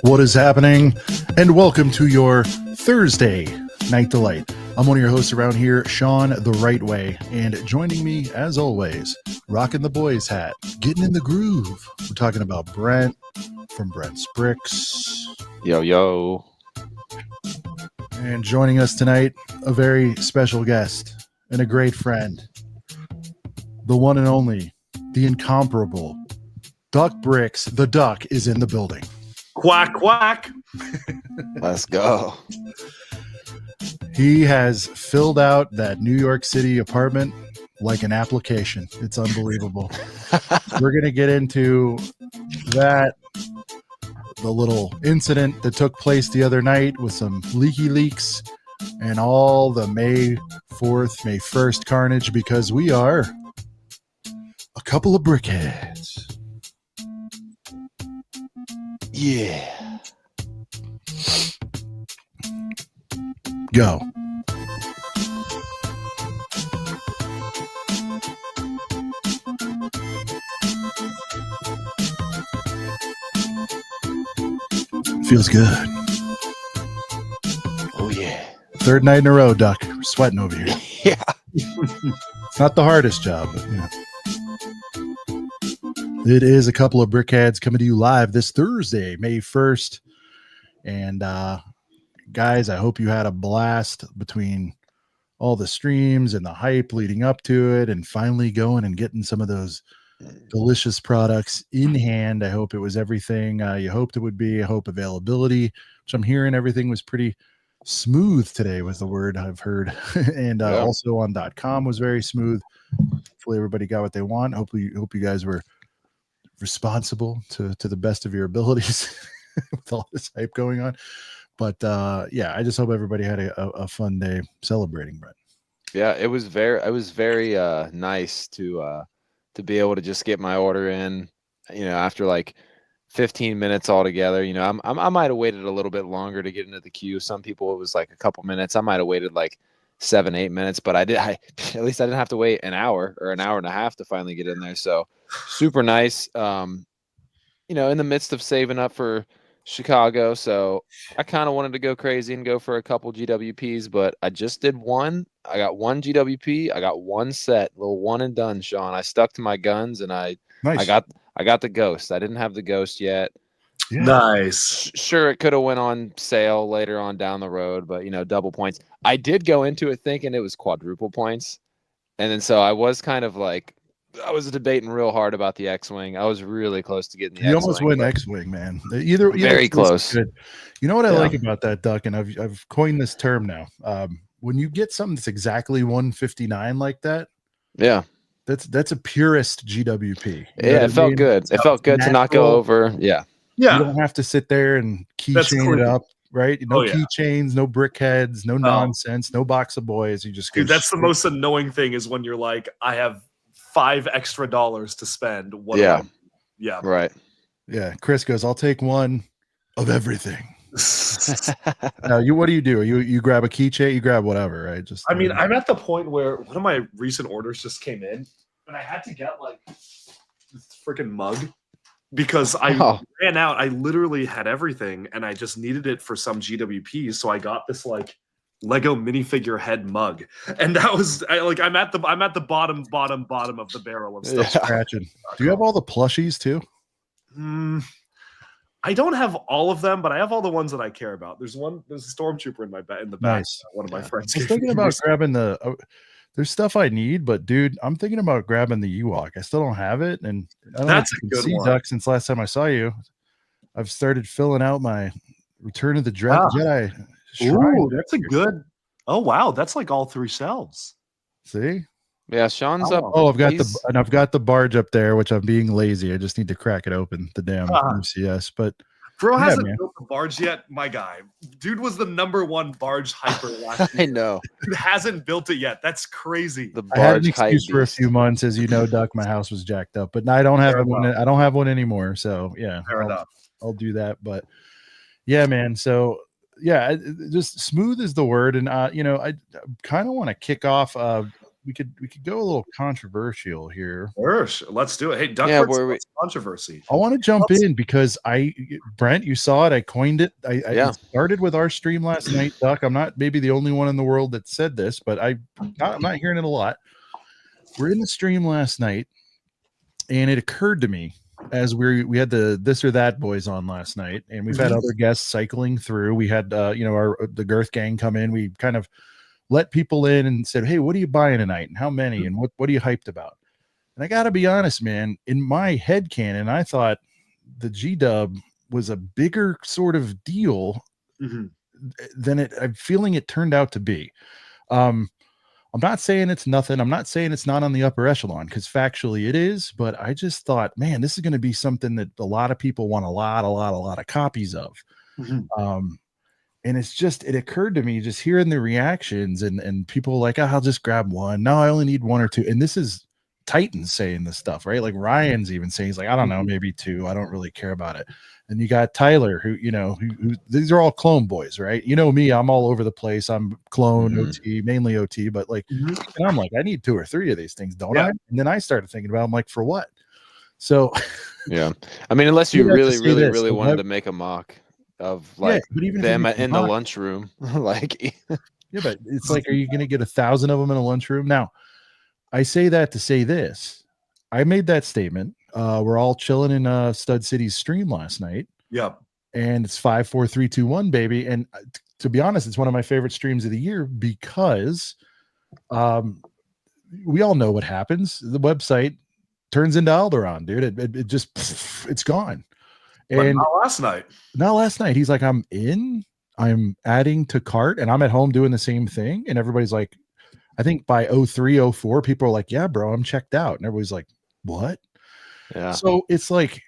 What is happening? And welcome to your Thursday Night Delight. I'm one of your hosts around here, Sean the Right Way, and joining me, as always, rocking the boys hat, getting in the groove. We're talking about Brent from Brent's Bricks. Yo. And joining us tonight, a very special guest and a great friend, the one and only, the incomparable Duck Bricks. The Duck is in the building. Quack, quack. Let's go. He has filled out that New York City apartment like an application. It's unbelievable. We're going to get into that, the little incident that took place the other night with some leaky leaks and all the May 4th, May 1st carnage, because we are a couple of brickheads. Yeah. Go. Feels good. Oh, yeah. Third night in a row, Duck. We're sweating over here. Yeah. It's not the hardest job, but yeah. It is a couple of brickheads coming to you live this Thursday, May 1st. And guys, I hope you had a blast between all the streams and the hype leading up to it and finally going and getting some of those delicious products in hand. I hope it was everything you hoped it would be. I hope availability, which I'm hearing everything was pretty smooth today was the word I've heard. And also on .com was very smooth. Hopefully everybody got what they want. Hope you guys were responsible to the best of your abilities with all this hype going on. But yeah, I just hope everybody had a fun day celebrating, Brent. Yeah, it was very nice to be able to just get my order in, after like 15 minutes altogether. I might have waited a little bit longer to get into the queue. Some people, it was like a couple minutes. I might have waited like 7-8 minutes, but at least I didn't have to wait an hour or an hour and a half to finally get in there. So super nice. In the midst of saving up for Chicago, so I kind of wanted to go crazy and go for a couple GWPs, but I just did one. I got one GWP. I got one set, little one and done, Sean. I stuck to my guns, and I got the Ghost. I didn't have the Ghost yet. Yeah. Nice. Sure, it could have went on sale later on down the road, but double points. I did go into it thinking it was quadruple points, and then so I was kind of like, I was debating real hard about the X-Wing. I was really close to getting the X-Wing. You almost win X-Wing, man. Either very close. Good. You know what I like about that, Duck, and I've coined this term now. When you get something that's exactly 159 like that, yeah, that's a purist GWP. Yeah, it felt good. It felt good to not go over. Yeah. You don't have to sit there and keychain it up, right? No keychains, no brickheads, no nonsense, no box of boys. You just dude, that's the most annoying thing is when you're like, I have $5 extra to spend. Yeah. Right. Yeah. Chris goes, I'll take one of everything. Now, what do? You grab a keychain, you grab whatever, right? I'm at the point where one of my recent orders just came in and I had to get like this freaking mug because I ran out. I literally had everything and I just needed it for some GWP. So I got this like Lego minifigure head mug, and that was I'm at the bottom of the barrel of stuff. Scratching. Do you have all the plushies too? I don't have all of them, but I have all the ones that I care about. There's a stormtrooper in the back. Nice. One of my friends. I was thinking about grabbing there's stuff I need, but dude, I'm thinking about grabbing the Ewok. I still don't have it, and I don't know if you can see, Duck, since last time I saw you. I've started filling out my Return of the Jedi. Ooh, that's a good. Oh wow, that's like all 3 shelves. See? Yeah, Sean's up. Oh, I've got the barge up there, which I'm being lazy. I just need to crack it open, the damn MCS. But bro hasn't built the barge yet, my guy. Dude was the #1 barge hyper last year. I know. Dude hasn't built it yet. That's crazy. The I had an barge excuse for a few months, as you know, Duck. My house was jacked up, but I don't have one. I don't have one anymore. So yeah, I'll do that. But yeah, man. So yeah, just smooth is the word, and I kind of want to kick off we could go a little controversial here. Let's do it. Hey, Yeah, Duckworth's controversy. I want to jump in because Brent, you saw it. I coined it. It started with our stream last night, Duck. I'm not maybe the only one in the world that said this, but I'm not hearing it a lot. We're in the stream last night, and it occurred to me as we had the This or That boys on last night, and we've had other guests cycling through. We had the Girth gang come in. We kind of let people in and said, hey, what are you buying tonight, and how many, and what are you hyped about? And I got to be honest, man, in my head canon, I thought the G-Dub was a bigger sort of deal than I'm feeling it turned out to be. I'm not saying it's nothing. I'm not saying it's not on the upper echelon, because factually it is, but I just thought, man, this is going to be something that a lot of people want a lot of copies of. And it occurred to me just hearing the reactions and people like, oh, I'll just grab one. No, I only need one or two. And this is Titans saying this stuff, right? Like Ryan's even saying, he's like, I don't know, maybe two. I don't really care about it. And you got Tyler, who these are all clone boys, right? You know me, I'm all over the place. I'm clone OT, mainly OT, but like, and I'm like, I need 2 or 3 of these things, don't I? And then I started thinking about, I'm like, for what? So yeah, I mean, unless you really wanted to make a mock of like them in the lunchroom, like yeah, but it's like, are you going to get 1,000 of them in a lunchroom? Now, I say that to say this. I made that statement. We're all chilling in Stud City's stream last night. Yep. And it's 5, 4, 3, 2, 1, baby. And to be honest, it's one of my favorite streams of the year because we all know what happens. The website turns into Alderaan, dude. It just, it's gone. And not last night. He's like, I'm adding to cart, and I'm at home doing the same thing. And everybody's like, I think by 03, 04, people are like, yeah, bro, I'm checked out. And everybody's like, what? Yeah. So it's like,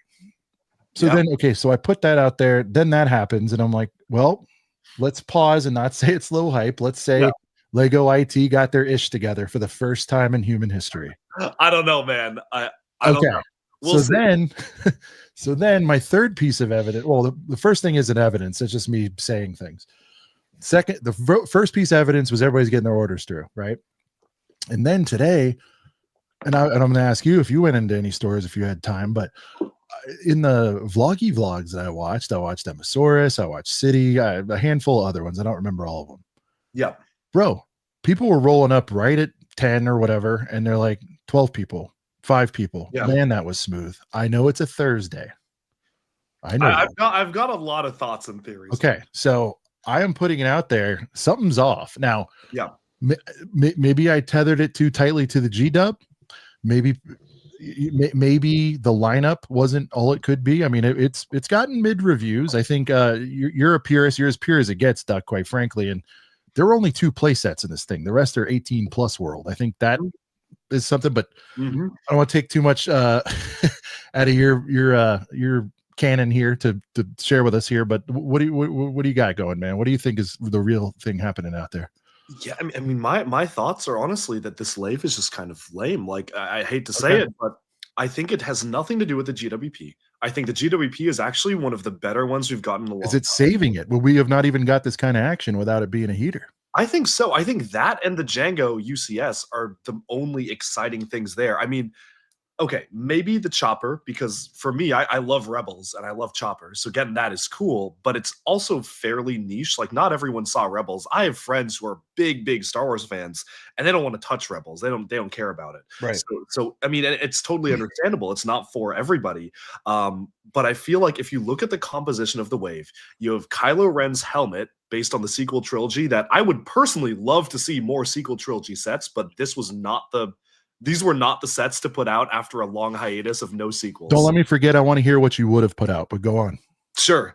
then, okay, so I put that out there. Then that happens. And I'm like, well, let's pause and not say it's low hype. Let's say Lego IT got their ish together for the first time in human history. I don't know, man. I don't know. We'll see. So then my third piece of evidence, well, the first thing isn't evidence. It's just me saying things. Second, the first piece of evidence was everybody's getting their orders through, right? And then today, and I'm going to ask you if you went into any stores if you had time, but in the vlogs that I watched Emosaurus, I watched City, a handful of other ones. I don't remember all of them. Yeah. Bro, people were rolling up right at 10 or whatever, and they're like 12 people, 5 people. Yeah. Man, that was smooth. I know it's a Thursday. I know. I've got a lot of thoughts and theories. Okay, so I am putting it out there. Something's off. Now, maybe I tethered it too tightly to the G-Dub. Maybe the lineup wasn't all it could be. I mean, it's gotten mid reviews. I think you're a purist. You're as pure as it gets, Duck, quite frankly. And there were only 2 play sets in this thing. The rest are 18 plus world. I think that is something, but I don't want to take too much out of your canon here to share with us here, but what do you got going, man? What do you think is the real thing happening out there? Yeah, I mean, my thoughts are honestly that this lave is just kind of lame. Like, I hate to say it, but I think it has nothing to do with the GWP. I think the GWP is actually one of the better ones we've gotten in a long time. Is it saving it? Well, we have not even got this kind of action without it being a heater. I think so. I think that and the Django UCS are the only exciting things there. I mean, okay, maybe the chopper, because for me, I love Rebels and I love choppers. So getting that is cool, but it's also fairly niche. Like, not everyone saw Rebels. I have friends who are big Star Wars fans, and they don't want to touch Rebels. They don't care about it. Right. So I mean, it's totally understandable. It's not for everybody. But I feel like if you look at the composition of the wave, you have Kylo Ren's helmet based on the sequel trilogy that I would personally love to see more sequel trilogy sets, but these were not the sets to put out after a long hiatus of no sequels. Don't let me forget. I want to hear what you would have put out, but go on. Sure.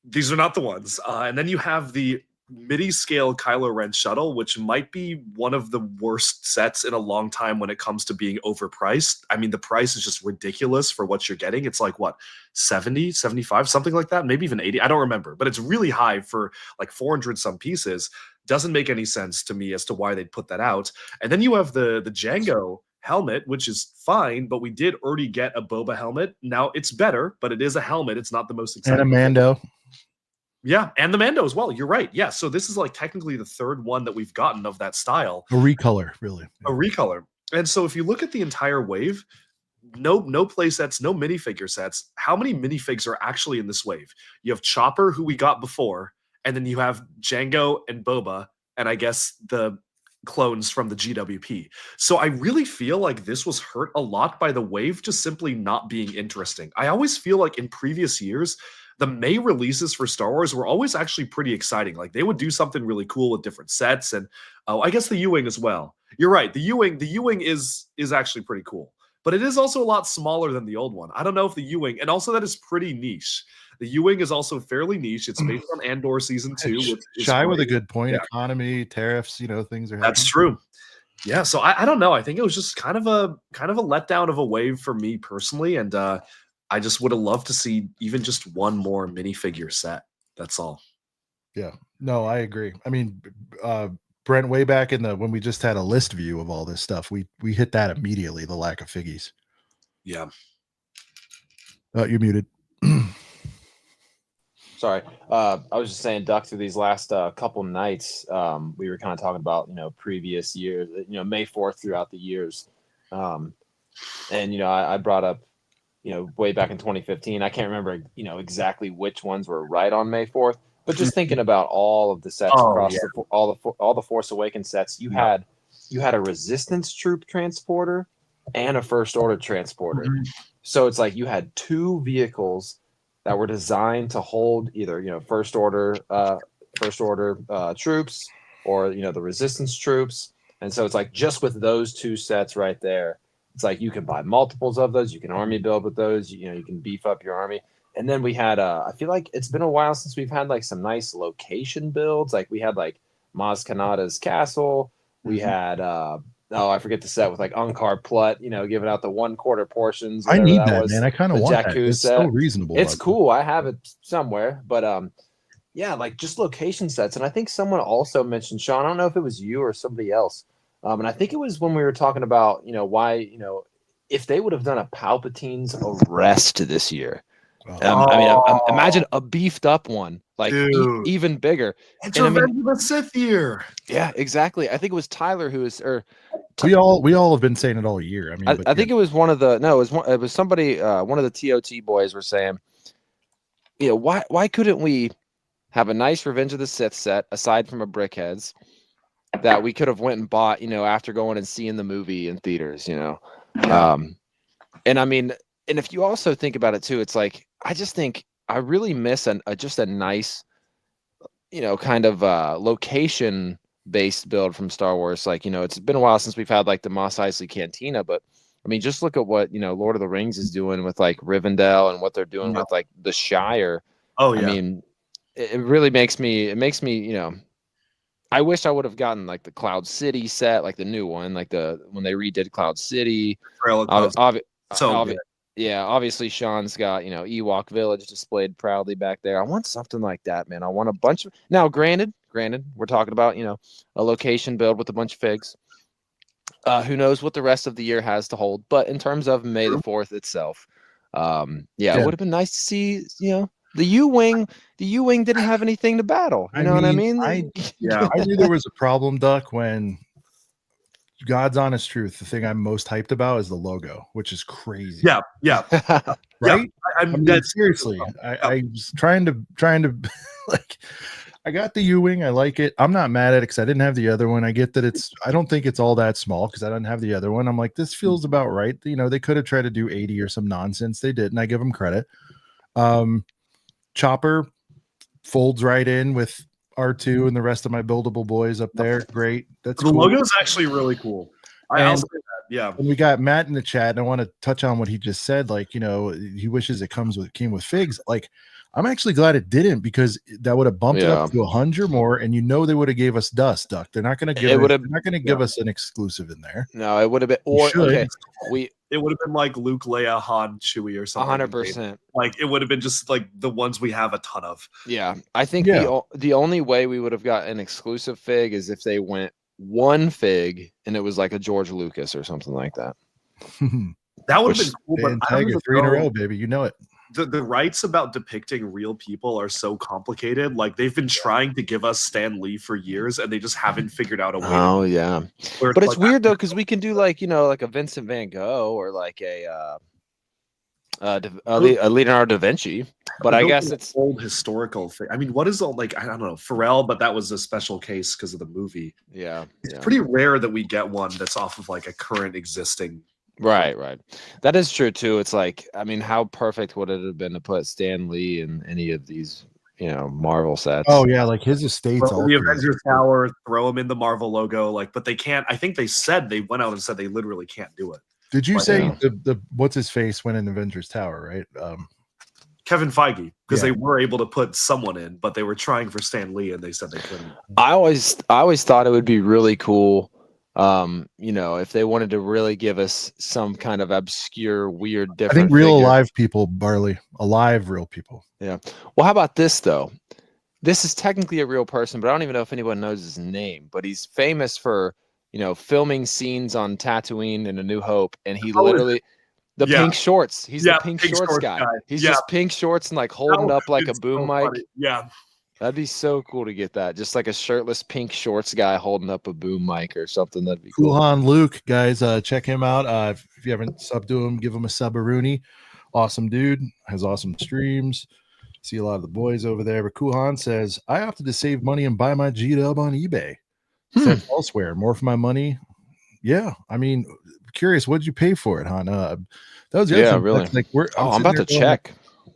These are not the ones. And then you have the MIDI scale Kylo Ren shuttle, which might be one of the worst sets in a long time when it comes to being overpriced. I mean, the price is just ridiculous for what you're getting. It's like, what, 70, 75, something like that? Maybe even 80. I don't remember, but it's really high for like 400 some pieces. Doesn't make any sense to me as to why they'd put that out. And then you have the Django helmet, which is fine, but we did already get a Boba helmet. Now it's better, but it is a helmet. It's not the most exciting. And a Mando. Yeah, and the Mando as well. You're right. Yeah, so this is like technically the third one that we've gotten of that style. A recolor, really. A recolor. And so if you look at the entire wave, no play sets, no minifigure sets. How many minifigs are actually in this wave? You have Chopper, who we got before, and then you have Django and Boba, and I guess the clones from the GWP. So I really feel like this was hurt a lot by the wave just simply not being interesting. I always feel like in previous years, the May releases for Star Wars were always actually pretty exciting. Like they would do something really cool with different sets, and I guess the U-wing as well. You're right. The U-wing is actually pretty cool, but it is also a lot smaller than the old one. I don't know if the U-wing, and also that is pretty niche. The U-wing is also fairly niche. It's based on Andor season 2. Shy with a good point. Yeah. Economy, tariffs, things are happening. That's true. Yeah, so I don't know. I think it was just kind of a letdown of a wave for me personally, and I just would have loved to see even just one more minifigure set. That's all. Yeah. No, I agree. I mean, Brent, way back in when we just had a list view of all this stuff, we hit that immediately, the lack of figgies. Yeah. You're muted. Sorry. I was just saying, Duck, through these last couple nights, we were kind of talking about, previous years, May 4th throughout the years. And, I brought up, way back in 2015, I can't remember, exactly which ones were right on May 4th, but just thinking about all of the sets across all the Force Awakens sets, you had a Resistance troop transporter and a First Order transporter. Mm-hmm. So it's like you had two vehicles that were designed to hold either First Order troops or the Resistance troops, and so it's like just with those two sets right there, it's like you can buy multiples of those. You can army build with those. You can beef up your army. And then we had I feel like it's been a while since we've had like some nice location builds. Like we had like Maz Kanata's castle. We had I forget the set with like Unkar Plut, giving out the 1/4 portions. I need that, man. I kind of want that. It's so reasonable. It's cool. I have it somewhere, but yeah, like just location sets. And I think someone also mentioned, Sean, I don't know if it was you or somebody else, and I think it was when we were talking about why if they would have done a Palpatine's arrest this year. Imagine a beefed up one, like even bigger. It's Revenge of the Sith year. Yeah, exactly. I think it was Tyler who was, or we all have been saying it all year. I mean, I think it was one of the it was somebody, one of the TOT boys were saying, why couldn't we have a nice Revenge of the Sith set aside from a Brickheads that we could have went and bought, after going and seeing the movie in theaters, and I mean, and if you also think about it too, it's like, I just think I really miss just a nice, kind of location based build from Star Wars. Like, it's been a while since we've had like the Mos Eisley Cantina, but I mean, just look at what, Lord of the Rings is doing with like Rivendell and what they're doing with like the Shire. Oh yeah. I mean, it really makes me, I wish I would have gotten like the Cloud City set, like the new one, like when they redid Cloud City. Yeah, obviously Sean's got, Ewok Village displayed proudly back there. I want something like that, man. I want a bunch of, now granted, we're talking about, a location build with a bunch of figs. Who knows what the rest of the year has to hold, but in terms of May the 4th itself, it would have been nice to see, the U-Wing didn't have anything to battle. You know what I mean? I knew there was a problem, Duck, when God's honest truth, the thing I'm most hyped about is the logo, which is crazy. Yeah. Right? I mean, seriously. I was trying to like, I got the U-Wing. I like it. I'm not mad at it because I didn't have the other one. I get that I don't think it's all that small because I didn't have the other one. I'm like, this feels about right. They could have tried to do 80 or some nonsense. They didn't. I give them credit. Chopper folds right in with R2 and the rest of my buildable boys up there. Great. That's the cool. logo is actually really cool. I'll say that. Yeah. And we got Matt in the chat, and I want to touch on what he just said. Like, he wishes it came with figs. Like, I'm actually glad it didn't, because that would have bumped it up to 100 more, and they would have gave us dust, Duck. They're not going to give us an exclusive in there. No, it would have been. It would have been like Luke, Leia, Han, Chewie, or something. 100%. Like it would have been just like the ones we have a ton of. Yeah, I think the only way we would have got an exclusive fig is if they went one fig and it was like a George Lucas or something like that. That would have been cool. But 3 in a row, baby. You know it. the rights about depicting real people are so complicated. Like they've been trying to give us Stan Lee for years, and they just haven't figured out a way. Oh yeah, where but it's like, weird though because we can do like like a Vincent Van Gogh or like a Leonardo da Vinci. But I guess it's old historical thing. I mean, what is all like? I don't know, Pharrell, but that was a special case because of the movie. Yeah, it's pretty rare that we get one that's off of like a current existing. Right. That is true too. It's like, I mean, how perfect would it have been to put Stan Lee in any of these, Marvel sets? Oh yeah, like his estate's the Avengers Tower, throw him in the Marvel logo, like, but they can't. I think they went out and said they literally can't do it. Did you say the what's his face went in Avengers Tower, right? Kevin Feige, because they were able to put someone in, but they were trying for Stan Lee and they said they couldn't. I always thought it would be really cool. If they wanted to really give us some kind of obscure, weird, different. I think real alive people, Barley, alive real people. Yeah. Well, how about this though? This is technically a real person, but I don't even know if anyone knows his name. But he's famous for filming scenes on Tatooine in A New Hope, and he literally pink shorts. He's the pink shorts guy. He's just pink shorts and like holding up like a boom mic. Funny. Yeah. That'd be so cool to get that. Just like a shirtless pink shorts guy holding up a boom mic or something. That'd be cool. Kuhan Luke, guys, check him out. If you haven't subbed to him, give him a sub a Rooney. Awesome dude. Has awesome streams. See a lot of the boys over there. But Kuhan says, I opted to save money and buy my G-Dub on eBay. Said elsewhere. More for my money. Yeah. I mean, curious, what'd you pay for it, Han? That was really. Like I'm about to check.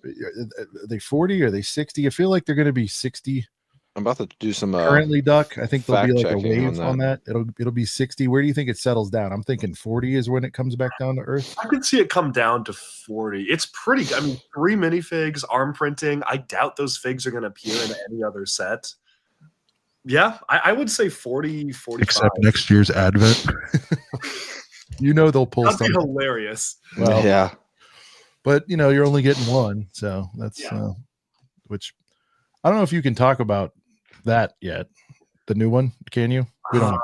Are they 40? Are they 60? I feel like they're going to be 60. I'm about to do some currently, Duck. I think there'll be like a wave on that. It'll be 60. Where do you think it settles down? I'm thinking 40 is when it comes back down to earth. I could see it come down to 40. It's pretty. I mean, 3 minifigs, arm printing. I doubt those figs are going to appear in any other set. Yeah, I would say 40, 45. Except next year's Advent. They'll pull That'd something. Be hilarious. Well, yeah. But you're only getting one, so that's which I don't know if you can talk about that yet. The new one, can you? We don't.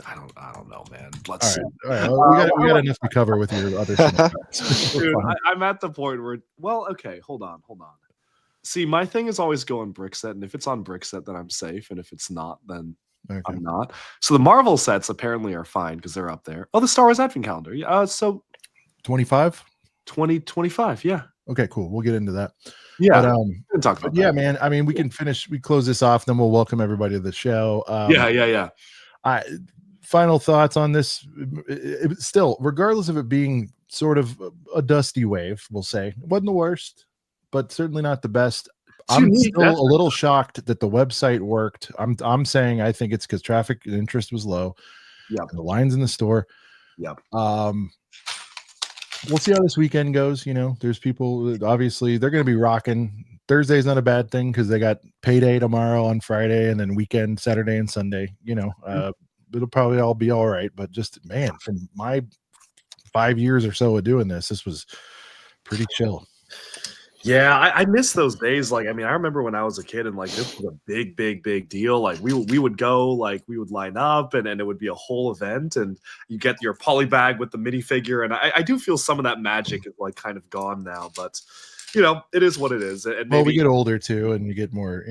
I don't know, man. Let's see. All right. Well, we got enough to cover with your other stuff. Dude, I'm at the point where. Well, okay, hold on. See, my thing is always go on Brickset, and if it's on Brickset, then I'm safe, and if it's not, then I'm not. So the Marvel sets apparently are fine because they're up there. Oh, the Star Wars Advent Calendar. Yeah. So 25. 2025. Yeah. Okay. Cool. We'll get into that. Yeah. But, we can talk about that. Yeah, man. I mean, we can finish. We close this off, then we'll welcome everybody to the show. Yeah. Final thoughts on this. Still, regardless of it being sort of a dusty wave, we'll say it wasn't the worst, but certainly not the best. I'm still a little shocked that the website worked. I'm saying I think it's because traffic and interest was low. Yeah. The lines in the store. Yep. We'll see how this weekend goes. There's people, obviously, they're going to be rocking. Thursday's not a bad thing because they got payday tomorrow on Friday and then weekend, Saturday and Sunday. It'll probably all be all right. But just, man, from my 5 years or so of doing this was pretty chill. Yeah, I miss those days. Like, I mean, I remember when I was a kid and like this was a big deal. Like we would go, like we would line up and it would be a whole event and you get your poly bag with the minifigure. And I do feel some of that magic is like kind of gone now, but it is what it is. And well, we get older too, and you get more,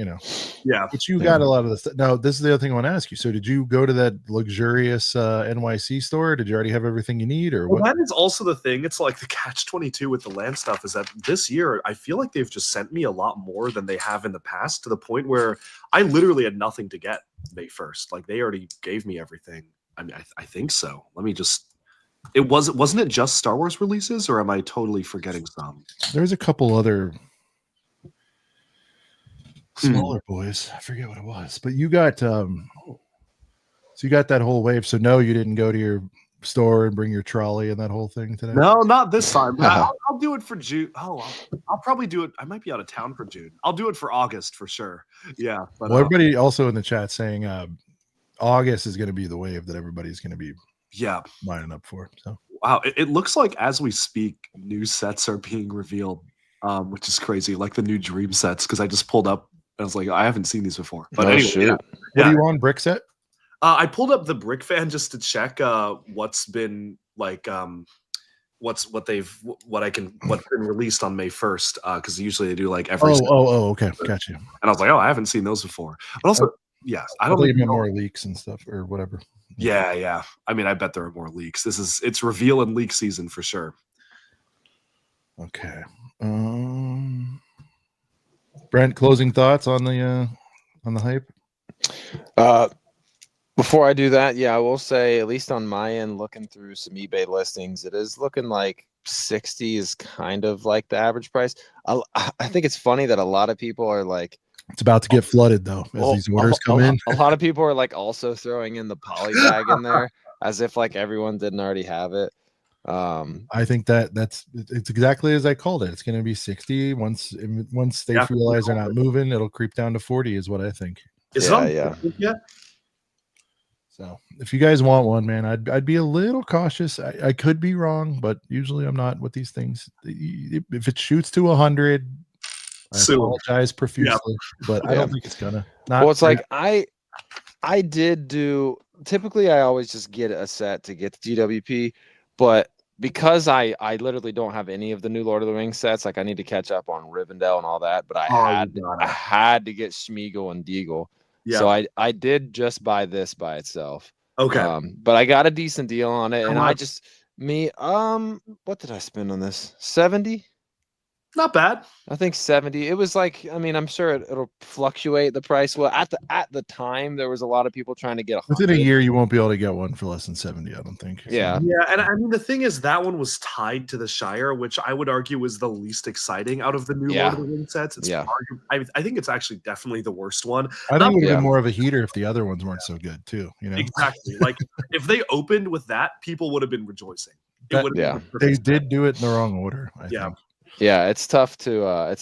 Yeah. But you got a lot of this. Now, this is the other thing I want to ask you. So, did you go to that luxurious NYC store? Did you already have everything you need, or what? That is also the thing. It's like the catch-22 with the land stuff is that this year I feel like they've just sent me a lot more than they have in the past, to the point where I literally had nothing to get May 1st. Like they already gave me everything. I mean, I think so. Let me just. Wasn't it just Star Wars releases, or am I totally forgetting some? There's a couple other smaller boys. I forget what it was, but you got so you got that whole wave. So no, you didn't go to your store and bring your trolley and that whole thing today. No, not this time. I'll do it for June. Oh, I'll probably do it. I might be out of town for June. I'll do it for August for sure. Yeah. But, well, everybody also in the chat saying August is going to be the wave that everybody's going to be lining up for. So wow, it looks like as we speak, new sets are being revealed, which is crazy. Like the new Dream sets, because I just pulled up. I was like, I haven't seen these before. But anyway, What are you on, Brickset? I pulled up the Brick Fan just to check what's been like what's been released on May 1st, because usually they do like every. Okay, gotcha. And I was like, oh, I haven't seen those before. But also, yeah, I don't think even you meant know. more leaks and stuff or whatever. Yeah. I mean, I bet there are more leaks. It's reveal and leak season for sure. Okay. Brent, closing thoughts on the hype? Before I do that, yeah, I will say, at least on my end, looking through some eBay listings, it is looking like 60 is kind of like the average price. I think it's funny that a lot of people are like, it's about to get flooded though as these orders come in. A lot of people are like also throwing in the poly bag in there as if like everyone didn't already have it. I think it's exactly as I called it. It's going to be 60 once they realize they're not moving. It'll creep down to 40 is what I think. Yeah. So if you guys want one, man, I'd be a little cautious. I could be wrong, but usually I'm not with these things. If it shoots to 100, I apologize profusely, but I don't think it's gonna. It's like I did do. Typically, I always just get a set to get the GWP, but because I literally don't have any of the new Lord of the Rings sets, like I need to catch up on Rivendell and all that. But I had to get Smeagol and Deagle. Yeah. So I did just buy this by itself. Okay. But I got a decent deal on it, and what did I spend on this? 70? Not bad. I think 70. It was like, I mean, I'm sure it'll fluctuate the price. Well, at the time, there was a lot of people trying to get 100. Within a year, you won't be able to get one for less than 70, I don't think. Yeah. So. Yeah, and I mean, the thing is, that one was tied to the Shire, which I would argue was the least exciting out of the new Lord of the Rings sets. I think it's actually definitely the worst one. I think it would have been more of a heater if the other ones weren't so good, too. You know? Exactly. Like, if they opened with that, people would have been rejoicing. They did do it in the wrong order, I think. Yeah, it's tough to. I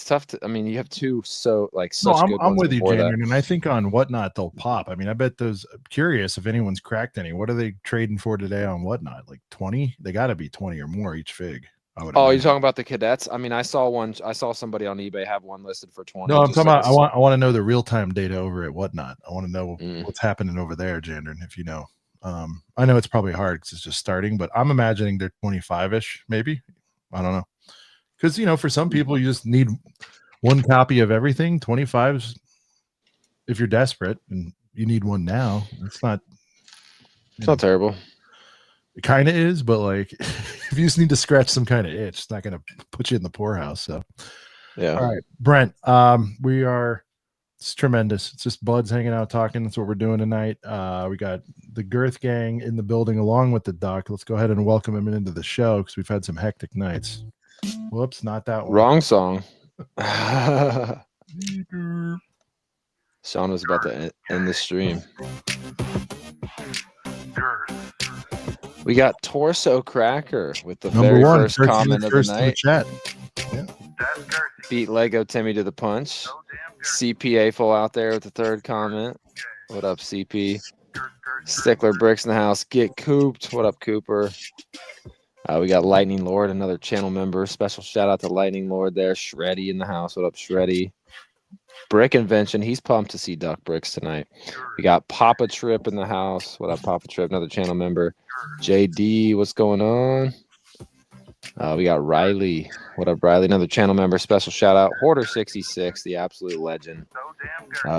mean, you have two such good I'm ones with you, before Jandron, and I think on Whatnot they'll pop. I mean, I bet those. I'm curious if anyone's cracked any. What are they trading for today on Whatnot? Like 20? They got to be 20 or more each fig. You're talking about the cadets? I mean, I saw somebody on eBay have one listed for 20. No, I'm talking about. I want to know the real time data over at Whatnot. I want to know what's happening over there, Jandron. If you know, I know it's probably hard because it's just starting, but I'm imagining they're 25ish, maybe. I don't know. Because, you know, for some people, you just need one copy of everything. 25s, if you're desperate and you need one now, it's not terrible. It kind of is, but like, if you just need to scratch some kind of itch, it's not going to put you in the poorhouse. So, yeah. All right, Brent, it's tremendous. It's just buds hanging out talking. That's what we're doing tonight. We got the Girth Gang in the building along with the doc. Let's go ahead and welcome him into the show because we've had some hectic nights. Whoops, not that one. Wrong song. Sean was about to end the stream. We got Torso Cracker with the very first comment of the night. Chat. Yeah. Beat Lego Timmy to the punch. CPA full out there with the third comment. What up, CP? Stickler Bricks in the house. Get cooped. What up, Cooper? We got Lightning Lord, another channel member. Special shout out to Lightning Lord there. Shreddy in the house. What up, Shreddy? Brick Invention. He's pumped to see Duck Bricks tonight. We got Papa Trip in the house. What up, Papa Trip? Another channel member. JD, what's going on? We got Riley. What up, Riley? Another channel member. Special shout out. Hoarder66, the absolute legend.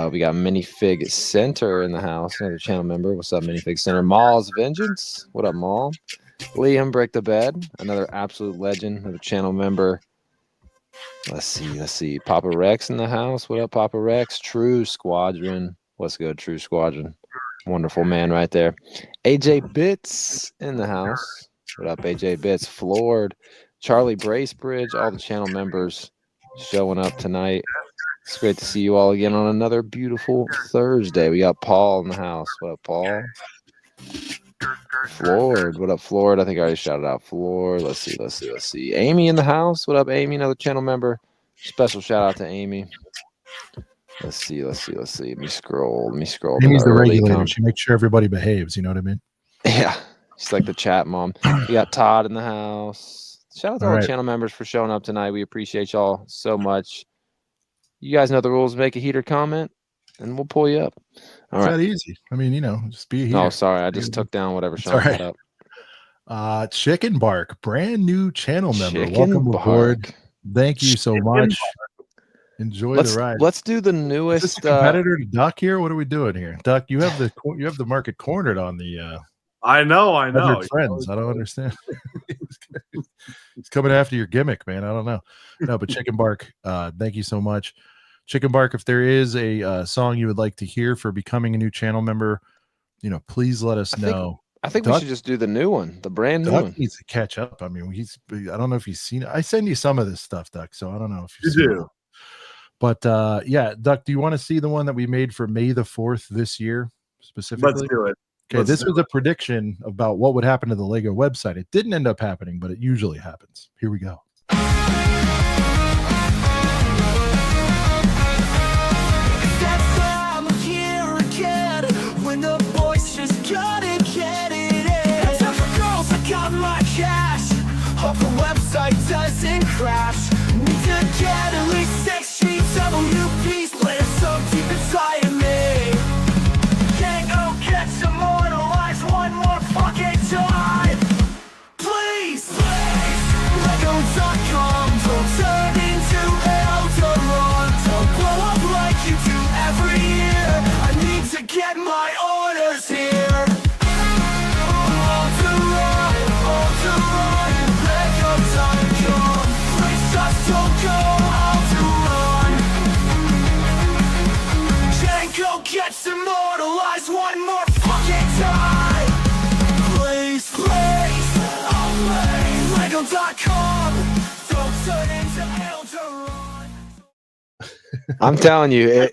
We got Minifig Center in the house. Another channel member. What's up, Minifig Center? Maul's Vengeance. What up, Maul? Liam Break the Bed, another absolute legend, another channel member. Let's see. Papa Rex in the house. What up, Papa Rex? True Squadron. What's good, True Squadron? Wonderful man right there. AJ Bits in the house. What up, AJ Bits? Floored. Charlie Bracebridge, all the channel members showing up tonight. It's great to see you all again on another beautiful Thursday. We got Paul in the house. What up, Paul? Floored. What up, Floored? I think I already shouted out Floored. Let's see. Amy in the house. What up, Amy? Another channel member. Special shout out to Amy. Let's see. Let me scroll. Amy's the regulator. She makes sure everybody behaves. You know what I mean? Yeah. She's like the chat mom. We got Todd in the house. Shout out to all the channel members for showing up tonight. We appreciate y'all so much. You guys know the rules. Make a heater comment, and we'll pull you up. All right. It's that easy. I mean, you know, just be here. No, sorry. I just took down whatever Sean put up. Chicken Bark, brand new channel member. Chicken Welcome Bark. aboard. Thank you so Chicken much. Enjoy the ride. Let's do the Is this newest a competitor to Duck here? What are we doing here? Duck, you have the market cornered on the I know. friends. I don't understand. He's coming after your gimmick, man. I don't know. No, but Chicken Bark, thank you so much. Chicken Bark, if there is a song you would like to hear for becoming a new channel member, please let us know. I think we should just do the new one, the brand new Duck one. needs to catch up. I mean, I don't know if he's seen it. I send you some of this stuff, Duck, so I don't know if You seen do. it. But yeah, Duck, do you want to see the one that we made for May the 4th this year specifically? Let's do it. Okay, this was a prediction about what would happen to the Lego website. It didn't end up happening, but it usually happens. Here we go. Doesn't crash. Need to get at least 6 sheets of a new piece planted so deep inside of me. Can't go get immortalized one more fucking time. Please, Lego.com, don't turn into Eldorado. Don't blow up like you do every year. I need to get my orders here. Gets immortalized one more fucking time. Please, oh, Lego.com, don't turn into Eldorado. I'm telling you,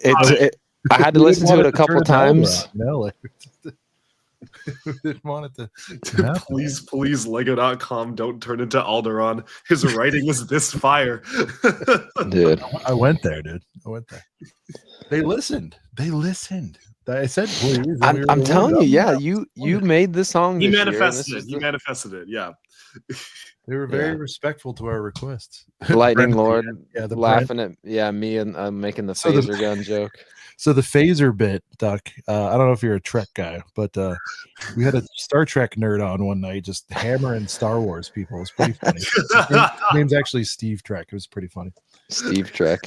I had to listen to it a couple times. We didn't want it to happen. Please, Lego.com, don't turn into Alderaan. His writing is this fire. Dude, I went there, dude. I went there. They listened. I said, please. I'm telling you, yeah, you made the song. He this year, manifested it. He manifested it. Yeah. They were very respectful to our requests. Lightning Lord, the laughing at me and making the phaser gun joke. So the phaser bit, Duck. I don't know if you're a Trek guy, but we had a Star Trek nerd on one night, just hammering Star Wars people. It was pretty funny. His name's actually Steve Trek. It was pretty funny. Steve Trek.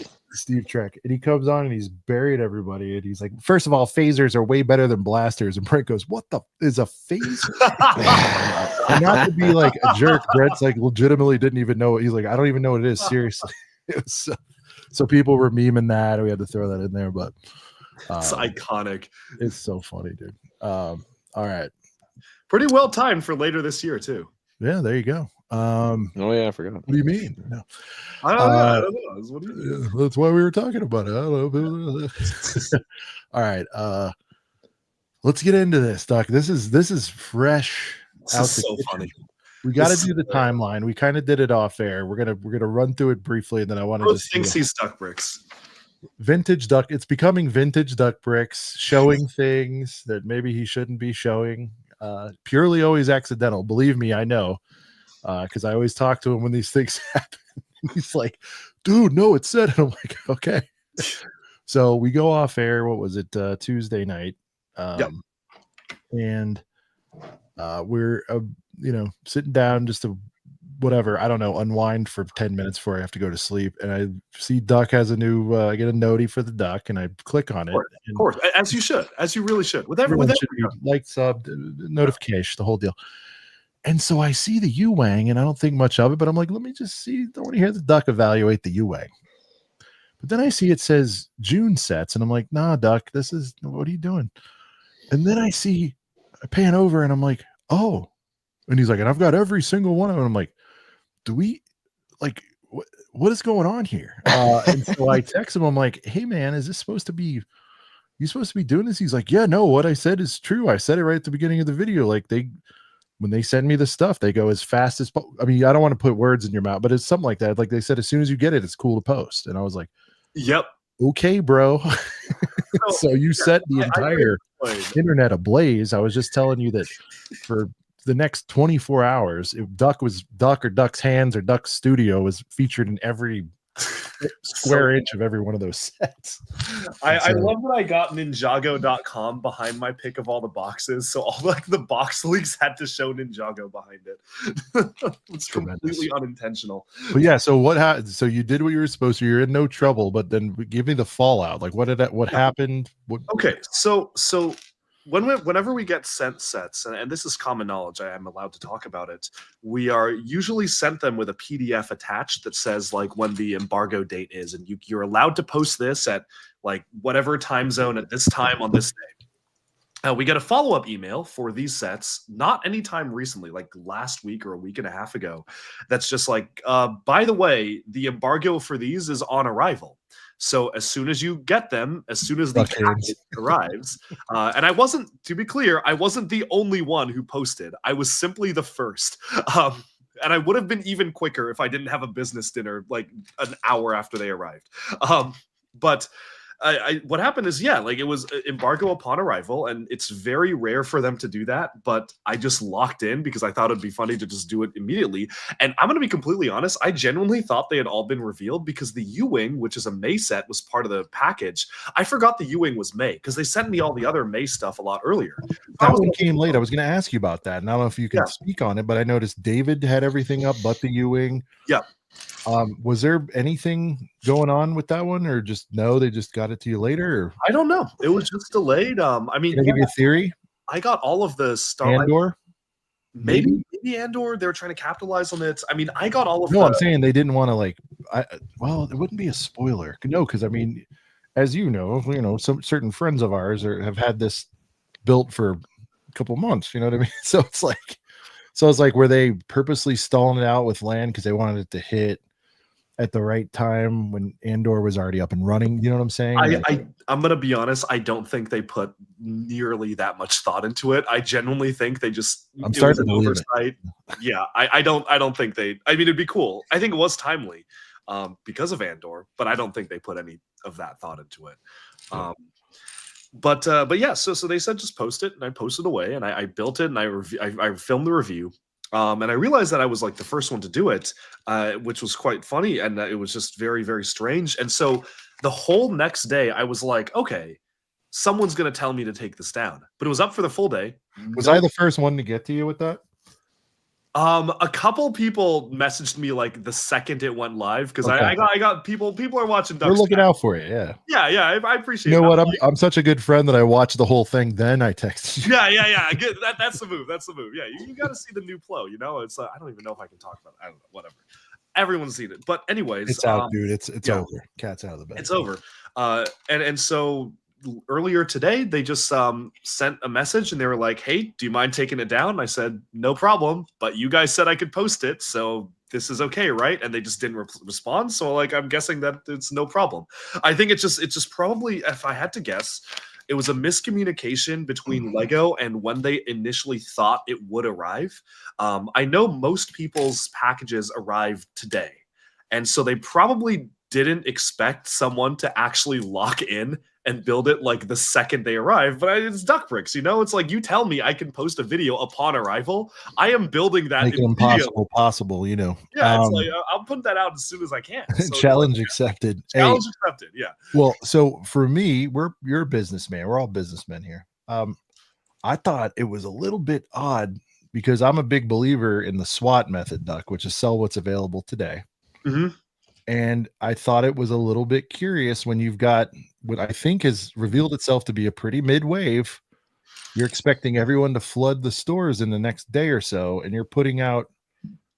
And he comes on and he's buried everybody, and he's like, first of all, phasers are way better than blasters. And Brent goes, what the is a phaser? And not to be like a jerk, Brent's like legitimately didn't even know it. He's like, I don't even know what it is, seriously. It was so people were memeing that. We had to throw that in there, but it's iconic. It's so funny, dude. All right, pretty well timed for later this year too. Yeah, there you go. Oh yeah, I forgot. What do you mean? No. I don't know. That's why we were talking about it. I don't know. All right, let's get into this, Doc. This is fresh. This is so funny. We got to do the timeline. We kind of did it off air. We're gonna run through it briefly, and then I want to just thinks he's Duck Bricks. Vintage Duck. It's becoming vintage Duck Bricks, showing things that maybe he shouldn't be showing. Purely always accidental. Believe me, I know. Because I always talk to him when these things happen. He's like, dude, no, it said. And I'm like, okay. So we go off air. What was it? Tuesday night. Yep. And we're, sitting down just to whatever, I don't know, unwind for 10 minutes before I have to go to sleep. And I see Duck has a new, I get a notey for the Duck, and I click on it. Of course, as you should, as you really should. With every like sub, notification, the whole deal. And so I see the U-Wang, and I don't think much of it, but I'm like, let me just see. I want to hear the Duck evaluate the U-Wang. But then I see it says June sets, and I'm like, nah, Duck, what are you doing? And then I pan over, and I'm like, oh. And he's like, and I've got every single one of them. I'm like, what is going on here? And so I text him, I'm like, hey, man, is this supposed to be, you supposed to be doing this? He's like, yeah, no, what I said is true. I said it right at the beginning of the video. Like when they send me the stuff, they go as fast as, I mean, I don't want to put words in your mouth, but it's something like that. Like they said, as soon as you get it, it's cool to post. And I was like, yep. Okay, bro. So you set the entire internet ablaze. I was just telling you that for the next 24 hours, if Duck or Duck's Hands or Duck's Studio was featured in every square inch of every one of those sets. I love that I got Ninjago.com behind my pick of all the boxes, so all like the box leaks had to show Ninjago behind it. It's completely unintentional. But yeah, so what happened? So you did what you were supposed to. You're in no trouble, but then give me the fallout. Like, what happened? Okay, so whenever we get sent sets, and this is common knowledge, I am allowed to talk about it. We are usually sent them with a PDF attached that says like when the embargo date is, and you're allowed to post this at like whatever time zone at this time on this day. We get a follow-up email for these sets, not anytime recently, like last week or a week and a half ago. That's just like, by the way, the embargo for these is on arrival. So as soon as you get them, as soon as the package arrives, and I wasn't, to be clear, I wasn't the only one who posted. I was simply the first. And I would have been even quicker if I didn't have a business dinner like an hour after they arrived. But what happened is, yeah, like it was embargo upon arrival, and it's very rare for them to do that, but I just locked in because I thought it'd be funny to just do it immediately. And I'm going to be completely honest, I genuinely thought they had all been revealed because the U-Wing, which is a May set, was part of the package. I forgot the U-Wing was May because they sent me all the other May stuff a lot earlier. That one came late. I was going to ask you about that, and I don't know if you can speak on it, but I noticed David had everything up but the U-Wing. Yeah. Was there anything going on with that one, or just no, they just got it to you later? Or? I don't know. It was just delayed. I mean, can I give you a theory? I got all of the Andor. Maybe Andor. They were trying to capitalize on it. I mean, I got all of. No, I'm saying they didn't want to like. Well, it wouldn't be a spoiler. No, because I mean, as you know, some certain friends of ours have had this built for a couple months. You know what I mean? So it's like, were they purposely stalling it out with land because they wanted it to hit at the right time when Andor was already up and running? You know what I'm saying? I'm gonna be honest. I don't think they put nearly that much thought into it. I genuinely think they just. I'm starting to believe oversight. Yeah, I don't think they. I mean, it'd be cool. I think it was timely, because of Andor, but I don't think they put any of that thought into it. But yeah, so they said just post it, and I posted away, and I built it, and I filmed the review, and I realized that I was like the first one to do it, which was quite funny, and it was just very, very strange. And so the whole next day, I was like, okay, someone's gonna tell me to take this down, but it was up for the full day. Was I the first one to get to you with that? A couple people messaged me like the second it went live because Okay. I got people are watching. We're looking out for you. Yeah. I appreciate. You know it. what? I'm such a good friend that I watched the whole thing. Then I texted you. Yeah. Good. That's the move. Yeah, you got to see the new Plo. You know, it's I don't even know if I can talk about it. I don't know. Whatever. Everyone's seen it, but anyways, It's out, dude. It's over. Cat's out of the bag. It's over. And so earlier today they just sent a message and they were like, hey, do you mind taking it down? And I said no problem, but you guys said I could post it, so this is okay, right? And they just didn't respond, so like I'm guessing that it's no problem. I think it's just probably, if I had to guess, it was a miscommunication between Lego and when they initially thought it would arrive. I know most people's packages arrive today, and so they probably didn't expect someone to actually lock in and build it like the second they arrive. But it's duck bricks, you know? It's like, you tell me I can post a video upon arrival. I am building that. Make it impossible possible, you know. Yeah, it's like, I'll put that out as soon as I can. So challenge accepted. Challenge accepted, yeah. Well, so for me, you're a businessman. We're all businessmen here. I thought it was a little bit odd because I'm a big believer in the SWAT method, Duck, which is sell what's available today. Mm-hmm. And I thought it was a little bit curious when you've got what I think has revealed itself to be a pretty mid-wave. You're expecting everyone to flood the stores in the next day or so, and you're putting out,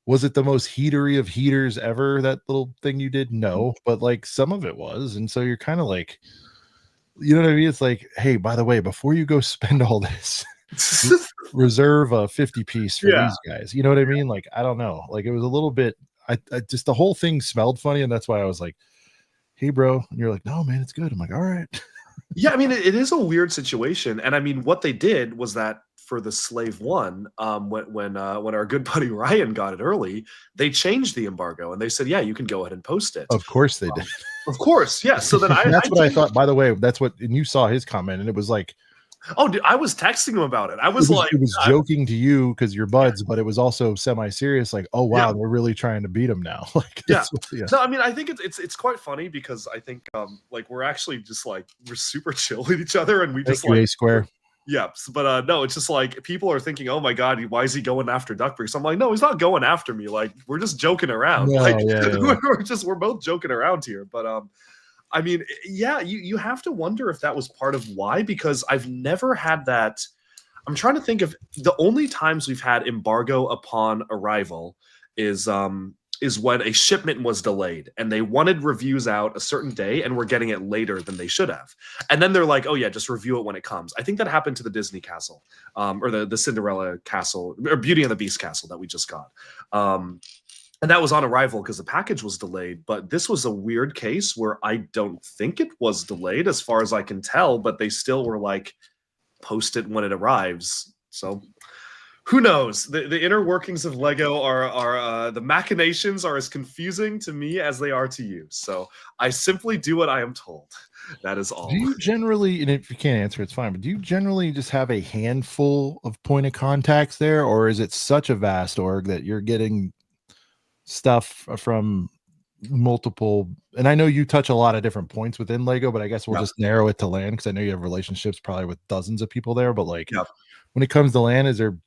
was it the most heatery of heaters ever, that little thing you did? No, but like some of it was. And so you're kind of like, you know what I mean? It's like, hey, by the way, before you go spend all this, reserve a 50 piece for these guys. You know what I mean? Like, I don't know. Like, it was a little bit, I just, the whole thing smelled funny, and that's why I was like, hey bro, and you're like, no man, it's good. I'm like, all right. Yeah, I mean, it is a weird situation, and I mean, what they did was that for the Slave One, when our good buddy Ryan got it early, they changed the embargo and they said, yeah, you can go ahead and post it. Of course they did. Of course, yeah. So then that's what I thought. By the way, that's what, and you saw his comment, and it was like, Oh, dude, I was texting him about it. I was like, it was joking to you because you're buds, but it was also semi-serious. Like, oh wow, they're really trying to beat him now. Like, yeah. No, I mean, I think it's quite funny because I think like we're actually just like we're super chill with each other, and we just like A-Square. Yeah, but no, it's just like people are thinking, "Oh my god, why is he going after Duckberry?" So I'm like, "No, he's not going after me. Like, we're just joking around. No, like, yeah. we're both joking around here." But I mean, yeah, you have to wonder if that was part of why, because I've never had that. I'm trying to think of the only times we've had embargo upon arrival is when a shipment was delayed and they wanted reviews out a certain day and we're getting it later than they should have. And then they're like, oh yeah, just review it when it comes. I think that happened to the Disney castle, or the Cinderella castle, or Beauty and the Beast castle that we just got. And that was on arrival because the package was delayed. But this was a weird case where I don't think it was delayed as far as I can tell, but they still were like, post it when it arrives. So who knows? The inner workings of Lego are the machinations are as confusing to me as they are to you. So I simply do what I am told. That is all. Do you generally, and if you can't answer, it's fine, but do you generally just have a handful of point of contacts there, or is it such a vast org that you're getting stuff from multiple? And I know you touch a lot of different points within Lego, but I guess we'll just narrow it to land because I know you have relationships probably with dozens of people there. But like when it comes to land, is there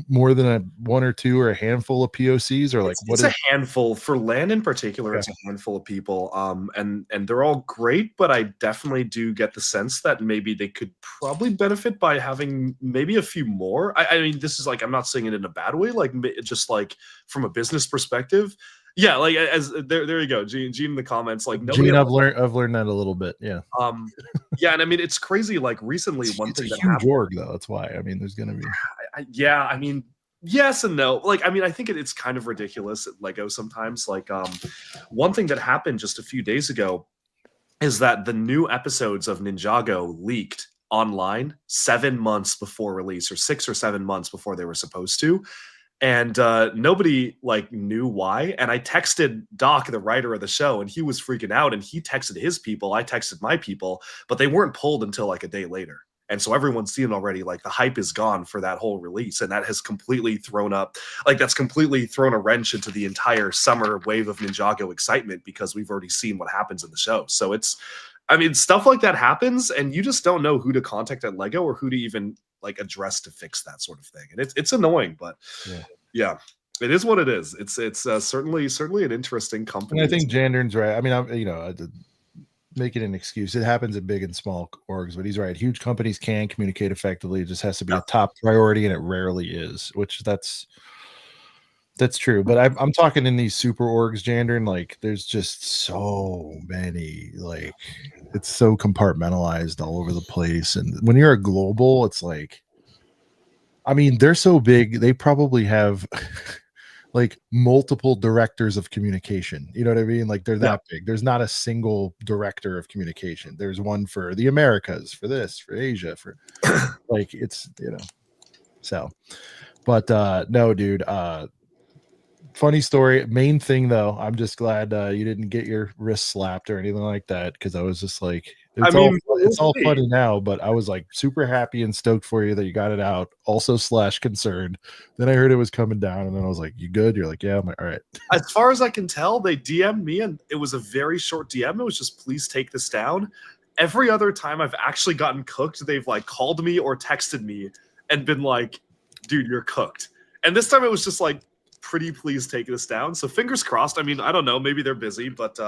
more than a one or two or a handful of POCs, or like it's a handful for land in particular? It's a handful of people, and they're all great, but I definitely do get the sense that maybe they could probably benefit by having maybe a few more. I mean, this is like, I'm not saying it in a bad way, like just like from a business perspective. Yeah, like as there you go, Gene in the comments. Like nobody. Gene, I've learned that a little bit. Yeah. Yeah, and I mean it's crazy. Like recently, one thing that huge org though. That's why. I mean, there's gonna be. Yeah, I mean, yes and no. Like, I mean, I think it's kind of ridiculous at Lego sometimes. Like, one thing that happened just a few days ago is that the new episodes of Ninjago leaked online 7 months before release, or 6 or 7 months before they were supposed to. And nobody like knew why. And I texted Doc, the writer of the show, and he was freaking out. And he texted his people. I texted my people, but they weren't pulled until like a day later. And so everyone's seen already, like the hype is gone for that whole release. And that has completely thrown a wrench into the entire summer wave of Ninjago excitement, because we've already seen what happens in the show. So it's, I mean, stuff like that happens and you just don't know who to contact at Lego or who to even like address to fix that sort of thing. And it's annoying, but yeah, it is what it is. It's certainly an interesting company. And I think Jandern's right. I mean, I'm make it an excuse. It happens at big and small orgs, but he's right. Huge companies can communicate effectively. It just has to be a top priority, and it rarely is, which that's true. But I'm talking in these super orgs, Jandern, like there's just so many, like it's so compartmentalized all over the place. And when you're a global, it's like, I mean, they're so big, they probably have like multiple directors of communication. You know what I mean? Like they're that big. There's not a single director of communication. There's one for the Americas, for this, for Asia, for like it's, so. But no, dude, funny story. Main thing though, I'm just glad you didn't get your wrist slapped or anything like that, because I was just like, it's all funny now, but I was like super happy and stoked for you that you got it out. Also / concerned. Then I heard it was coming down, and then I was like, "You good?" You're like, "Yeah." I'm like, "All right." As far as I can tell, they DM'd me, and it was a very short DM. It was just, "Please take this down." Every other time I've actually gotten cooked, they've like called me or texted me and been like, "Dude, you're cooked." And this time it was just like, "Pretty please take this down." So fingers crossed. I mean, I don't know. Maybe they're busy, but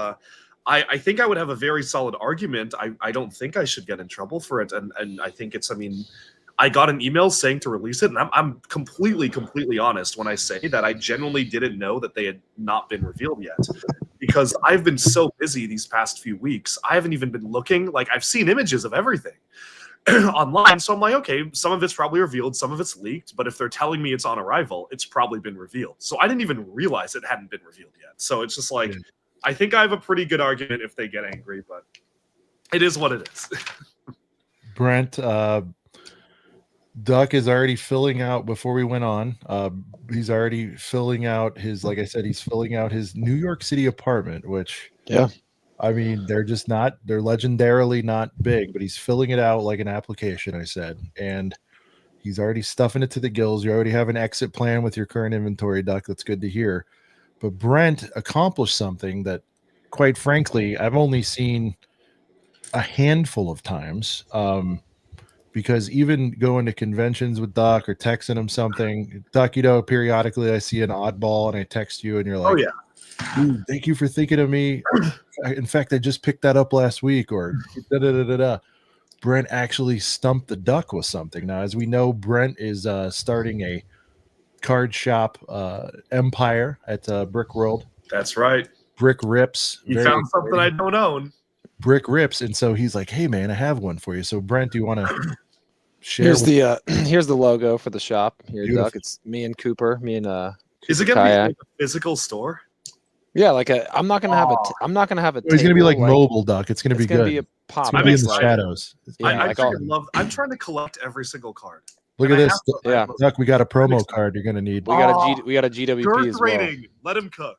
I think I would have a very solid argument. I don't think I should get in trouble for it. And I think it's, I mean, I got an email saying to release it. And I'm completely honest when I say that I genuinely didn't know that they had not been revealed yet, because I've been so busy these past few weeks. I haven't even been looking. Like, I've seen images of everything online. So I'm like, okay, some of it's probably revealed, some of it's leaked, but if they're telling me it's on arrival, it's probably been revealed. So I didn't even realize it hadn't been revealed yet. So it's just like, I think I have a pretty good argument if they get angry, but it is what it is. Brent, Duck is already filling out, before we went on, he's already filling out his, like I said, he's filling out his New York City apartment, which I mean, they're legendarily not big, but he's filling it out like an application, I said. And he's already stuffing it to the gills. You already have an exit plan with your current inventory, Duck. That's good to hear. But Brent accomplished something that, quite frankly, I've only seen a handful of times. Because even going to conventions with Duck or texting him something, Duck, periodically I see an oddball and I text you and you're like, Oh yeah. Dude, thank you for thinking of me. In fact, I just picked that up last week, or Brent actually stumped the Duck with something. Now, as we know, Brent is starting a card shop empire at Brickworld. That's right. Brick Rips. You found something I don't own. Brick Rips, and so he's like, "Hey, man, I have one for you." So, Brent, do you want to share? Here's the logo for the shop. Here, Beautiful. Duck. It's me and Cooper. Me and Is it gonna be like a physical store? Yeah, like I'm not gonna have a. I'm not gonna have a. It's gonna be like mobile, Duck. It's gonna be good. Be a pop. It's gonna be in the shadows. Yeah, I'm trying to collect every single card. Look at this. Yeah, Duck, we got a promo card you're gonna need. We got a GWP as well. Rating. Let him cook.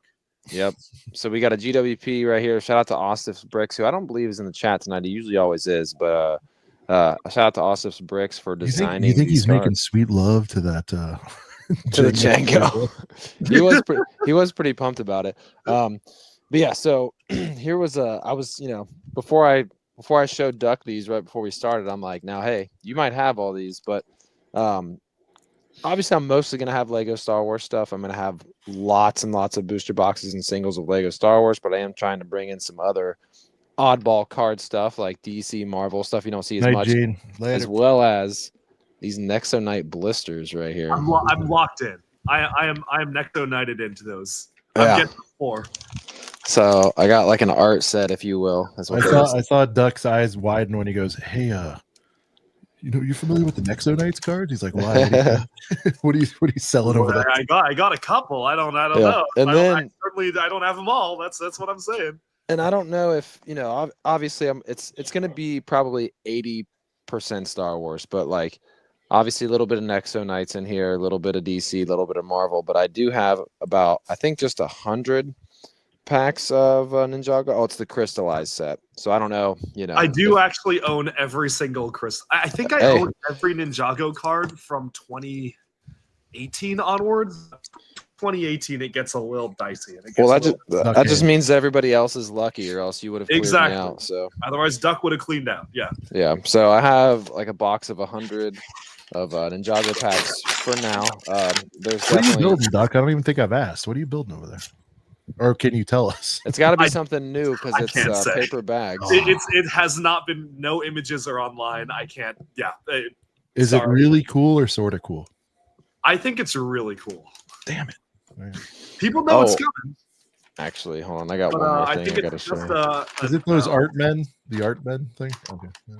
Yep. So we got a GWP right here. Shout out to Ostif's Bricks, who I don't believe is in the chat tonight. He usually always is, but a shout out to Ostif's Bricks for designing. You think he's cards. making sweet love to that to the Django? he was pretty pumped about it. But yeah, so here was I was before I showed Duck these right before we started, I'm like, now hey, you might have all these, but obviously I'm mostly gonna have Lego Star Wars stuff. I'm gonna have lots and lots of booster boxes and singles of Lego Star Wars, but I am trying to bring in some other oddball card stuff like DC, Marvel stuff you don't see as much, as well as these Nexo Knight blisters right here. I'm locked in. I am Nexo Knighted into those. I'm getting 4. So I got like an art set, if you will. That's what I saw Duck's eyes widen when he goes, "Hey, you familiar with the Nexo Knights cards?" He's like, "Why? What are you selling over there?" I got a couple. I don't know. And I don't have them all. That's what I'm saying. And I don't know if obviously it's going to be probably 80% Star Wars, but like obviously a little bit of Nexo Knights in here, a little bit of DC, a little bit of Marvel, but I do have about I think just 100 packs of Ninjago. Oh, it's the crystallized set. So I don't know, I do actually own every single crystal. I think I own every Ninjago card from 2018 onwards. 2018 it gets a little dicey. And that just means everybody else is lucky, or else you would have cleared me out. So otherwise Duck would have cleaned out. Yeah. So I have like a box of 100 of Ninjago packs for now. There's what are you building, Duck? I don't even think I've asked. What are you building over there? Or can you tell us? It's got to be something new because it's paper bags. It has not been. No images are online. I can't. Yeah. Is it really cool or sort of cool? I think it's really cool. Damn it! People know it's coming. Actually, hold on. I got one more thing I got to show. Is it those art men? The art men thing? Okay. Yeah.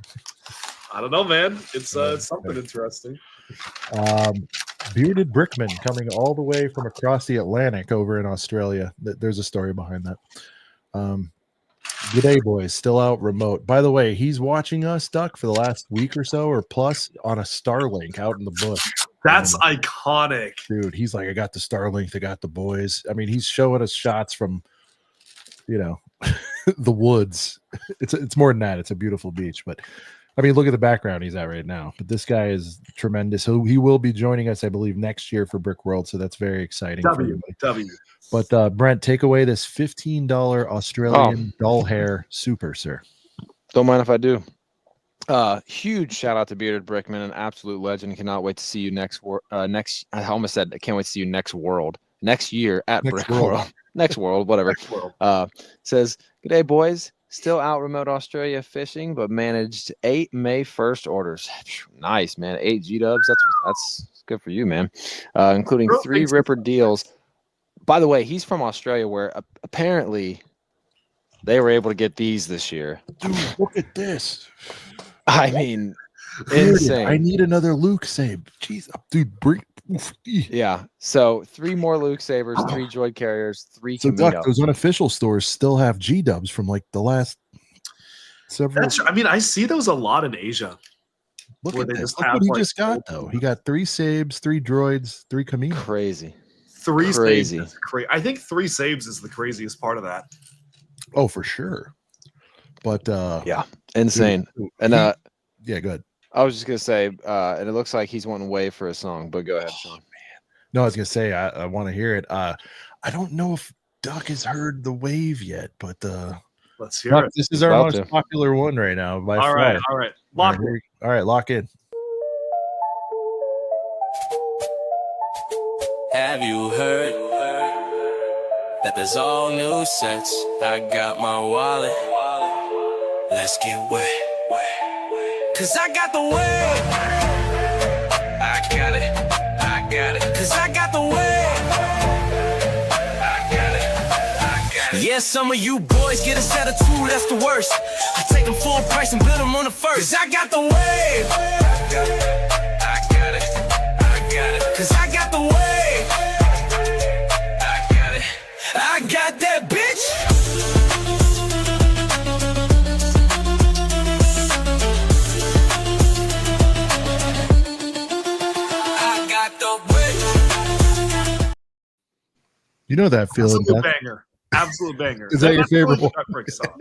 I don't know, man. It's something interesting. Bearded Brickman coming all the way from across the Atlantic over in Australia. There's a story behind that. G'day, boys. Still out remote. By the way, he's watching us, Duck, for the last week or so or plus on a Starlink out in the bush. That's iconic. Dude, he's like, I got the Starlink. I got the boys. I mean, he's showing us shots from, the woods. It's more than that. It's a beautiful beach. But, I mean, look at the background he's at right now. But this guy is tremendous. So he will be joining us, I believe, next year for Brickworld. So that's very exciting. W. But Brent, take away this $15 Australian doll hair super, sir. Don't mind if I do. Huge shout out to Bearded Brickman, an absolute legend. Cannot wait to see you next. I almost said I can't wait to see you next year at Brickworld. Next world, whatever. Says, "G'day, boys. Still out remote Australia fishing, but managed 8 May 1st orders. Nice, man. 8 G-dubs. That's good for you, man. Including 3 Ripper deals." By the way, he's from Australia, where apparently they were able to get these this year. Dude, look at this. I mean, insane. I need another Luke save. Jeez, dude. Yeah. So 3 more Luke Sabers, 3 Droid Carriers, 3 So Camino. Duck, those unofficial stores still have G-dubs from like the last several. I see those a lot in Asia. Look at this. Look what he just got, though. He got 3 Sabes, 3 Droids, 3 Camino. Crazy. 3 Sabes is crazy. I think 3 Sabes is the craziest part of that. Oh, for sure. But Yeah, insane. dude, And yeah, go ahead. I was just gonna say, and it looks like he's wanting Wave for a song, but go ahead, Sean. No, I was gonna say I want to hear it. I don't know if Duck has heard the Wave yet, but Let's hear Duck, it. this is He's our about most to. popular one right now by All far. right, all right. Lock All it. right, all right, lock in. Have you heard that there's all new sets? I got my wallet. Let's get wet. Cause I got the wave. I got it. I got it. Cause I got the wave. I got it. I got it. Yeah, some of you boys get a set of two, that's the worst. I take them full price and build them on the first. Cause I got the wave. I got it. I got it. I got it. Cause I got the wave. I got that bitch. I got the bitch. You know that feeling, Absolute Duck? banger. Absolute banger. Is that your favorite one? Duck Brick song.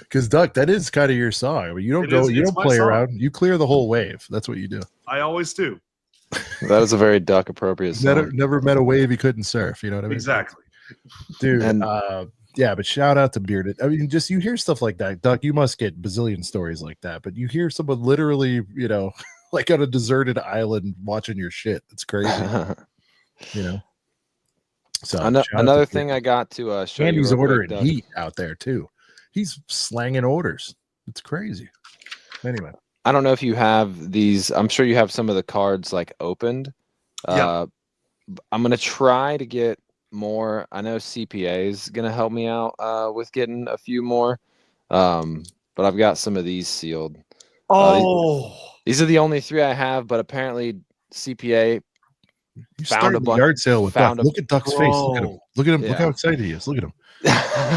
Because Duck, that is kind of your song. I mean, you don't It go, is, you it's don't my play song. around. You clear the whole wave. That's what you do. I always do. That is a very Duck appropriate song. Never met a wave he couldn't surf. You know what I mean? Exactly. Dude. And- Yeah, but shout out to Bearded. I mean, just you hear stuff like that, Duck. You must get bazillion stories like that. But you hear someone literally, you know, like on a deserted island watching your shit. It's crazy, you know. So shout out Another to thing Bearded. I got to show and you. he's real quick, ordering Duck. heat out there too. He's slanging orders. It's crazy. Anyway, I don't know if you have these. I'm sure you have some of the cards like opened. Yeah. I'm gonna try to get more. I know CPA is gonna help me out with getting a few more. But I've got some of these sealed. These are the only 3 I have, but apparently CPA you found started a the bunch. yard sale with Duck. found a- Look at Duck's face. Look at him. Look at him. Look Yeah. how excited he is. Look at him.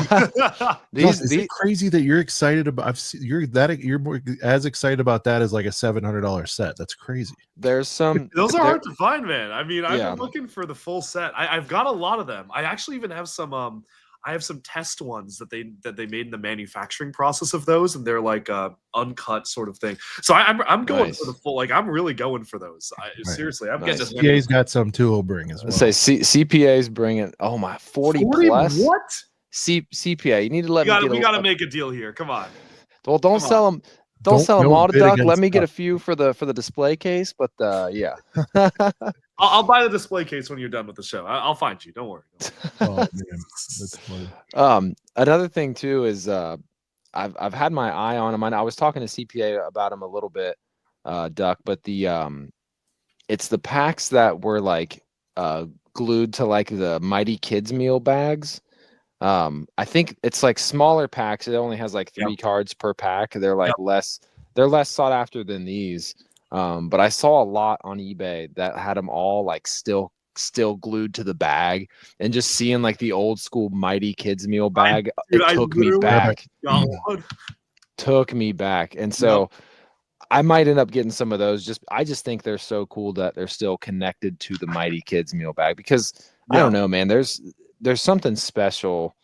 Duck, these, is it crazy that you're excited about? You're more as excited about that as like a $700 set. That's crazy. there's some. Those are there- hard to find, man. I mean, I've Yeah. been looking for the full set. I've got a lot of them. I actually even have some. I have some test ones that they made in the manufacturing process of those, and they're like uncut sort of thing. So I'm going Nice. for the full. Like I'm really going for those. Seriously, I'm getting Nice. this. CPA's got some too. He'll bring as well. Say CPA's bringing. Oh my, 40 plus. What? CPA. You need to let We me get. we gotta make a deal here. Come on. Well, don't come sell them. Don't sell them don't all to bid Duck. Let against me get a Duck. few for the display case. But yeah. I'll buy the display case when you're done with the show. I'll find you. Don't worry. Oh man, that's funny. Another thing too is I've had my eye on him. I was talking to CPA about him a little bit, Duck. But it's the packs that were like glued to like the Mighty Kids meal bags. I think it's like smaller packs. It only has like 3 cards per pack. They're like they're less sought after than these. But I saw a lot on eBay that had them all like still glued to the bag, and just seeing like the old school Mighty Kids meal bag, Dude, it took me back. Got one. Took me back. And so I might end up getting some of those. I just think they're so cool that they're still connected to the Mighty Kids meal bag, because I don't know, man, there's something special,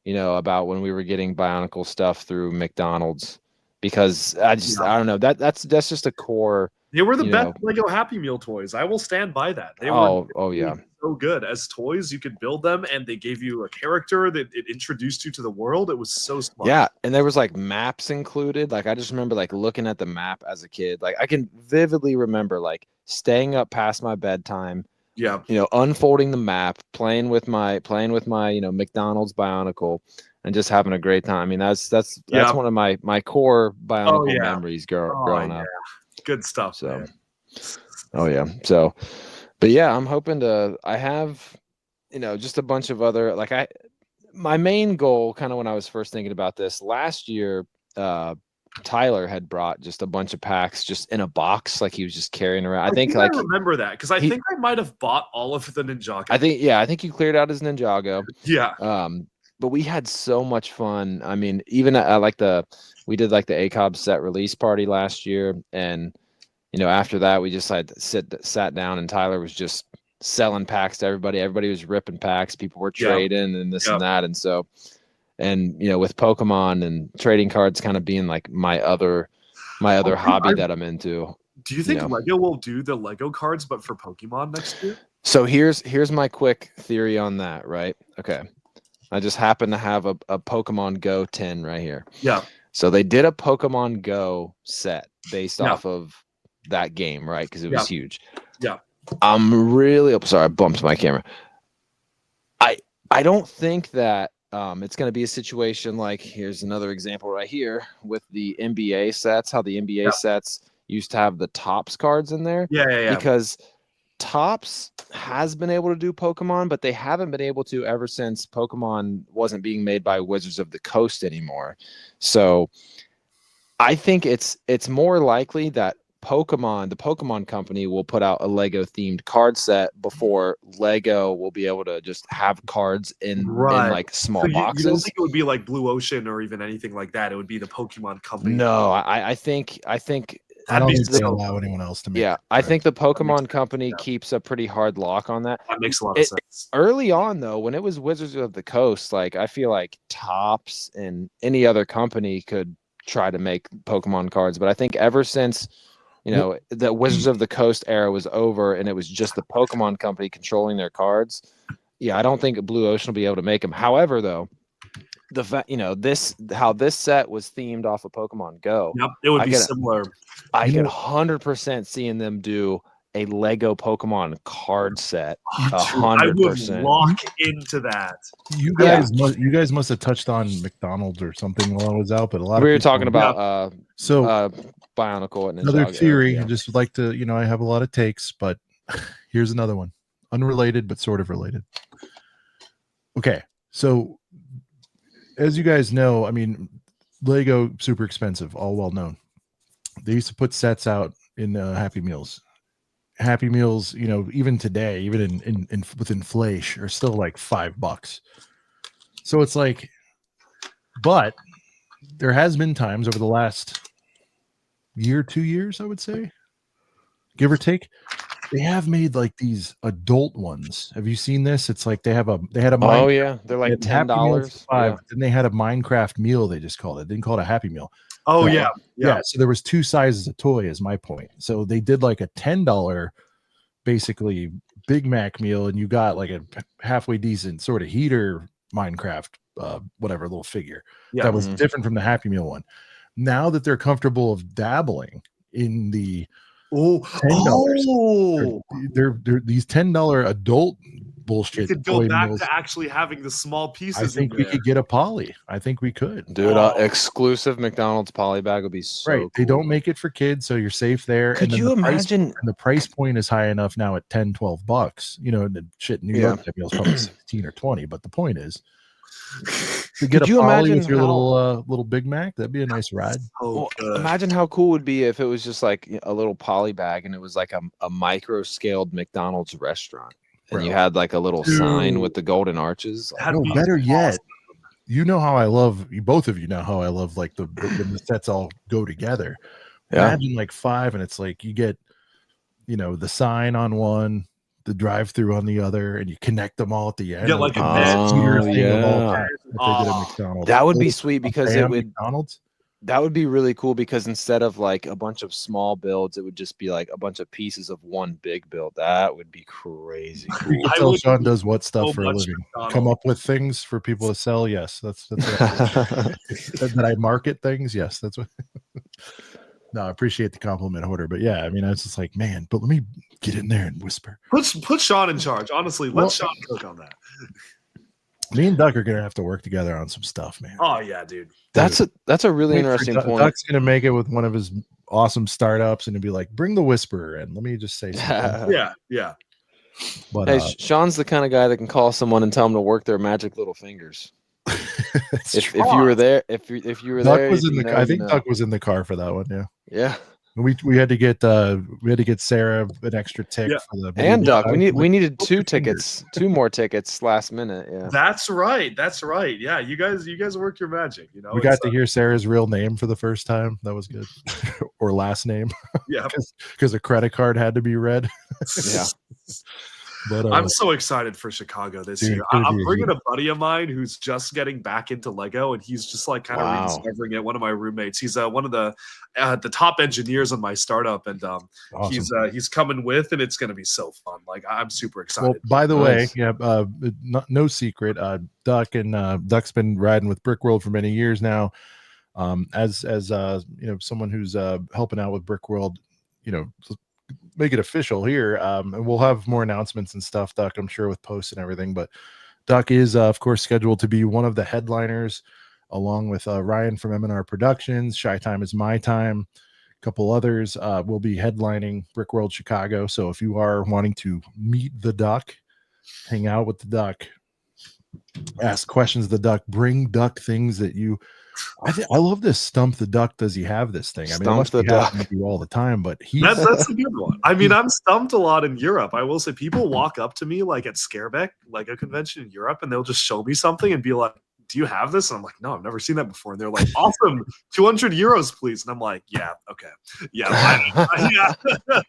you know, about when we were getting Bionicle stuff through McDonald's, because I don't know, that's just a core. They were the you best know. Lego Happy Meal toys. I will stand by that. They Oh were yeah. so good as toys. You could build them, and they gave you a character that it introduced you to the world. It was so smart. Yeah, and there was like maps included. Like I just remember like looking at the map as a kid. Like I can vividly remember like staying up past my bedtime, Yeah. you know, unfolding the map, playing with my you know, McDonald's Bionicle, and just having a great time. I mean, that's one of my core Bionicle memories growing up. Good stuff. So, man. oh yeah. So, but yeah, I'm hoping I have, you know, just a bunch of other, like my main goal kind of when I was first thinking about this last year, Tyler had brought just a bunch of packs just in a box, like he was just carrying around. I think I remember that because I think I might have bought all of the Ninjago. I think you cleared out his Ninjago. Yeah. But we had so much fun. I mean, even we did like the ACOB set release party last year, and you know, after that we just had sat down, and Tyler was just selling packs to everybody. Everybody was ripping packs. People were trading and this and that, and so And with Pokemon and trading cards kind of being like my other hobby that I'm into. Do you think Lego will do the Lego cards, but for Pokemon next year? So here's my quick theory on that, right? Okay. I just happen to have a Pokemon Go 10 right here. Yeah. So they did a Pokemon Go set based off of that game, right? Because it was huge. Yeah. I'm really sorry, I bumped my camera. I don't think that it's going to be a situation like, here's another example right here with the NBA sets, how the NBA sets used to have the Topps cards in there. Yeah. Because Topps has been able to do Pokemon, but they haven't been able to ever since Pokemon wasn't being made by Wizards of the Coast anymore. So I think it's more likely that the Pokemon company will put out a Lego themed card set before Lego will be able to just have cards in like small boxes. You don't think it would be like Blue Ocean or even anything like that? It would be the Pokemon company. No, I think I don't think they allow anyone else to make. Yeah, I think the Pokemon company keeps a pretty hard lock on that. That makes a lot of sense. Early on, though, when it was Wizards of the Coast, like I feel like Topps and any other company could try to make Pokemon cards, but I think ever since the Wizards of the Coast era was over and it was just the Pokemon company controlling their cards, I don't think Blue Ocean will be able to make them. However, though, the fact how this set was themed off of Pokemon Go, it would be similar. I could 100% seeing them do a Lego Pokemon card set. 100%. I would lock into that. You guys must have touched on McDonald's or something while I was out, but a lot we of were talking about Bionicle and another theory. I just like to, I have a lot of takes, but here's another one, unrelated but sort of related. Okay, so as you guys know, I mean, Lego super expensive, all well known. They used to put sets out in Happy Meals. Happy Meals, even today, even in with inflation, are still like $5. So it's like, but there has been times over the last year, 2 years, I would say, give or take, they have made like these adult ones. Have you seen this? It's like they had a they're like $10. Then they had a Minecraft meal, they just called it. They didn't call it a Happy Meal. Oh, yeah. So there was two sizes of toy, is my point. So they did like a $10 basically Big Mac meal, and you got like a halfway decent sort of heater Minecraft whatever little figure that was different from the Happy Meal one. Now that they're comfortable of dabbling in the $10, they're these $10 adult bullshit. We could go back to actually having the small pieces. I think we could get a poly. I think we could. Dude, exclusive McDonald's poly bag would be so right. Cool. They don't make it for kids, so you're safe there. Could you imagine? The price point is high enough now at $10-12. The shit in New York that meal's probably 16 or 20. But the point is, to get a poly with your little Big Mac, that'd be a nice ride. Imagine how cool it would be if it was just like a little poly bag and it was like a micro scaled McDonald's restaurant. And you had like a little sign with the golden arches. Better yet, both of you know how I love like the sets all go together. Imagine like 5, and it's like you get, the sign on one, the drive-through on the other, and you connect them all at the end. Yeah, like that would be sweet because it would. McDonald's. That would be really cool because instead of like a bunch of small builds, it would just be like a bunch of pieces of one big build. That would be crazy cool. You can tell Sean does what stuff for a living. Come up with things for people to sell. Yes, that's what that I market things. Yes, that's what. No, I appreciate the compliment, Hoarder. But yeah, I mean, I was just like, man, but let me get in there and whisper. Put Sean in charge. Honestly, let Sean cook on that. Me and Duck are gonna have to work together on some stuff, man. Oh yeah, dude. That's a really interesting point. Duck's gonna make it with one of his awesome startups, and he'll be like, "Bring the Whisperer in." Let me just say something. Yeah. But hey, Sean's the kind of guy that can call someone and tell them to work their magic little fingers. if you were there, if you were Duck there, was in the. I think Duck was in the car for that one. Yeah. Yeah. We had to get Sarah an extra tick for the and Duck. We needed 2 tickets, 2 more tickets last minute. Yeah, that's right. Yeah, you guys work your magic. We got to hear Sarah's real name for the first time. That was good, or last name. Yeah, because a credit card had to be read. Yeah. But I'm so excited for Chicago this dude, year. it's gonna I'm be a bringing huge- a buddy of mine who's just getting back into Lego, and he's just like kind of Wow. rediscovering it. One of my roommates. He's one of the top engineers on my startup, and awesome. he's coming with, and it's gonna be so fun. Like I'm super excited. Well, by the way, Nice. yeah, no secret, Duck's been riding with Brickworld for many years now. As you know, someone who's helping out with Brickworld, you know, make it official here. And we'll have more announcements and stuff, Duck, I'm sure, with posts and everything. But Duck is, of course, scheduled to be one of the headliners, along with Ryan from M&R Productions. Shy Time is My Time. A couple others will be headlining Brickworld Chicago. So if you are wanting to meet the Duck, hang out with the Duck, ask questions of the Duck, bring Duck things that you. I love this Stump the Duck. Does he have this thing? I mean, it must Stump be the happening to you all the time, but That's a good one. I mean, I'm stumped a lot in Europe. I will say, people walk up to me like at Scareback, like a convention in Europe, and they'll just show me something and be like, "Do you have this?" And I'm like, "No, I've never seen that before." And they're like, "Awesome, 200 euros, please." And I'm like, "Yeah, okay, yeah, yeah."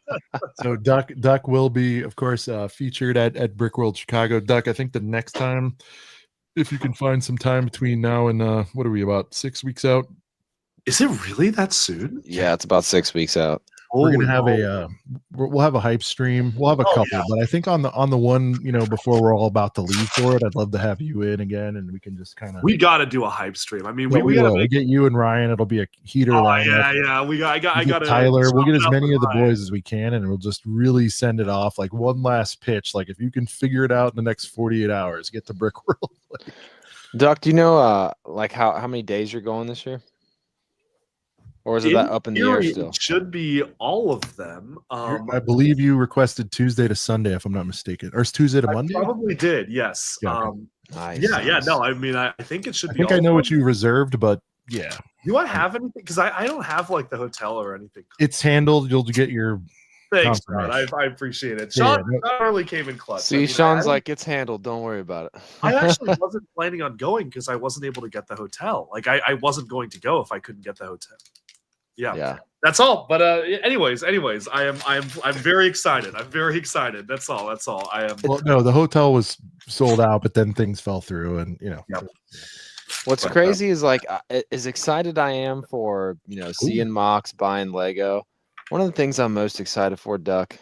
So Duck will be, of course, featured at Brickworld Chicago. Duck, I think the next time, if you can find some time between now and what are we, about 6 weeks out? Is it really that soon? Yeah, it's about 6 weeks out. We're gonna Holy have moly. we'll have a hype stream. We'll have a Oh, couple, yeah. but I think on the one, you know, before we're all about to leave for it, I'd love to have you in again, and we can just kind of We got to do a hype stream. I mean, we we got to will. We'll get you and Ryan. It'll be a heater Oh lineup. yeah. I got to Tyler. We'll get as many of the boys as we can, and we'll just really send it off. Like one last pitch. Like if you can figure it out in the next 48 hours, get to Brickworld. Like, Duck, do you know like how many days you're going this year? Or is it that up in the air theory, still? It should be all of them. I believe you requested Tuesday to Sunday, if I'm not mistaken, or it's Tuesday to Monday. I probably did. Yes. Yeah. Nice. Yeah. No, I mean, I think it should I be. think all I know of what them. you reserved, but yeah, Do I have anything? Because I don't have like the hotel or anything. it's handled. You'll get your Thanks, Sean. confirmation. I appreciate it. Yeah, Sean really came in clutch. See, I mean, Sean's I- like, it's handled. Don't worry about it. I actually wasn't planning on going because I wasn't able to get the hotel. Like I wasn't going to go if I couldn't get the hotel. Yeah. That's all. But anyways, I'm very excited. I'm very excited. That's all. I am. Well, no, the hotel was sold out, but then things fell through, and you know. Yep. What's But, crazy is like as excited I am for, you know, seeing Mox buying Lego. One of the things I'm most excited for, Duck,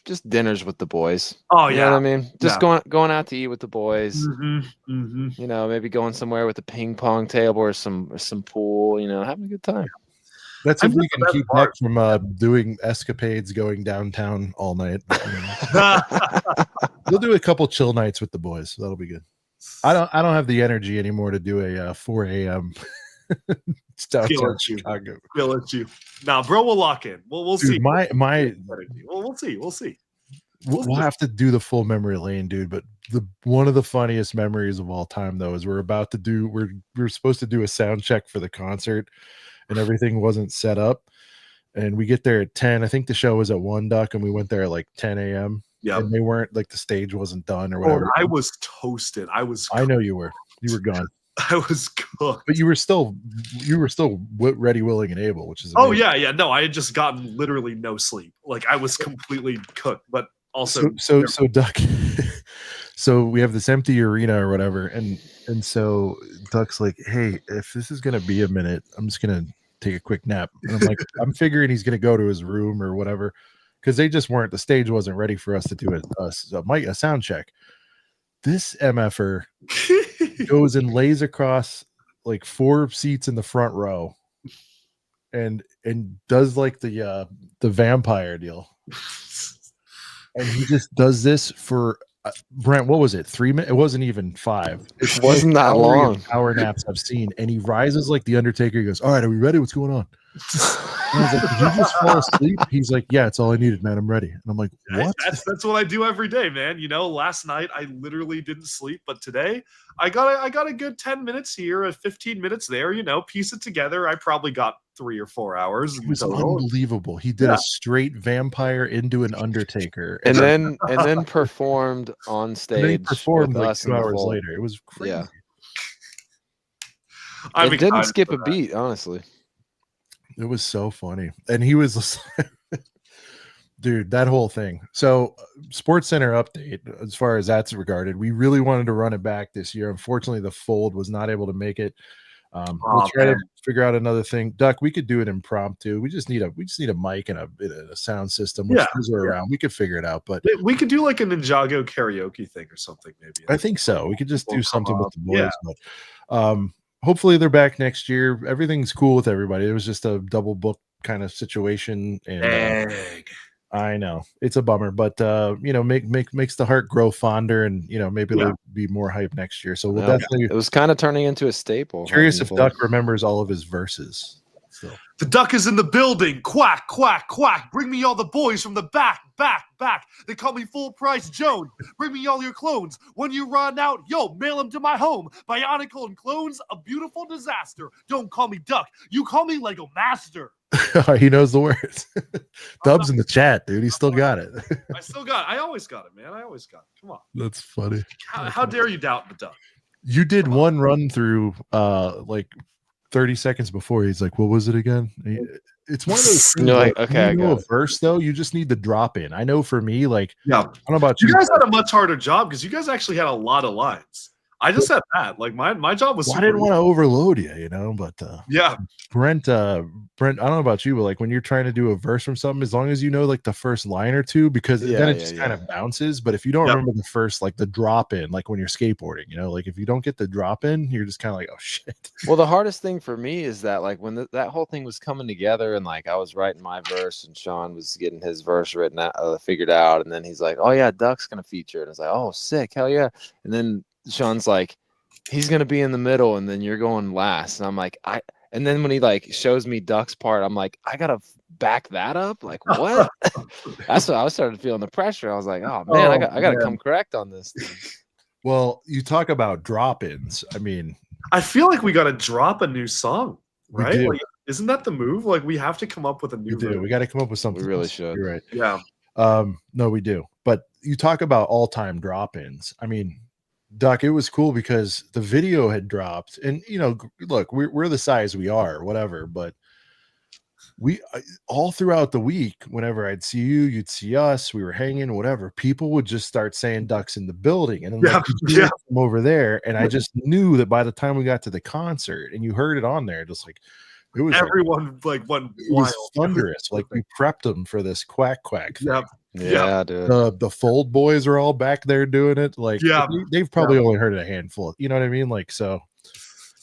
just dinners with the boys. Oh You yeah. know what I mean? Just Yeah. going out to eat with the boys. Mm-hmm. You know, maybe going somewhere with a ping pong table or some pool. You know, having a good time. That's I'm if we just can the best keep part. Nick from doing escapades going downtown all night. You know. We'll do a couple chill nights with the boys. So that'll be good. I don't have the energy anymore to do a 4 a.m. downtown you. Chicago. Feel it, you. Nah, bro, we'll lock in. We'll Dude, see. my We'll see. We'll see. we'll have to do the full memory lane, dude. But one of the funniest memories of all time, though, is we're supposed to do a sound check for the concert, and everything wasn't set up. And we get there at 10. I think the show was at 1, Duck, and we went there at like 10 a.m. Yeah. And they weren't like the stage wasn't done or Oh, whatever. I was toasted. I know you were gone, I was cooked. but you were still ready, willing, and able, which is Oh amazing. yeah. No, I had just gotten literally no sleep. Like I was completely cooked, but also so Duck. So we have this empty arena or whatever, and so Duck's like, "Hey, if this is gonna be a minute, I'm just gonna take a quick nap." And I'm like, I'm figuring he's gonna go to his room or whatever, because they just weren't. The stage wasn't ready for us to do a sound check. This mf'er goes and lays across like 4 seats in the front row, and does like the vampire deal, and he just does this for. Brent, what was it? 3 minutes? It wasn't even 5. It wasn't that long. Power naps I've seen, and he rises like the Undertaker. He goes, "All right, are we ready? What's going on?" And I was like, "Did you just fall asleep?" He's like, "Yeah, it's all I needed, man. I'm ready." And I'm like, "What?" That's what I do every day, man. You know, last night I literally didn't sleep, but today I got a good 10 minutes here, 15 minutes there. You know, piece it together. I probably got 3 or 4 hours. It was total. unbelievable. He did a straight vampire into an Undertaker, And then performed on and then he stage performed with like us 2 in the hours vault. later. It was crazy. Yeah. I'm It didn't excited skip for a that. beat, honestly. It was so funny, and he was Dude, that whole thing. So, Sports Center update, as far as that's regarded, we really wanted to run it back this year. Unfortunately, the Fold was not able to make it. We'll try to figure out another thing. Duck, we could do it impromptu. We just need a mic and a sound system, which those are around. We could figure it out, but we could do like a Ninjago karaoke thing or something, maybe. I think so. We could just do something with the boys, but hopefully they're back next year. Everything's cool with everybody. It was just a double book kind of situation, and I know it's a bummer, but makes the heart grow fonder, and maybe it'll be more hype next year. So we'll definitely. It was kind of turning into a staple. Curious if Duck remembers all of his verses. So. The Duck is in the building. Quack, quack, quack. Bring me all the boys from the back. They call me Full Price Joan. Bring me all your clones. When you run out, mail them to my home. Bionicle and clones, a beautiful disaster. Don't call me Duck. You call me Lego Master. He knows the words. Dub's in the chat, dude. He still got it. I still got it. I always got it, man. I always got it. Come on. That's funny. How dare you doubt the Duck? You did one run through like 30 seconds before. He's like, what was it again? It's one of those things. Okay, a verse though, you just need the drop in. I know for me, like, I don't know about you. You guys had a much harder job because you guys actually had a lot of lines. I just had that. Like my job was. Well, I didn't want to overload you, but Brent, I don't know about you, but like when you're trying to do a verse from something, as long as you know like the first line or two, because then it just kind of bounces. But if you don't remember the first, like the drop in, like when you're skateboarding, like if you don't get the drop in, you're just kind of like, oh shit. Well, the hardest thing for me is that like when that whole thing was coming together, and like I was writing my verse, and Sean was getting his verse written out, figured out, and then he's like, oh yeah, Duck's gonna feature, and it's like, oh sick, hell yeah, and then Sean's like, he's gonna be in the middle, and then you're going last, and I'm like, and then when he like shows me Duck's part, I'm like, I gotta back that up, like what? That's what I started feeling the pressure. I was like, oh man, I gotta come correct on this thing. Well, you talk about drop-ins. I mean, I feel like we gotta drop a new song, right? Like, isn't that the move? Like we have to come up with a new. We got to come up with something. We really should. You're right. Yeah. No, we do. But you talk about all-time drop-ins. I mean, Duck, it was cool because the video had dropped, and look, we're the size we are, whatever. But we all throughout the week, whenever I'd see you, you'd see us, we were hanging, whatever. People would just start saying Duck's in the building, and then from over there, and I just knew that by the time we got to the concert, and you heard it on there, just like it was everyone like went it was thunderous. Like we prepped them for this quack thing. Yeah, dude. The Fold boys are all back there doing it. Like, they've probably only heard it a handful. You know what I mean? Like, so.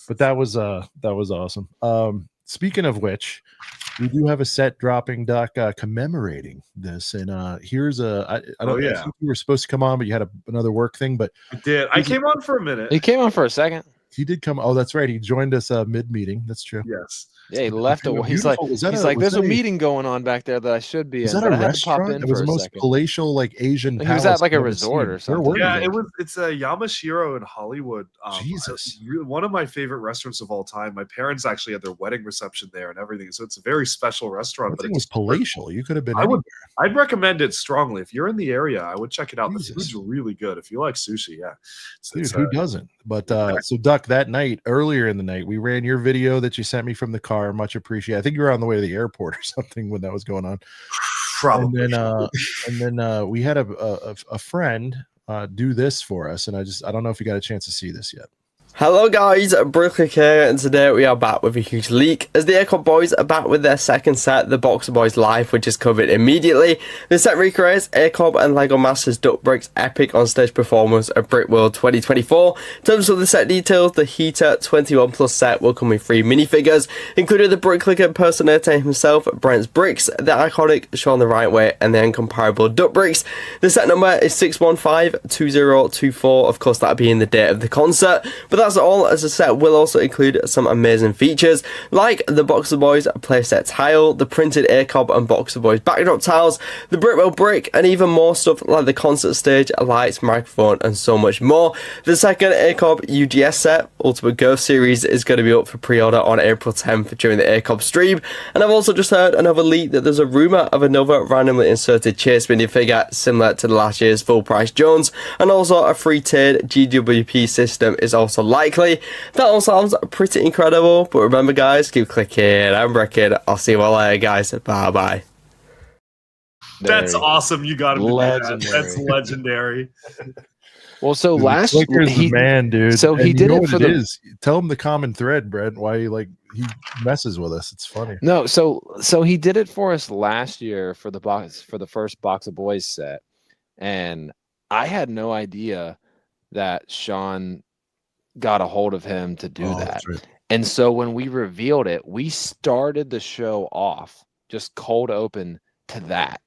But that was awesome. Speaking of which, we do have a set dropping, Duck, commemorating this. And here's I don't know if you were supposed to come on, but you had another work thing. But I did. I came on for a minute. He came on for a second. He did come. Oh, that's right. He joined us mid meeting. That's true. Yes. Yeah, he left. He's like, there's a meeting going on back there that I should be in. Is that a restaurant? It was the most palatial, like Asian. He was at like a resort or something. Yeah, it's a Yamashiro in Hollywood. Jesus, one of my favorite restaurants of all time. My parents actually had their wedding reception there and everything, so it's a very special restaurant. But it was palatial. You could have been. I'd recommend it strongly if you're in the area. I would check it out. The food's really good. If you like sushi, dude, who doesn't? But so Duck, that night, earlier in the night, we ran your video that you sent me from the car. Much appreciated. I think you were on the way to the airport or something when that was going on. Probably. And then we had a friend do this for us, and I don't know if you got a chance to see this yet. Hello guys, Brickworld here, and today we are back with a huge leak as the Aircon boys are back with their second set, the Boxer Boys Live, which is covered immediately. The set recreates Aircon and Lego Masters Duck Brick's epic on-stage performance at Brickworld 2024. In terms of the set details, the Heater 21 Plus set will come with 3 minifigures, including the Bricklicker impersonator himself, Brent's Bricks, the iconic Sean the Right Way, and the incomparable Duck Bricks. The set number is 6152024, of course that being the date of the concert, but that's all, as the set will also include some amazing features like the Boxer Boys playset tile, the printed ACOB and Boxer Boys backdrop tiles, the Brickworld brick, and even more stuff like the concert stage, lights, microphone, and so much more. The second ACOB UGS set, Ultimate Ghost Series, is going to be up for pre-order on April 10th during the ACOB stream, and I've also just heard another leak that there's a rumour of another randomly inserted Chase minifigure similar to the last year's Full Price Jones, and also a free-tiered GWP system is also likely. That all sounds pretty incredible, but remember guys, keep clicking and bricking. I'll see you all later guys, bye bye. That's awesome. You got him to do that. Legendary. That's legendary. Well, so Dude, last Flicker's the man, dude. so he And did you know it what for it the is. Tell him the common thread, Brent. Why he messes with us. It's funny. No, so he did it for us last year for the first Box of Boys set, and I had no idea that Sean got a hold of him to do that. That's right. And so when we revealed it, we started the show off just cold open to that,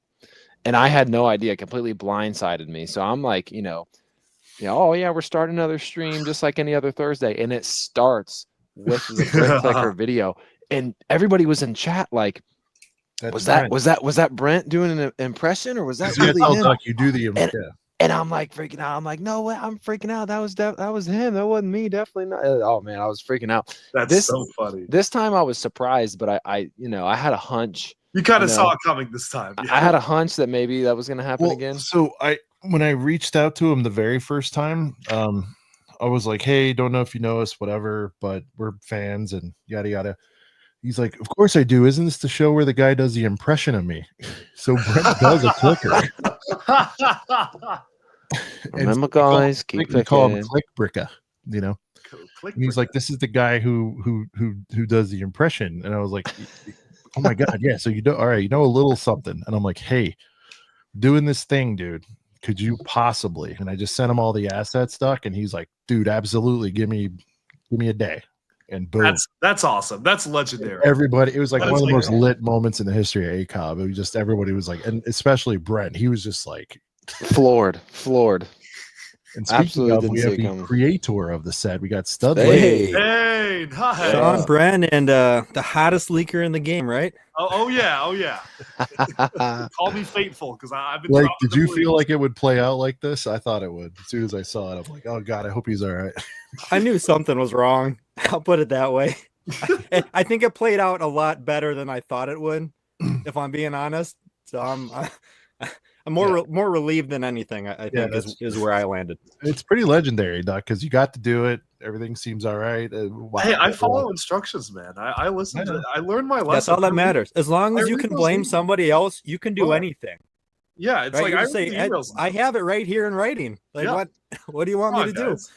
and I had no idea. It completely blindsided me. So I'm like, oh yeah, we're starting another stream just like any other Thursday, and it starts with the Brick Clicker video. And everybody was in chat like, was that Brent doing an impression, or was that really him? Doc, you do the And I'm like freaking out. I'm like, no way, I'm freaking out. That was him. That wasn't me. Definitely not. Oh man, I was freaking out. That's so funny. This time I was surprised, but I had a hunch. You kind of saw it coming this time. Yeah. I had a hunch that maybe that was going to happen again. So when I reached out to him the very first time, I was like, hey, don't know if you know us, whatever, but we're fans and yada yada. He's like, of course I do. Isn't this the show where the guy does the impression of me? So Brent does a clicker. Remember, guys, keep we call him clicking. Click Bricka, Click and he's like, this is the guy who does the impression. And I was like, oh my God, yeah. So all right, a little something. And I'm like, hey, doing this thing, dude. Could you possibly? And I just sent him all the asset stuff, and he's like, dude, absolutely. Give me a day. And boom. That's awesome. That's legendary. Everybody, it was like That one of is the like- most lit moments in the history of ACOB. It was just everybody was like, and especially Brent, he was just like Floored. And speaking Absolutely of, didn't we see have it the coming. creator of the set. We got Stud. Hey. Hey, hi. Sean Bren and the hottest leaker in the game, right? Oh yeah. Call me faithful because I've been. Like, dropping did the you blues. feel like it would play out like this? I thought it would. As soon as I saw it, I'm like, oh God, I hope he's all right. I knew something was wrong. I'll put it that way. I think it played out a lot better than I thought it would, if I'm being honest. So I'm more relieved than anything. I think is where I landed. It's pretty legendary, Doc, because you got to do it. Everything seems all right. Wow. Hey, I follow instructions, man. I listen to. I learned my lesson. That's all that matters. As long as I you read can those blame emails. somebody else, you can do Right. anything. Yeah, it's Right? like You I just say, read the emails. I have it right here in writing. Like Yeah. what do you want Come me on, to do? guys.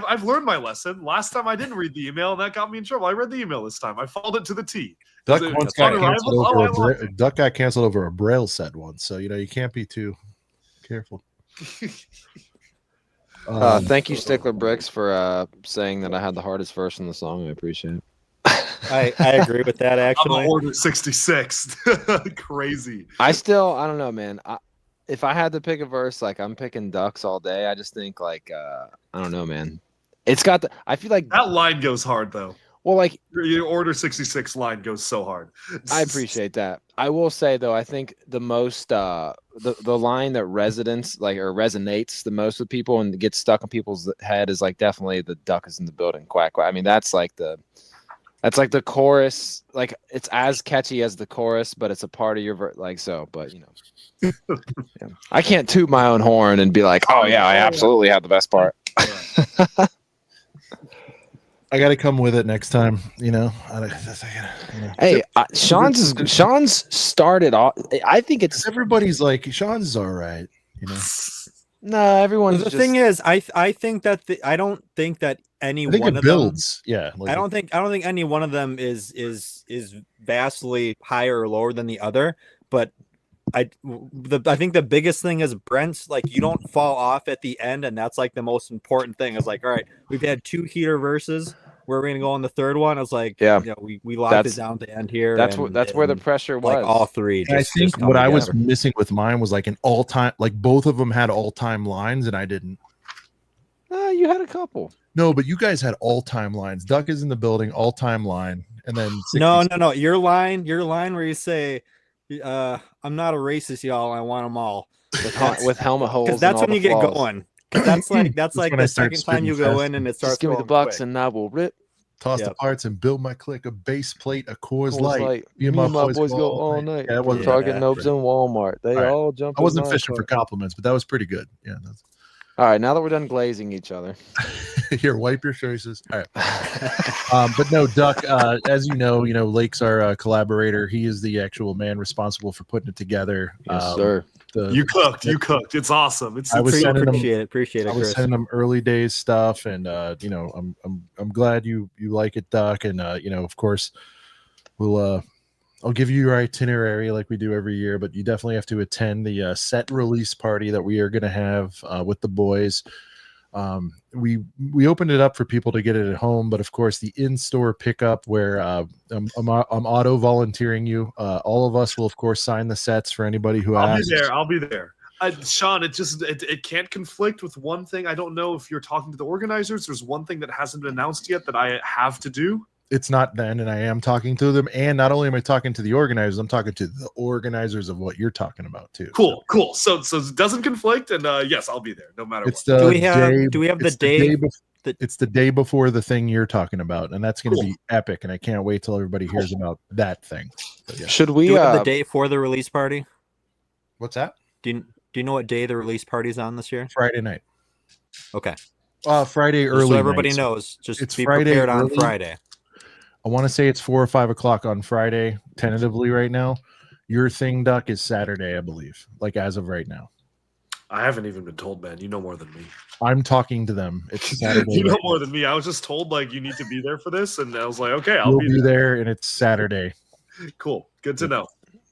I've learned my lesson. Last time I didn't read the email, and that got me in trouble. I read the email this time. I followed it to the T. Duck Was it once on got arrival? canceled Oh, I over love it. Duck got canceled over a Braille set once, so you can't be too careful. Thank you, Stickler Bricks, for saying that I had the hardest verse in the song. I appreciate it. I agree with that I'm actually. on order 66. Crazy. I don't know, man. If I had to pick a verse, like I'm picking Ducks all day. I just think like I don't know, man. It's got I feel like That line goes hard though. well, like Your order 66 line goes so hard. I appreciate that. I will say though, I think the most the line that resonates the most with people and gets stuck in people's head is like definitely the duck is in the building, quack quack. I mean, that's like the chorus. Like it's as catchy as the chorus, but it's a part of your but yeah. I can't toot my own horn and be like, oh yeah, I absolutely had the best part. I got to come with it next time. Hey, Sean's started off. I think it's Everybody's like, Sean's all right. no. Everyone's The just, thing is, I think that I don't think that any I think one it of them. builds. Yeah, I don't think any one of them is vastly higher or lower than the other. But I think the biggest thing is Brent's like you don't fall off at the end, and that's like the most important thing. It's like, all right, we've had 2 heater verses. Where we're gonna go on the third one? I was like, Yeah. we locked it down to end here. that's where the pressure was. like all 3. And I just think come what I was together. missing with mine was like an all-time, like both of them had all-time lines, and I didn't. You had a couple. No, but you guys had all-time lines. Duck is in the building, all-time line, and then No. Your line where you say, "I'm not a racist, y'all. I want them all." with helmet holes. Because that's and all when you the get flaws. going. 'Cause that's like when I the start second time you spitting go fast. in and it starts. Just give me the going bucks quick. and I will rip. toss the Yep. parts and build my click, a base plate, a Coors Coors Light. Light. Me and my boys go all night. Yeah, it wasn't Target bad. Nobes and Walmart. They All right. all jump. I wasn't in my fishing for cart. compliments, but that was pretty good. Yeah. All right, now that we're done glazing each other. Here, wipe your choices. All right. But no, Duck, as you know, Lake's our collaborator. He is the actual man responsible for putting it together. Yes, sir. You cooked. It's awesome. I was sending them. Appreciate it, I was Chris. sending them early days stuff, and you know, I'm glad you like it, Duck, and you know, of course, we'll I'll give you your itinerary like we do every year, but you definitely have to attend the set release party that we are going to have with the boys. We opened it up for people to get it at home, but of course the in-store pickup where I'm auto volunteering you. All of us will of course sign the sets for anybody who asks. I'll be there. Sean, it can't conflict with one thing. I don't know if you're talking to the organizers. There's one thing that hasn't been announced yet that I have to do. It's not then, and I am talking to them. And not only am I talking to the organizers, I'm talking to the organizers of what you're talking about too. Cool. So it doesn't conflict, and yes, I'll be there no matter It's what. the Do we have the day? It's the day before the thing you're talking about, and that's going to be epic. And I can't wait till everybody hears about that thing. But, yeah. Should we Do we have the day for the release party? What's that? Do you know what day the release party's on this year? Friday night. Okay. Friday early. So everybody night. knows. Just it's be Friday prepared on early. Friday. I want to say it's 4 or 5 o'clock on Friday, tentatively right now. Your thing, Duck, is Saturday, I believe, like as of right now. I haven't even been told, man. You know more than me. I'm talking to them. It's Saturday. You know right more now. than me. I was just told like you need to be there for this, and I was like, okay, I'll You'll be there. there, and it's Saturday. Cool. Good to know.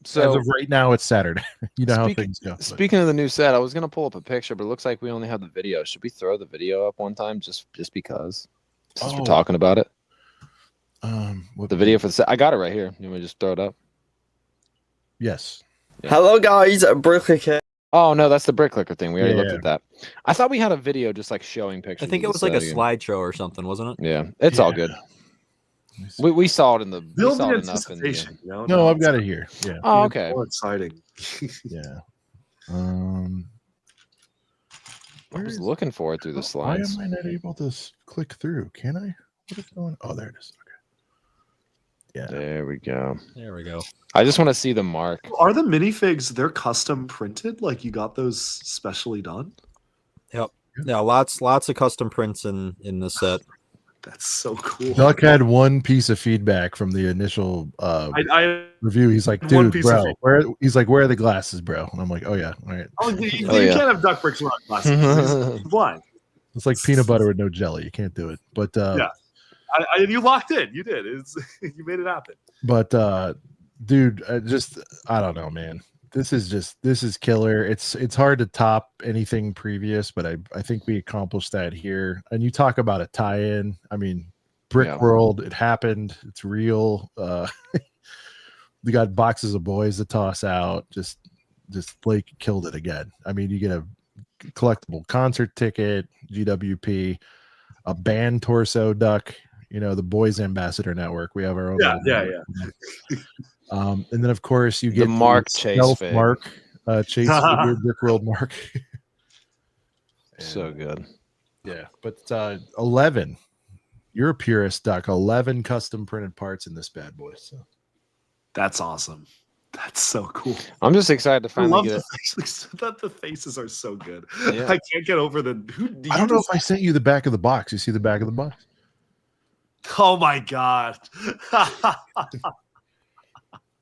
So as of right now, it's Saturday. You know how things go. Speaking of the new set, I was gonna pull up a picture, but it looks like we only have the video. Should we throw the video up one time just because? Since we're talking about it. The video for the set. I got it right here. You want me to just throw it up? Yes. Yeah. Hello guys, Brickworld here. Oh no, that's the brick clicker thing. We already looked Yeah. at that. I thought we had a video just like showing pictures. I think it of the was like a set again. slideshow or something, wasn't it? Yeah, it's all good. We saw it in the. We Build saw the it enough in the. anticipation. No, I've got it here. Yeah. Oh, okay. More exciting. Yeah. I was looking for it through the slides. Why am I not able to click through? Can I? What is going? Oh, there it is. Okay. Yeah. There we go. There we go. I just want to see the mark. Are the minifigs, they're custom printed? Like you got those specially done? Yep. Yeah, lots of custom prints in the set. That's so cool. Duck had one piece of feedback from the initial I review. He's like, one dude, piece of bro, feedback. where are the glasses, bro? And I'm like, oh yeah, all right. you Oh, yeah. can't have duck bricks without glasses. He's blind. It's like peanut butter with no jelly. You can't do it. But Yeah. You locked in. You did. You made it happen. But dude, I don't know, man. This is killer. It's hard to top anything previous, but I think we accomplished that here. And you talk about a tie-in. I mean, Brickworld, it happened. It's real. We got boxes of boys to toss out. Just Blake killed it again. I mean, you get a collectible concert ticket, GWP, a band torso, Duck. You know, the Boys Ambassador Network. We have our own. Yeah. And then of course you get The Mark Chase fig. Mark Chase figure, Brickworld Mark. So good. Yeah, but 11. You're a purist, Duck. 11 custom printed parts in this bad boy. So That's awesome. That's so cool. I'm just excited to I finally love get the it. faces. The faces are so good. Yeah. I can't get over the. I don't know if I sent you the back of the box. You see the back of the box? Oh my god.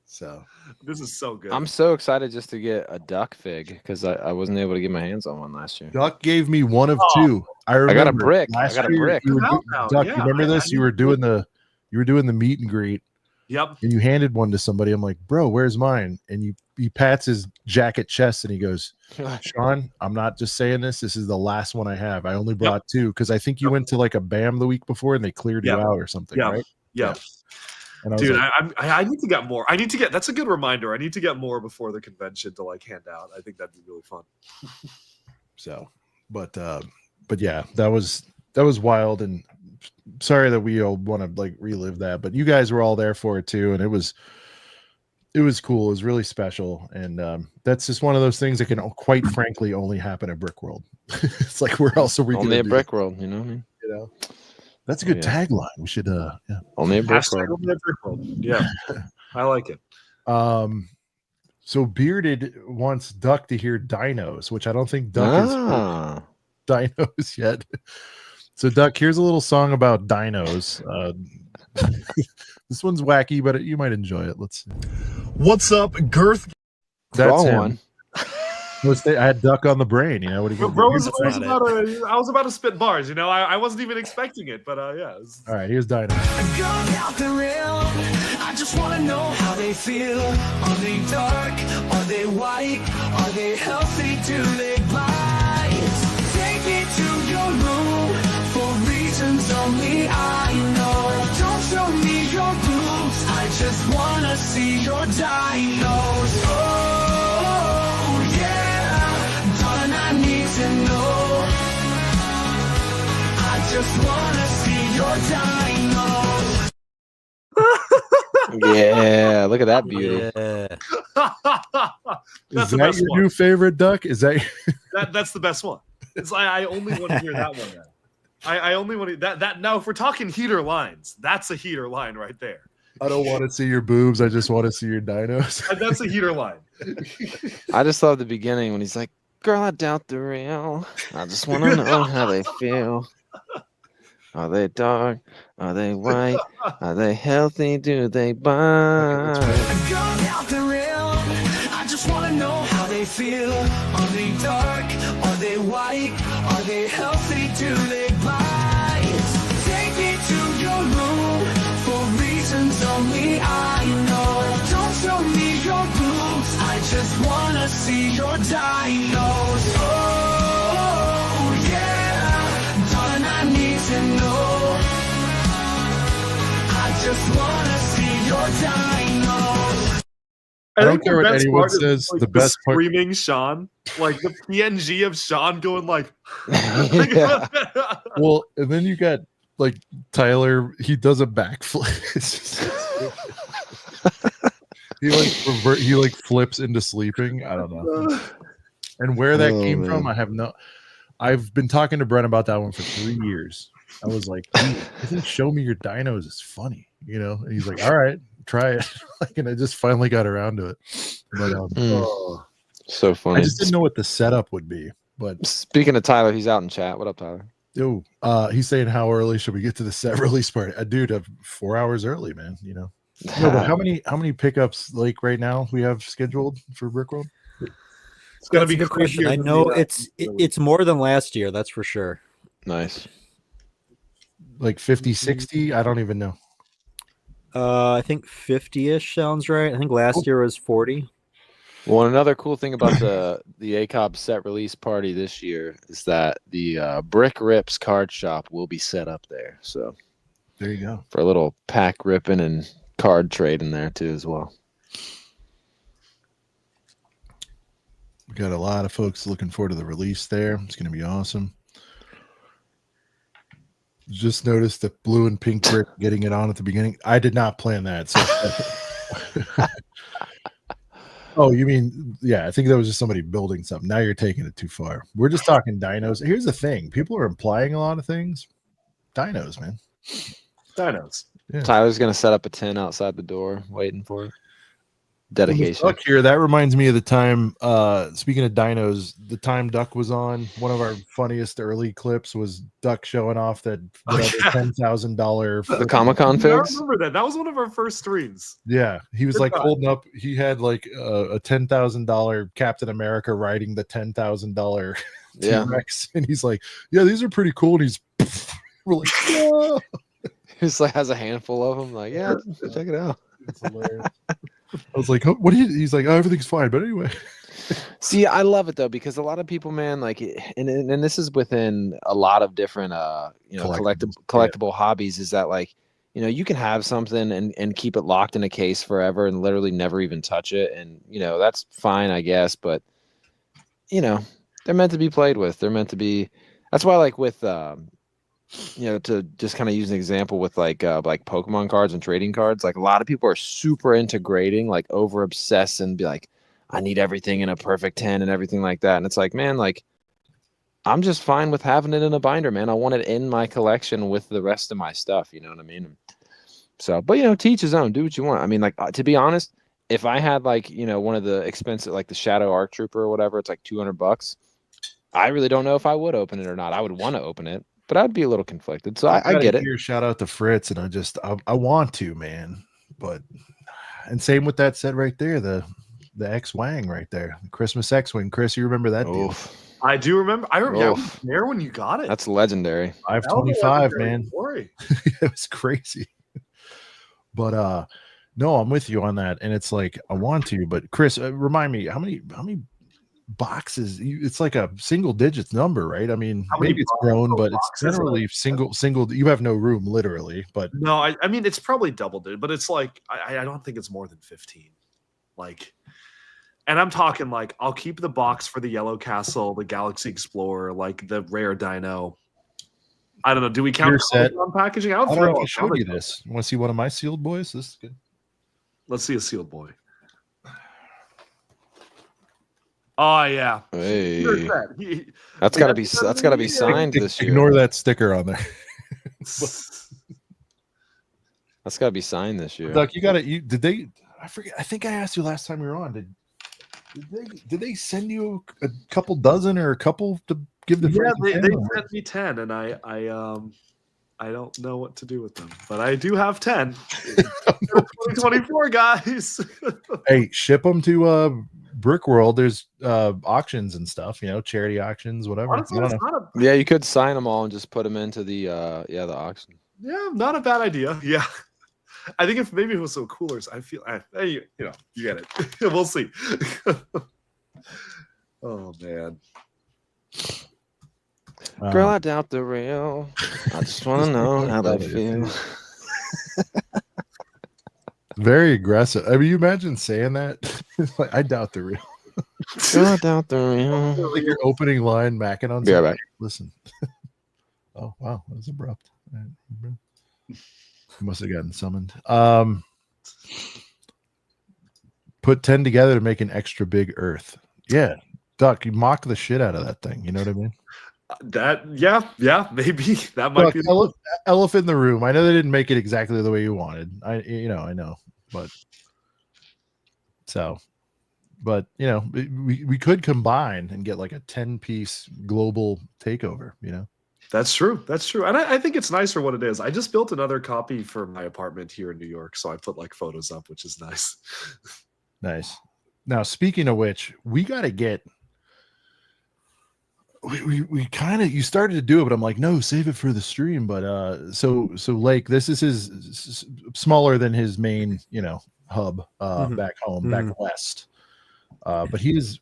So This is so good. I'm so excited just to get a duck fig because I wasn't able to get my hands on one last year. Duck gave me one of two. I remember got a brick. I last got a year brick. you were Come out do- now. Duck, Yeah, you remember I this? You were doing the meet and greet. Yep. And you handed one to somebody. I'm like, bro, where's mine? And he pats his jacket chest and he goes, Sean, I'm not just saying this. This is the last one I have. I only brought two because I think you went to like a BAM the week before and they cleared you out or something, right? Yeah. And I was Dude, like, I need to get more. I need to get. That's a good reminder. I need to get more before the convention to like hand out. I think that'd be really fun. so, but yeah, that was wild. And sorry that we all want to like relive that, but you guys were all there for it too, and it was cool. It was really special, and that's just one of those things that can quite frankly only happen at Brickworld. It's like where else are we Only gonna a Brickworld, you know what I mean? You know, that's a good tagline. We should yeah. Only a Hashtag Brickworld. only a Brickworld. Yeah, I like it. So Bearded wants Duck to hear Dinos, which I don't think Duck is Dinos yet. So Duck, here's a little song about dinos. This one's wacky, but you might enjoy it. Let's see. What's up, Girth? That's Wrong him. one. I had duck on the brain. You know what? Bro was, That's was not I was about to spit bars. You know, I wasn't even expecting it, but yeah. All right, here's Dino. Gone out the rail. I just wanna know how they feel. Are they dark? Are they white? Are they healthy? Do they bite? Take me to your room for reasons only I know. Don't show me your boobs. I just wanna see your dinos. Oh yeah, darling, I need to know. I just wanna see your dinos. Yeah, look at that beauty. Yeah. Is That's the that best your one. new favorite duck? Is that That's the best one. It's I only want to hear that one. Now. I only want to that now. If we're talking heater lines, that's a heater line right there. I don't want to see your boobs. I just want to see your dinos. That's a heater line. I just love the beginning when he's like, "Girl, I doubt the real. I just want to know how they feel. Are they dark? Are they white? Are they healthy? Do they bite?" I've gone out the rail. I just wanna know how they feel. Are they dark? Are they white? Are they healthy? Do they bite? Take me to your room for reasons only I know. Don't show me your boobs. I just wanna see your dinos. Oh yeah, darling, I need to know. I just wanna see your dinos. I don't think care the what best anyone part is, says, like, the best part- screaming Sean, like the PNG of Sean going like. Yeah. Well, and then you got like Tyler. He does a backflip. He like flips into sleeping. I don't know. And where that Oh, came from, man. I've been talking to Brent about that one for 3 years. I was like, "Dude, I think Show Me Your Dinos is funny, you know." And he's like, "All right, try it." Like, and I just finally got around to it. But So I funny. just didn't know what the setup would be. But Speaking of Tyler, he's out in chat. What up, Tyler? he's saying, "How early should we get to the set release party?" Dude, 4 hours early, man. You know. No, but how many pickups like right now we have scheduled for Brickworld? It's gonna That's be a good question. crazier I than know the, it's more than last year, that's for sure. Nice. Like 50, 60? I don't even know. I think 50-ish sounds right. I think last year was 40. Well, another cool thing about the ACOB set release party this year is that the Brick Rips card shop will be set up there. So There you go. for a little pack ripping and card trade in there too as well. We got a lot of folks looking forward to the release there. It's going to be awesome. Just noticed that blue and pink brick getting it on at the beginning. I did not plan that. So. Oh, you mean, yeah, I think that was just somebody building something. Now you're taking it too far. We're just talking dinos. Here's the thing. People are implying a lot of things. Dinos, man. dinos. Yeah. Tyler's gonna set up a tent outside the door, waiting for it. Dedication. Duck here. That reminds me of the time. Speaking of dinos, the time Duck was on. One of our funniest early clips was Duck showing off that whatever yeah. $10,000. The Comic-Con I figs. remember that. That was one of our first streams. Yeah, he was Good like time. holding up. He had like a $10,000 Captain America riding the $10,000 Yeah. T-Rex, and he's like, "Yeah, these are pretty cool." And he's, we're like, "Yeah." He's like has a handful of them. Like, yeah, check it out. It's hilarious. I was like, "Oh, what do you?" He's like, "Oh, everything's fine." But anyway, See, I love it though because a lot of people, man, like, and this is within a lot of different, collectible hobbies. Is that like, you can have something and keep it locked in a case forever and literally never even touch it, and that's fine, I guess. But they're meant to be played with. They're meant to be. That's why, like with, to just kind of use an example with like Pokemon cards and trading cards. Like a lot of people are super into grading, like over obsessed and be like, I need everything in a perfect 10 and everything like that. And it's like, man, like I'm just fine with having it in a binder, man. I want it in my collection with the rest of my stuff. You know what I mean? So, but to each his own, do what you want. I mean, like, to be honest, if I had like, one of the expensive, like the Shadow Arc Trooper or whatever, it's like $200. I really don't know if I would open it or not. I would want to open it, but I'd be a little conflicted. So I get it. Shout out to Fritz, and I want to, man. But and same with that set right there, the the X-Wang right there, the Christmas X-Wing. Chris, you remember that deal? Oof. I do remember. I remember. Yeah, I was Oof. there when you got it. That's legendary. 525, That was a man. story. It was crazy. But no, I'm with you on that, and it's like I want to, but Chris, remind me how many boxes? It's like a single digits number, right? I mean, How many maybe it's grown, but it's boxes? generally single. You have no room, literally, but No, I mean it's probably doubled it, but it's like I don't think it's more than 15. Like, and I'm talking like I'll keep the box for the Yellow Castle, the Galaxy Explorer, like the rare Dino. I don't know. Do we count Your set. on packaging? I don't know if I showed you this. You want to see one of my sealed boys? This is good. Let's see a sealed boy. Oh yeah. Hey, He- that's gotta be signed this year. Ignore that sticker on there. That's gotta be signed this year. Duck, you got it. Did they? I forget. I think I asked you last time we were on. Did they send you a couple dozen or a couple to give the? Yeah, friends they and sent me 10, and I don't know what to do with them, but I do have 10. 2024, guys. Hey, ship them to Brickworld. There's auctions and stuff. You know, charity auctions, whatever. Honestly, I don't it's know. not a Yeah, you could sign them all and just put them into the the auction. not a bad idea. Yeah. I think if maybe it was so cooler, I feel you get it. We'll see. Oh man. Girl, I doubt the real. I just want to know how that feel. feels. Very aggressive. I mean, you imagine saying that? It's like, I doubt the real. Girl, I doubt the real. Like your opening line, macking on. Be right something. back. Listen. Oh wow, that was abrupt. All right. You must have gotten summoned. Put 10 together to make an extra big Earth. Yeah, Duck, you mock the shit out of that thing. You know what I mean? Maybe that might Duck, be elephant in the room. I know they didn't make it exactly the way you wanted. I know, but we could combine and get like a 10-piece global takeover. You know. That's true. And I think it's nice for what it is. I just built another copy for my apartment here in New York, so I put like photos up, which is nice. Nice. Now, speaking of which, we got to get. We kind of, you started to do it, but I'm like, no, save it for the stream. But so Lake, this is his smaller than his main, hub back home, back west. But he's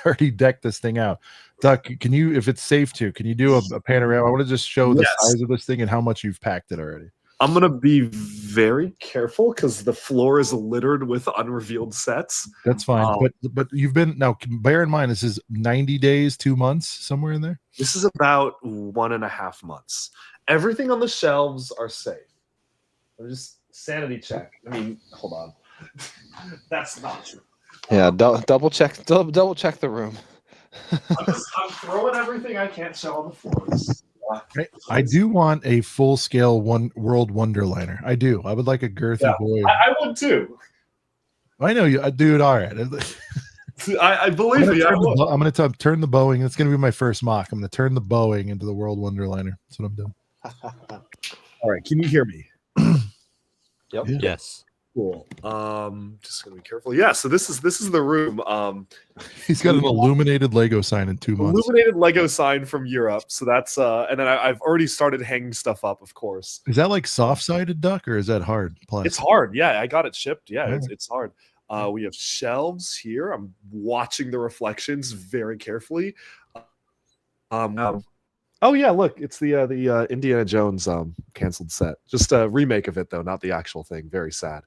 already decked this thing out. Duck, can you, if it's safe to, can you do a panorama? I want to just show the size of this thing and how much you've packed it already. I'm gonna be very careful because the floor is littered with unrevealed sets. That's fine. But you've been, now bear in mind, this is 90 days, 2 months, somewhere in there. This is about 1.5 months. Everything on the shelves are safe. I'm just sanity check. I mean, hold on. That's not true. Yeah, double check the room. I'm throwing everything I can't show on the floors. I do want a full-scale world wonderliner. I do. I would like a girthy boy. I would too. I know you, dude. All right. I believe me. I'm going to turn the Boeing. It's going to be my first mock. I'm going to turn the Boeing into the world wonderliner. That's what I'm doing. All right. Can you hear me? Yep. Yeah. Yes. Cool. Just gonna be careful. Yeah. So this is the room. He's got an illuminated Lego sign in 2 months. Illuminated Lego sign from Europe. So that's and then I've already started hanging stuff up. Of course. Is that like soft-sided, Duck, or is that hard? Plastic? It's hard. Yeah, I got it shipped. Yeah, Yeah. it's hard. We have shelves here. I'm watching the reflections very carefully. Oh yeah, look, it's the Indiana Jones canceled set. Just a remake of it though, not the actual thing. Very sad.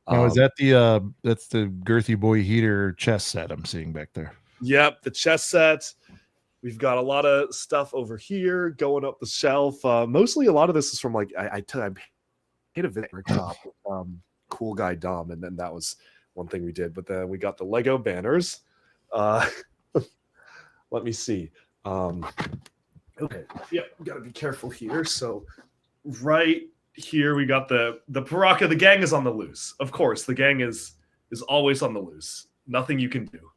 Now, is that that's the girthy boy heater chess set I'm seeing back there? Yep, the chess set. We've got a lot of stuff over here going up the shelf. Mostly a lot of this is from like I hate a video top with Cool Guy Dom, and then that was one thing we did. But then we got the Lego banners. Let me see. Okay, yeah, we got to be careful here. So right here we got the Paraka. The gang is on the loose. Of course, the gang is always on the loose. Nothing you can do.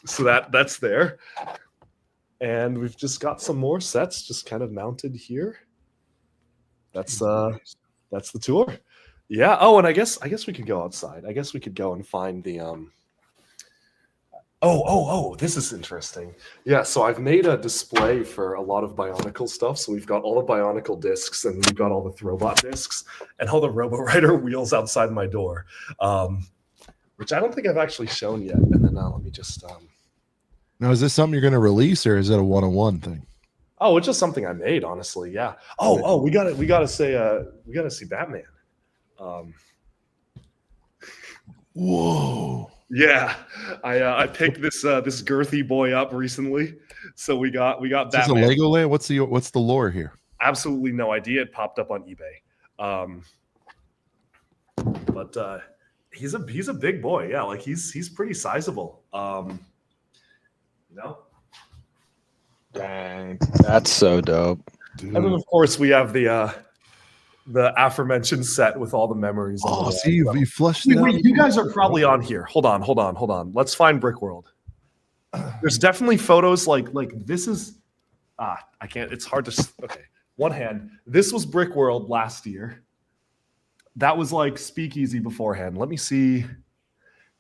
So that's there. And we've just got some more sets just kind of mounted here. That's the tour. Yeah. Oh, and I guess we could go outside. I guess we could go and find the Oh, this is interesting. Yeah, so I've made a display for a lot of Bionicle stuff. So we've got all the Bionicle discs and we've got all the Throwbot discs and all the Robo Rider wheels outside my door, which I don't think I've actually shown yet. And then let me just. Now, is this something you're going to release, or is it a one-on-one thing? Oh, it's just something I made, honestly. Yeah. Oh, we gotta see Batman. Whoa. Yeah, I picked this girthy boy up recently, so we got Is this a Batman. Legoland? What's the lore here? Absolutely no idea. It popped up on eBay, but he's a big boy. Yeah, like he's pretty sizable. You know. Dang, that's so dope. Dude. And then of course we have the aforementioned set with all the memories. Oh, see, you flushed it out. Wait, you guys are probably on here. Hold on. Let's find Brickworld. There's definitely photos like this is I can't. It's hard to. Okay, one hand. This was Brickworld last year. That was like Speakeasy beforehand. Let me see.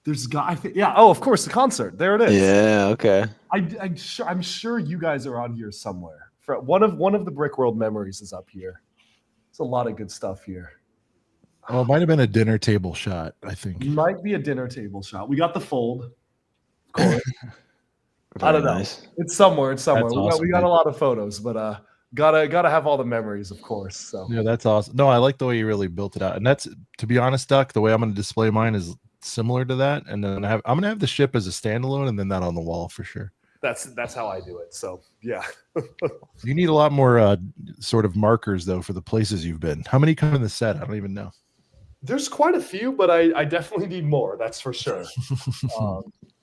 There's guy. Yeah. Oh, of course, the concert. There it is. Yeah. Okay. I'm sure you guys are on here somewhere. For one of the Brickworld memories is up here. There's a lot of good stuff here. Oh, it might have been a dinner table shot, I think. Might be a dinner table shot. We got the fold. Of course. I don't know. Nice. It's somewhere. It's somewhere. That's We awesome, got a man. lot of photos, but gotta have all the memories, of course. So Yeah, that's awesome. No, I like the way you really built it out. And that's, to be honest, Duck, the way I'm going to display mine is similar to that. And then I'm going to have the ship as a standalone and then that on the wall for sure. that's how I do it. So yeah. You need a lot more sort of markers, though, for the places you've been. How many come in the set? I don't even know. There's quite a few, but I definitely need more. That's for sure.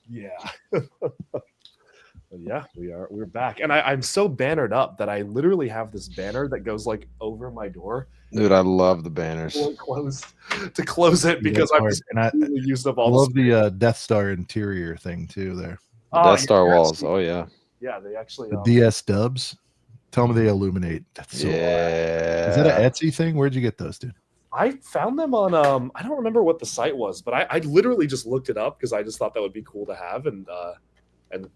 Yeah. But yeah, we're back, and I'm so bannered up that I literally have this banner that goes like over my door. Dude, I love the banners. To close it because I've just and I completely used up all love the the Death Star interior thing, too, there. Death Star yeah, walls. actually- Oh yeah. Yeah, they actually. The DS dubs. Tell me they illuminate. That's so Yeah. Is that an Etsy thing? Where'd you get those, dude? I found them on I don't remember what the site was, but I literally just looked it up because I just thought that would be cool to have, and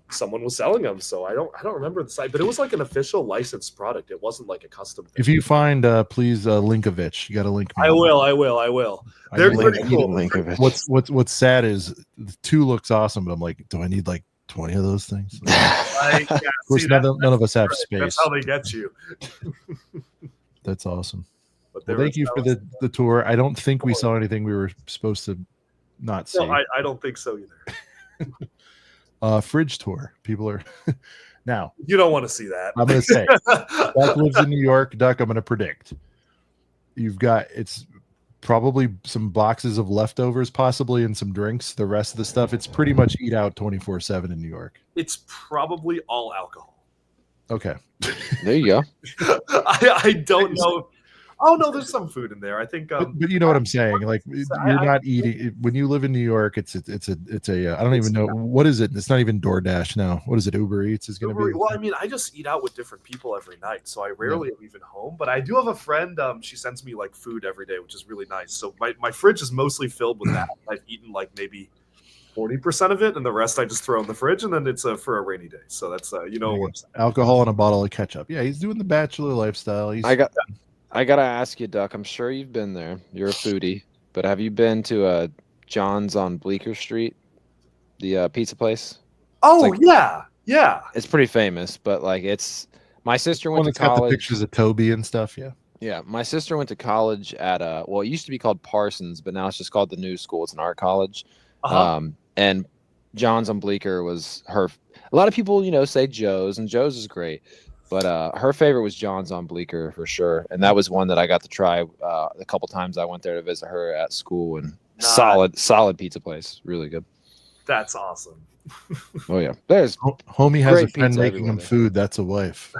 someone was selling them. So I don't remember the site, but it was like an official licensed product. It wasn't like a custom thing. If you find, please Linkovich. You got to link me. I will. They're need pretty it. cool. Linkovich. What's sad is the 2 looks awesome, but I'm like, do I need like 20 of those things? Yeah, Of course, see, none of us have that's space. how they get you. That's awesome. But Well, there thank you was- for the tour. I don't think we saw anything we were supposed to not see. No, I don't think so either. Fridge tour. People are now. You don't want to see that. I'm going to say, Duck lives in New York. Duck, I'm going to predict. It's probably some boxes of leftovers, possibly, and some drinks. The rest of the stuff, it's pretty much eat out 24/7 in New York. It's probably all alcohol. Okay. There you go. I don't know. Oh no, there's some food in there. I think. But you know what I'm saying. Like you're not eating when you live in New York. It's a I don't even know what is it. It's not even DoorDash now. What is it? Uber Eats is going to be. Well, I mean, I just eat out with different people every night, so I rarely am even home. But I do have a friend. She sends me like food every day, which is really nice. So my fridge is mostly filled with that. I've eaten like maybe 40% of it, and the rest I just throw in the fridge, and then it's for a rainy day. So that's Alcohol and a bottle of ketchup. Yeah, he's doing the bachelor lifestyle. I gotta ask you, Duck. I'm sure you've been there. You're a foodie, but have you been to John's on Bleecker Street, the pizza place? Oh like- yeah. It's pretty famous, but like my sister One went to that's got the college. pictures of Toby and stuff. Yeah. Yeah, my sister went to college at well, it used to be called Parsons, but now it's just called the New School. It's an art college. And John's on Bleecker was her. A lot of people, say Joe's, and Joe's is great. But her favorite was John's on Bleecker for sure, and that was one that I got to try a couple times. I went there to visit her at school, and solid pizza place, really good. That's awesome. Oh yeah, there's Homie has Great a friend pizza making him everywhere. food. That's a wife.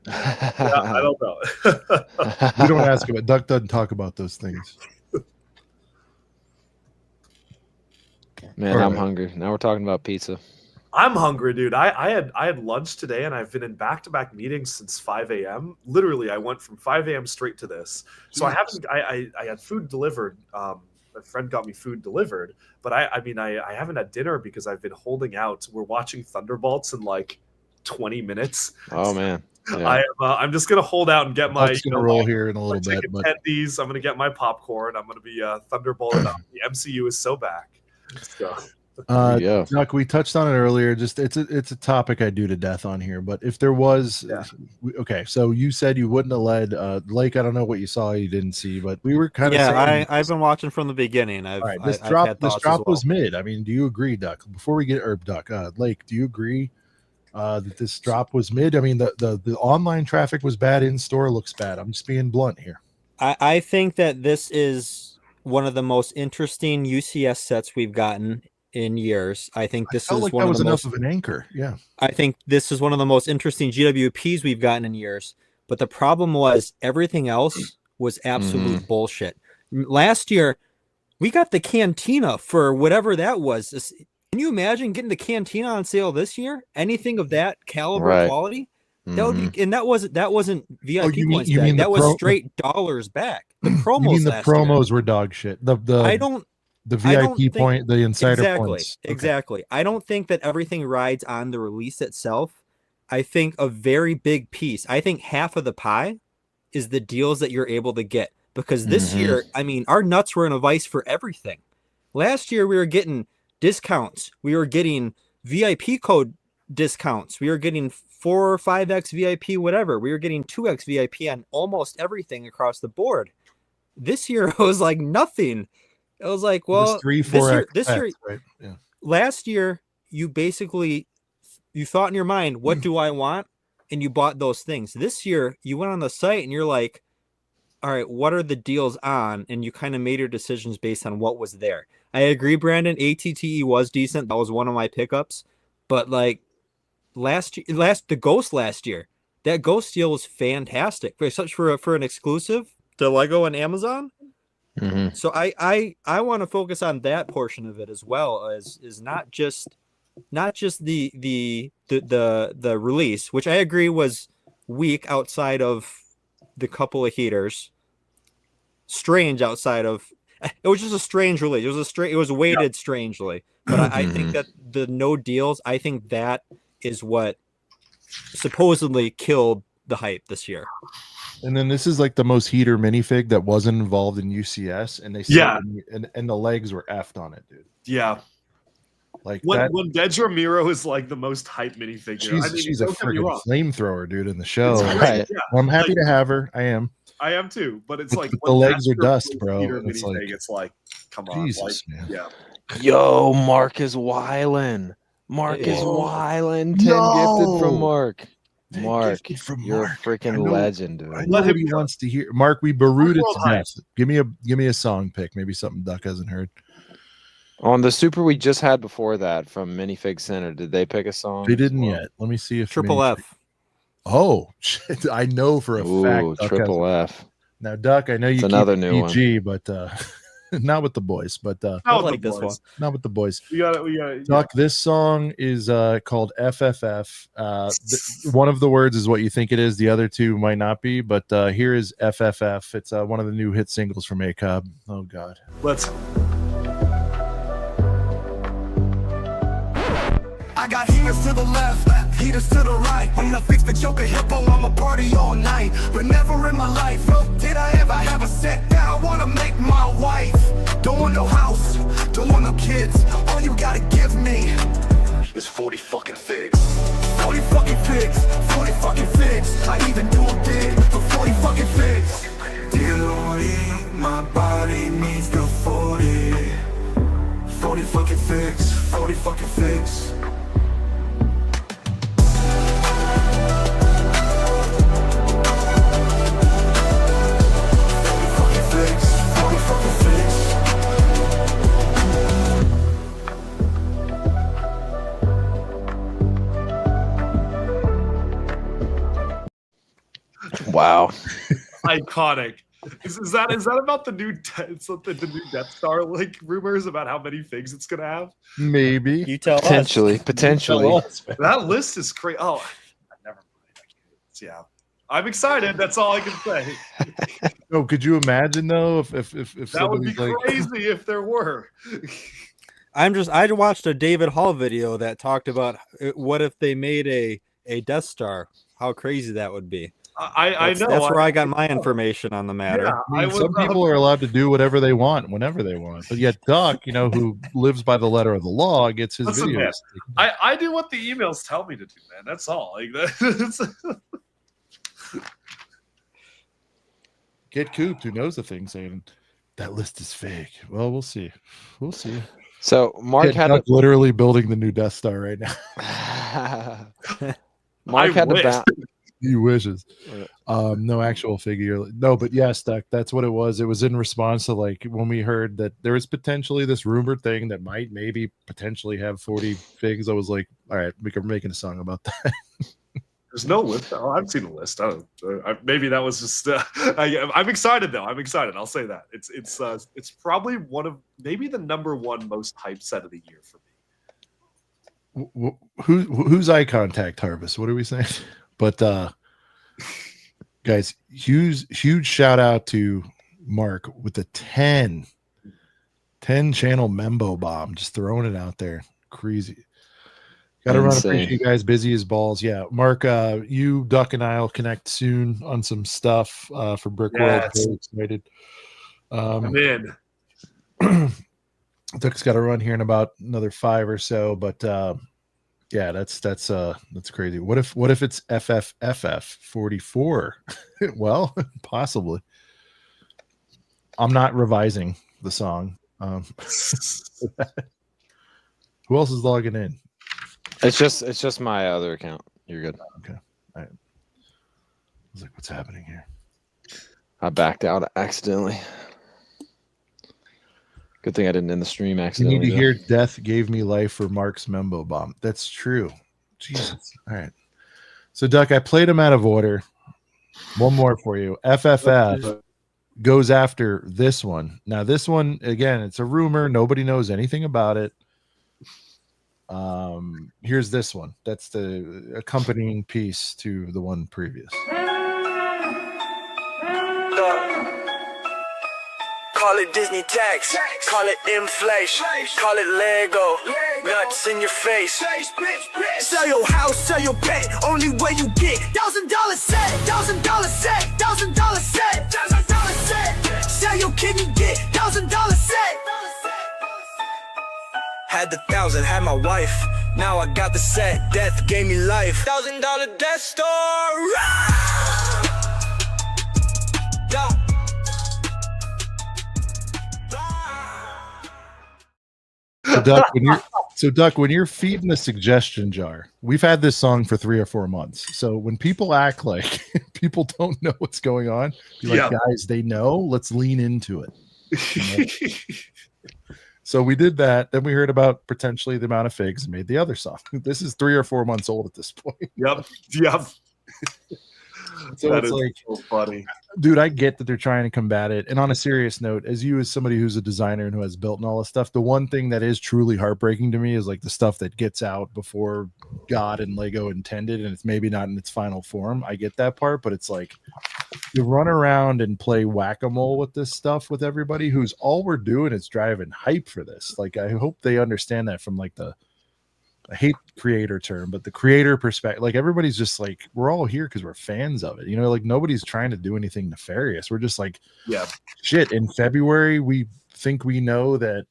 Yeah, I don't know. We don't ask about. Duck doesn't talk about those things. Man, All I'm right. hungry. Now we're talking about pizza. I'm hungry, dude. I had lunch today, and I've been in back-to-back meetings since 5 a.m. Literally, I went from 5 a.m. straight to this. So I had food delivered my friend got me food delivered. But I mean, I haven't had dinner because I've been holding out. We're watching Thunderbolts in like 20 minutes. Oh man. Yeah. I'm just gonna hold out and get my. It's gonna roll here in a little bit, but attendees. I'm gonna get my popcorn. I'm gonna be Thunderbolted up. The MCU is so back. So. Duck, we touched on it earlier. Just it's a topic I do to death on here. But if there was, okay, so you said you wouldn't have led. Lake, I don't know what you saw, you didn't see, but we were kind of. Yeah, I've been watching from the beginning. All right, this drop was mid. I mean, do you agree, Duck? Before we get Lake, do you agree? That this drop was mid. I mean, the online traffic was bad. In store looks bad. I'm just being blunt here. I think that this is one of the most interesting UCS sets we've gotten in years. I think this is one of the most, of an anchor. Yeah. I think this is one of the most interesting GWPs we've gotten in years. But the problem was everything else was absolute bullshit. Last year, we got the Cantina for whatever that was. Can you imagine getting the Cantina on sale this year? Anything of that caliber quality? That would be, and that wasn't VIP points. That was straight dollars back. The promos. You mean the promos were dog shit? The VIP point, the insider points. Exactly. I don't think that everything rides on the release itself. I think a very big piece. I think half of the pie is the deals that you're able to get, because this year, I mean, our nuts were in a vice for everything. Last year we were getting discounts. We were getting VIP code discounts. We were getting 4 or 5x VIP, whatever. We were getting 2x VIP on almost everything across the board. This year it was like nothing. It was like, well, this year, right? Yeah. Last year you thought in your mind, what do I want? And you bought those things. This year you went on the site and you're like, all right, what are the deals on? And you kind of made your decisions based on what was there. I agree, Brandon. ATTE was decent. That was one of my pickups. But like the Ghost last year, that Ghost deal was fantastic. For an exclusive to Lego and Amazon. So I want to focus on that portion of it as well, as is not just the release, which I agree was weak outside of the couple of heaters. Strange outside of it was just a strange release. It was weighted strangely. But I think that the no deals, I think that is what supposedly killed the hype this year. And then this is like the most heater minifig that wasn't involved in UCS, and they said and the legs were effed on it, dude. Yeah. Like when Dedra Miro is like the most hype minifigure. She's a freaking flamethrower, dude, in the show. Right. Yeah. Well, I'm happy to have her. I am too, but it's like the legs are dust, bro. It's like, come on, Jesus, man. Yeah. Yo, Mark is wildin'. Mark is wildin'. 10 gifted from Mark. Mark, you're a freaking legend, dude. I know what he wants to hear. Mark, we barooed it to death. Give me a song pick, maybe something Duck hasn't heard. On the super we just had before that from Minifig Center, did they pick a song? They didn't yet. Let me see if Triple F. Oh shit! I know for a fact. Duck Triple F. Now, Duck, I know you keep another new PG, but not with the boys. But I like this one. Not with the boys. We got it. Duck, this song is called FFF. One of the words is what you think it is. The other two might not be. But here is FFF. It's one of the new hit singles from ACOB. Oh God. Let's. I got heaters to the left, heaters to the right. When I fix the Joker hippo, I'ma party all night. But never in my life did I ever have a set that I wanna make my wife. Don't want no house, don't want no kids. All you gotta give me is 40 fucking figs. 40 fucking figs, 40 fucking figs. I even do a bid for 40 fucking figs. Dear Lordy, my body needs the 40. 40 fucking figs, 40 fucking figs. Wow. Iconic. Is that about the new the new Death Star like rumors about how many figs it's gonna have? Maybe. You tell potentially. That list is crazy. Oh, never mind. Yeah. I'm excited. That's all I can say. No, could you imagine though if That would be somebody's like, crazy if there were. I watched a David Hall video that talked about what if they made a Death Star, how crazy that would be. I know. That's where I got my information on the matter. Yeah, I mean, some people are allowed to do whatever they want whenever they want, but yet Duck, who lives by the letter of the law, gets his Listen, videos. man, I do what the emails tell me to do, man. That's all. Like that. Get Cooped, who knows the thing, saying that list is fake. Well, we'll see. We'll see. So Mark had Duck literally building the new Death Star right now. Mark had wish. to bounce. He wishes. No actual figure. No, but yes, Duck, that's what it was. It was in response to like when we heard that there was potentially this rumored thing that might maybe potentially have 40 figs. I was like, all right, we're making a song about that. There's no list. Oh, I've seen a list. Maybe that was just. I'm excited though. I'm excited. I'll say that it's probably one of maybe the #1 most hyped set of the year for me. Who's eye contact harvest? What are we saying? But guys, huge shout out to Mark with the 10 channel Membo bomb, just throwing it out there. Crazy. Gotta run. Appreciate you guys, busy as balls. Yeah, Mark, you, Duck, and I'll connect soon on some stuff for Brickworld. Yes. Very excited. I'm in. Duck's got to run here in about another 5 or so, but yeah, that's crazy. What if it's FFFF 44? Well, possibly. I'm not revising the song. Who else is logging in? It's just my other account. You're good. Okay. All right. I was like, what's happening here? I backed out accidentally. Good thing I didn't end the stream You accidentally. need to hear "Death Gave Me Life" for Mark's Membo bomb. That's true. Jesus. All right. So, Duck, I played them out of order. One more for you. FFF goes after this one. Now, this one, again, it's a rumor. Nobody knows anything about it. Here's this one. That's the accompanying piece to the one previous. Call it Disney tax, call it inflation, call it Lego, nuts in your face. Sell your house, sell your pet, only way you get $1,000 set, $1,000 set, $1,000 set, $1,000 set. Sell your kidney, get $1,000 set. Had the 1,000, had my wife, now I got the set. Death gave me life. $1,000 Death Star. So Duck, when you're feeding the suggestion jar, we've had this song for 3 or 4 months. So when people act like people don't know what's going on, be like, guys, they know. Let's lean into it. You know? So we did that. Then we heard about potentially the amount of figs and made the other song. This is 3 or 4 months old at this point. Yep. So That it's is like, so funny. dude, I get that they're trying to combat it. And on a serious note, as somebody who's a designer and who has built and all this stuff, the one thing that is truly heartbreaking to me is like the stuff that gets out before God and Lego intended, and it's maybe not in its final form. I get that part, but it's like you run around and play whack-a-mole with this stuff with everybody who's all we're doing is driving hype for this. Like, I hope they understand that from like I hate creator term, but the creator perspective, like everybody's just like, we're all here because we're fans of it. Like nobody's trying to do anything nefarious. We're just like, shit, in February, we think we know that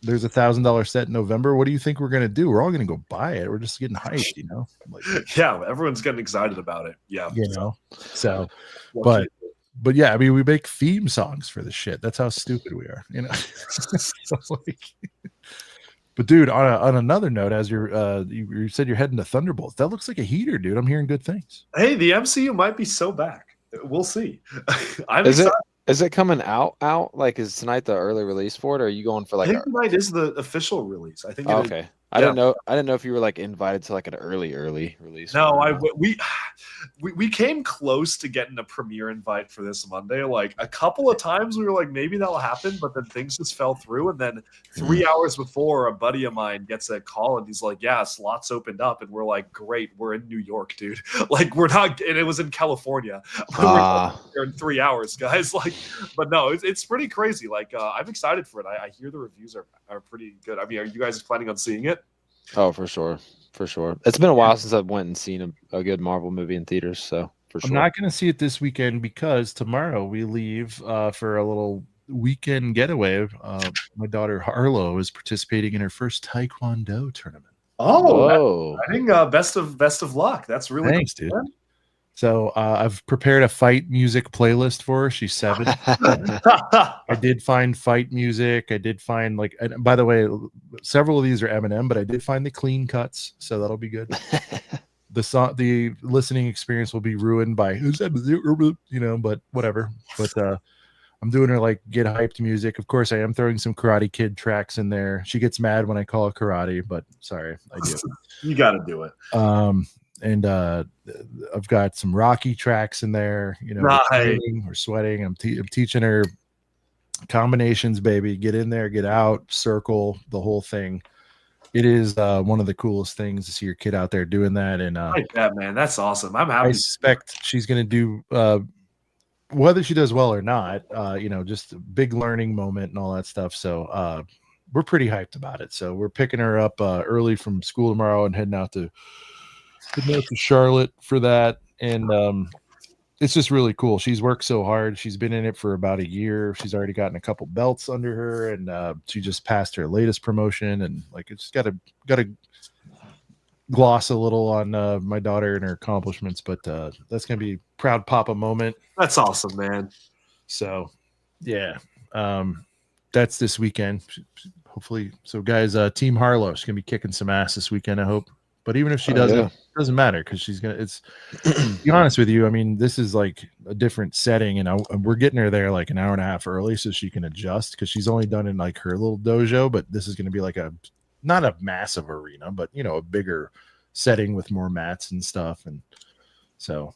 there's $1,000 set in November. What do you think we're going to do? We're all going to go buy it. We're just getting hyped, Like, everyone's getting excited about it. So, but yeah, I mean, we make theme songs for this shit. That's how stupid we are, So, like, but dude, on another note, as you said you're heading to Thunderbolts, that looks like a heater, dude. I'm hearing good things. Hey, the MCU might be so back. We'll see. Is it coming out? Like, is tonight the early release for it, or are you going for like? I think tonight is the official release. I think. Okay. I didn't know. I didn't know if you were like invited to like an early release. No, or not. we came close to getting a premiere invite for this Monday. Like a couple of times, we were like, maybe that'll happen, but then things just fell through. And then 3 hours before, a buddy of mine gets a call, and he's like, "Yeah, slots opened up," and we're like, "Great, we're in New York, dude. Like, we're not." And it was in California. We're here in 3 hours, guys. Like, but no, it's pretty crazy. Like, I'm excited for it. I hear the reviews are pretty good. I mean, are you guys planning on seeing it? Oh, for sure. It's been a while since I've went and seen a good Marvel movie in theaters, so for sure. I'm not going to see it this weekend because tomorrow we leave for a little weekend getaway. My daughter Harlow is participating in her first Taekwondo tournament. Oh, I think best of luck. That's really thanks, cool, dude. man. So I've prepared a fight music playlist for her. She's 7. I did find fight music. I did find and by the way, several of these are Eminem, but I did find the clean cuts, so that'll be good. The listening experience will be ruined by but whatever. But I'm doing her like get hyped music. Of course, I am throwing some Karate Kid tracks in there. She gets mad when I call it karate, but sorry, I do. You got to do it. And I've got some Rocky tracks in there. We're sweating. I'm teaching her combinations, baby. Get in there, get out, circle, the whole thing. It is one of the coolest things to see your kid out there doing that. And like that, man, that's awesome. I'm happy. I suspect she's going to do whether she does well or not. Just a big learning moment and all that stuff. So we're pretty hyped about it. So we're picking her up early from school tomorrow and heading out to Charlotte for that. And it's just really cool. She's worked so hard. She's been in it for about a year. She's already gotten a couple belts under her, and she just passed her latest promotion. And like, it's got to gloss a little on my daughter and her accomplishments, but that's gonna be proud papa moment. That's awesome, man. So yeah, that's this weekend, hopefully. So guys, Team Harlow, she's gonna be kicking some ass this weekend, I hope. But even if she doesn't, it doesn't matter, because she's gonna. It's to be honest with you, I mean, this is like a different setting, and we're getting her there like an hour and a half early so she can adjust, because she's only done in like her little dojo, but this is going to be like not a massive arena, but a bigger setting with more mats and stuff. And so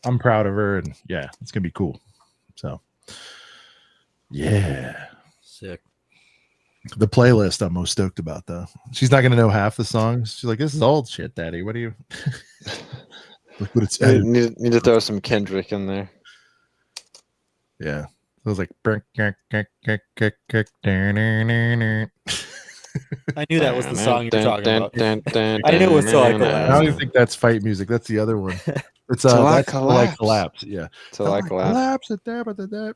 I'm proud of her, and yeah, it's gonna be cool. So yeah, sick. The playlist I'm most stoked about, though. She's not going to know half the songs. She's like, "This is old shit, Daddy. What do you?" Look what it's. Need to throw some Kendrick in there. Yeah, it was like. I knew that was the song you were talking about. I knew it was Till I Collapse. I don't even think that's fight music. That's the other one. It's Till I Collapse. Yeah. Till I Collapse.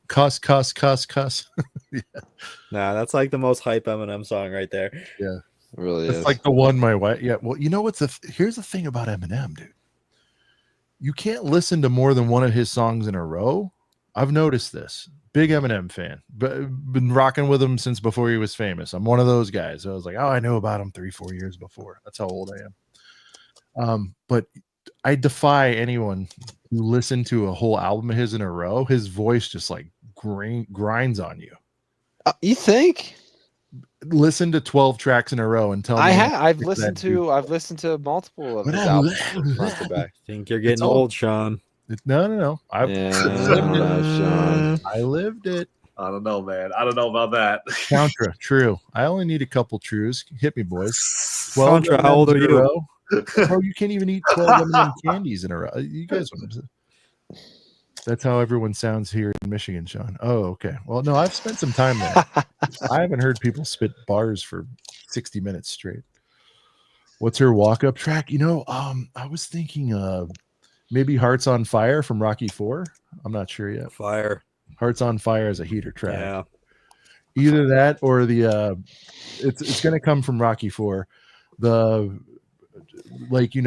Cuss. Yeah. Nah, that's like the most hype Eminem song right there. Yeah. It really it's is. like the one my wife. Yeah. Well, you know what's here's the thing about Eminem, dude. You can't listen to more than one of his songs in a row. I've noticed this. Big Eminem fan, but been rocking with him since before he was famous. I'm one of those guys. I was like, oh, I knew about him 3-4 years before. That's how old I am. But I defy anyone who listened to a whole album of his in a row. His voice just like grinds on you. You think? Listen to 12 tracks in a row and tell me. I've listened to multiple of his albums front to back. I think you're getting old, Sean. No. I lived it. I don't know, man. I don't know about that. Contra, true. I only need a couple trues. Hit me, boys. Contra, how old are you? Bro, you can't even eat 12 M&M candies in a row. You guys, that's how everyone sounds here in Michigan, Sean. Oh, okay. Well, no, I've spent some time there. I haven't heard people spit bars for 60 minutes straight. What's her walk-up track? I was thinking maybe Hearts on Fire from Rocky IV. I'm not sure yet. Fire. Hearts on Fire is a heater track. Yeah. Either that or the it's going to come from Rocky IV. The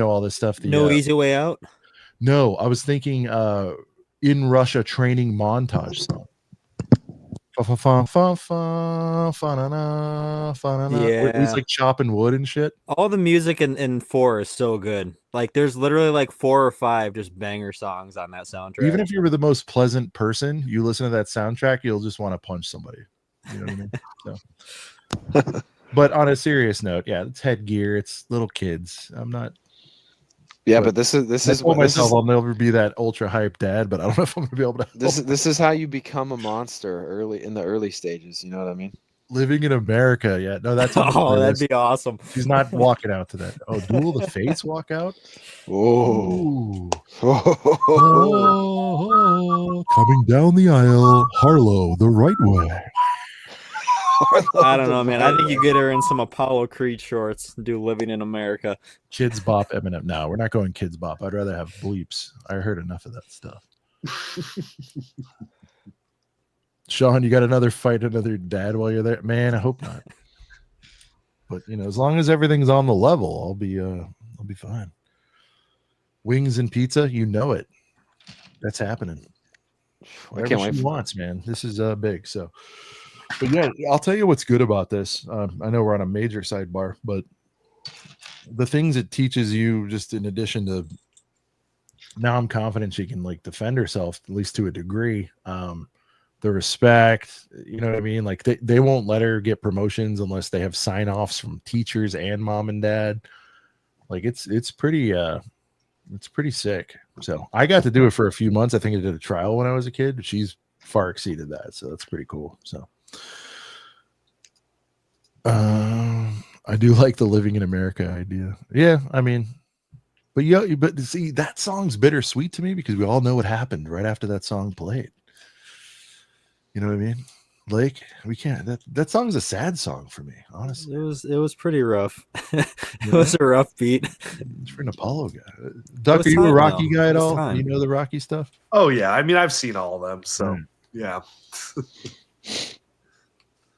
all this stuff. No Easy Way Out. No, I was thinking In Russia training montage song. Yeah, he's like chopping wood and shit. All the music in 4 is so good. Like there's literally like 4 or 5 just banger songs on that soundtrack. Even if you were the most pleasant person, you listen to that soundtrack, you'll just want to punch somebody. You know what I mean? So. But on a serious note, yeah, it's headgear. It's little kids. I'm not. Yeah, But but this is I told myself I'll never be that ultra hype dad, but I don't know if I'm gonna be able to. this is how you become a monster early in the early stages. You know what I mean? Living in America, yeah. No, that's Oh, that'd be awesome. She's not walking out to that. Oh, Duel of the Fates walk out. Oh, Oh, coming down the aisle, Harlow the right way. I don't know, man. I think you get her in some Apollo Creed shorts and do Living in America. Kids Bop Eminem. No, we're not going Kids Bop. I'd rather have bleeps. I heard enough of that stuff. Sean, you got another fight, another dad while you're there? Man, I hope not. But you know, as long as everything's on the level, I'll be fine. Wings and pizza, you know it. That's happening. Whatever she wants, man. This is big. So, but yeah, I'll tell you what's good about this. I know we're on a major sidebar, but the things it teaches you, just in addition to, now I'm confident she can like defend herself at least to a degree. The respect, you know what I mean? Like they won't let her get promotions unless they have sign-offs from teachers and mom and dad. Like it's pretty sick. So I got to do it for a few months. I think I did a trial when I was a kid, but she's far exceeded that. So that's pretty cool. So I do like the Living in America idea. Yeah, I mean, but see, that song's bittersweet to me because we all know what happened right after that song played. You know what I mean? Like we can't. That song's a sad song for me, honestly. It was pretty rough. It was a rough beat. It's for an Apollo guy. Duck, are you a Rocky guy at all? You know the Rocky stuff? Oh yeah, I mean I've seen all of them. So yeah.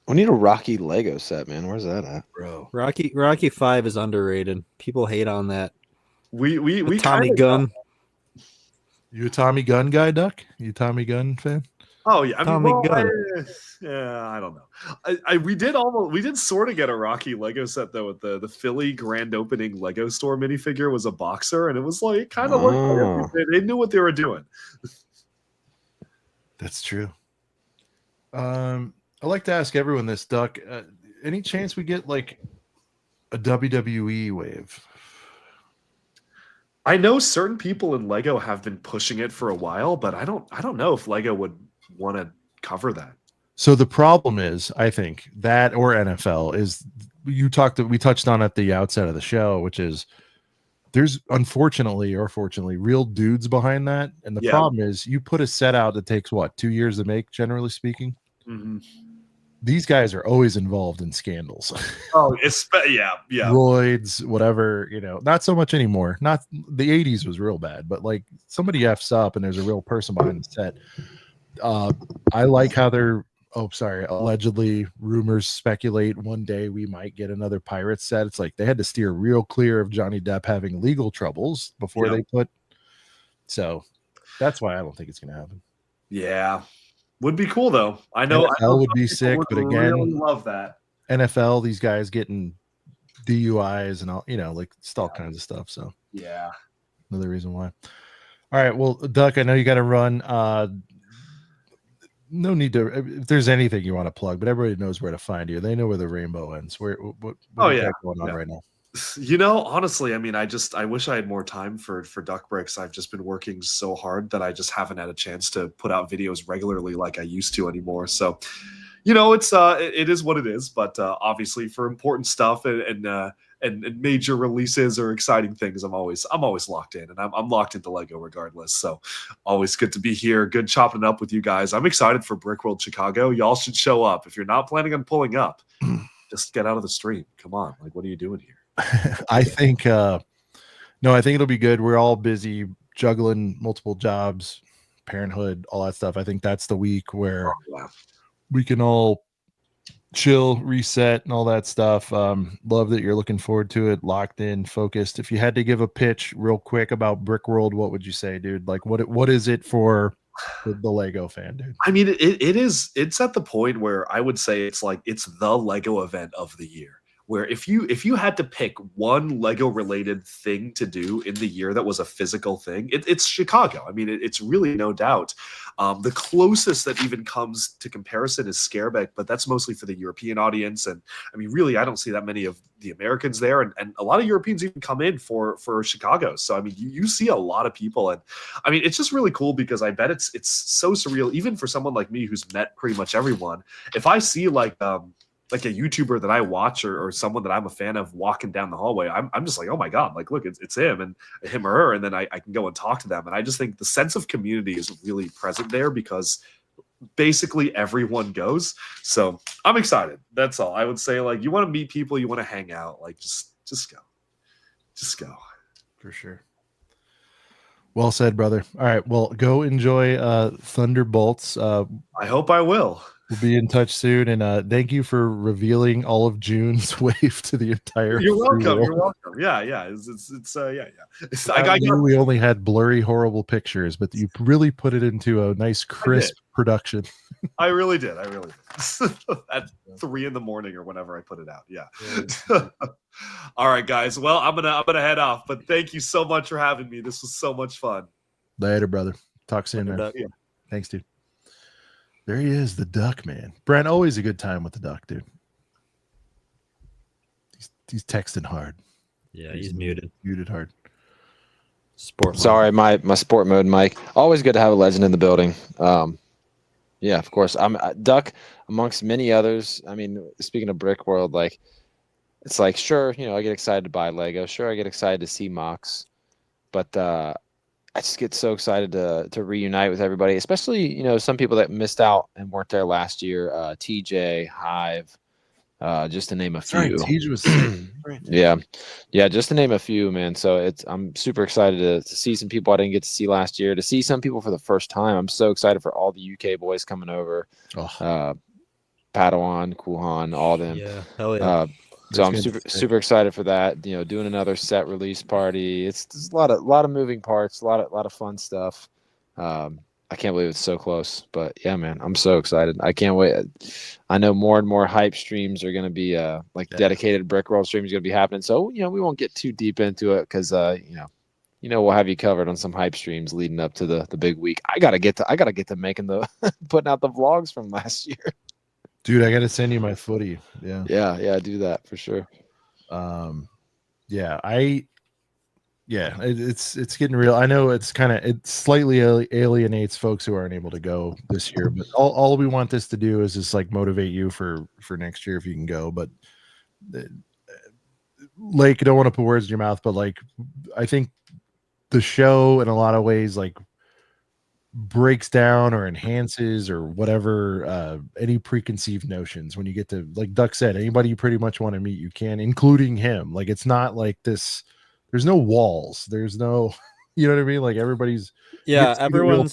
We need a Rocky Lego set, man. Where's that at, bro? Rocky 5 is underrated. People hate on that. We Tommy Gunn. You a Tommy Gunn guy, Duck? You a Tommy Gunn fan? Oh yeah, I mean, Gunn. I don't know. We did sort of get a Rocky Lego set though. With the Philly grand opening Lego store minifigure was a boxer, and it was like kind of like they knew what they were doing. That's true. I like to ask everyone this, Duck. Any chance we get like a WWE wave? I know certain people in Lego have been pushing it for a while, but I don't know if Lego would want to cover that. So the problem is, I think that or NFL is we touched on at the outset of the show, which is there's unfortunately or fortunately real dudes behind that. And the problem is you put a set out that takes what, 2 years to make, generally speaking. Mm-hmm. These guys are always involved in scandals. Oh, yeah. Roids, whatever, you know, not so much anymore. Not the 80s was real bad, but like somebody F's up and there's a real person behind the set. I like how they're allegedly rumors speculate one day we might get another Pirates set. It's like they had to steer real clear of Johnny Depp having legal troubles before they put. So that's why I don't think it's going to happen. Yeah. Would be cool though. I know NFL would be sick, but again, really love that. NFL, these guys getting DUIs and all, you know, like it's all kinds of stuff. So yeah, another reason why. All right, well, Duck, I know you got to run. No need to. If there's anything you want to plug, but everybody knows where to find you. They know where the rainbow ends. What going on right now? You know, honestly, I mean, I wish I had more time for Duck Bricks. I've just been working so hard that I just haven't had a chance to put out videos regularly like I used to anymore. So, you know, it is what it is. But obviously, for important stuff and major releases or exciting things, I'm always locked in, and I'm locked into Lego regardless. So, always good to be here. Good chopping it up with you guys. I'm excited for Brickworld Chicago. Y'all should show up. If you're not planning on pulling up, just get out of the stream. Come on, like, what are you doing here? I think I think it'll be good. We're all busy juggling multiple jobs, parenthood, all that stuff. I think that's the week where we can all chill, reset, and all that stuff. Love that you're looking forward to it, locked in, focused. If you had to give a pitch real quick about Brickworld, what would you say, dude? Like what is it for the Lego fan, dude? I mean, it's at the point where I would say it's the Lego event of the year. where if you had to pick one Lego related thing to do in the year that was a physical thing, it's Chicago. I mean, it's really no doubt. The closest that even comes to comparison is Scareback, but that's mostly for the European audience. And I mean, really, I don't see that many of the Americans there, and a lot of Europeans even come in for Chicago. So I mean, you see a lot of people, and I mean, it's just really cool because I bet it's so surreal, even for someone like me who's met pretty much everyone. If I see like a YouTuber that I watch or someone that I'm a fan of walking down the hallway, I'm just like, oh my God, like, look, it's him and him or her. And then I can go and talk to them. And I just think the sense of community is really present there because basically everyone goes. So I'm excited. That's all I would say. Like, you want to meet people, you want to hang out, like just go. For sure. Well said, brother. All right. Well, go enjoy Thunderbolts. I hope I will. We'll be in touch soon, and thank you for revealing all of June's wave to the entire. You're welcome. world. You're welcome. Yeah. It's I knew we only had blurry, horrible pictures, but you really put it into a nice, crisp production. I really did. At 3 a.m. or whenever I put it out. Yeah. All right, guys. Well, I'm gonna head off, but thank you so much for having me. This was so much fun. Later, brother. Talk soon, man. Yeah. Thanks, dude. There he is, the duck, man. Brent, always a good time with the duck, dude. He's texting hard. Yeah, he's muted. Muted hard. Sport. Sorry, my sport mode mic. Always good to have a legend in the building. Yeah, of course. I'm Duck amongst many others. I mean, speaking of Brickworld, like, it's like, sure, you know, I get excited to buy Lego. Sure, I get excited to see mocks, but I just get so excited to reunite with everybody, especially, you know, some people that missed out and weren't there last year. TJ, Hive, just to name a few. Right, TJ was sick. Yeah, just to name a few, man. So I'm super excited to see some people I didn't get to see last year, to see some people for the first time. I'm so excited for all the UK boys coming over. Padawan, Kuhan, all of them. Yeah, hell yeah. So I'm super excited for that. You know, doing another set release party. It's a lot of moving parts, a lot of fun stuff. I can't believe it's so close, but yeah, man, I'm so excited. I can't wait. I know more and more hype streams are going to be dedicated Brickworld streams going to be happening. So, you know, we won't get too deep into it because you know, we'll have you covered on some hype streams leading up to the big week. I gotta get to making the putting out the vlogs from last year. Dude, I gotta send you my footy. Yeah, do that for sure. It's getting real. I know it slightly alienates folks who aren't able to go this year, but all we want this to do is just like motivate you for next year if you can go. But Lake, I don't want to put words in your mouth, but like, I think the show in a lot of ways like breaks down or enhances or whatever any preconceived notions when you get to, like Duck said, anybody you pretty much want to meet you can, including him. Like, it's not like this, there's no walls, there's no you know what I mean, like everybody's everyone's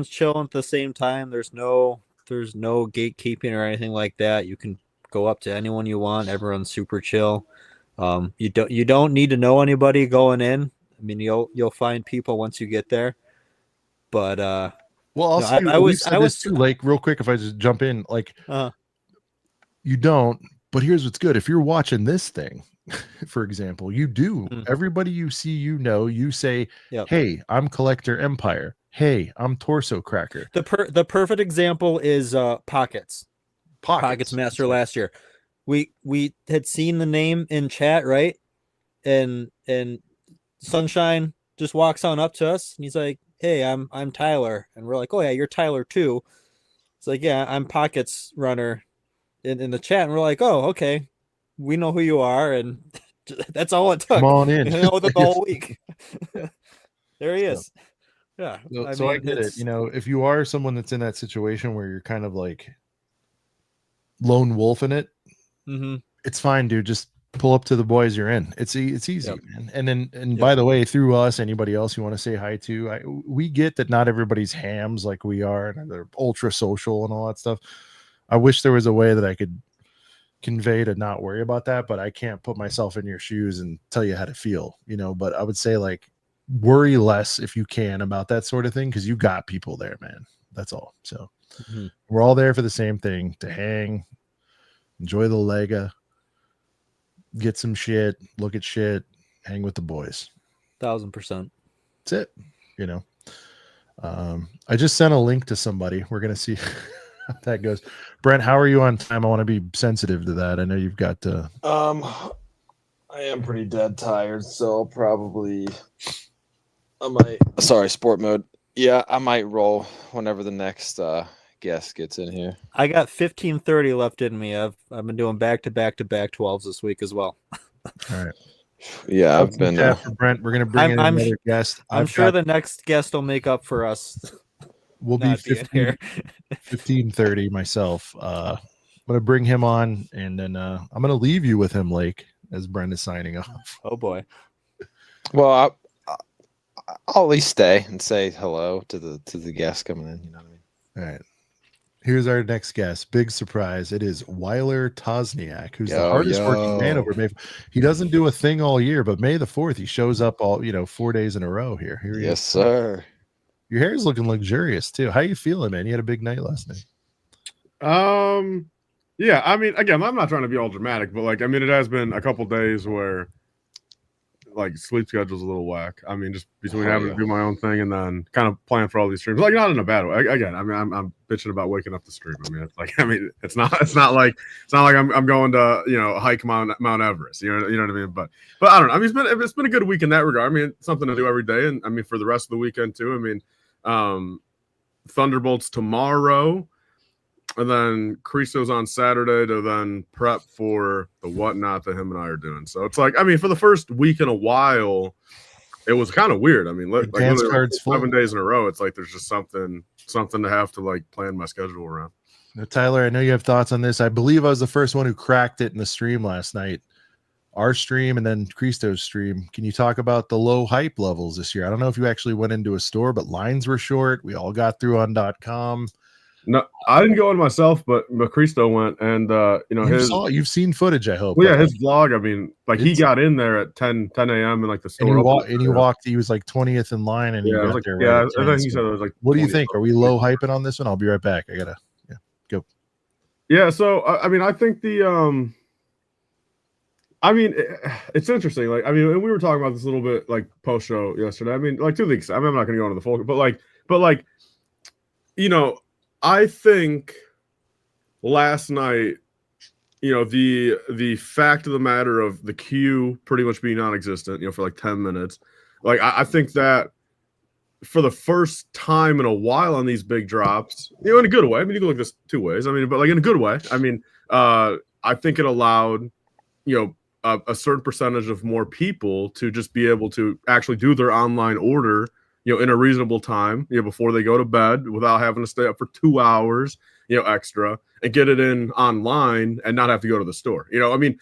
chilling at the same time. There's no gatekeeping or anything like that. You can go up to anyone you want. Everyone's super chill. You don't need to know anybody going in. I mean, you'll find people once you get there. But well, I was too, like, real quick, if I just jump in, like, you don't, but here's what's good. If you're watching this thing, for example, you do. Everybody you see, you say, hey, I'm Collector Empire. Hey, I'm Torso Cracker. The perfect example is Pockets Master last year. We had seen the name in chat, right? And Sunshine just walks on up to us and he's like, hey, I'm Tyler. And we're like, oh yeah, you're Tyler too. It's like, yeah, I'm Pockets Runner in the chat. And we're like, oh, okay, we know who you are. And that's all it took. Come on in. The whole week. There he is. Yeah. So I get it. You know, if you are someone that's in that situation where you're kind of like lone wolf in it, it's fine, dude. Just pull up to the boys you're in. It's easy, man. And then by the way, through us, anybody else you want to say hi to, we get that not everybody's hams like we are, and they're ultra social and all that stuff. I wish there was a way that I could convey to not worry about that, but I can't put myself in your shoes and tell you how to feel, you know. But I would say, like, worry less if you can about that sort of thing, because you got people there, man. That's all. So we're all there for the same thing, to hang, enjoy the Lego. get some shit, look at shit, hang with the boys. 1000%. That's it. You know. I just sent a link to somebody. We're gonna see how that goes. Brent, how are you on time? I want to be sensitive to that. I know you've got I am pretty dead tired, so I'll probably sport mode. Yeah, I might roll whenever the next guest gets in here. I got 15:30 left in me. I've been doing back-to-back 12s this week as well. all right. Yeah, I've been for Brent. We're gonna bring in another guest. I'm sure the next guest will make up for us. We'll be 15:30 myself. I'm gonna bring him on, and then I'm gonna leave you with him, Lake, as Brent is signing off. Oh boy. Well, I'll at least stay and say hello to the guest coming in. You know what I mean? All right. Here's our next guest. Big surprise. It is Weiler Taznjak, who's the hardest working man over May. He doesn't do a thing all year, but May the 4th, he shows up all 4 days in a row here. Here he is. Yes, sir. Your hair is looking luxurious too. How you feeling, man? You had a big night last night. Yeah, I mean, again, I'm not trying to be all dramatic, but like, I mean, it has been a couple days where like sleep schedule's a little whack. I mean, just between having to do my own thing and then kind of plan for all these streams, like not in a bad way. Again, I mean, I'm bitching about waking up to stream. I mean, it's like, it's not like I'm going to hike Mount Everest. You know what I mean? But I don't know. I mean, it's been a good week in that regard. I mean, it's something to do every day, and I mean for the rest of the weekend too. I mean, Thunderbolts tomorrow. And then Christo's on Saturday to then prep for the whatnot that him and I are doing. So it's like, I mean, for the first week in a while, it was kind of weird. I mean, like 7 days in a row, it's like there's just something to have to like plan my schedule around. Now, Tyler, I know you have thoughts on this. I believe I was the first one who cracked it in the stream last night. Our stream and then Christo's stream. Can you talk about the low hype levels this year? I don't know if you actually went into a store, but lines were short. We all got through on .com. No, I didn't go in myself, but Christo went, and you've seen footage, I hope. Well, yeah, his vlog. I mean, like he got in there at 10 a.m. and like the store. And he walked. He was like 20th in line, and he got there. Yeah, I think he said it was like. What do you think? Are we low hyping on this one? I'll be right back. I gotta go. Yeah, so I mean, I think I mean, it's interesting. Like, I mean, we were talking about this a little bit like post show yesterday. I mean, like 2 weeks. I mean, I'm not going to go into the full, but like, I think last night, the fact of the matter of the queue pretty much being non-existent, for like 10 minutes. Like, I think that for the first time in a while on these big drops, in a good way. I mean, you can look at this 2 ways. I mean, but like in a good way. I mean, I think it allowed, a certain percentage of more people to just be able to actually do their online order in a reasonable time, before they go to bed without having to stay up for 2 hours, extra, and get it in online and not have to go to the store. I mean,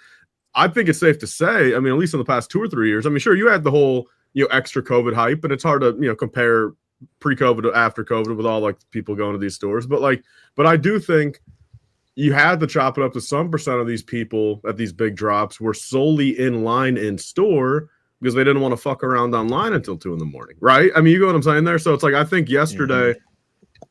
I think it's safe to say, I mean, at least in the past 2 or 3 years, I mean, sure, you had the whole, extra COVID hype, and it's hard to, compare pre-COVID to after COVID with all like people going to these stores. But I do think you had to chop it up to some percent of these people at these big drops were solely in line in store because they didn't want to fuck around online until 2 a.m, right? I mean, you get what I'm saying there? So it's like, I think yesterday,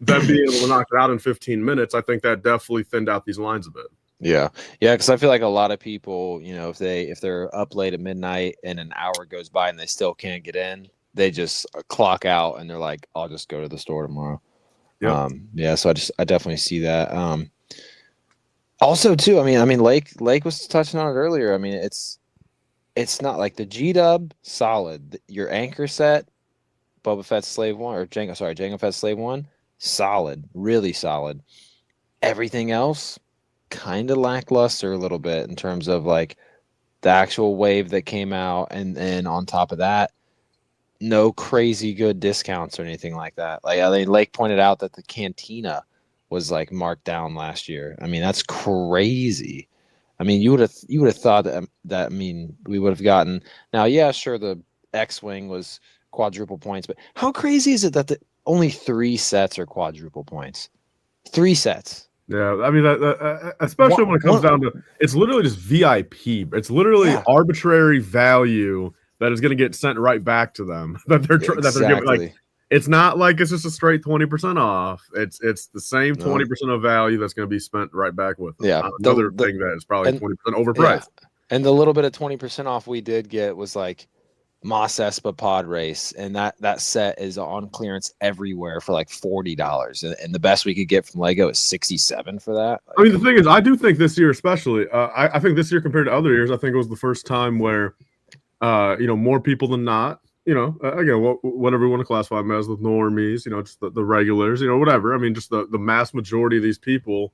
them being able to knock it out in 15 minutes, I think that definitely thinned out these lines a bit. Yeah. Yeah, because I feel like a lot of people, if they're up late at midnight and an hour goes by and they still can't get in, they just clock out and they're like, I'll just go to the store tomorrow. Yep. So I definitely see that. Also, too, I mean, Lake was touching on it earlier. I mean, it's not like the G-Dub, solid. Your anchor set, Boba Fett's Slave 1, or Jango Fett's Slave 1, solid, really solid. Everything else, kind of lackluster a little bit in terms of like the actual wave that came out, and on top of that, no crazy good discounts or anything like that. Like Lake pointed out that the Cantina was like marked down last year. I mean, that's crazy. I mean, you would have thought that I mean, we would have gotten now. Yeah, sure, the X-wing was quadruple points, but how crazy is it that only 3 sets are quadruple points? 3 sets. Yeah, I mean, especially when it comes down to, it's literally just VIP. It's literally arbitrary value that is going to get sent right back to them. That they're giving. Like, it's not like it's just a straight 20% off. It's the same 20% of value that's going to be spent right back with them. Yeah, another thing that is probably 20% overpriced. And the little bit of 20% off we did get was like Mos Espa Pod Race, and that set is on clearance everywhere for like $40, and the best we could get from Lego is $67 for that. I mean, the thing is, I do think this year, especially, I think this year compared to other years, I think it was the first time where, more people than not, again, whatever we want to classify them as, the normies, just the regulars, whatever. I mean, just the mass majority of these people.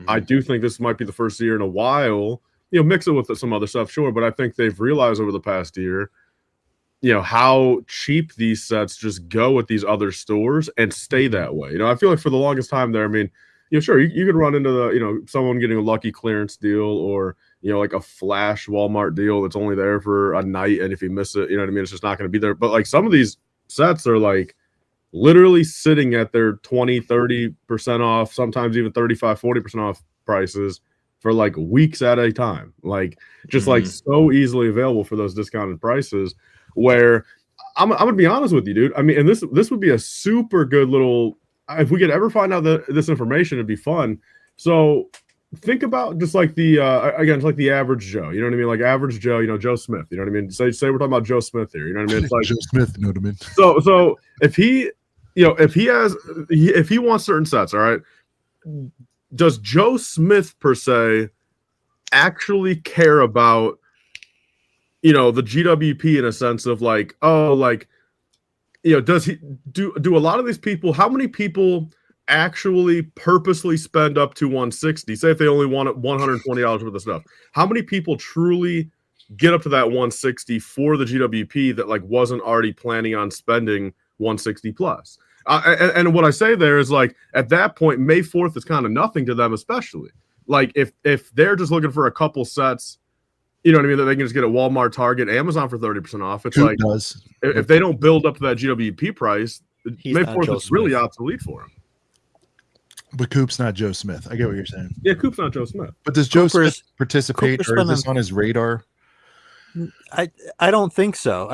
I do think this might be the first year in a while, mix it with some other stuff, sure, but I think they've realized over the past year, how cheap these sets just go at these other stores and stay that way. I feel like for the longest time there, I mean, sure, you could run into the, someone getting a lucky clearance deal or, like a flash Walmart deal that's only there for a night. And if you miss it, it's just not going to be there. But like some of these sets are like literally sitting at their 20, 30% off, sometimes even 35, 40% off prices for like weeks at a time. Like just like so easily available for those discounted prices. Where I'm gonna be honest with you, dude. I mean, and this would be a super good little. If we could ever find out this information, it'd be fun. So think about just like the again, it's like the average Joe. You know what I mean? Like average Joe. Joe Smith. You know what I mean? Say we're talking about Joe Smith here. You know what I mean? It's like Joe Smith. You know what I mean? So if he, if he wants certain sets, all right. Does Joe Smith per se actually care about? The GWP in a sense of like, does he do a lot of these people, how many people actually purposely spend up to 160? Say if they only want $120 worth of stuff. How many people truly get up to that 160 for the GWP that like wasn't already planning on spending 160 plus? And what I say there is like, at that point, May 4th is kind of nothing to them, especially. Like if they're just looking for a couple sets, you know what I mean, that they can just get at Walmart, Target, Amazon for 30% off. It's Coop does. If they don't build up to that GWP price, May 4th is really obsolete for him. But Coop's not Joe Smith. I get what you're saying. Yeah, Coop's not Joe Smith. But does Joe Smith participate, or is this on his radar? I don't think so.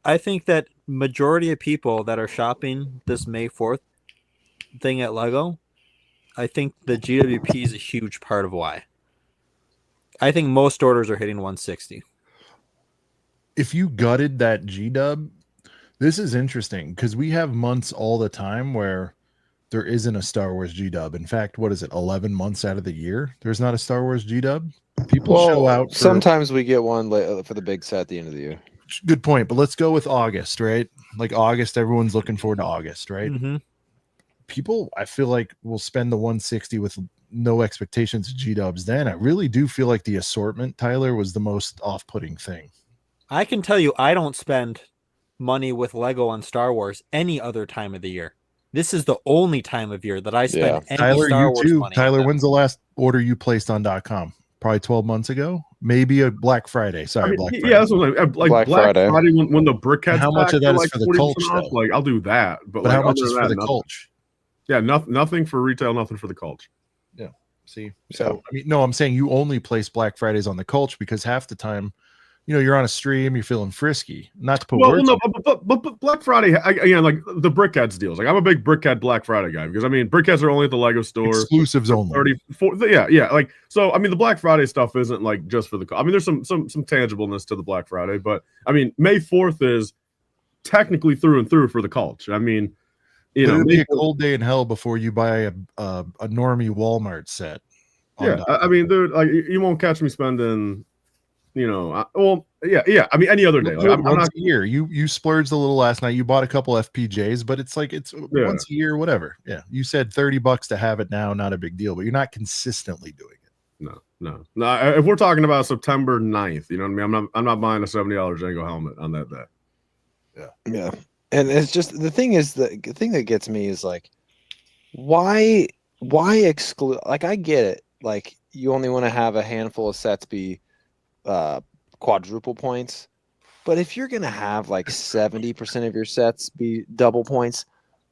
I think that majority of people that are shopping this May 4th thing at Lego, I think the GWP is a huge part of why. I think most orders are hitting 160. If you gutted that G-dub, this is interesting because we have months all the time where there isn't a Star Wars G-dub. In fact, what is it, 11 months out of the year there's not a Star Wars G-dub? People show out. Sometimes we get one for the big set at the end of the year. Good point, but let's go with August, right? Like August, everyone's looking forward to August, right? Mm-hmm. People, I feel like, will spend the 160 with no expectations of G-dubs. Then I really do feel like the assortment, Tyler, was the most off-putting thing. I can tell you I don't spend money with Lego on Star Wars any other time of the year. This is the only time of year that I spend any Tyler, Star Wars money. Tyler, when's the last order you placed on .com? Probably 12 months ago? Maybe a Black Friday. Sorry, Black Friday. Yeah, that's what I'm like Black Friday when the Brickheads. How much of that is like for the culture? Like I'll do that, but like, how much is for the culture? Yeah, nothing for retail, nothing for the culture. Yeah. See, so I mean, no, I'm saying you only place Black Fridays on the culture because half the time, you're on a stream, you're feeling frisky. Not to put words. No, but Black Friday again, like the Brickheads deals. Like I'm a big Brickhead Black Friday guy because I mean Brickheads are only at the Lego store. Exclusives only. 34. Yeah. Like so, I mean the Black Friday stuff isn't like just for the. I mean there's some tangibleness to the Black Friday, but I mean May 4th is technically through and through for the culture. I mean. It'll be a cold day in hell before you buy a normie Walmart set. Yeah, I mean, dude, like you won't catch me spending, yeah. I mean, any other day. Like, I'm once a year. You splurged a little last night. You bought a couple FPJs, but it's once a year, whatever. Yeah, you said $30 to have it now, not a big deal, but you're not consistently doing it. No. If we're talking about September 9th, you know what I mean. I'm not buying a $70 Django helmet on that day. Yeah. And it's just the thing that gets me is like, why exclude? Like, I get it. Like, you only want to have a handful of sets be quadruple points, but if you're gonna have like 70% of your sets be double points,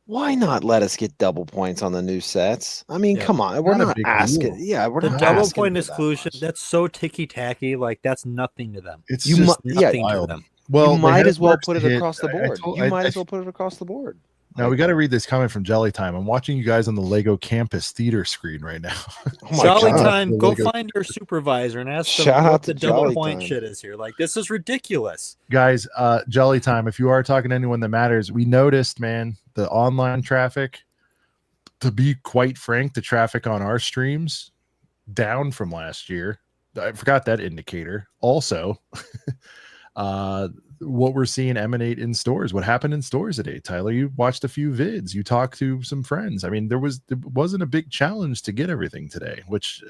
why not let us get double points on the new sets? I mean, come on, we're not asking. Yeah, we're not double asking point for exclusion. That's so ticky tacky. Like that's nothing to them. It's nothing to them. Well, you might as well put it across the board. You might as well put it across the board. Now we got to read this comment from Jelly Time. I'm watching you guys on the Lego Campus Theater screen right now. Oh my Jolly God. Time, go Lego- find your supervisor and ask them Shout what out the to double Jolly point Time. shit is here. Like, this is ridiculous. Guys, Jelly Time, if you are talking to anyone that matters, we noticed, man, the online traffic, to be quite frank, the traffic on our streams down from last year. I forgot that indicator. Also, what we're seeing emanate in stores. What happened in stores today, Tyler? You watched a few vids. You talked to some friends. I mean, there wasn't a big challenge to get everything today, which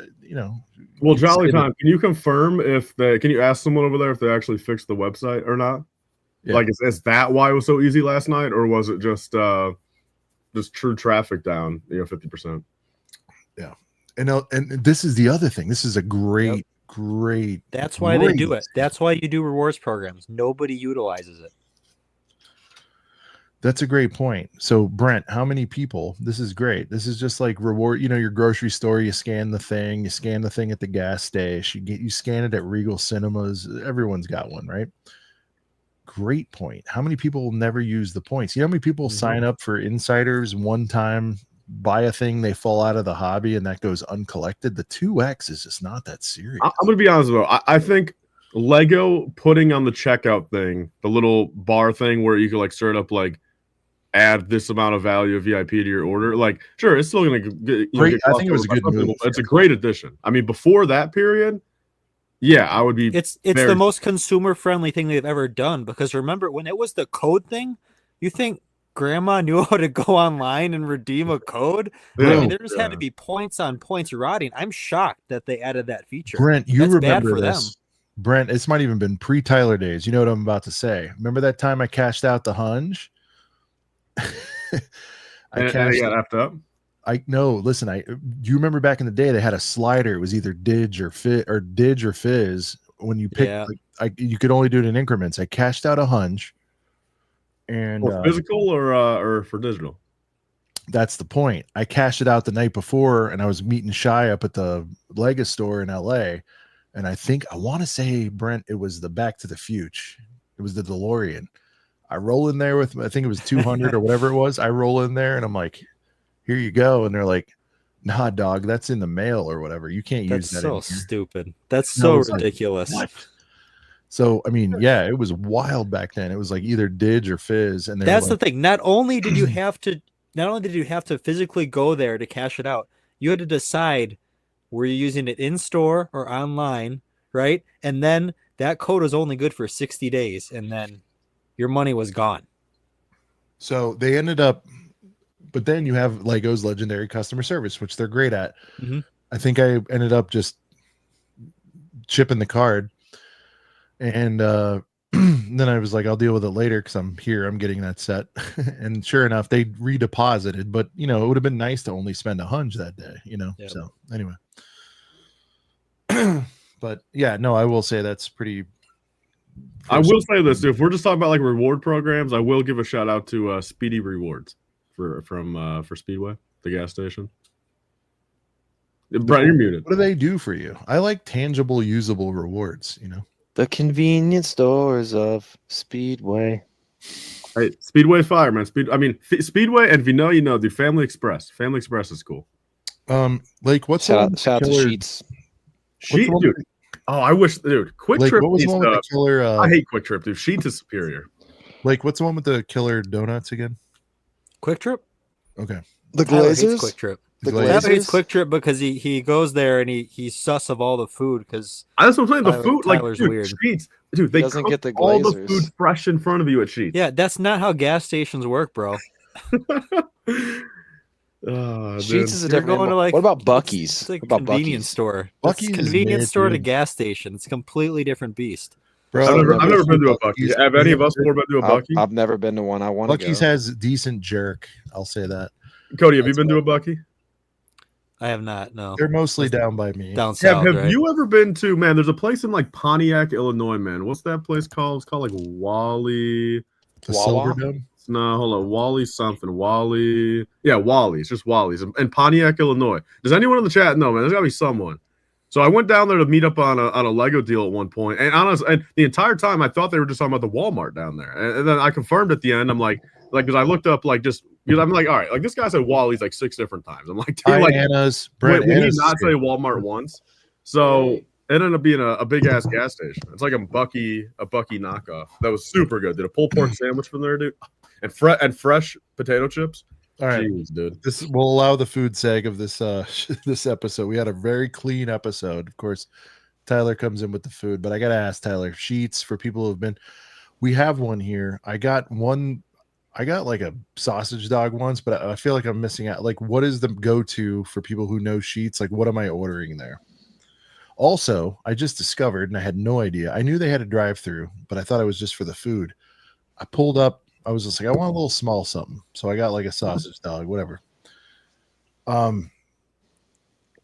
Well, you Jolly say that- Time, can you confirm if they? Can you ask someone over there if they actually fixed the website or not? Yeah. Like, is that why it was so easy last night, or was it just true traffic down? 50%. Yeah, and this is the other thing. This is a great. That's why they do it. That's why you do rewards programs. Nobody utilizes it. That's a great point. So, Brent, how many people? This is great. This is just like reward. Your grocery store. You scan the thing. You scan the thing at the gas station. You scan it at Regal Cinemas. Everyone's got one, right? Great point. How many people will never use the points? You know how many people sign up for Insiders one time, buy a thing, they fall out of the hobby, and that goes uncollected? The 2x is just not that serious. I'm gonna be honest though. I think Lego putting on the checkout thing, the little bar thing where you can like straight up like add this amount of value of VIP to your order. Like, sure, it's still gonna get. Great. I think it was a good move. It's a great addition. I mean, before that period, yeah, I would be. It's very- the most consumer friendly thing they've ever done, because remember when it was the code thing, you think grandma knew how to go online and redeem a code? Yeah. I mean, there just had to be points on points rotting. I'm shocked that they added that feature. Brent, you That's bad remember for this? Brent, it's might even been pre-Tyler days. You know what I'm about to say. Remember that time I cashed out the hunch? and they got effed up. Listen, do you remember back in the day they had a slider? It was either Didge or Fizz. When you pick, you could only do it in increments. I cashed out a hunch, and For physical or for digital. That's the point. I cashed it out the night before, and I was meeting Shy up at the Lego store in LA. And I want to say, Brent, it was the Back to the Future. It was the DeLorean. I roll in there with, I think it was 200 or whatever it was. I roll in there and I'm like, here you go. And they're like, nah, dog, that's in the mail or whatever. You can't use that. That's so stupid. That's No, so ridiculous. Like, what? So, I mean, yeah, it was wild back then. It was like either Didge or Fizz. And that's the thing. Not only did you have to physically go there to cash it out, you had to decide, were you using it in store or online, right? And then that code was only good for 60 days, and then your money was gone. So they ended up, but then you have Lego's legendary customer service, which they're great at. Mm-hmm. I think I ended up just chipping the card, and then I was like, I'll deal with it later because I'm here. I'm getting that set. And sure enough, they redeposited, but it would have been nice to only spend $100 that day, Yep. So anyway. But yeah, no, I will say that's pretty. I will say this: if we're just talking about like reward programs, I will give a shout out to Speedy Rewards for Speedway, the gas station. Brian, you're muted. What do they do for you? I like tangible, usable rewards. The convenience stores of Speedway. Hey, Speedway Fire, man. Speedway and the Family Express. Family Express is cool. Like what's Shout out to Sheets. Dude. Oh, I wish, dude. Quick like, Trip. what was the one with the killer? I hate Quick Trip, dude. Sheets is superior. Like, what's the one with the killer donuts again? Quick Trip? Okay. The Tyler hates Glazers. Quick Trip. The Tyler hates Glazers. Quick Trip because he goes there and he's sus of all the food because That's what I'm saying. The food, Tyler's dude, weird. Sheets, dude. They Doesn't cook get the all the Glazers. food fresh in front of you at Sheets. yeah, that's not how gas stations work, bro. Oh, Sheets dude. is a You're different. going to like what about Bucky's? It's like What a about convenience Bucky's? store. Buc-ee's It's is convenience mid, store to dude. gas station. It's a completely different beast. Bro, I've never been to a Buc-ee's. Have any of us more been to a Buc-ee's? I've never been to one. I want to go. Buc-ee's has decent jerk. I'll say that. Cody, have you been to a Buc-ee? I have not. No, They're mostly down by me. down south. Have right? you ever been to, man, there's a place in like Pontiac, Illinois, man. What's that place called? It's called like Wally. The Wawa? Silver Dome? No, hold on. Wally something. Wally. Yeah, Wally. It's just Wally's. In Pontiac, Illinois. Does anyone in the chat know, man? There's got to be someone. So I went down there to meet up on a Lego deal at one point. And honestly, and the entire time I thought they were just talking about the Walmart down there. And then I confirmed at the end. I'm like, Like, because I looked up like just because I'm like, all right, like this guy said Wally's like 6 different times. I'm like, dude, Hi, like, Anna's. would Brent, he Anna's not say Walmart once? So it ended up being a big ass gas station. It's like a Bucky knockoff. That was super good. Did a pulled pork sandwich from there, dude, and fresh potato chips. All right, Jeez, dude. this will allow the food seg of this this episode. We had a very clean episode. Of course, Tyler comes in with the food, but I gotta ask Tyler, sheets for people who have been. We have one here. I got like a sausage dog once, but I feel like I'm missing out. Like, what is the go-to for people who know sheets? Like, what am I ordering there? Also, I just discovered, and I had no idea. I knew they had a drive-through, but I thought it was just for the food. I pulled up. I was just like, I want a little small something, so I got like a sausage dog, whatever.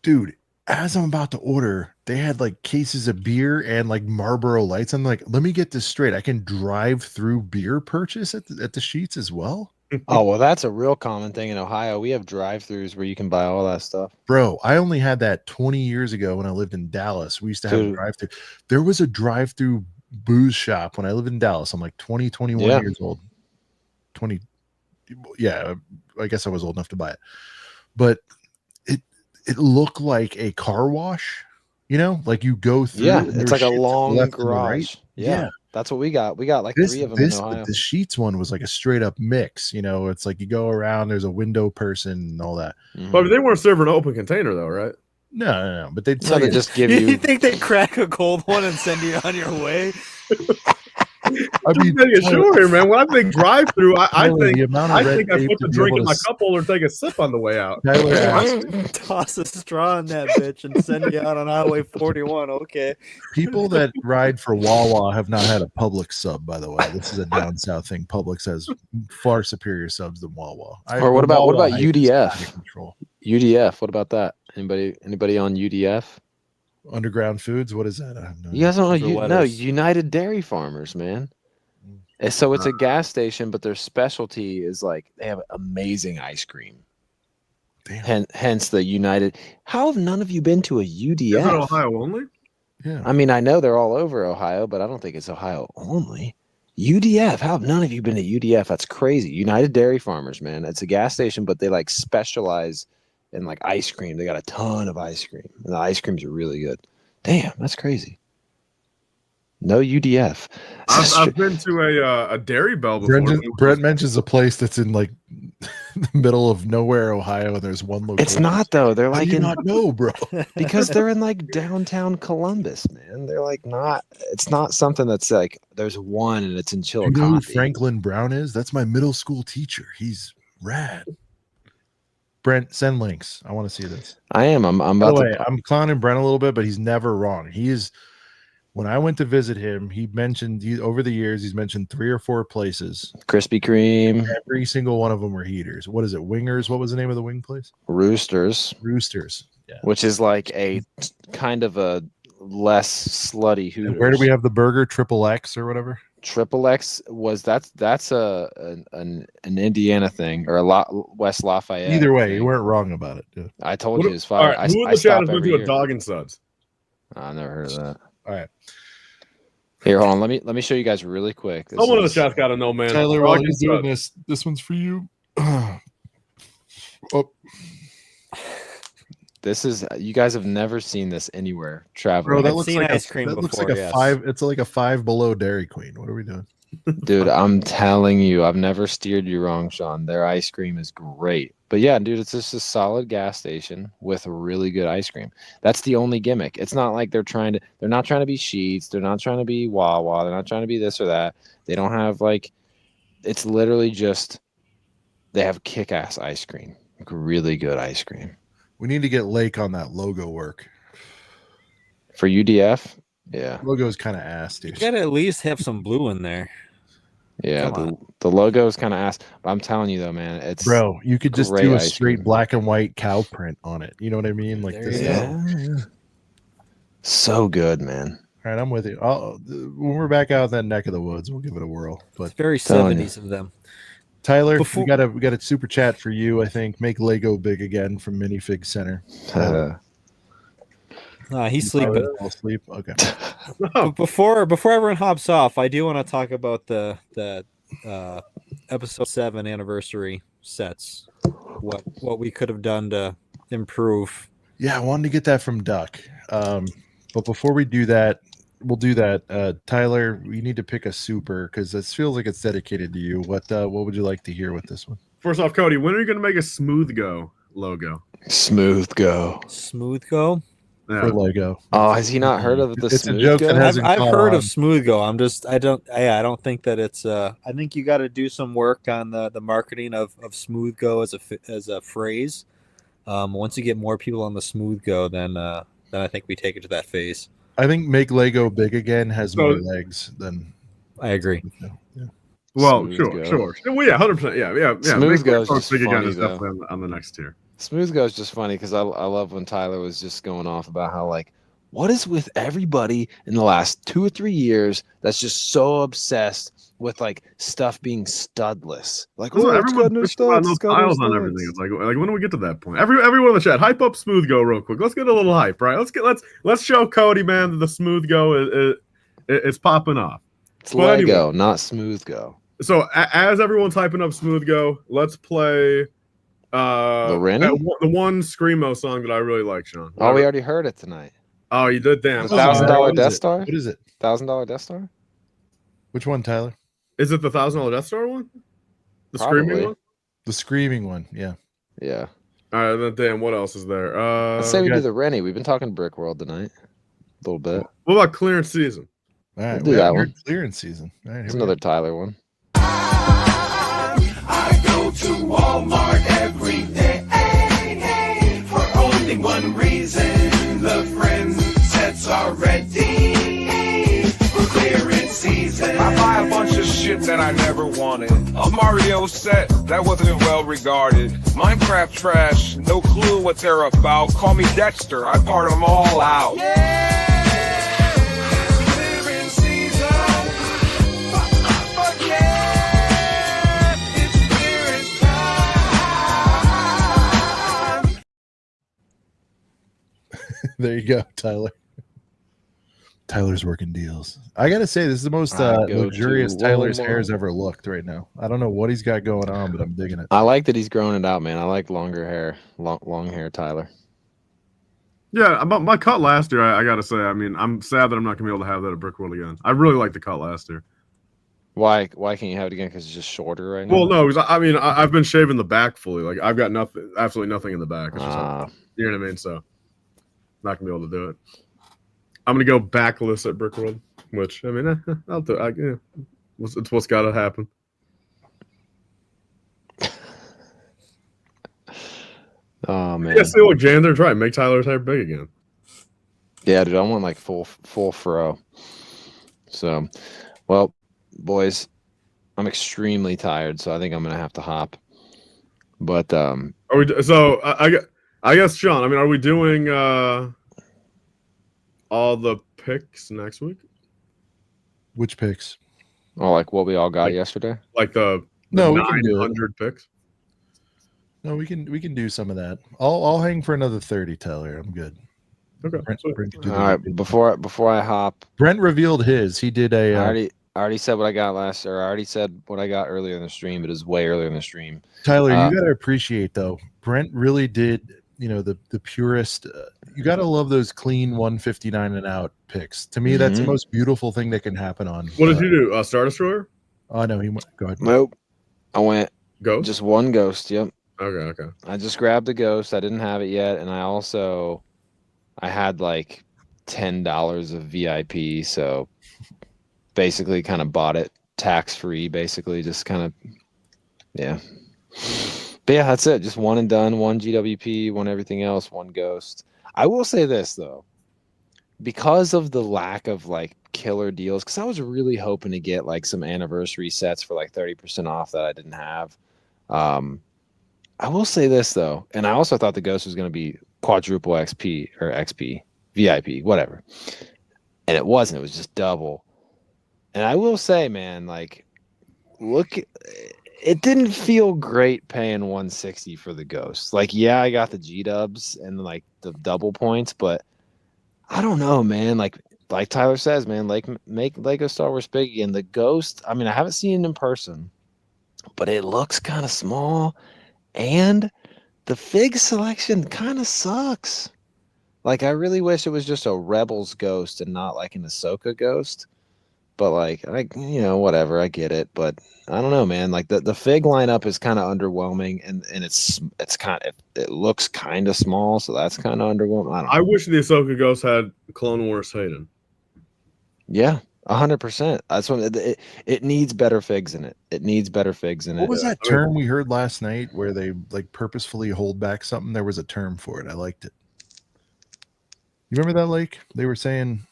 Dude, as I'm about to order, they had like cases of beer and like Marlboro Lights. I'm like, let me get this straight. I can drive through beer purchase at the Sheets as well. Oh, well, that's a real common thing in Ohio. We have drive-throughs where you can buy all that stuff. Bro, I only had that 20 years ago when I lived in Dallas. We used to have a drive-through. There was a drive-through booze shop when I lived in Dallas. I'm like 21 years old. 20. Yeah, I guess I was old enough to buy it. But it looked like a car wash, you know, like you go through. Yeah, it's like a long garage. Right. Yeah, that's what we got. We got like 3 of them in Ohio. The Sheets one was like a straight up mix, you know. It's like you go around, there's a window person and all that. But they weren't serving an open container though, right? No. But they'd So they just give you. You think they crack a cold one and send you on your way? I mean, sure here, man. When I think drive-through, I think I put the drink in my cup holder and take a sip on the way out. Toss a straw in that bitch and send you out on Highway 41. Okay. People that ride for Wawa have not had a Publix sub, by the way. This is a down south thing. Publix has far superior subs than Wawa. Or what about UDF? UDF. What about that? Anybody on UDF? Underground Foods. What is that? I have no You guys don't know? United Dairy Farmers, man. And so it's a gas station, but their specialty is like they have amazing ice cream. Damn. Hence the United. How have none of you been to a UDF? Is it Ohio only? Yeah. I mean, I know they're all over Ohio, but I don't think it's Ohio only. UDF. How have none of you been to UDF? That's crazy. United Dairy Farmers, man. It's a gas station, but they like specialize in like ice cream. They got a ton of ice cream, and the ice creams are really good. Damn, that's crazy. No UDF. I've been to a Dairy Bell before. Brent mentions a place that's in like the middle of nowhere, Ohio, and there's one location. It's not though. They're like in not know, bro. Because they're in like downtown Columbus, man. They're like not. It's not something that's like there's one and it's in Chillicothe. You know who Franklin Brown is? That's my middle school teacher. He's rad. Brent, send links. I want to see this. I am. I'm about to. I'm clowning Brent a little bit, but he's never wrong. He is. When I went to visit him, he mentioned over the years, he's mentioned 3 or 4 places. Krispy Kreme. Every single one of them were heaters. What is it? Wingers? What was the name of the wing place? Roosters. Yeah. Which is like a kind of a less slutty Hooters. And where do we have the burger? Triple X or whatever? Triple X was that's an Indiana thing or a West Lafayette. Either way, thing. you weren't wrong about it. Dude. I told you it's fire. Right, who in the chat has been to a Dog and Suds? I never heard of that. All right. Here, hold on. Let me show you guys really quick. Someone in the chat's got to know, man. Tyler, while he's doing this one's for you. Oh. This is you guys have never seen this anywhere traveling. Bro, that I've looks seen like ice cream that looks before, like a yes. 5. It's like a 5 below Dairy Queen. What are we doing? Dude, I'm telling you, I've never steered you wrong, Sean. Their ice cream is great. But yeah, dude, it's just a solid gas station with really good ice cream. That's the only gimmick. It's not like they're not trying to be Sheets. They're not trying to be Wawa. They're not trying to be this or that. They don't have like, it's literally just, they have kick-ass ice cream. Like really good ice cream. We need to get Lake on that logo work. For UDF? Yeah. Logo is kind of ass, dude. You gotta at least have some blue in there. Yeah, the logo is kind of ass. But I'm telling you though, man, it's bro. You could just great do a ice straight cream. black and white cow print on it. You know what I mean? Like There this. you yeah. So good, man. All right, I'm with you. When we're back out in that neck of the woods, we'll give it a whirl. But It's very Telling 70s of them. Tyler, Before- we got a super chat for you. I think make Lego big again from Minifig Center. He's sleeping. I'll sleep. Okay. But before everyone hops off, I do want to talk about the episode 7 anniversary sets. What we could have done to improve. Yeah, I wanted to get that from Duck. But before we do that, we'll do that. Tyler, we need to pick a super because this feels like it's dedicated to you. What would you like to hear with this one? First off, Cody, when are you going to make a Smooth Go logo? Smooth Go. Smooth Go. Yeah. For Lego. Oh, has he not heard of the It's a Smooth joke Go? that has- I've hasn't heard caught of on. Smooth Go. I don't think that it's I think you got to do some work on the marketing of Smooth Go as a phrase. Once you get more people on the Smooth Go, then I think we take it to that phase. I think Make Lego Big Again has So- more legs than. I agree. Yeah. Well, Smooth sure. Go. Well, yeah, 100%. Yeah. Smooth Make Go is Lego just Big Again funny, is though. definitely on the next tier. Smooth Go is just funny because I love when Tyler was just going off about how, like, what is with everybody in the last 2 or 3 years that's just so obsessed with like stuff being studless? Like, Also, oh, it's got everyone's no bitching about studs, no it's got no tiles on studs. everything. It's like when do we get to that point? Everyone in the chat, hype up Smooth Go real quick. Let's get a little hype, right? Let's show Cody, man, that the Smooth Go is popping off. It's But Lego, anyway. not Smooth Go. So as everyone's hyping up Smooth Go, let's play The Rennie? the one Screamo song that I really like, Sean. Oh, we already heard it tonight. Oh, you did, damn. The $1,000 what is Death it? Star? What is it? $1,000 Death Star? Which one, Tyler? Is it the $1,000 Death Star one? The Probably. screaming one? The screaming one. Yeah. Yeah. All right, then damn, what else is there? Let's say we got- do the Rennie. We've been talking Brickworld tonight. A little bit. What about clearance season? All right. do we that have one. Clearance season. All right. There's here we another go. Tyler one. I go to Walmart every day for only one reason. The friends sets are ready for clearance season. I buy a bunch of shit that I never wanted. A Mario set that wasn't well regarded. Minecraft trash, no clue what they're about. Call me Dexter, I part them all out. Clearance season. Fuck yeah, it's clearance time. There you go, Tyler. Tyler's working deals. I gotta say, this is the most I go luxurious to Tyler's Walmart. hair's ever looked right now. I don't know what he's got going on, but I'm digging it. I like that he's growing it out, man. I like longer hair. Long hair, Tyler. Yeah, about my cut last year, I gotta say, I mean, I'm sad that I'm not gonna be able to have that at Brickworld again. I really liked the cut last year. Why can't you have it again? Because it's just shorter right now? Well, no, because I mean, I've been shaving the back fully. Like, I've got absolutely nothing in the back. It's just, you know what I mean? So, not gonna be able to do it. I'm gonna go backless at Brickworld, which I mean, I'll do. It's what's got to happen. Oh man. Yeah, see, look, Jander, try make Tyler's hair big again. Yeah, dude, I want like full fro. So, well, boys, I'm extremely tired, so I think I'm gonna have to hop. But Are we? So I guess, Sean. I mean, are we doing all the picks next week? Which picks? oh, like what we all got Like- yesterday. Like the No, we can do it. 900 picks. No, we can do some of that. I'll hang for another 30, Tyler. I'm good. Okay. Brent, sweet. Brent, can do All the- right, before I hop, Brent revealed his. He did a. I already said what I got last, or I already said what I got earlier in the stream, but it was way earlier in the stream. Tyler, Uh, you got to appreciate though. Brent really did. You know, the purest. You got to love those clean 159 and out picks. To me, that's the Mhm. most beautiful thing that can happen on. What did you do? Star Destroyer? Oh no, he went. Go ahead. Nope, I went Ghost? just one ghost. Yep, Okay. I just grabbed a ghost. I didn't have it yet, and I had like $10 of VIP, so basically kind of bought it tax free. Basically, just kind of yeah. But yeah, that's it. Just one and done. One GWP, one everything else, one ghost. I will say this though, because of the lack of like killer deals, because I was really hoping to get like some anniversary sets for like 30% off that I didn't have. I will say this though, and I also thought the ghost was going to be quadruple XP or XP, VIP, whatever. And it wasn't. It was just double. And I will say, man, like, look, it didn't feel great paying 160 for the ghost. Like, yeah, I got the G-dubs and like the double points, but I don't know, man. Like Tyler says, man, like make Lego Star Wars big again. The ghost, I mean, I haven't seen it in person. but it looks kind of small, and the fig selection kind of sucks. Like, I really wish it was just a Rebels ghost and not like an Ahsoka ghost. But like, whatever, I get it. But I don't know, man. Like the fig lineup is kind of underwhelming, and it looks kind of small, so that's kind of underwhelming. I wish the Ahsoka Ghost had Clone Wars Hayden. Yeah, 100%. That's what it needs better figs in it. It needs better figs in it. What was that term we heard last night where they like purposefully hold back something? There was a term for it. I liked it. You remember that, Lake? They were saying.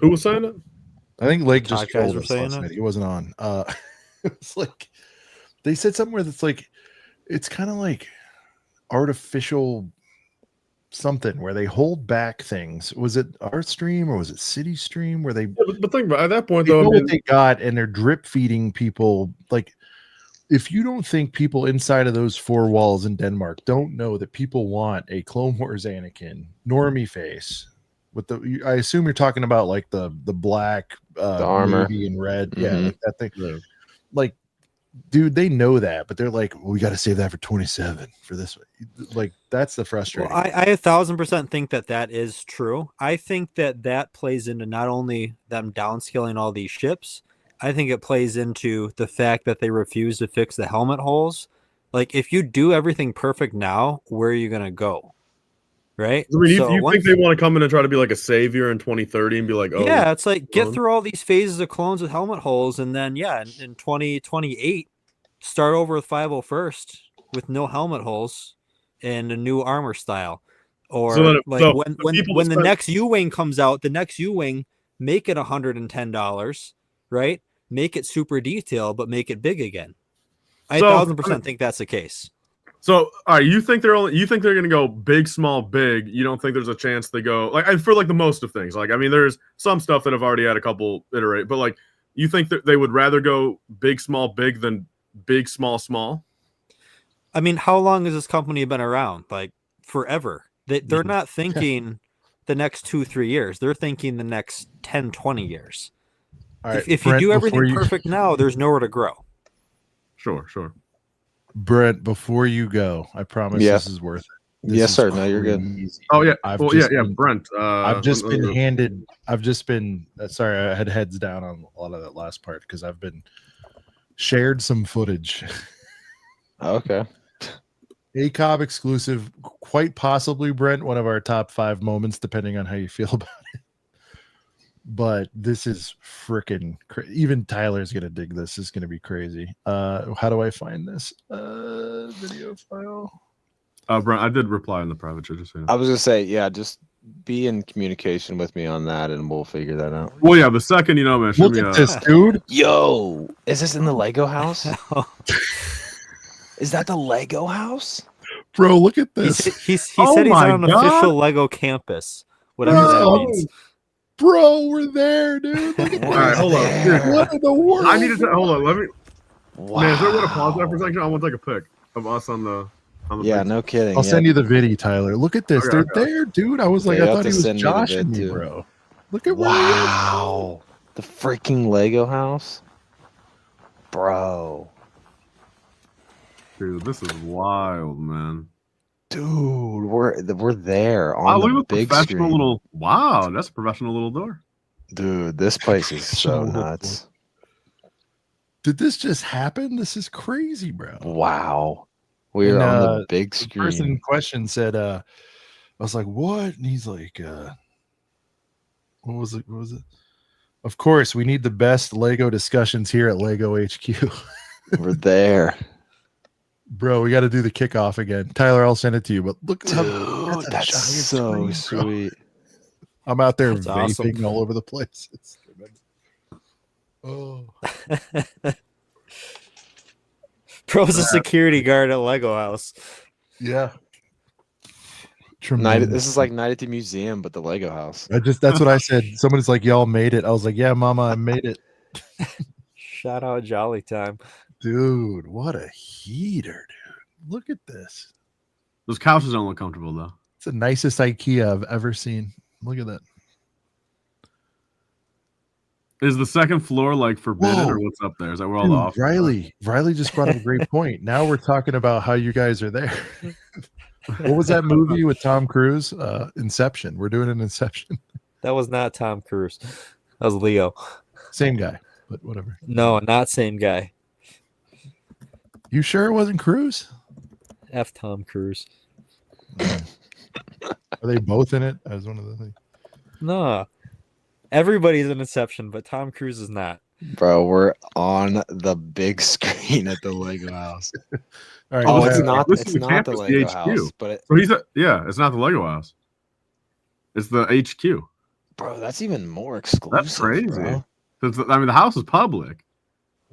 Who was saying it? I think Lake just Guys told were us saying last it? night. He wasn't on. It's like they said something where it's like it's kind of like artificial something where they hold back things. Was it our stream or was it City Stream where they? Yeah, but think about it, at that point They though. know I mean, what they got, and they're drip feeding people. Like, if you don't think people inside of those four walls in Denmark don't know that people want a Clone Wars Anakin normie face with the, I assume you're talking about like the black, The armor. navy and red, yeah, Mhm. like that thing. Yeah. Like, dude, they know that, but they're like, well, we got to save that for 27 for this one. Like, that's the frustrating. Well, I 1,000% think that is true. I think that plays into not only them downscaling all these ships, I think it plays into the fact that they refuse to fix the helmet holes. Like, if you do everything perfect now, where are you going to go? Right? I mean, So you once- think they want to come in and try to be like a savior in 2030 and be like, oh, yeah, it's like get clone? through all these phases of clones with helmet holes, and then in 2028, start over with 501st with no helmet holes and a new armor style. Or So then- like so when the people when that the spend- next U-wing comes out, the next U-wing, make it $110, right? Make it super detailed, but make it big again. I So, 1,000% think that's the case. So, all right, you think they're going to go big, small, big? You don't think there's a chance they go like for like the most of things? Like, I mean, there's some stuff that have already had a couple iterate, but like, you think that they would rather go big, small, big than big, small, small? I mean, how long has this company been around? Like forever. They're not thinking the next 2-3 years. They're thinking the next 10-20 years. All right, If you Brent, do everything before you- perfect now, there's nowhere to grow. Sure. Brent, before you go, I promise Yeah. this is worth it. This Yes, is sir. No, you're good. crazy. Oh yeah. I've Well, just yeah, been- Brent. I've just been sorry, I had heads down on a lot of that last part because I've been shared some footage. Okay. ACOB exclusive, quite possibly, Brent, one of our top 5 moments, depending on how you feel about it. But this is freaking even Tyler's gonna dig this. This is gonna be crazy. How do I find this video file? Brent, I did reply in the private chat. Just so you know. I was gonna say, yeah, just be in communication with me on that, and we'll figure that out. Well, yeah. The second you know, man, shoot Look me at this, dude. Yo, is this in the Lego house? Is that the Lego house? Bro, look at He this. said he's my on an God. official Lego campus, whatever Bro. that means. Bro, we're there, dude. Look at All right, hold on. There. what in the world? I need to hold on. Let me. Wow. Man, is there a way to pause that for a second? I want to take a pic of us on the. Yeah, picture. no kidding. I'll send you the video, Tyler. Look at this. Okay, They're okay. there, dude. I was like, Yeah, I you'll thought he have to was send me the joshing vid, me, too. bro. Look at where he is. Wow. The freaking Lego house? Bro. Dude, this is wild, man. Dude, we're there Wow, on look the at the big professional screen. little. Wow, that's a professional little door. Dude, this place is so nuts. Did this just happen? This is crazy, bro. Wow. We're And, on the big The person in screen. question said, I was like, what? And he's like, what was it? What was it? Of course, we need the best Lego discussions here at Lego HQ. We're there. Bro, we got to do the kickoff again. Tyler, I'll send it to you. But look, Dude, a that's giant so screen, bro. sweet. I'm out there That's vaping awesome. all over the place. It's tremendous. Oh, Bro's a security guard at Lego House. yeah. Night, Tremendous. this is like Night at the Museum, but the Lego house. That's what I said. Someone's like, y'all made it. I was like, yeah, mama, I made it. Shout out Jolly Time. Dude, what a heater, dude. Look at this. Those couches don't look comfortable though. It's the nicest IKEA I've ever seen. Look at that. Is the second floor like forbidden Whoa. or what's up there? Is that where all the Dude, off? Riley just brought up a great point. Now we're talking about how you guys are there. What was that movie with Tom Cruise? Inception. We're doing an Inception. That was not Tom Cruise. That was Leo. Same guy, but whatever. No, not same guy. You sure it wasn't Cruise? F Tom Cruise. Are they both in it? As one of the things. No. Everybody's in Inception, but Tom Cruise is not. Bro, we're on the big screen at the Lego house. All right, Oh, go it's ahead. not. This It's is the not the campus, the Lego HQ. house, but So it's not the Lego house. It's the HQ. bro, that's even more exclusive. That's crazy. Bro. The house is public.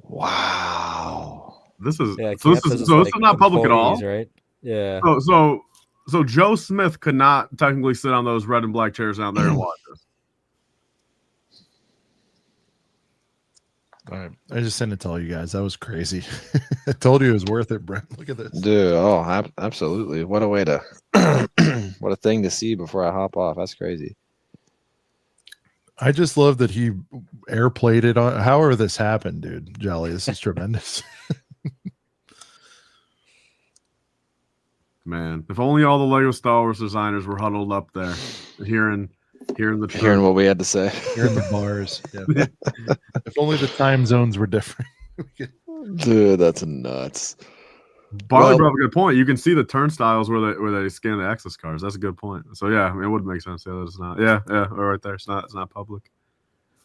Wow. This is Yeah, so. This campus is so. This like is not public at all. employees, right? Yeah. So Joe Smith could not technically sit on those red and black chairs out there and watch us. All right. I just sent it to all you guys. That was crazy. I told you it was worth it, Brent. Look at this. Dude, absolutely. What a way to what a thing to see before I hop off. That's crazy. I just love that he airplayed it on. However this happened, dude. Jolly, this is tremendous. Man, if only all the Lego Star Wars designers were huddled up there, hearing the Hearing what we had to say. Here in the bars. Yeah. If only the time zones were different. Dude, that's nuts. Barley Well- brought up a good point. You can see the turnstiles where they scan the access cards. That's a good point. So yeah, I mean, it would make sense. Yeah, that it's not. Yeah, right there. It's not public.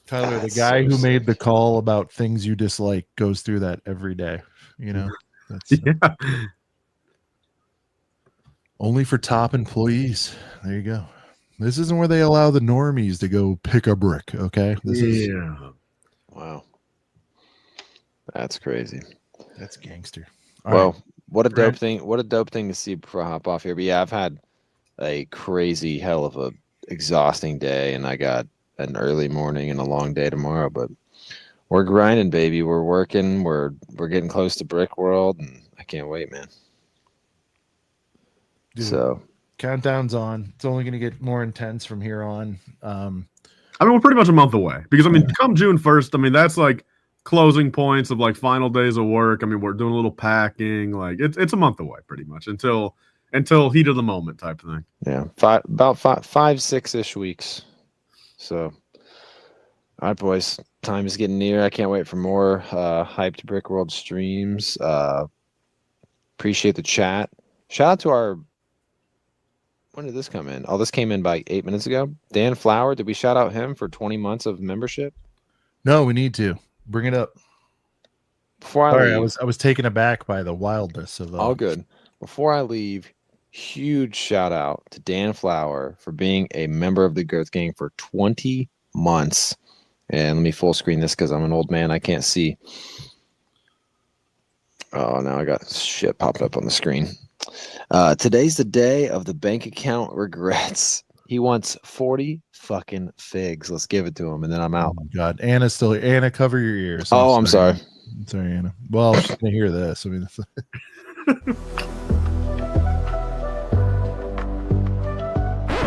Tyler, the That's guy so who made the call about things you dislike goes through that every day. You know, that's Yeah. only for top employees. There you go. This isn't where they allow the normies to go pick a brick. Okay, this is Wow. That's crazy. that's gangster. All Well, right. what a dope Brad? thing. What a dope thing to see before I hop off here. But yeah, I've had a crazy hell of a exhausting day, and I got an early morning and a long day tomorrow. But we're grinding, baby. We're working. We're getting close to Brickworld, and I can't wait, man. Dude, So countdown's on. It's only going to get more intense from here on. I mean, we're pretty much a month away because I mean, come June 1st, I mean, that's like closing points of like final days of work. I mean, we're doing a little packing. Like it's a month away pretty much until heat of the moment type of thing. yeah, about 5-6-ish weeks. So, all right, boys, time is getting near. I can't wait for more hyped Brickworld streams. Appreciate the chat. Shout out to our. When did this come in? Oh, this came in by 8 minutes ago. Dan Flower, did we shout out him for 20 months of membership? No, we need to bring it up. Before I Sorry, leave, I was taken aback by the wildness of all good. Before I leave, huge shout out to Dan Flower for being a member of the Girth Gang for 20 months. And let me full screen this because I'm an old man. I can't see. Oh, now I got shit popping up on the screen. Today's the day of the bank account regrets. He wants 40 fucking figs. Let's give it to him, and then I'm out. Oh my God, Anna's still here. Anna, cover your ears. Oh, I'm sorry. I'm sorry, Anna. Well, she's gonna hear this. I mean,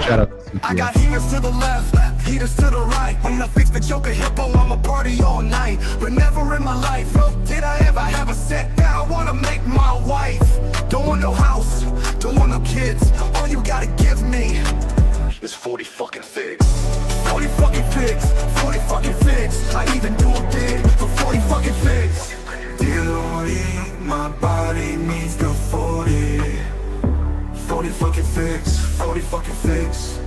shout out to I CPS. got heaters to the left, heaters to the right. When I fix the Joker hippo, I'ma party all night. But never in my life, no, did I ever have a set that I wanna make my wife. Don't want no house, don't want no kids. All you gotta give me is 40 fucking figs. 40 fucking figs, 40 fucking figs. I even do a bid for 40 fucking figs. Dear Lordy, my body needs the 40. 40 fucking figs, 40 fucking figs.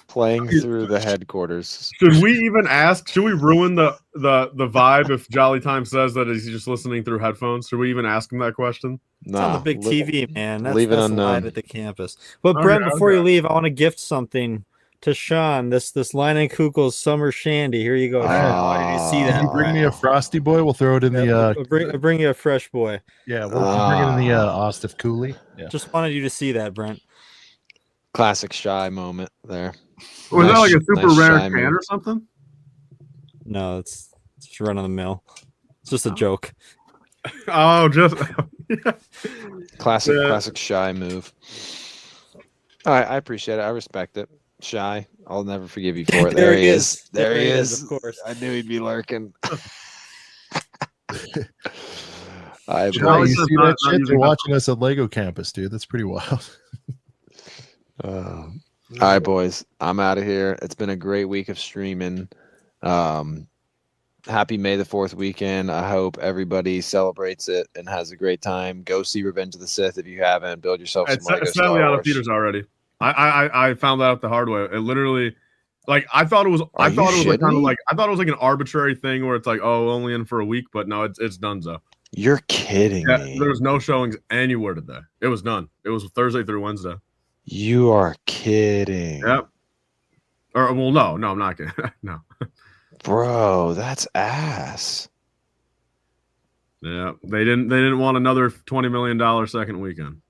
Playing through the headquarters. Should we even ask? Should we ruin the vibe if Jolly Time says that he's just listening through headphones? Should we even ask him that question? It's on the big TV, man. That's, leave it that's unknown. live at the campus. But Okay, Brent, before okay. you leave, I want to gift something to Sean, this Leinenkugel Summer Shandy. Here you go, Sean. Did you see Can that? you bring me a Frosty Boy? We'll throw it in the I'll bring you a fresh boy. yeah, we'll bring it in the Ostif Cooley. Yeah. Just wanted you to see that, Brent. Classic shy moment there. Was that like a Nice- super nice rare shy can move. or something? No, it's run of the mill. It's just a joke. Oh, just Classic, Yeah. classic shy move. All right, I appreciate it. I respect it. Shy. I'll never forgive you for it. There he is. There he is. Of course. I knew he'd be lurking. Johnny, you Charlie see says that not shit? using They're that. watching us at Lego Campus, dude. That's pretty wild. All right, boys. I'm out of here. It's been a great week of streaming. Happy May the 4th weekend. I hope everybody celebrates it and has a great time. Go see Revenge of the Sith if you haven't. Build yourself some it's Lego sadly Star out of Wars. theaters already. I found that out the hard way. It literally, like, I thought it was. Are you like shitting kind of me? like I thought it was like an arbitrary thing where it's like, oh, only in for a week, but no, it's donezo. You're kidding Yeah, me. there was no showings anywhere today. It was none. It was Thursday through Wednesday. You are kidding. Yep. Or well, no, I'm not kidding. No. Bro, that's ass. Yeah, they didn't want another $20 million second weekend.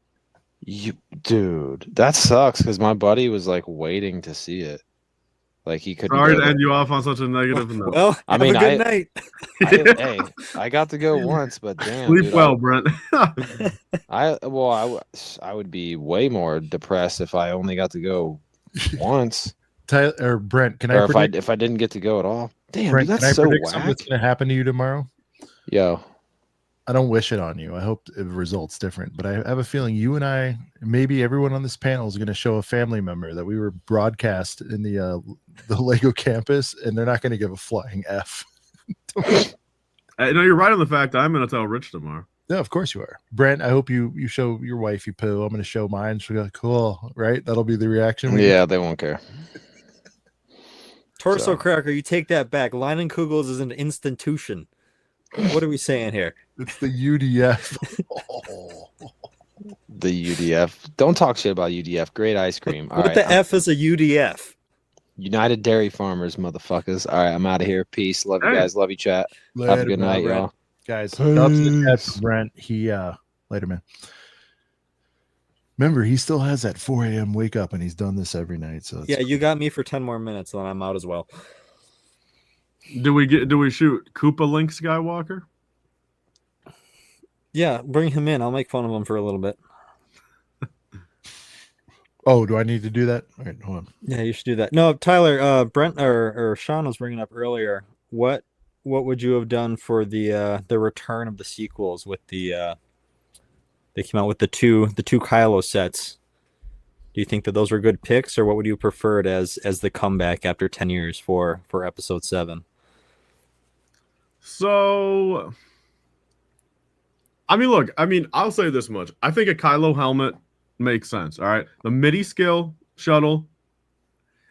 Dude, that sucks because my buddy was like waiting to see it. Like he couldn't. Sorry go to there. end you off on such a negative note. Well, I have mean, a good night. Hey, I got to go once, but damn, Sleep dude, well, Brent. I would be way more depressed if I only got to go once, Tyler, or Brent, can I or predict, if I didn't get to go at all. Damn, Brent, dude, can I that's so predict something whack. that's going to happen to you tomorrow? Yo, I don't wish it on you. I hope the result's different, but I have a feeling you and I, maybe everyone on this panel, is going to show a family member that we were broadcast in the Lego campus, and they're not going to give a flying F. No, you're right on the fact I'm going to tell Rich tomorrow. Yeah, of course you are. Brent, I hope you show your wife you poo. I'm going to show mine. She'll go, cool, right? That'll be the reaction. yeah, they won't care. Torso So- Cracker, you take that back. Leinenkugels is an institution. What are we saying here? It's the UDF. Oh. The UDF. Don't talk shit about UDF. Great ice cream. All What right, the F is a UDF? United Dairy Farmers, motherfuckers. All right, I'm out of here. Peace. Love you Hey. guys. Love you, chat. Have a Later, good man. night, Brent. y'all. Guys, shout out to the chat Peace. for Brent. He later, man. Remember, he still has that 4 a.m. wake up, and he's done this every night. So it's Yeah, you got me for 10 more minutes, then I'm out as well. Do we shoot Koopa Link Skywalker? Yeah, bring him in. I'll make fun of him for a little bit. Oh, do I need to do that? All right, hold on. Yeah, you should do that. No, Tyler, Brent or Sean was bringing up earlier. What would you have done for the return of the sequels with the they came out with the two Kylo sets? Do you think that those were good picks, or what would you prefer it as the comeback after 10 years for episode 7? So, I mean, look, I'll say this much. I think a Kylo helmet makes sense. All right. The MIDI skill shuttle,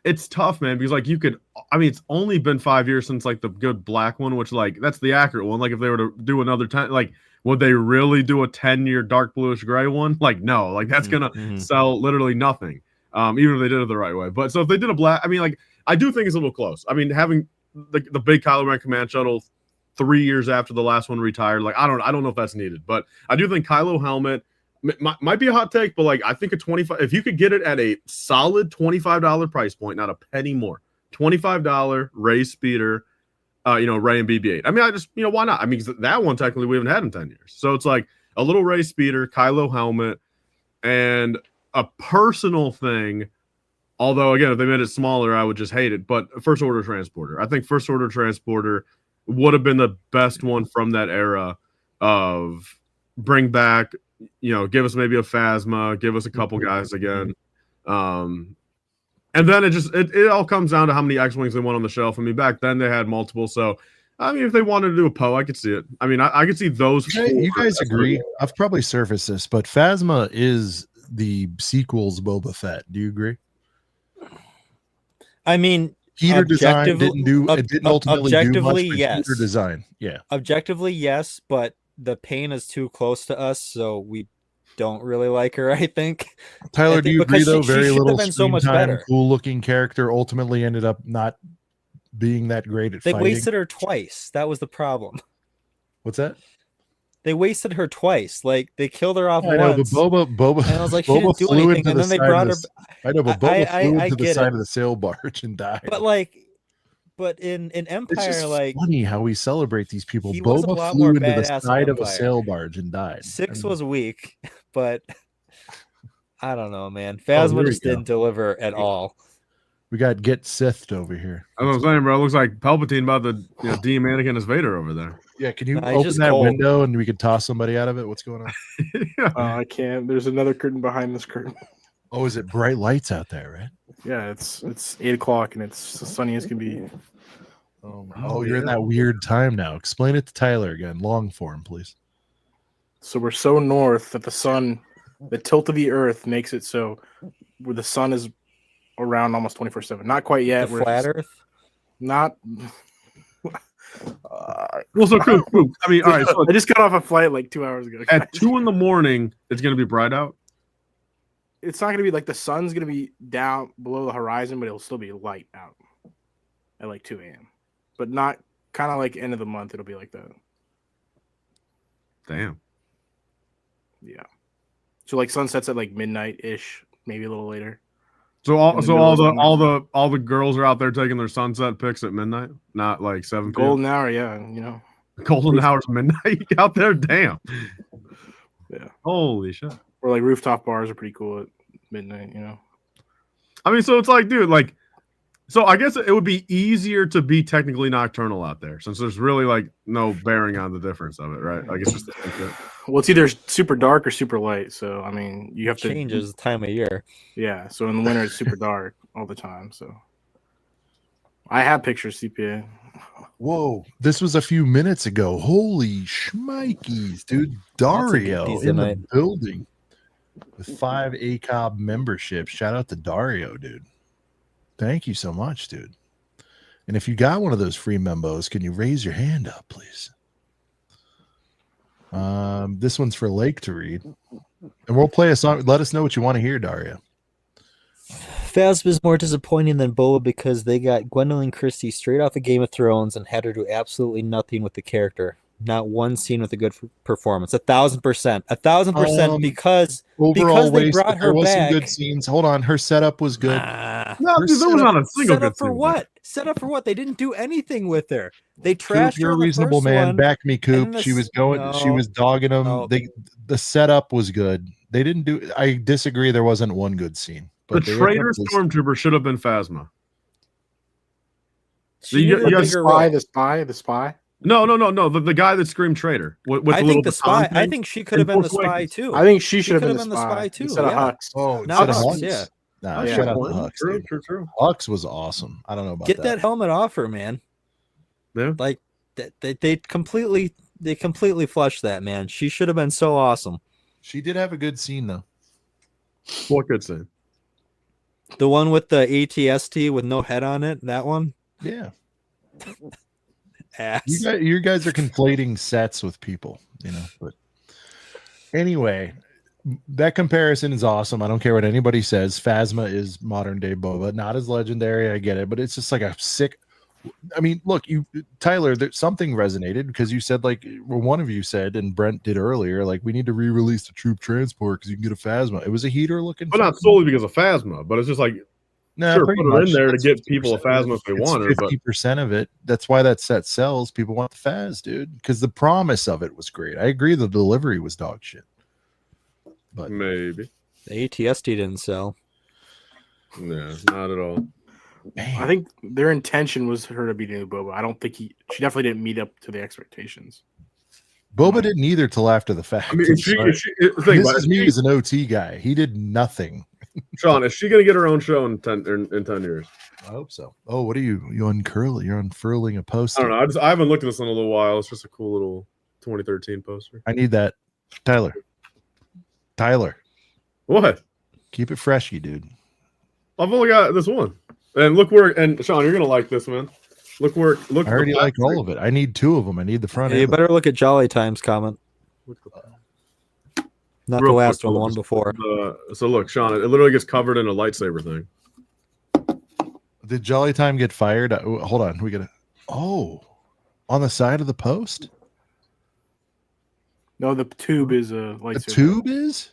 it's tough, man, because like it's only been 5 years since like the good black one, which like that's the accurate one. Like if they were to do another 10, like would they really do a 10-year dark bluish gray one? Like no, like that's gonna sell literally nothing. Even if they did it the right way. But so if they did a black, I do think it's a little close. Having the big Kylo Ren command shuttle 3 years after the last one retired, like I don't know if that's needed, but I do think Kylo helmet might be a hot take, but like I think a 25, if you could get it at a solid $25 price point, not a penny more, $25 Ray speeder, Ray and BB-8. I just why not? That one technically we haven't had in 10 years, so it's like a little Ray speeder, Kylo helmet, and a personal thing. Although again, if they made it smaller, I would just hate it. But first order transporter, I think first order transporter would have been the best one from that era of bring back, give us maybe a Phasma, give us a couple guys again. And then it all comes down to how many X-Wings they want on the shelf. Back then they had multiple. So, if they wanted to do a Poe, I could see it. I could see those. You guys agree? I've probably surfaced this, but Phasma is the sequel's Boba Fett. Do you agree? Heater design didn't ultimately do much, but yes. Heater design, yeah. Objectively, yes, but the pain is too close to us, so we don't really like her. I think. Tyler, I do think you agree because though? she Very should have little been so screen much time, better. cool looking character ultimately ended up not being that great at They fighting. wasted her twice. That was the problem. What's that? They wasted her twice. Like they killed her off I know, but once. Boba, and I was like, she Boba didn't do flew anything, into and the then they side brought of her. the, I know, but Boba flew I into the get side it. of the sail barge and died. But like, but in It's Empire, just like funny how we celebrate these people. he was a Boba lot flew more into the badass in side of a Empire. sail barge and died. Six was weak, but I don't know, man. here Phasma we just go. didn't deliver at all. We got Get Sithed over here. I was saying, bro. It looks like Palpatine about to deem Anakin as Vader over there. Yeah, can you Nah, he's open just that cold. window and we could toss somebody out of it? What's going on? I can't. There's another curtain behind this curtain. Oh, is it bright lights out there, right? Yeah, it's 8 o'clock and it's sunny as can be. Oh, you're in that weird time now. Explain it to Tyler again, long form, please. So we're so north that the tilt of the Earth makes it so where the sun is around almost 24/7. Not quite yet. The flat Earth. Not. Well, so cool. I mean, all right. So I just got off a flight like 2 hours ago. at 2 a.m, it's gonna be bright out. It's not going to be like the sun's going to be down below the horizon, but it'll still be light out at like 2 a.m. But not kind of like end of the month. It'll be like that. Damn. Yeah. So like sunsets at like midnight ish, maybe a little later. So In the middle of the night. all the girls are out there taking their sunset pics at midnight, not like 7 p.m. Golden hour, yeah. Golden hours midnight out there. Damn. Yeah. Holy shit. Or like rooftop bars are pretty cool at midnight. I mean, so it's like, dude, like, so I guess it would be easier to be technically nocturnal out there since there's really like no bearing on the difference of it, right? Like it's just the same shit. Well, it's either super dark or super light. So I mean, you have to Changes the time of year. Yeah. So in the winter, it's super dark all the time. So I have pictures, CPA. Whoa, this was a few minutes ago. Holy shmikeys, dude. Dario decent in the night. building with 5 ACOB memberships. Shout out to Dario, dude. Thank you so much, dude. And if you got one of those free membos, can you raise your hand up, please? This one's for Lake to read. And we'll play a song. Let us know what you want to hear, Dario. Phasma is more disappointing than Boba because they got Gwendolyn Christie straight off of Game of Thrones and had her do absolutely nothing with the character. Not one scene with a good performance. 1,000%. 1,000% because they brought her there was back. some good scenes. Hold on, her setup was good. No, dude, there was not a single Set good up for scene. what? Set up for what? They didn't do anything with her. They trashed Coop, you're her a in the reasonable first man. one, Back me, Coop. and then She was going. She was dogging them. No. The setup was good. They didn't do. I disagree. There wasn't one good scene. The But they were traitor definitely- stormtrooper should have been Phasma. She You- needed a you guys bigger The role. spy. No. The guy that screamed traitor. With the I little think the baton spy. I thing. think she could have been the Force spy Awakens. too. I think she should have could've been the spy too. instead of Yeah. Hux. Oh, Not instead of Hux, Hux? yeah. Nah, Yeah. shout out to Hux. True, dude. true. Hux was awesome. I don't know about Get that helmet off her, man. Yeah. Like they completely flushed that, man. She should have been so awesome. She did have a good scene though. What good scene? The one with the ATST with no head on it. That one. Yeah. Ass. You guys are conflating sets with people, but anyway, that comparison is awesome. I don't care what anybody says. Phasma is modern day Boba, not as legendary. I get it, but it's just like a sick. I mean, look, Tyler, something resonated because you said one of you said, and Brent did earlier, like we need to re-release the troop transport because you can get a Phasma. It was a heater looking, But not solely because of Phasma, but it's just like sure, put her in there to get people a Phasma if they want her. 50% of it. That's why that set sells. People want the Phas, dude, because the promise of it was great. I agree, the delivery was dog shit. But maybe the ATST didn't sell. Yeah, not at all. Man. I think their intention was her to be new Boba. I don't think she definitely didn't meet up to the expectations. Boba didn't either till after the fact. I mean, This is me as an OT guy. He did nothing. Sean, is she going to get her own show in 10 years? I hope so. Oh, what are you uncurling? You're unfurling a poster. I don't know. I haven't looked at this in a little while. It's just a cool little 2013 poster. I need that. Tyler. What? Keep it freshy, dude. I've only got this one. And look where, and Sean, you're going to like this, man. Look. I already like all of it. I need 2 of them. I need the front You end. better look at Jolly Time's comment. Not Real the last quick, one, the one just- before. So look, Sean, it literally gets covered in a lightsaber thing. Did Jolly Time get fired? Hold on. We got to. Oh, on the side of the post? No, the tube is a The lightsaber. tube is?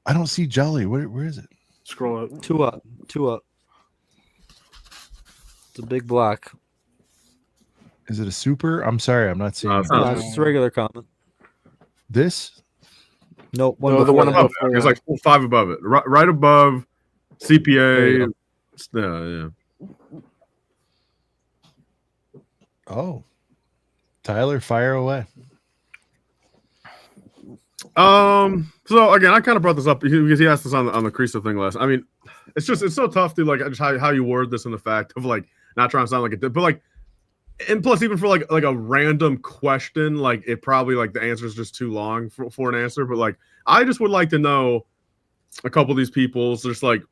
I don't see Jolly. Where is it? Scroll up. Two up. It's a big block. Is it a super? I'm sorry. I'm not seeing No, it. it's not. No, it's just a regular comment. This? Nope. One No, the before one that. above. It's like 5 above it, right above There you CPA. Yeah. Oh. Tyler, fire away. So again, I kind of brought this up because he asked us on the Creaser thing last. I mean, it's so tough to like just how you word this in the fact of like not trying to sound like it, but like, and plus even for like a random question, like it probably like the answer is just too long for an answer. But like, I just would like to know a couple of these people's just like.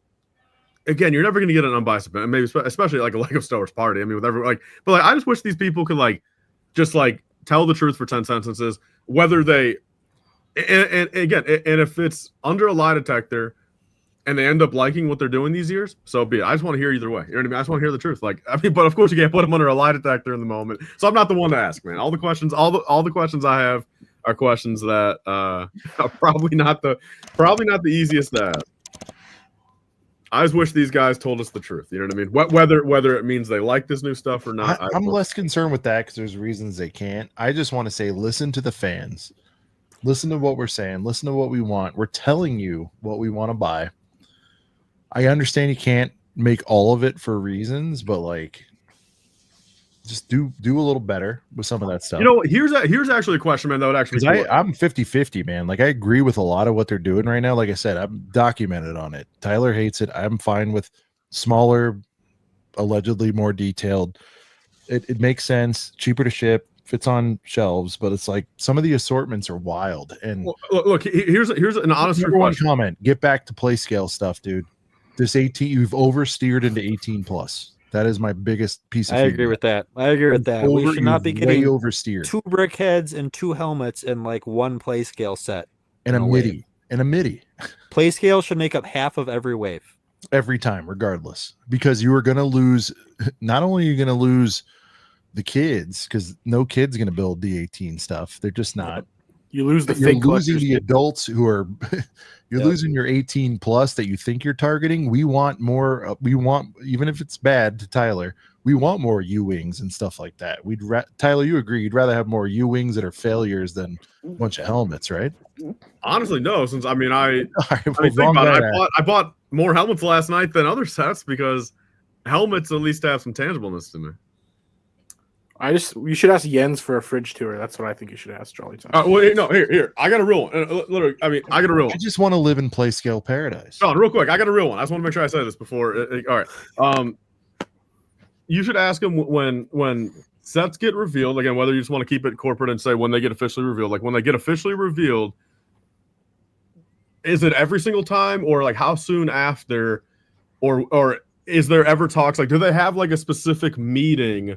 Again, you're never going to get an unbiased opinion, maybe especially like a Lego Star Wars party. I mean, with every like, but like, I just wish these people could like, just like tell the truth for 10 sentences, whether they, and again, and if it's under a lie detector, and they end up liking what they're doing these years, so be it. I just want to hear either way. You know what I mean? I just want to hear the truth. Like, I mean, but of course you can't put them under a lie detector in the moment. So I'm not the one to ask, man. All the questions I have are questions that are probably not the easiest to ask. I just wish these guys told us the truth. You know what I mean? Whether it means they like this new stuff or not. I'm less concerned with that because there's reasons they can't. I just want to say, listen to the fans. Listen to what we're saying. Listen to what we want. We're telling you what we want to buy. I understand you can't make all of it for reasons, but like, just do a little better with some of that stuff. You know, here's actually a question, man. That would actually. I'm 50-50, man. Like I agree with a lot of what they're doing right now. Like I said, I'm documented on it. Tyler hates it. I'm fine with smaller, allegedly more detailed. It makes sense, cheaper to ship, fits on shelves, but it's like some of the assortments are wild. And look, here's an honest one comment. Get back to play scale stuff, dude. This 18, you've oversteered into 18 plus. That is my biggest piece of I agree with that. We should not be getting oversteered. 2 brick heads and 2 helmets in like one play scale set. And a MIDI. And a MIDI. Play scale should make up half of every wave. Every time, regardless. Because you are going to lose, not only are you going to lose the kids, because no kid's going to build the 18 stuff. They're just not. You lose the you're fake losing the adults who are you're losing your 18 plus that you think you're targeting. We want more. We want, even if it's bad to Tyler, we want more U-wings and stuff like that. Tyler, you agree? You'd rather have more U-wings that are failures than a bunch of helmets, right? Honestly, no. Since I mean, think wrong about guy. it. I bought more helmets last night than other sets because helmets at least have some tangibleness to me. You should ask Jens for a fridge tour. That's what I think you should ask Jolly Time. Well, no, here. I got a real one. Literally, I mean, I got a real one. I just want to live in play scale paradise. Sean, real quick, I got a real one. I just want to make sure I say this before. All right. You should ask him when sets get revealed. Again, whether you just want to keep it corporate and say when they get officially revealed. Like when they get officially revealed, is it every single time, or like how soon after, or is there ever talks? Like, do they have like a specific meeting?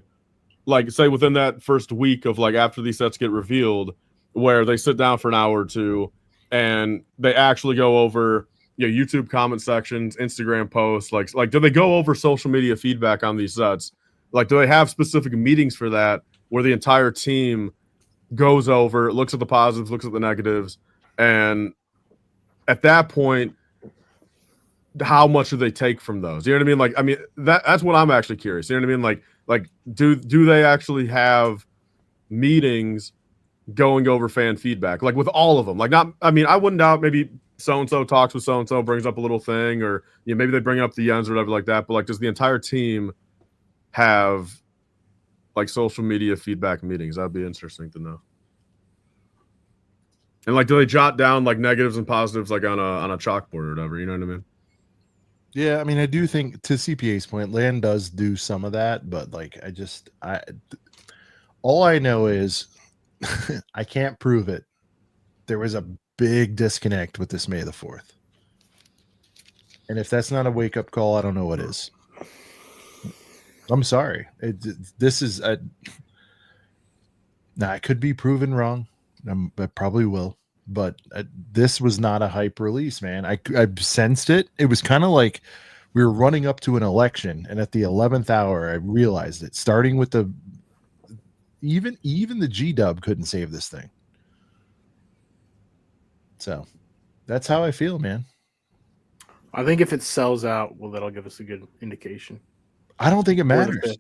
Like say within that first week of like after these sets get revealed, where they sit down for an hour or two and they actually go over YouTube comment sections, Instagram posts, like do they go over social media feedback on these sets? Like do they have specific meetings for that where the entire team goes over, looks at the positives, looks at the negatives, and at that point, how much do they take from those? You know what I mean? Like, I mean, that's what I'm actually curious. You know what I mean? Like, do they actually have meetings going over fan feedback? Like with all of them? Like not, I mean, I wouldn't doubt maybe so-and-so talks with so-and-so, brings up a little thing, or maybe they bring up the Jens or whatever like that. But like, does the entire team have like social media feedback meetings? That'd be interesting to know. And like, do they jot down like negatives and positives like on a chalkboard or whatever? You know what I mean? Yeah, I mean, I do think to CPA's point, Land does do some of that, but like, all I know is I can't prove it. There was a big disconnect with this May the 4th. And if that's not a wake-up call, I don't know what is. I'm sorry. I could be proven wrong. I probably will. but this was not a hype release, man. I sensed it. It was kind of like we were running up to an election, and at the 11th hour, I realized it. Starting with the even the G-Dub couldn't save this thing. So that's how I feel, man. I think if it sells out, well, that'll give us a good indication. I don't think it matters.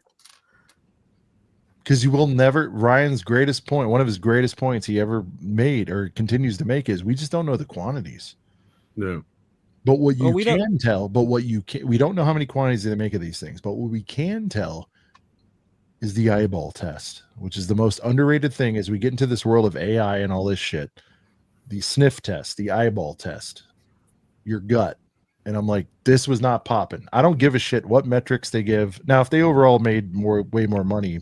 Because you will never, Ryan's greatest point, one of his greatest points he ever made or continues to make is we just don't know the quantities. No. But what you can tell, we don't know how many quantities they make of these things, but what we can tell is the eyeball test, which is the most underrated thing as we get into this world of AI and all this shit. The sniff test, the eyeball test, your gut. And I'm like, this was not popping. I don't give a shit what metrics they give. Now, if they overall made way more money,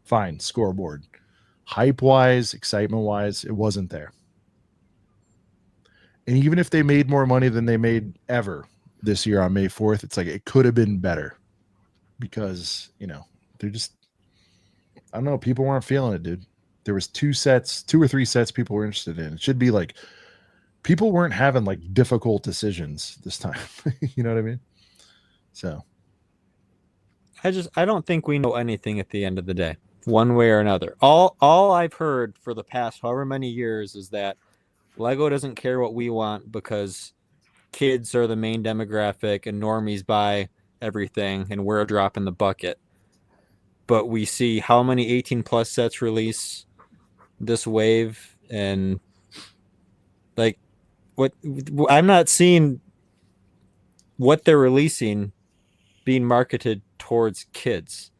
fine, scoreboard. Hype wise, excitement wise, it wasn't there. And even if they made more money than they made ever this year on May 4th, it's like it could have been better because, they're just, I don't know, people weren't feeling it, dude. There was 2 or 3 sets people were interested in. It should be like people weren't having like difficult decisions this time. You know what I mean? So I don't think we know anything at the end of the day, one way or another. All I've heard for the past however many years is that Lego doesn't care what we want because kids are the main demographic and normies buy everything and we're a drop in the bucket. But we see how many 18 plus sets release this wave, and like what I'm not seeing what they're releasing being marketed towards kids.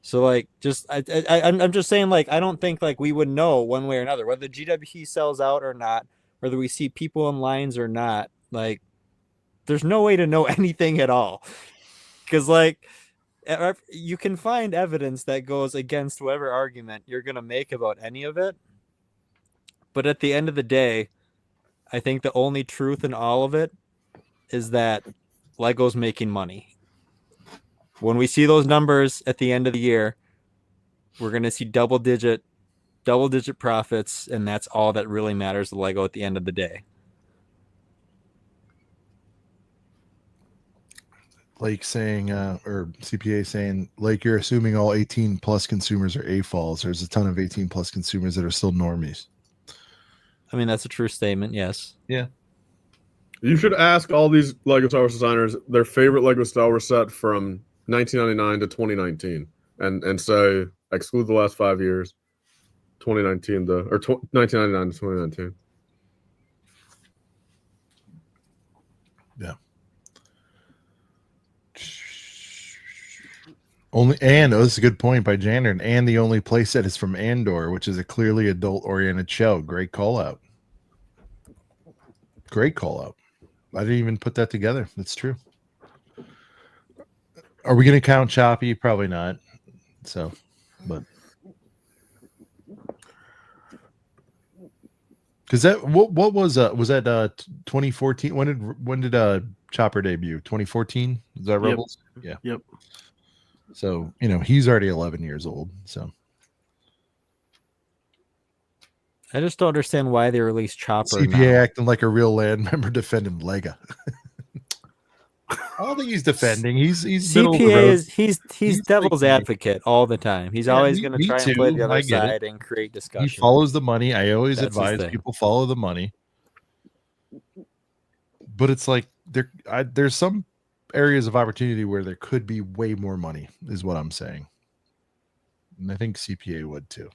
So like I'm just saying, like, I don't think like we would know one way or another whether GWP sells out or not, whether we see people in lines or not. Like there's no way to know anything at all, because like you can find evidence that goes against whatever argument you're going to make about any of it. But at the end of the day, I think the only truth in all of it is that Lego's making money. When we see those numbers at the end of the year, we're going to see double digit profits, and that's all that really matters to Lego at the end of the day. Like saying, or CPA saying, like, you're assuming all 18 plus consumers are AFOLs. There's a ton of 18 plus consumers that are still normies. I mean, that's a true statement. Yes. Yeah. You should ask all these Lego Star Wars designers their favorite Lego Star Wars set from 1999 to 2019, and say exclude the last 5 years, 2019 1999 to 2019. Yeah. This is a good point by Jander. And the only playset is from Andor, which is a clearly adult-oriented show. Great call out. Great call out. I didn't even put that together. That's true. Are we going to count Choppy? Probably not. So, but because that what was that 2014? When did Chopper debut? 2014? Is that Rebels? Yep. Yeah. Yep. So, he's already 11 years old. So I just don't understand why they released Chopper CPA now. acting like a real land member defending Lego. I don't think he's defending. He's CPA is he's devil's advocate all the time. He's always going to try and play the other side and create discussion. He follows the money. I always That's his advise thing. people follow the money. But it's like there's some areas of opportunity where there could be way more money, is what I'm saying. And I think CPA would too.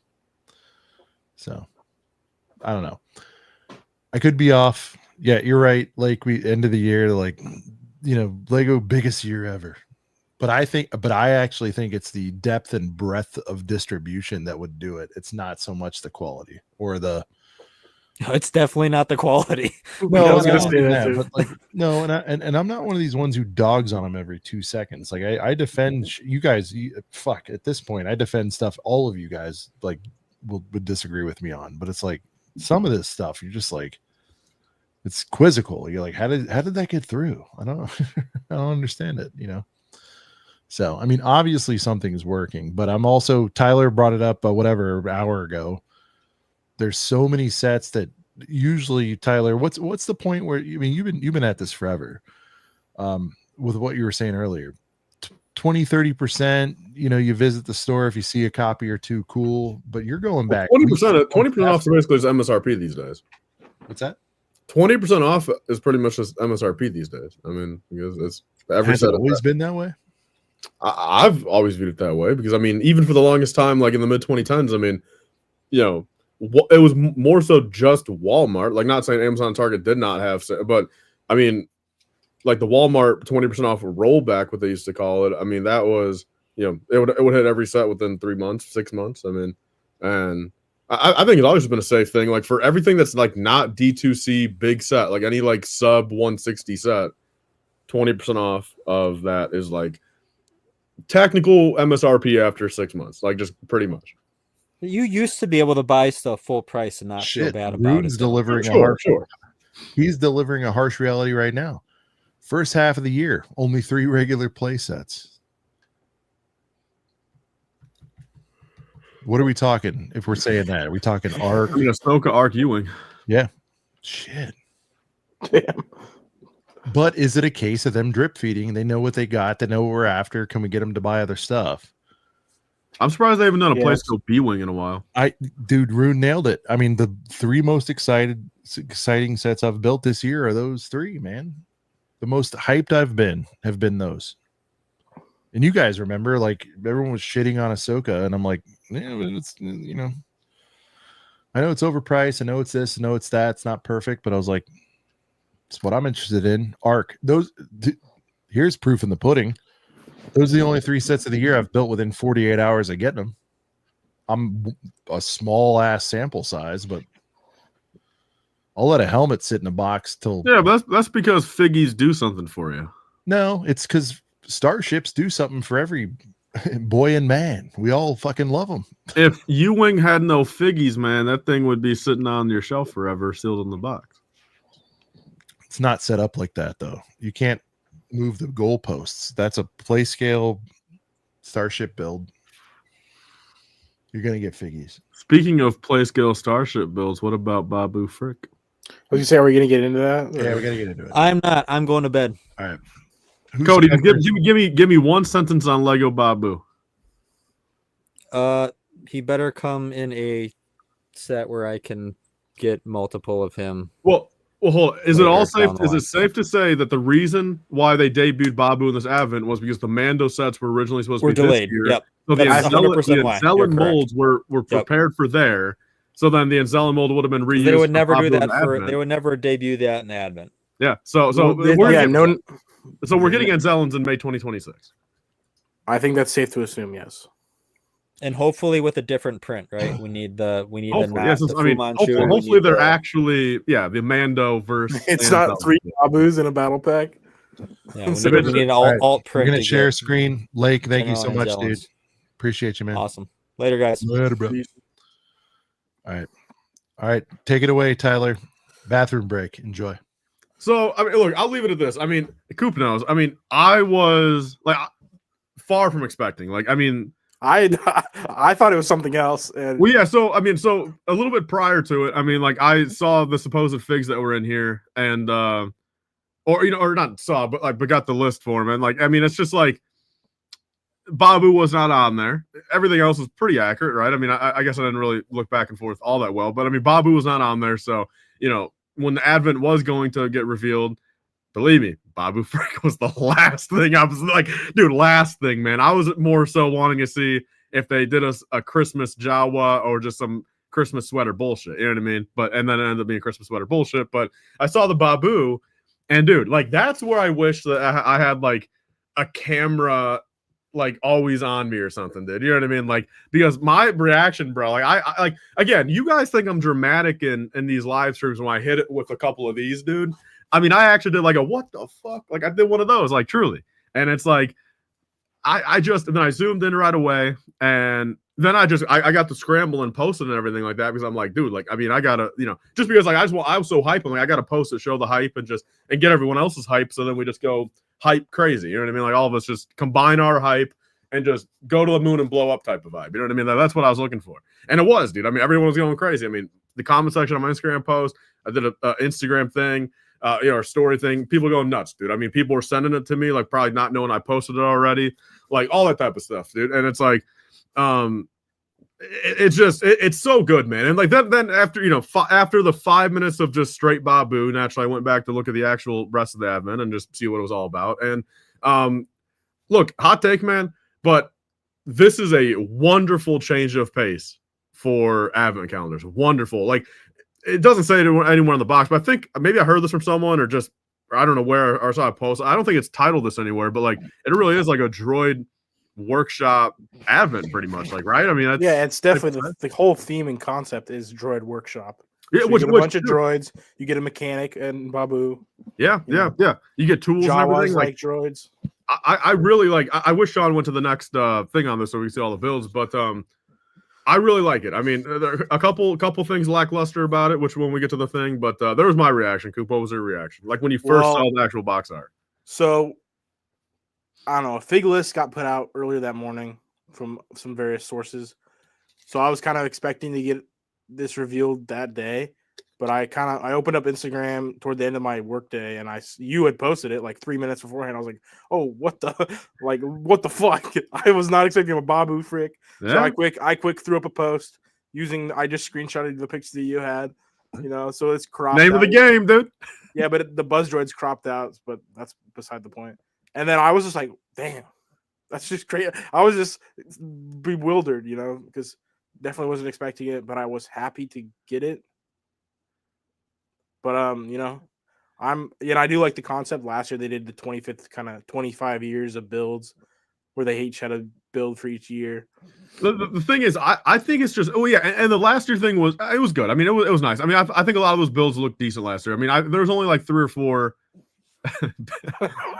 So I don't know. I could be off. Yeah, you're right. Like end of the year, like, Lego biggest year ever. But I actually think it's the depth and breadth of distribution that would do it. It's not so much the quality or the. It's definitely not the quality. No, I was gonna say that too. but like no, and I'm not one of these ones who dogs on them every 2 seconds. Like I defend you guys. Fuck, at this point, I defend stuff. All of you guys like would disagree with me on, but it's like some of this stuff you're just like, it's quizzical. You're like, how did that get through? I don't I don't understand it. So I mean, obviously something is working, but I'm also Tyler brought it up whatever hour ago. There's so many sets that usually, Tyler, what's the point where, I mean, you've been at this forever, with what you were saying earlier, 20-30%, you know, you visit the store, if you see a copy or two, cool, but you're going back 20% off is basically just MSRP these days. What's that? 20% off is pretty much just MSRP these days. I mean, because it's every Has it always been that way? I've always viewed it that way, because I mean, even for the longest time, like in the mid 2010s, I mean, you know, it was more so just Walmart. Like, not saying Amazon and Target did not have, but I mean, like the Walmart 20% off rollback, what they used to call it. I mean, that was, you know, it would hit every set within 3 months, 6 months. I mean, and I think it's always been a safe thing. Like, for everything that's like not D2C big set, like any like sub 160 set, 20% off of that is like technical MSRP after 6 months, like just pretty much. You used to be able to buy stuff full price and not feel bad about Rune's it. delivering he's delivering a harsh reality right now. First half of the year, only 3 regular play sets. What are we talking if we're saying that? Are we talking Arc? I mean, Ahsoka, Arc, Ewing. Yeah. Shit. Damn. But is it a case of them drip feeding? They know what they got. They know what we're after. Can we get them to buy other stuff? I'm surprised they haven't done a place called B-Wing in a while. Dude, Rune nailed it. I mean, the 3 most exciting sets I've built this year are those 3, man. The most hyped have been those. And you guys remember, like, everyone was shitting on Ahsoka, and I'm like, yeah, but it's, you know, I know it's overpriced. I know it's this. I know it's that. It's not perfect, but I was like, it's what I'm interested in. Arc. Here's proof in the pudding. Those are the only 3 sets of the year I've built within 48 hours of getting them. I'm a small ass sample size, but I'll let a helmet sit in a box till. Yeah, but that's because figgies do something for you. No, it's because starships do something for every boy and man. We all fucking love them. If Ewing had no figgies, man, that thing would be sitting on your shelf forever, sealed in the box. It's not set up like that, though. You can't move the goalposts. That's a play scale starship build. You're gonna get figgies. Speaking of play scale starship builds, what about Babu Frik? I was gonna say, are we gonna get into that? Yeah, we gotta get into it. I'm not. I'm going to bed. All right. Cody, give me one sentence on Lego Babu. He better come in a set where I can get multiple of him. Well, hold on. Is it all safe? down the Is line. it safe to say that the reason why they debuted Babu in this advent was because the Mando sets were originally supposed to be delayed. this year? Yep. So the That's 100% why. You're Anzellan molds were prepared for there. So then the Anzellan mold would have been reused. They would never for do Babu that in for. Advent. They would never debut that in Advent. Yeah. So we're getting Anzellans in May 2026. I think that's safe to assume. Yes. And hopefully with a different print, right? We need the Hopefully, not yes, the I mean, Fu Manchu, we hopefully need they're the- actually the Mando verse. It's not 3 Babus in a battle pack. Yeah, we need an alt We're print. gonna to share get screen. Lake, thank you so General much, dude. Anzellans. Appreciate you, man. Awesome. Later, guys. Later, bro. All right. Take it away, Tyler. Bathroom break. Enjoy. So I mean, look, I'll leave it at this. I mean, Coop knows. I mean, I was like far from expecting. Like, I mean, I thought it was something else. And well, yeah. So I mean, so a little bit prior to it, I mean, like I saw the supposed figs that were in here, and or not saw, but got the list for them, and like, I mean, it's just like Babu was not on there. Everything else is pretty accurate, right? I mean, I guess I didn't really look back and forth all that well, but I mean, Babu was not on there, so you know, when the Advent was going to get revealed, believe me, Babu Frik was the last thing. I was like, dude, last thing, man. I was more so wanting to see if they did us a Christmas Jawa or just some Christmas sweater bullshit. You know what I mean? And then it ended up being Christmas sweater bullshit. But I saw the Babu, and dude, like that's where I wish that I had like a camera like always on me or something, dude. You know what I mean? Like, because my reaction, bro, like I like, again, you guys think I'm dramatic in these live streams when I hit it with a couple of these, dude. I mean, I actually did like a what the fuck? Like I did one of those, like truly. And it's like and then I zoomed in right away, and then I got to scramble and post it and everything like that, because I'm like, dude, like, I mean, I gotta, you know, just because like I was so hyped, I'm like, I gotta post it, show the hype, and get everyone else's hype, so then we just go hype crazy. You know what I mean? Like all of us just combine our hype and just go to the moon and blow up type of vibe. You know what I mean? That's what I was looking for. And it was, dude. I mean, everyone was going crazy. I mean, the comment section on my Instagram post. I did a Instagram thing, a story thing. People going nuts, dude. I mean, people were sending it to me, like probably not knowing I posted it already, like all that type of stuff, dude. And it's like, it's so good, man. And like then after after the 5 minutes of just straight Babu, naturally I went back to look at the actual rest of the admin and just see what it was all about. And look, hot take, man, but this is a wonderful change of pace for advent calendars. Wonderful. Like, it doesn't say anywhere on the box, but I think maybe I heard this from someone or I don't know where or saw a post. I don't think it's titled this anywhere, but like it really is like a droid workshop advent pretty much, like, right? I mean, it's definitely the whole theme and concept is droid workshop. Yeah, so you get a bunch of droids, you get a mechanic and Babu. Yeah. You get tools and everything like droids. I really like. I wish Sean went to the next thing on this so we can see all the builds, but I really like it. I mean, there are a couple things lackluster about it, which when we get to the thing, but there was my reaction. Coop, what was your reaction? Like when you first saw the actual box art. So, I don't know. A fig list got put out earlier that morning from some various sources. So I was kind of expecting to get this revealed that day, but I opened up Instagram toward the end of my workday, and you had posted it like 3 minutes beforehand. I was like, oh, what the fuck? I was not expecting a Babu Frik. Yeah. So I quick threw up a post I just screenshotted the picture that you had, so it's cropped. Name of the game, dude. Yeah, but the buzz droid's cropped out, but that's beside the point. And then I was just like, damn, that's just crazy. I was just bewildered, because definitely wasn't expecting it, but I was happy to get it. But I do like the concept. Last year they did the 25th kind of 25 years of builds where they each had a build for each year. The thing is, I think it's just and the last year thing was good. I mean, it was nice. I mean, I think a lot of those builds looked decent last year. I mean, there was only like 3 or 4. I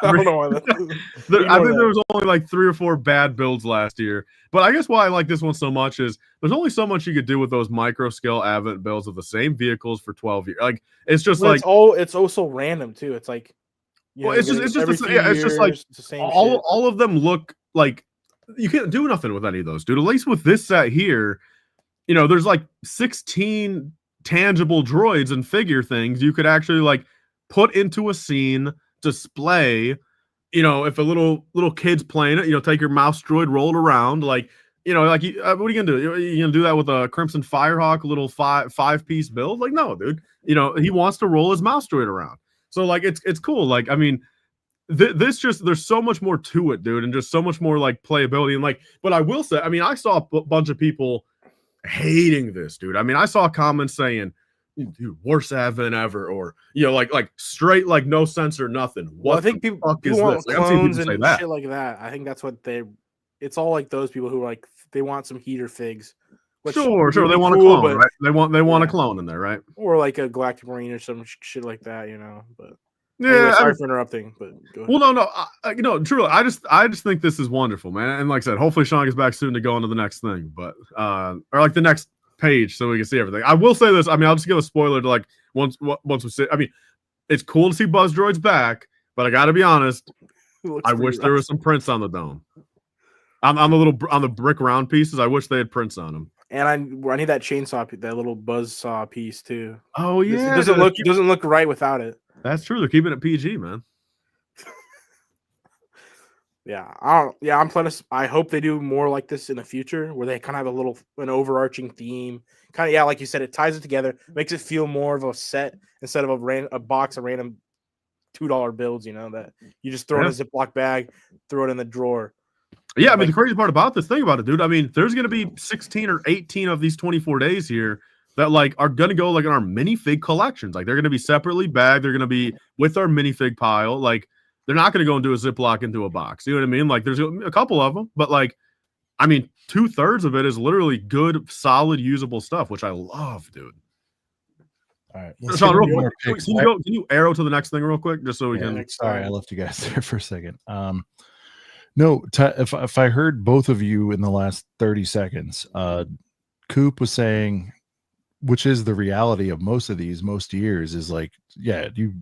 don't know why I think there was only like 3 or 4 bad builds last year. But I guess why I like this one so much is there's only so much you could do with those micro scale advent builds of the same vehicles for 12 years. Like it's just like it's also random too. It's like it's just the same all of them look like you can't do nothing with any of those, dude. At least with this set here, there's like 16 tangible droids and figure things you could actually like put into a scene, display. If a little kid's playing it, take your mouse droid, roll it around, like what are you gonna do? You gonna do that with a Crimson Firehawk, a little five-piece build? Like, no, dude. He wants to roll his mouse droid around. So like, it's cool. Like, I mean, this just there's so much more to it, dude, and just so much more like playability and like. But I will say, I mean, I saw a bunch of people hating this, dude. I mean, I saw comments saying, dude, worst advent ever, or like straight like no sense or nothing. Well, I think people want clones and shit like that. I think that's what it's all like those people who are like they want some heater figs. Sure, they want a clone, right? They want a clone in there, right? Or like a Galactic Marine or some shit like that, But yeah, anyway, sorry for interrupting. But go ahead. Well, no, truly, I just think this is wonderful, man. And like I said, hopefully Sean gets back soon to go on to the next thing, but or like the next page so we can see everything. I will say this. I mean, I'll just give a spoiler to like once we see. I mean, it's cool to see Buzz Droids back, but I got to be honest. I wish there was some prints on the dome. On the brick round pieces, I wish they had prints on them. And I need that chainsaw, that little buzz saw piece too. Oh yeah, it doesn't look right without it. That's true. They're keeping it PG, man. Yeah, I'm planning. I hope they do more like this in the future, where they kind of have an overarching theme. Kind of, like you said, it ties it together, makes it feel more of a set instead of a box of random $2 builds. That you just throw in a Ziploc bag, throw it in the drawer. Yeah, I mean, the crazy part about this, think about it, dude. I mean, there's going to be 16 or 18 of these 24 days here that like are going to go like in our minifig collections. Like they're going to be separately bagged. They're going to be with our minifig pile. Like they're not going to go and do a Ziploc into a box. You know what I mean? Like there's a couple of them, but like, I mean, 2/3 of it is literally good, solid, usable stuff, which I love, dude. All right. Sean, real quick, can you arrow to the next thing real quick, just so we can. Sorry, I left you guys there for a second. No, if I heard both of you in the last 30 seconds, Coop was saying, which is the reality of most years, is like, yeah, you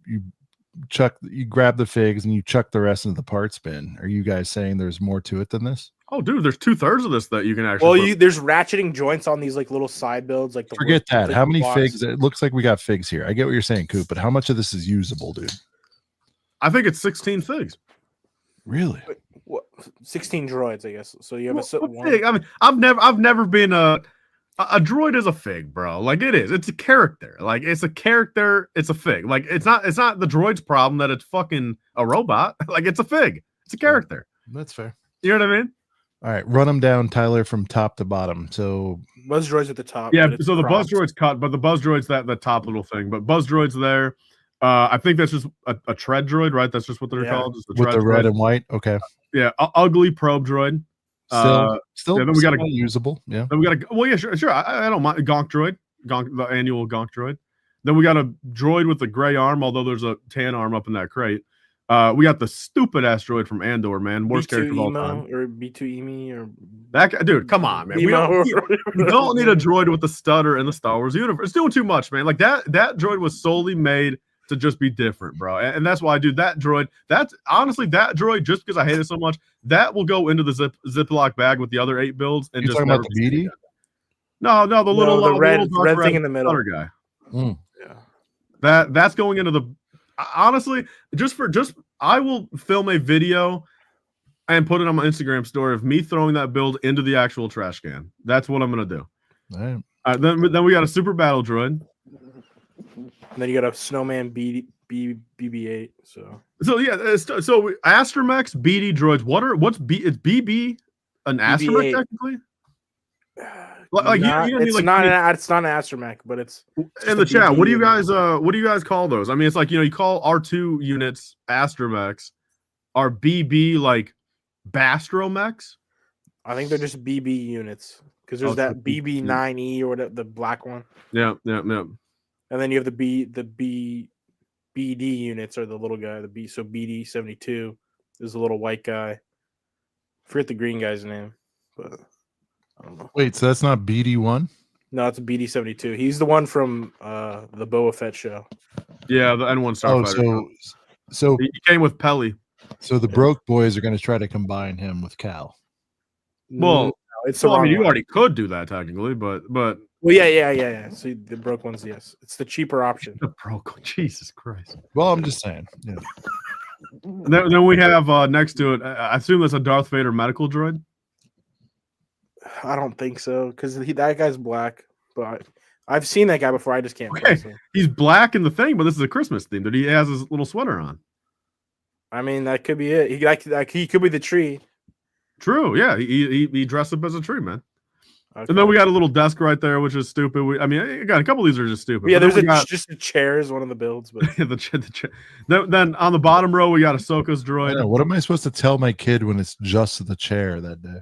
grab the figs and you chuck the rest into the parts bin. Are you guys saying there's more to it than this? Oh, dude, there's 2/3 of this that you can actually. Well, there's ratcheting joints on these like little side builds. Like Forget that. like How many blocks. figs? It looks like we got figs here. I get what you're saying, Coop, but how much of this is usable, dude? I think it's 16 figs. Really? What, 16 droids, I guess. So you have What fig? I mean, I've never been a droid is a fig, bro. Like it is. It's a character. Like it's a character. It's a fig. Like it's not the droid's problem that it's fucking a robot. Like it's a fig. It's a character. That's fair. You know what I mean? All right, run them down, Tyler, from top to bottom. So Buzz droids at the top. Yeah. So the Buzz droid's cut, but the Buzz droid's the top little thing. But Buzz droid's there. I think that's just a tread droid, right? That's just what they're called. Just with the red and white. Okay. Yeah. Ugly probe droid. Still, yeah, then we got a usable. Yeah. Then we got a yeah, sure. I don't mind Gonk droid, the annual Gonk droid. Then we got a droid with a gray arm, although there's a tan arm up in that crate. We got the stupid ass droid from Andor, man, worst character of all time. Or B2EMI or that guy, dude. Come on, man. We don't need a droid with a stutter in the Star Wars universe. It's doing too much, man. Like that droid was solely made to just be different, bro. And that's why, dude, that droid, honestly, that droid, just because I hate it so much, that will go into the Ziploc bag with the other 8 builds. And you're just talking about the BD? No, the little the red little thing in the middle guy. Mm. Yeah. That's going into the. Honestly, I will film a video and put it on my Instagram story of me throwing that build into the actual trash can. That's what I'm gonna do. All right. Then we got a super battle droid. And then you got a snowman BB-8. So yeah, so Astromechs, BD droids. What's BB an Astromech technically? Like it's not an astromech, but it's in the chat. What do you guys call those? I mean, it's like, you call R2 units astromechs. Are BB like bastromechs? I think they're just BB units because there's that BB9E or whatever, the black one. Yeah. And then you have the BD units are the little guy. So BD72 is the little white guy. I forget the green guy's name, but. I don't know. Wait, so that's not BD1? No, it's a BD72. He's the one from the Boba Fett show. Yeah, the N1 Starfighter. So he came with Pelly. So the broke boys are going to try to combine him with Cal. Well, no, it's I mean, you already could do that technically, but well, yeah. So the broke ones, yes, it's the cheaper option. The broke, Jesus Christ. Well, I'm just saying. Yeah. Then we have next to it. I assume that's a Darth Vader medical droid. I don't think so because that guy's black, but I've seen that guy before. I just can't. Okay. He's black in the thing, but this is a Christmas theme that he has his little sweater on. I mean, that could be it. He could be the tree. True. Yeah, he dressed up as a tree, man. Okay. And then we got a little desk right there, which is stupid. I mean, a couple of these are just stupid. Yeah, there's just a chair is one of the builds, but the chair. Then on the bottom row we got Ahsoka's droid. Yeah, what am I supposed to tell my kid when it's just the chair that day?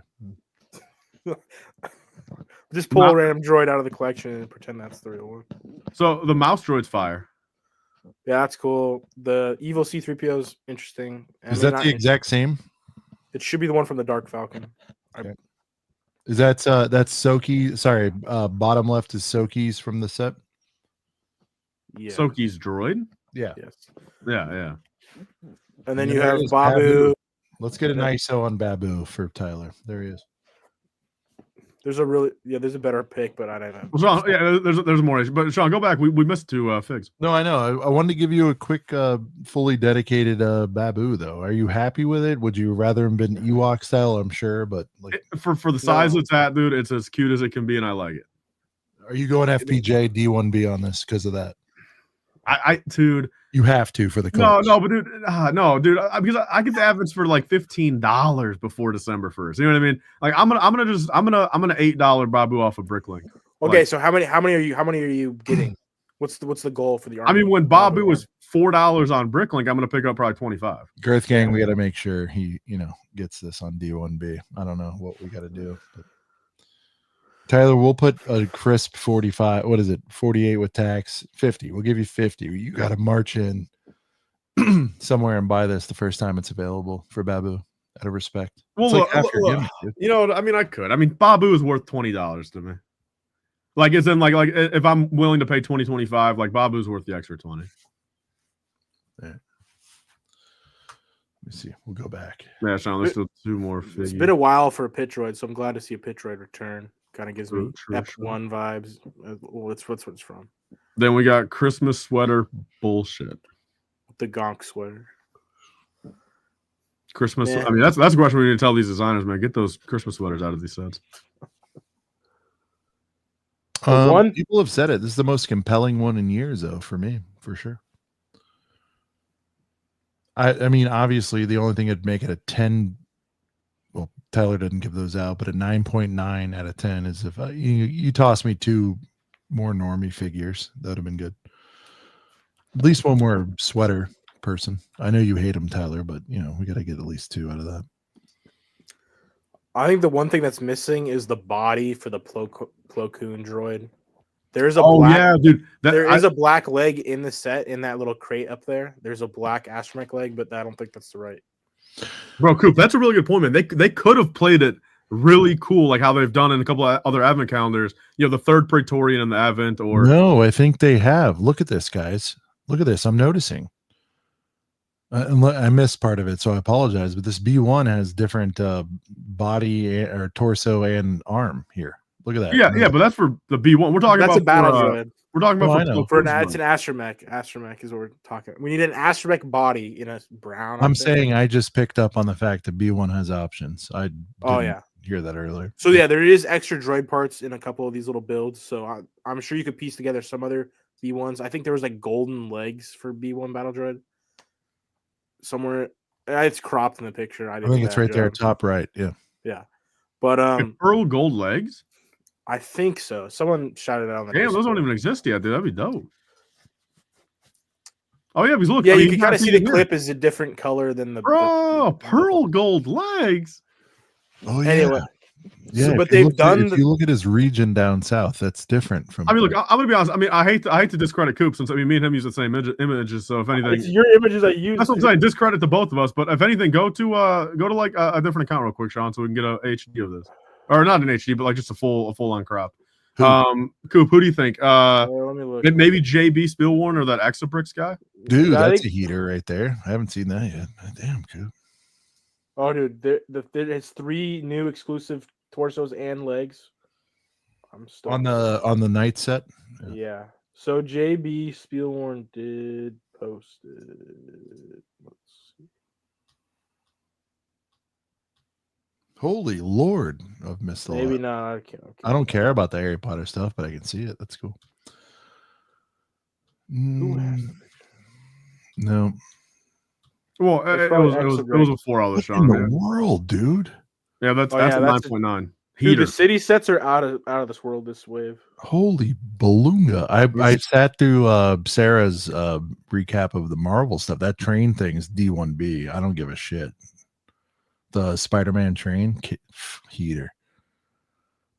Just pull a random droid out of the collection and pretend that's the real one. So the mouse droid's fire. Yeah, that's cool. The evil C-3PO is interesting. Is that the exact same? It should be the one from the Dark Falcon. Okay. Is that's Soki? Sorry, bottom left is Soki's from the set. Yeah. Soki's droid. Yeah. Yes. Yeah. And then you have Babu. Let's get an ISO on Babu for Tyler. There he is. There's a better pick, but I don't know. Well, Sean, yeah, there's more. But Sean, go back. We missed 2 figs. No, I know. I wanted to give you a quick, fully dedicated Babu though. Are you happy with it? Would you rather have been Ewok style? I'm sure, but like for the size it's at, dude, it's as cute as it can be, and I like it. Are you going FPJ D1B on this because of that? Dude, you have to for the codes. No, but dude, because I get the advents for like $15 before December 1st. You know what I mean? Like I'm gonna $8 Babu off of Bricklink. Okay, so how many are you getting? What's the goal for the army? I mean, when Babu was $4 on Bricklink, I'm gonna pick up probably 25. Girth Gang, we got to make sure he gets this on D1B. I don't know what we got to do. But Tyler, we'll put a crisp 45. What is it? 48 with tax, 50. We'll give you 50. You got to march in somewhere and buy this the first time it's available for Babu out of respect. Well, like I mean, I could. I mean, Babu is worth $20 to me. Like, it's in like if I'm willing to pay 20-25, like Babu's worth the extra 20. Yeah. me see. We'll go back. Yeah, Sean, there's still 2 more It's figures. been a while for a pit droid, so I'm glad to see a pit droid return. Kind of gives me True, Ep true. 1 vibes. Well, it's what's it's from. Then we got Christmas sweater bullshit. The Gonk sweater. Christmas. Man. I mean, that's a question we need to tell these designers, man. Get those Christmas sweaters out of these sets. One- People have said it. This is the most compelling one in years, though, for me, for sure. I mean, obviously, the only thing that'd make it a 10. Well, Tyler didn't give those out, but a 9.9 out of 10 is if you toss me 2 more normie figures, that would have been good. At least one more sweater person. I know you hate them, Tyler, but we got to get at least 2 out of that. I think the one thing that's missing is the body for the Plo Koon droid. There's a dude. There is a black leg in the set in that little crate up there. There's a black astromech leg, but I don't think that's the right. Bro, Coop, that's a really good point, man. They could have played it really cool, like how they've done in a couple of other Advent calendars. The third Praetorian in the Advent, or no, I think they have. Look at this, guys. Look at this. I'm noticing. I missed part of it, so I apologize. But this B1 has different body or torso and arm here. Look at that. Yeah, but that's for the B1. We're talking That's about a battle droid. We're talking about It's an astromech. Astromech is what we're talking. We need an astromech body in a brown. I'm saying I just picked up on the fact that B1 has options. I didn't hear that earlier. So yeah, there is extra droid parts in a couple of these little builds. So I'm sure you could piece together some other B1s. I think there was like golden legs for B1 battle droid somewhere. It's cropped in the picture. I think it's right there, top right. Yeah. But pearl gold legs. I think so. Someone shouted out on the. Damn, those don't even exist yet, dude. That'd be dope. Oh yeah, because look. Yeah, you can kind of see the clip is a different color than the. Pearl gold legs. Oh yeah. Anyway, yeah, but they've done. If you look at his region down south, that's different from. I mean, look, I'm gonna be honest. I mean, I hate to discredit Coop since me and him use the same images. So if anything, it's your images I use. That's what I'm saying. Discredit to both of us. But if anything, go to like a different account real quick, Sean, so we can get a HD of this, or not an HD, but like just a full on crop. Coop, who do you think? Let me look. Maybe JB Spielwarn or that Exabricks guy. Dude, that's a heater right there. I haven't seen that yet. Damn, Coop. Oh, dude, there is 3 new exclusive torsos and legs. I'm still on the night set. Yeah. So JB Spielwarn did post it. Let's see. Holy Lord, I've missed a lot. Maybe not. Okay. I don't care about the Harry Potter stuff, but I can see it. That's cool. Who has the No. Well, it was before all this, Sean. In the world, dude. Yeah, that's a 9.9. Dude, the city sets are out of this world this wave. Holy beluga. I sat through Sarah's recap of the Marvel stuff. That train thing is D1B. I don't give a shit. The Spider-Man train heater.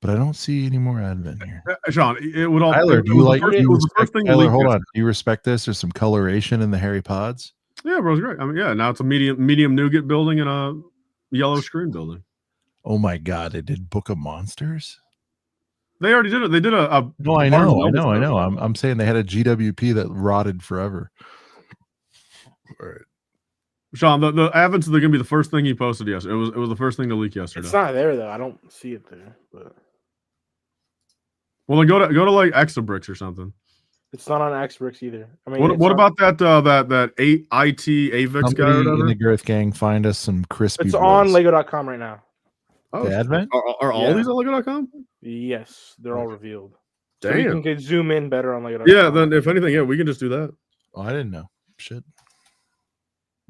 But I don't see any more Advent here. Sean, it would all. Tyler, do you like? Tyler, hold on. Do you respect this? There's some coloration in the Harry Pods. Yeah, bro, it's great. I mean, yeah. Now it's a medium nougat building and a yellow screen building. Oh my God! They did Book of Monsters. They already did it. They did a. No, I know. I'm saying they had a GWP that rotted forever. All right. Sean, the Advents are going to be the first thing he posted yesterday. It was the first thing to leak yesterday. It's not there though. I don't see it there. But well, then go to like Exabricks or something. It's not on Xbricks either. I mean, what about that that IT AVIX guy? Or in the Girth Gang, find us some crispy. It's on Lego.com right now. Oh, the Advent? Are all these on Lego.com? Yes, they're all revealed. Damn. So you can zoom in better on Lego.com. Yeah, then if anything, we can just do that. Oh, I didn't know. Shit.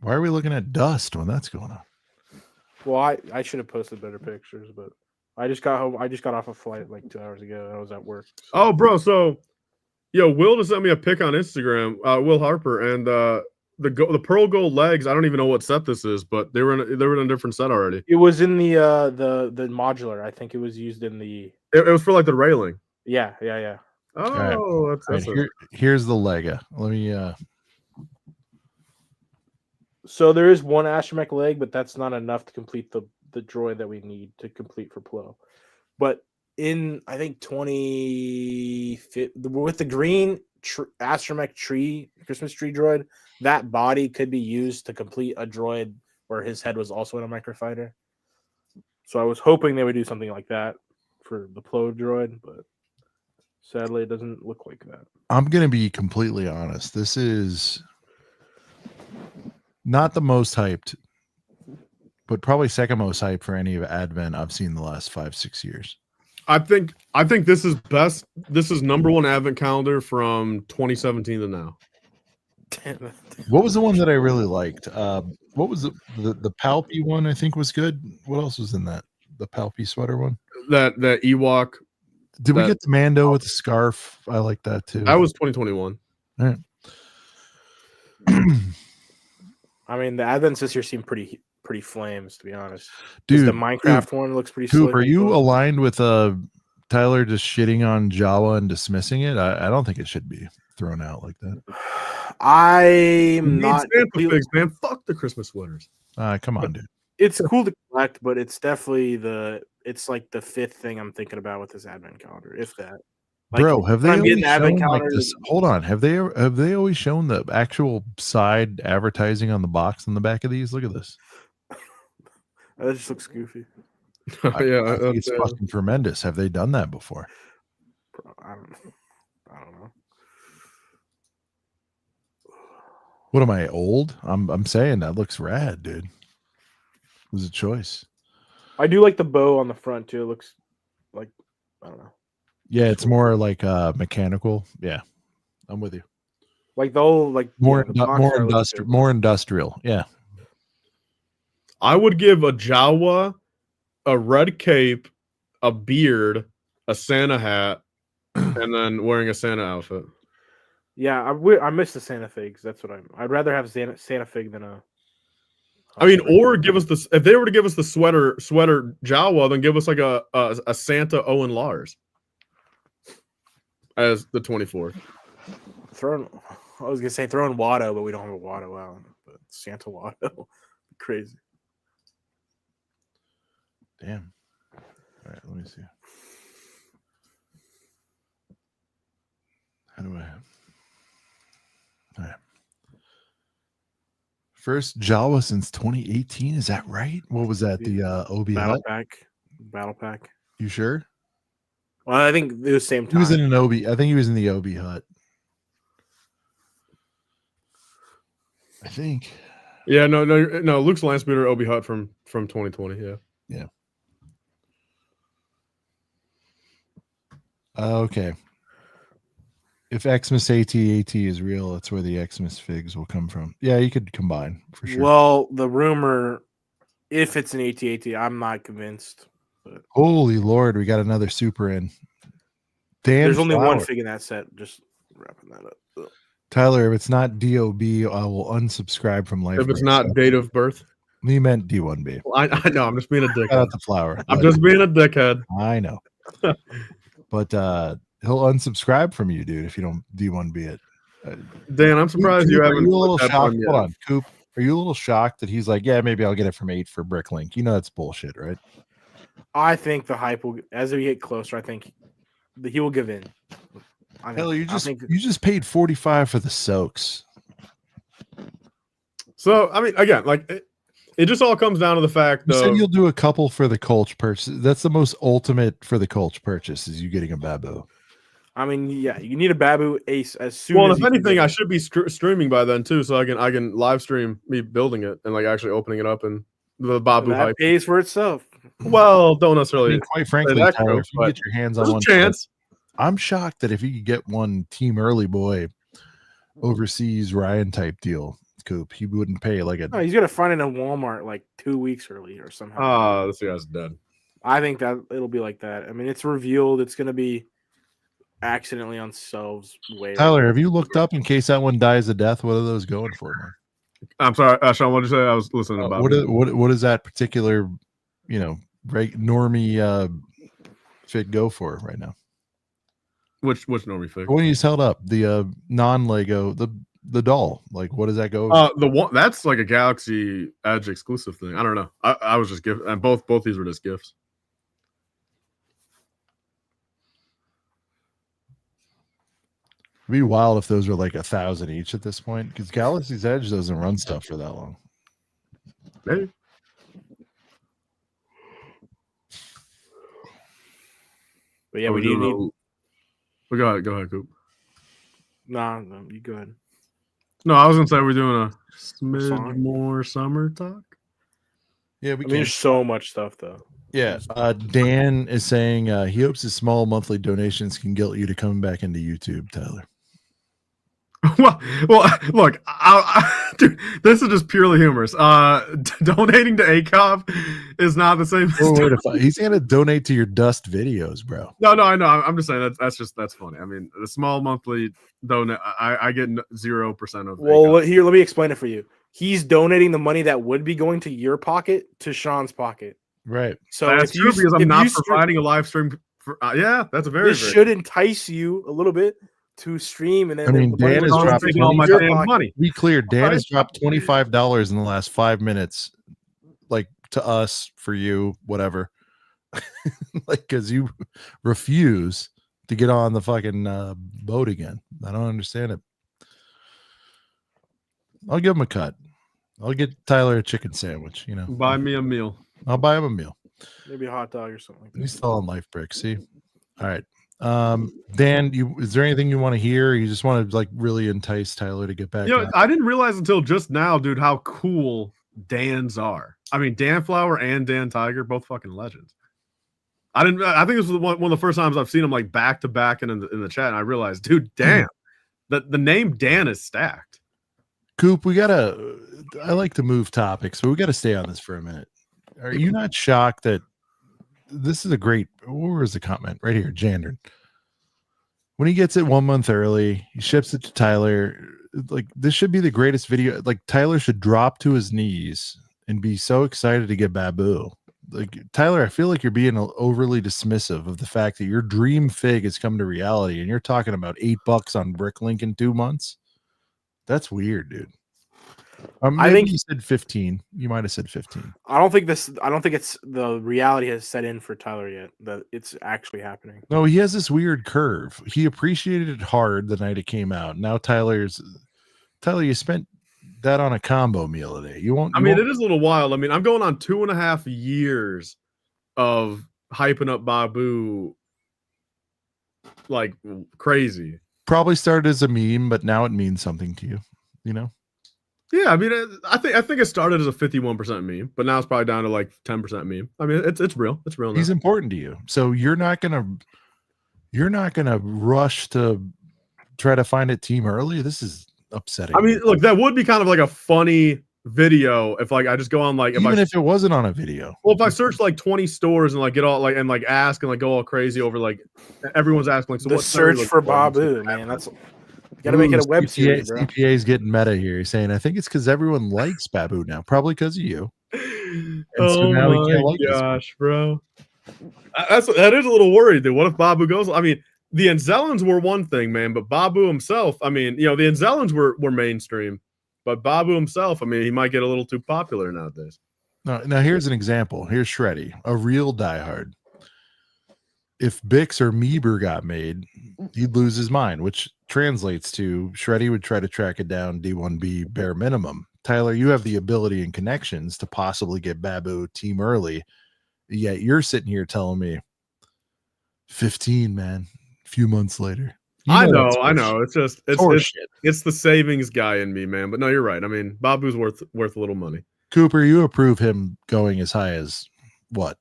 Why are we looking at dust when that's going on? Well, I should have posted better pictures, but I just got home. I just got off a flight like 2 hours ago. I was at work. So. Oh, bro. So, Will just sent me a pic on Instagram. Will Harper and the pearl gold legs. I don't even know what set this is, but they were in a different set already. It was in the modular. I think it was used in the. It was for like the railing. Yeah. Oh, that's here's the Lega. Let me. So there is one astromech leg, but that's not enough to complete the droid that we need to complete for Plo. But in I think 20 with the green astromech tree Christmas tree droid, that body could be used to complete a droid where his head was also in a microfighter. So I was hoping they would do something like that for the Plo droid, but sadly, it doesn't look like that. I'm going to be completely honest. This is not the most hyped, but probably second most hyped for any of Advent I've seen the last 5-6 years. I think this is best. This is number one Advent calendar from 2017 to now. What was the one that I really liked? What was the Palpy one? I think was good. What else was in that? The Palpy sweater one. That Ewok. Did we get the Mando with the scarf? I like that too. That was 2021. All right. I mean, the Advents this year seem pretty flames, to be honest. Dude, the Minecraft one looks pretty Coop, slick. are you aligned with Tyler just shitting on Jawa and dismissing it? I don't think it should be thrown out like that. I'm not Santa figs, man. Fuck the Christmas sweaters. Come on, dude. It's cool to collect, but it's definitely it's like the fifth thing I'm thinking about with this Advent calendar, if that. Like, Bro, have they I'm getting always the Advent shown, like, calendar. this? Hold on, have they always shown the actual side advertising on the box on the back of these? Look at this. That just looks goofy. Yeah, I think it's fucking tremendous. Have they done that before? Bro, I don't know. What am I, old? I'm saying that looks rad, dude. It was a choice. I do like the bow on the front too. It looks like, I don't know. Yeah, it's more like mechanical. Yeah, I'm with you. Like the whole More more more industrial. Yeah. I would give a Jawa, a red cape, a beard, a Santa hat, and then wearing a Santa outfit. Yeah, I miss the Santa figs. That's what I'd rather have Santa fig than a. I mean, or give us the if they were to give us the sweater Jawa, then give us like a Santa Owen Lars as the 24th. I was gonna say throw in Watto, but we don't have a Watto out. But Santa Watto, crazy. Damn. All right, let me see. How do I? All right. First Jawa since 2018. Is that right? What was that? The OB Battle Hut? pack. You sure? Well, I think it was same time. He was in an OB. I think he was in the OB Hut. I think. Yeah, no. Luke's Landspeeder OB Hut from 2020. Yeah. Yeah. Okay. If Xmas AT is real, that's where the Xmas figs will come from. Yeah, you could combine for sure. Well, the rumor, if it's an AT, I'm not convinced. But Holy Lord, we got another super in. Dan there's only one Flower. fig in that set. Just wrapping that up. Ugh. Tyler, if it's not DOB, I will unsubscribe from Life. If it's not date of birth, he meant D1B. I know. I'm just being a Shout dickhead. out to Flower. I'm just being a dickhead. I know. But he'll unsubscribe from you, dude, if you don't D1B it. Dan, I'm surprised Coop, you are haven't. you a little put that shocked? on Hold yet. on, Coop. Are you a little shocked that he's like, yeah, maybe I'll get it from 8 for Bricklink? You know that's bullshit, right? I think the hype will, as we get closer, I think he will give in. Hell, you just paid 45 for the soaks. So I mean, again, like it just all comes down to the fact You said of you'll do a couple for the Colch purchase. That's the most ultimate for the Colch purchase is you getting a Babu. I mean, yeah, you need a Babu Ace as soon. well, as if you can anything, get I it. should be streaming by then too, so I can live stream me building it and like actually opening it up and the Babu that hype. pays for itself. Well, don't I necessarily. mean, quite frankly, that Tyler, close, if you but get your hands on There's a one, chance. I'm shocked that if you could get one Team Early Boy overseas Ryan type deal, Coop, he wouldn't pay like a. No, he's gonna find it in Walmart like 2 weeks early or somehow. Ah, this guy's dead. I think that it'll be like that. I mean, it's revealed. It's gonna be accidentally on shelves. Way Tyler, have you looked up in case that one dies a death? What are those going for, man? I'm sorry, Sean. What did you say? I was listening about What is that particular, normie fig go for right now? which normie fig? When he's held up, the non-Lego, the doll, like what does that go? The one that's like a Galaxy Edge exclusive thing. I don't know. I was just gifting, and both these were just gifts. It'd be wild if those were like 1,000 each at this point, because Galaxy's Edge doesn't run stuff for that long. Maybe. But yeah, Are we doing need. Well, go ahead, Coop. No, you go ahead. No, I was gonna say we're doing a smidge Song? more summer talk. Yeah, we I mean, can. there's so much stuff though. Yeah, Dan is saying he hopes his small monthly donations can guilt you to coming back into YouTube, Tyler. well, look, dude, this is just purely humorous. Donating to ACOV is not the same. He's gonna donate to your dust videos, bro. No, I know. I'm just saying that's funny. I mean, the small monthly donate, I get 0% of. Well, ACOV. let me explain it for you. He's donating the money that would be going to your pocket to Sean's pocket. Right. So that's if true because I'm if not you start- providing a live stream. For, yeah, that's a very. This should entice you a little bit to stream, and then I mean, the money Dan would is go dropping into all my your damn pocket. money. To be clear, Dan Right. has dropped $25 in the last 5 minutes, like to us, for you, whatever. Like, because you refuse to get on the fucking boat again. I don't understand it. I'll give him a cut. I'll get Tyler a chicken sandwich. You know, Buy me a meal. I'll buy him a meal. Maybe a hot dog or something like that. He's still on life brick. See, all right. Dan, is there anything you want to hear? Or you just want to like really entice Tyler to get back? You know, on? I didn't realize until just now, dude, how cool Dan's are. I mean, Dan Flower and Dan Tiger, both fucking legends. I think this was one of the first times I've seen them like back to back and in the chat, and I realized, dude, damn, the name Dan is stacked. Coop, I like to move topics, but we gotta stay on this for a minute. Are you not shocked that this is a great, where is the comment? Right here, Jandern. When he gets it 1 month early, he ships it to Tyler. Like, this should be the greatest video. Like, Tyler should drop to his knees and be so excited to get Babu. Like, Tyler, I feel like you're being overly dismissive of the fact that your dream fig has come to reality and you're talking about $8 on Bricklink in 2 months. That's weird, dude. Maybe I think you said 15. You might have said 15. I don't think it's the reality has set in for Tyler yet. That it's actually happening. No, he has this weird curve. He appreciated it hard the night it came out. Now Tyler, you spent that on a combo meal today. You won't. I mean, it is a little wild. I mean, I'm going on 2.5 years of hyping up Babu like crazy. Probably started as a meme, but now it means something to you. You know. Yeah, I mean, I think it started as a 51% meme, but now it's probably down to like 10% meme. I mean, it's real. It's real now. He's important to you, so you're not gonna rush to try to find a team early. This is upsetting. I mean, look, that would be kind of like a funny video if like I just go on like if it wasn't on a video. Well, if I search like 20 stores and like get all like and like ask and like go all crazy over like everyone's asking like so The what search for Babu, man. That's you gotta make it a web series, bro. CPA's getting meta here. He's saying, I think it's because everyone likes Babu now, probably because of you. And oh now he my can't like gosh, bro. That is a little worried, dude. What if Babu goes? I mean, the Enzellans were one thing, man, but Babu himself, I mean, you know, the Enzellans were mainstream, but Babu himself, I mean, he might get a little too popular nowadays. Now here's an example. Here's Shreddy, a real diehard. If Bix or Meeber got made, he'd lose his mind, which translates to Shreddy would try to track it down D1B bare minimum. Tyler, you have the ability and connections to possibly get Babu team early, yet you're sitting here telling me 15, man, a few months later. I know. It's just Horseshit. it's the savings guy in me, man. But no, you're right. I mean, Babu's worth a little money. Cooper, you approve him going as high as what?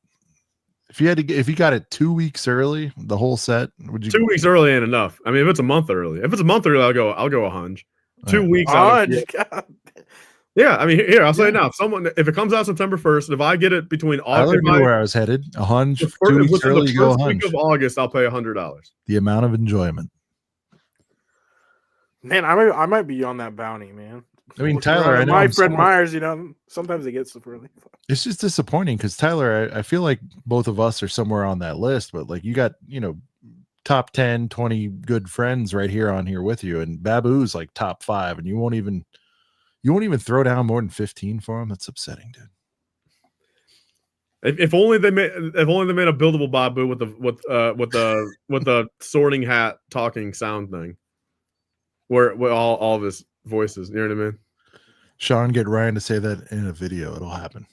If you got it 2 weeks early, the whole set, would you? 2 weeks early ain't enough. I mean, if it's a month early, I'll go a hunch. 2 weeks. Yeah, I mean, here I'll say it now. If it comes out September 1st, if I get it between August, where I was headed, a hunch. 2 weeks early, you go a hunch. Week of August, I'll pay $100. The amount of enjoyment. Man, I might be on that bounty, man. I mean, Tyler, I know my Fred Myers, you know, sometimes it gets early. It's just disappointing because Tyler, I feel like both of us are somewhere on that list, but like you got, you know, top 10, 20 good friends right here on here with you, and Babu's like top 5, and you won't even throw down more than 15 for him. That's upsetting, dude. If only they made a buildable Babu with the sorting hat talking sound thing, where all of his voices. You know what I mean? Sean, get Ryan to say that in a video. It'll happen.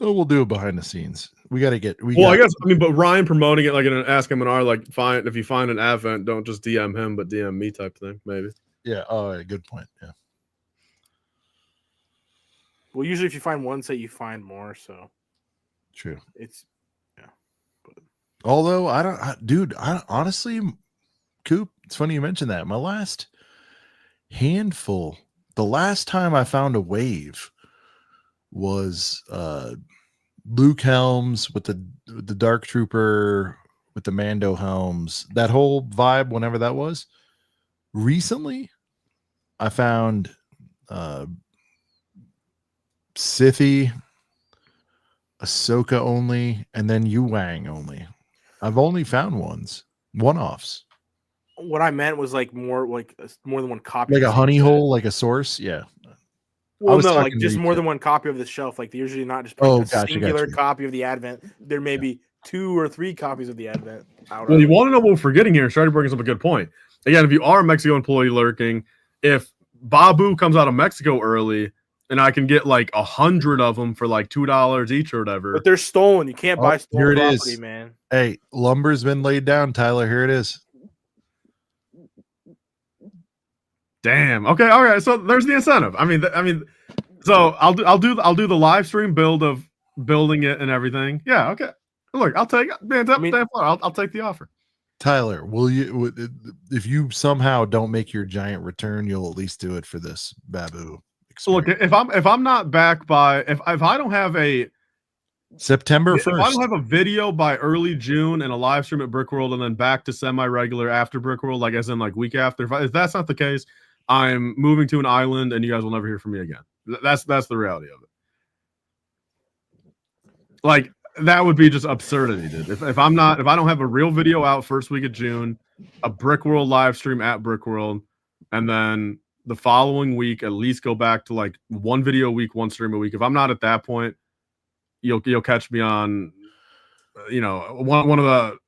Oh, we'll do it behind the scenes. We got to get. I guess but Ryan promoting it like in an Ask M&R, like if you find an advent, don't just DM him, but DM me type thing, maybe. Yeah. Oh, yeah, good point. Yeah. Well, usually if you find one set, you find more. So True. it's But Although I honestly, Coop, it's funny you mentioned that. My last handful, the last time I found a wave was Luke Helms with the Dark Trooper with the Mando helms, that whole vibe, whenever that was. Recently, I found Sithy, Ahsoka only, and then Yu Wang only. I've only found one-offs. what I meant was like more than one copy. Like of a the honey set. hole, like a source. Yeah. Well, was no, like talking just more retail. than one copy of the shelf. Like they're usually not just putting Oh, a gotcha, singular gotcha. copy of the Advent. There may be 2 or 3 copies of the Advent out. Well, you want to know what we're forgetting here? Shreddy brings up a good point. Again, if you are a Mexico employee lurking, if Babu comes out of Mexico early, and I can get like 100 of them for like $2 each or whatever. But they're stolen. You can't buy stolen here it property, is. man. Hey, lumber's been laid down, Tyler. Here it is. Damn. Okay. All right. So there's the incentive. I mean, so I'll do the live stream build of building it and everything. Yeah. Okay. Look, I'll take I'll take the offer. Tyler, will you, if you somehow don't make your giant return, you'll at least do it for this Babu experience. Look, if I'm not back by if I don't have a September 1st, if I don't have a video by early June and a live stream at Brickworld and then back to semi-regular after Brickworld, like as in like week after, if that's not the case, I'm moving to an island and you guys will never hear from me again. That's the reality of it. Like that would be just absurdity, dude. If I don't have a real video out first week of June, a Brickworld live stream at Brickworld, and then the following week at least go back to like one video a week, one stream a week. If I'm not at that point, you'll catch me on, one of the,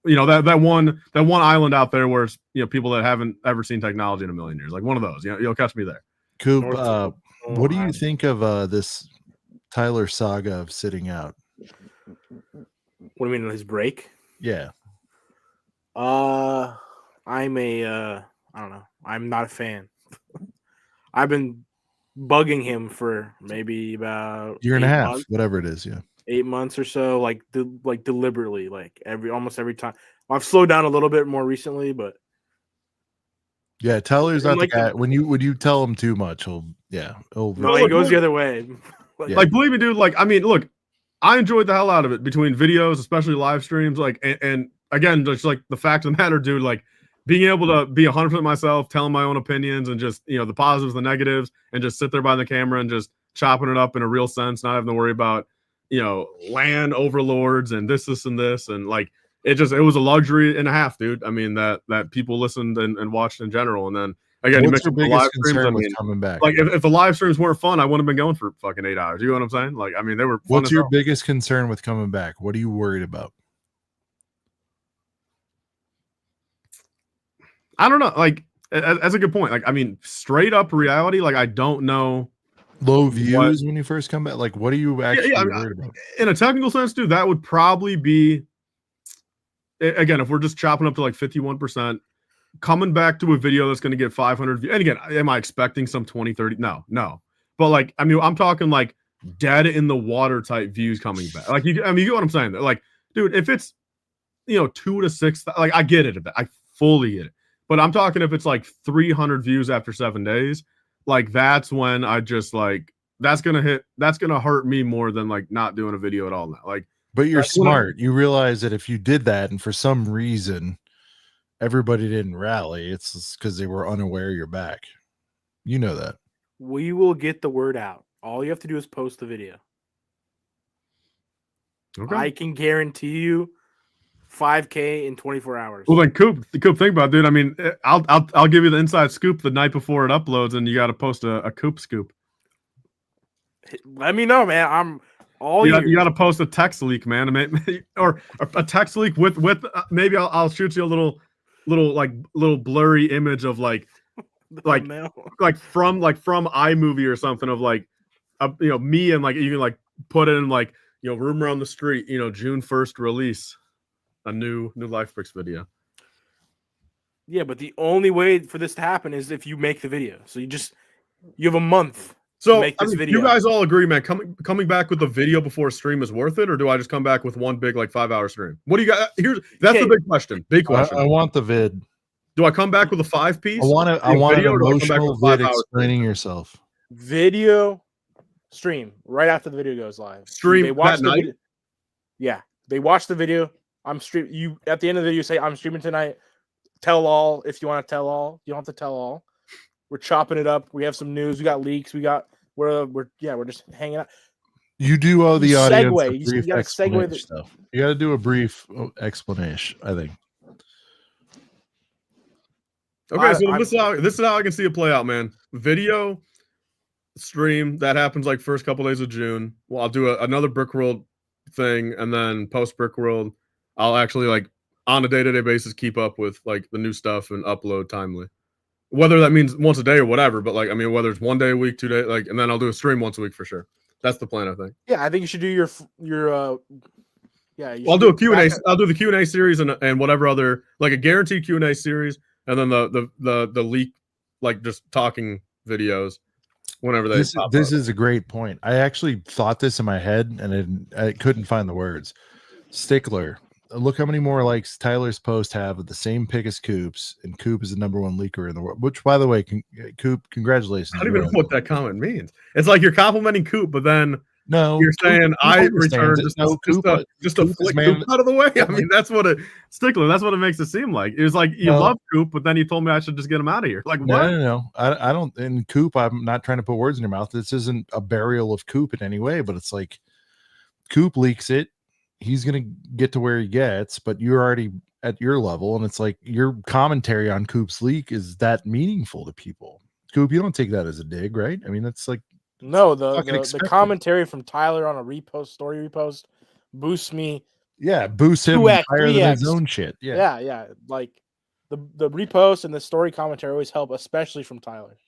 that one island out there where it's, people that haven't ever seen technology in a million years, like one of those. You'll catch me there. Coop, what do you think of this Tyler saga of sitting out? What do you mean his break? Yeah. I don't know. I'm not a fan. I've been bugging him for maybe about year and a half, months, whatever it is. Yeah. 8 months or so, like deliberately, like almost every time. I've slowed down a little bit more recently, but yeah, Tyler's not like the guy. When you tell him too much, he'll no, he goes the other way. Like believe me, dude. Like I mean, look, I enjoyed the hell out of it between videos, especially live streams. Like and again, just like the fact of the matter, dude. Like being able to be 100% myself, telling my own opinions, and just the positives, the negatives, and just sit there by the camera and just chopping it up in a real sense, not having to worry about land overlords and this and this, and like it was a luxury and a half, dude. I mean that people listened and watched in general, and then again, what's your biggest concern with coming back? Like if the live streams weren't fun, I wouldn't have been going for fucking 8 hours. You know what I'm saying? Like I mean, they were. What's your biggest concern with coming back? What are you worried about? I don't know. Like that's a good point. Like I mean, straight up reality. Like I don't know. Low views when you first come back. Like what are you actually worried about? In a technical sense, dude, that would probably be. Again, if we're just chopping up to like 51%, coming back to a video that's going to get 500 views. And again, am I expecting some 20, 30? No. But like, I mean, I'm talking like dead in the water type views coming back. Like, you get what I'm saying? Like, dude, if it's, 2 to 6, like I get it. I fully get it. But I'm talking if it's like 300 views after 7 days, like that's when I just like, that's going to hurt me more than like not doing a video at all now. Like, but you're smart. You realize that if you did that and for some reason everybody didn't rally, it's because they were unaware you're back. You know that. We will get the word out. All you have to do is post the video. Okay. I can guarantee you 5K in 24 hours. Well, then, Coop, think about it, dude. I mean, I'll give you the inside scoop the night before it uploads, and you got to post a Coop scoop. Let me know, man. I'm all you got to post a text leak, man, or a text leak with maybe I'll shoot you a little blurry image of like like thumbnail. from iMovie or something of like me, and like you can like put in like rumor on the street, June 1st release a new Life Bricks video. Yeah, but the only way for this to happen is if you make the video. So you have a month to make this video. You guys all agree, man, coming back with the video before a stream is worth it, or do I just come back with one big like 5-hour stream? What do you got? That's the big question. I want the vid. Do I come back with a 5-piece? I want an emotional vid explaining yourself. Video stream right after the video goes live. Stream they watch that night? Yeah, they watch the video. I'm stream. You at the end of the video say I'm streaming tonight. Tell all if you want to tell all. You don't have to tell all. We're chopping it up. We have some news. We got leaks. We're just hanging out. You do owe the audience segue. a brief You gotta segue stuff. You got to do a brief explanation, I think. Okay, so this is how I can see it play out, man. Video stream that happens like first couple days of June. Well, I'll do another Brickworld thing, and then post Brickworld, I'll actually like on a day-to-day basis keep up with like the new stuff and upload timely. Whether that means once a day or whatever, but like whether it's 1 day a week, 2 days, like, and then I'll do a stream once a week for sure. That's the plan, I think. Yeah, I think you should do your I'll do a Q&A. I'll do the Q&A series and whatever other like a guaranteed Q&A series. And then the leak, like just talking videos, whenever they. This is a great point. I actually thought this in my head, and I couldn't find the words. Stickler, look how many more likes Tyler's post have with the same pick as Coop's, and Coop is the #1 leaker in the world. Which, by the way, Coop, congratulations. I don't even know what that comment means. It's like you're complimenting Coop, but then no, you're saying I return just to flick Coop out of the way. I mean, that's what Stickler. That's what it makes it seem like. It was like you love Coop, but then you told me I should just get him out of here. Like what? No. I don't. And Coop, I'm not trying to put words in your mouth. This isn't a burial of Coop in any way, but it's like Coop leaks it. He's gonna get to where he gets, but you're already at your level, and it's like your commentary on Coop's leak is that meaningful to people. Coop, you don't take that as a dig, right? I mean, that's like. No, the commentary from Tyler on a story repost boosts me. Yeah, boosts him 2x, higher 3x. than his own shit. Yeah. Like the repost and the story commentary always help, especially from Tyler.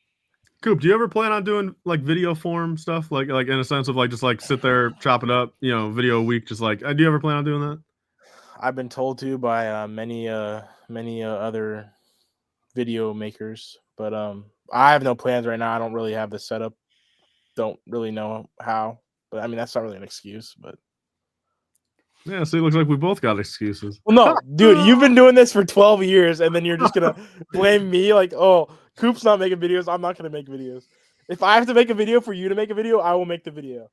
Coop, do you ever plan on doing like video form stuff, like in a sense of like just like sit there, chop it up, video a week, just like? Do you ever plan on doing that? I've been told to by many other video makers, but I have no plans right now. I don't really have the setup. Don't really know how, but I mean that's not really an excuse. But yeah, so it looks like we both got excuses. Well, no, dude, you've been doing this for 12 years, and then you're just gonna blame me like, oh, Coop's not making videos. I'm not gonna make videos. If I have to make a video for you to make a video, I will make the video.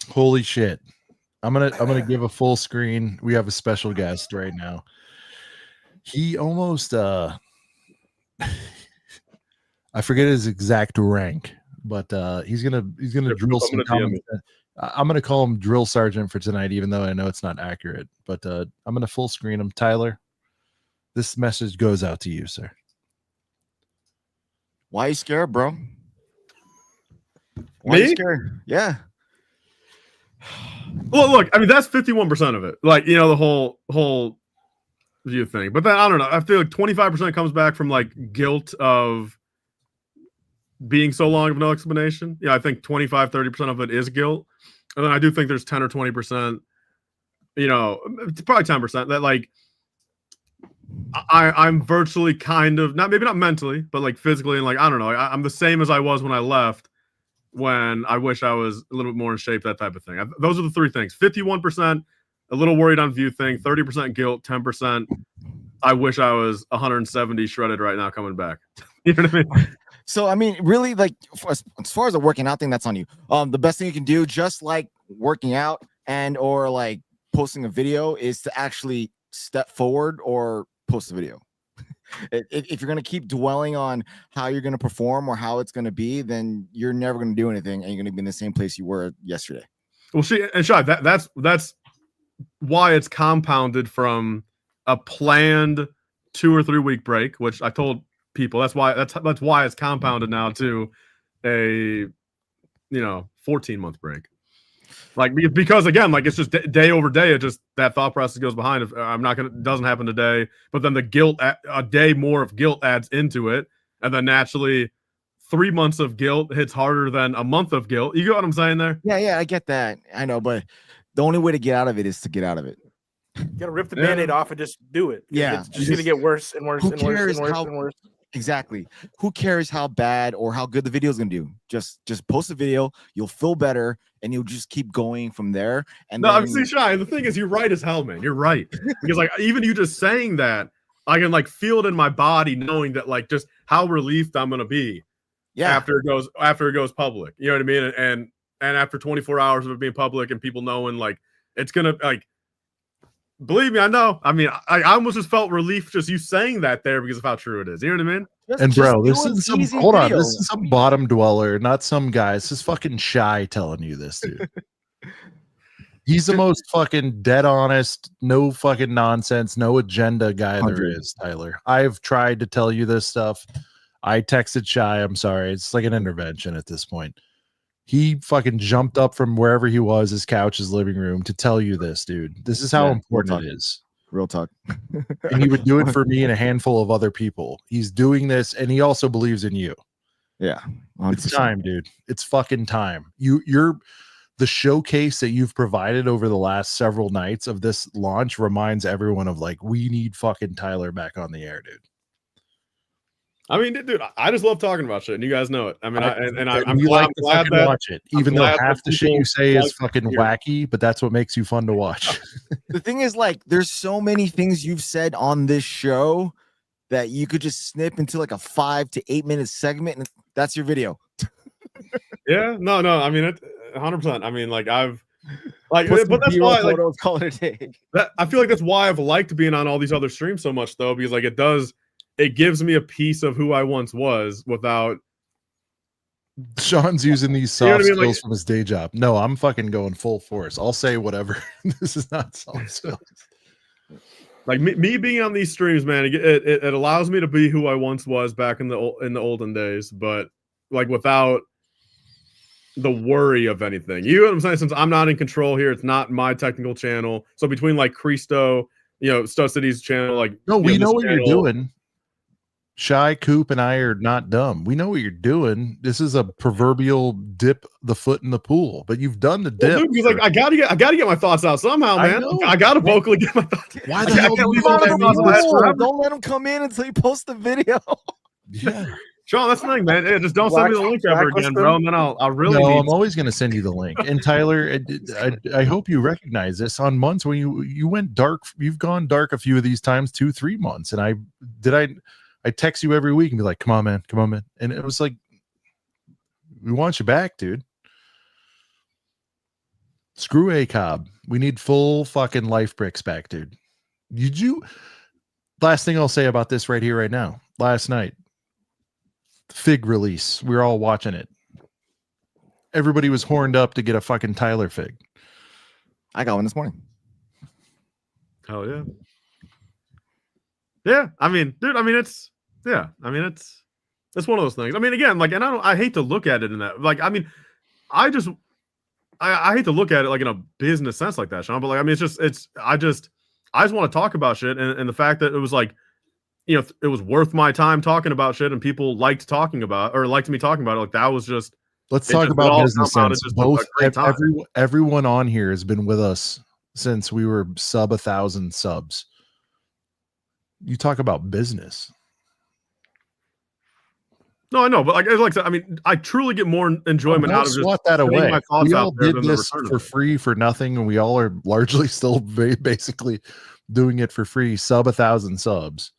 Holy shit! I'm gonna give a full screen. We have a special guest right now. He almost I forget his exact rank. But he's gonna drill some comments. I'm gonna call him Drill Sergeant for tonight, even though I know it's not accurate. But I'm gonna full screen him. Tyler, this message goes out to you, sir. Why are you scared, bro? Why are you scared? Yeah. Well, look, I mean that's 51% of it. Like the whole view thing. But then I don't know. I feel like 25% comes back from like guilt of being so long of no explanation. Yeah, I think 25-30% of it is guilt, and then I do think there's 10 or 20%, probably 10% that like I'm virtually kind of maybe not mentally, but like physically, and like I don't know, I'm the same as I was when I left, when I wish I was a little bit more in shape, that type of thing. Those are the three things. 51% a little worried on view thing, 30% guilt, 10% I wish I was 170 shredded right now coming back. You know what I mean? So, I mean, really, like, as far as the working out thing, that's on you. The best thing you can do, just like working out or like posting a video, is to actually step forward or post a video. If you're going to keep dwelling on how you're going to perform or how it's going to be, then you're never going to do anything, and you're going to be in the same place you were yesterday. Well, Shai, that's why it's compounded from a planned 2 or 3 week break, which I told people that's why it's compounded now to a 14-month break, like because again, like it's just day over day, it just that thought process goes behind. If doesn't happen today, but then the guilt, a day more of guilt adds into it, and then naturally 3 months of guilt hits harder than a month of guilt. You get what I'm saying there? Yeah, I get that. I know, but the only way to get out of it is to get out of it. You gotta rip the band-aid off and just do it. Yeah. It's just gonna get worse and worse Who and worse cares and worse how- and worse. Exactly. Who cares how bad or how good the video is gonna do? Just post a video, you'll feel better, and you'll just keep going from there. And No, then, see, Shy, the thing is, you're right as hell, man. You're right. Because like even you just saying that, I can like feel it in my body, knowing that like just how relieved I'm gonna be after it goes public. You know what I mean? And after 24 hours of it being public and people knowing like it's gonna like. Believe me, I know. I mean, I almost just felt relief just you saying that there because of how true it is. You know what I mean? And bro, this is some hold on. This is some bottom dweller, not some guy. This is fucking Shy telling you this, dude. He's the most fucking dead honest, no fucking nonsense, no agenda guy there is, Tyler. I've tried to tell you this stuff. I texted Shy. I'm sorry. It's like an intervention at this point. He fucking jumped up from wherever he was, his couch, his living room, to tell you this, dude. This is how important it is. Real talk. And he would do it for me and a handful of other people. He's doing this, and he also believes in you. Yeah. 100%. It's time, dude. It's fucking time. You're the showcase that you've provided over the last several nights of this launch reminds everyone of like, we need fucking Tyler back on the air, dude. I mean, dude, I just love talking about shit, and you guys know it. I mean, I'm you glad, like to fucking that watch it, even though half the shit you say is fucking wacky, but that's what makes you fun to watch. The thing is, like, there's so many things you've said on this show that you could just snip into like a 5 to 8 minute segment, and that's your video. Yeah, no. I mean, 100%. I mean, like I've like, but that's why like call it a day. I feel like that's why I've liked being on all these other streams so much, though, because like it gives me a piece of who I once was without. Sean's using these soft skills Like, from his day job. No, I'm fucking going full force. I'll say whatever. This is not soft skills. Like me being on these streams, man, it allows me to be who I once was back in the olden days, but like without the worry of anything. You know what I'm saying? Since I'm not in control here, it's not my technical channel. So between like Christo, Stud City's channel, like no, we know what you're doing. Shy, Coop, and I are not dumb. We know what you're doing. This is a proverbial dip the foot in the pool, but you've done the dip. Dude, because like I gotta get my thoughts out somehow, man. I gotta vocally get my thoughts. Why the hell don't let him come in until you post the video? Yeah. Sean, that's the thing, man. Hey, just don't send me the link ever again, bro. And then I'll really. No, I'm always going to send you the link. And Tyler, I hope you recognize this. On months when you went dark, you've gone dark a few of these times, 2-3 months. And I text you every week and be like, come on, man. And it was like, we want you back, dude. Screw ACOB. We need full fucking life bricks back, dude. Last thing I'll say about this right here, right now. Last night, Fig release. We were all watching it. Everybody was horned up to get a fucking Tyler Fig. I got one this morning. Oh yeah. Yeah, I mean, dude, it's one of those things. I mean, again, like, and I hate to look at it in that, like, I mean, I hate to look at it like in a business sense like that, Sean, but like, I mean, I just want to talk about shit, and the fact that it was like, it was worth my time talking about shit, and people liked me talking about it. Like, that was just. Let's talk about business sense. Both everyone on here has been with us since we were sub 1,000 subs. You talk about business. No, I know, but I mean, I truly get more enjoyment out of just swat that away. My thoughts we out all there did this for free for nothing, and we all are largely still basically doing it for free. Sub 1,000 subs.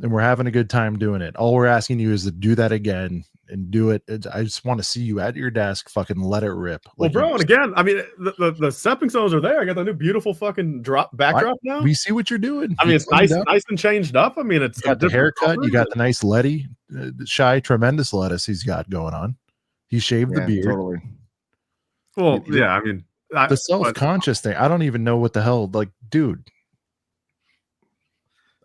And we're having a good time doing it. All we're asking you is to do that again and do it. I just want to see you at your desk, fucking let it rip. Well, bro, and again, I mean, the stepping stones are there. I got the new beautiful fucking backdrop now. We see what you're doing. I mean, it's nice and changed up. I mean, it's got the haircut. You got the nice letty, Shy, tremendous lettuce he's got going on. He shaved the beard. Totally. Well, yeah, I mean, the self-conscious thing. I don't even know what the hell, like, dude.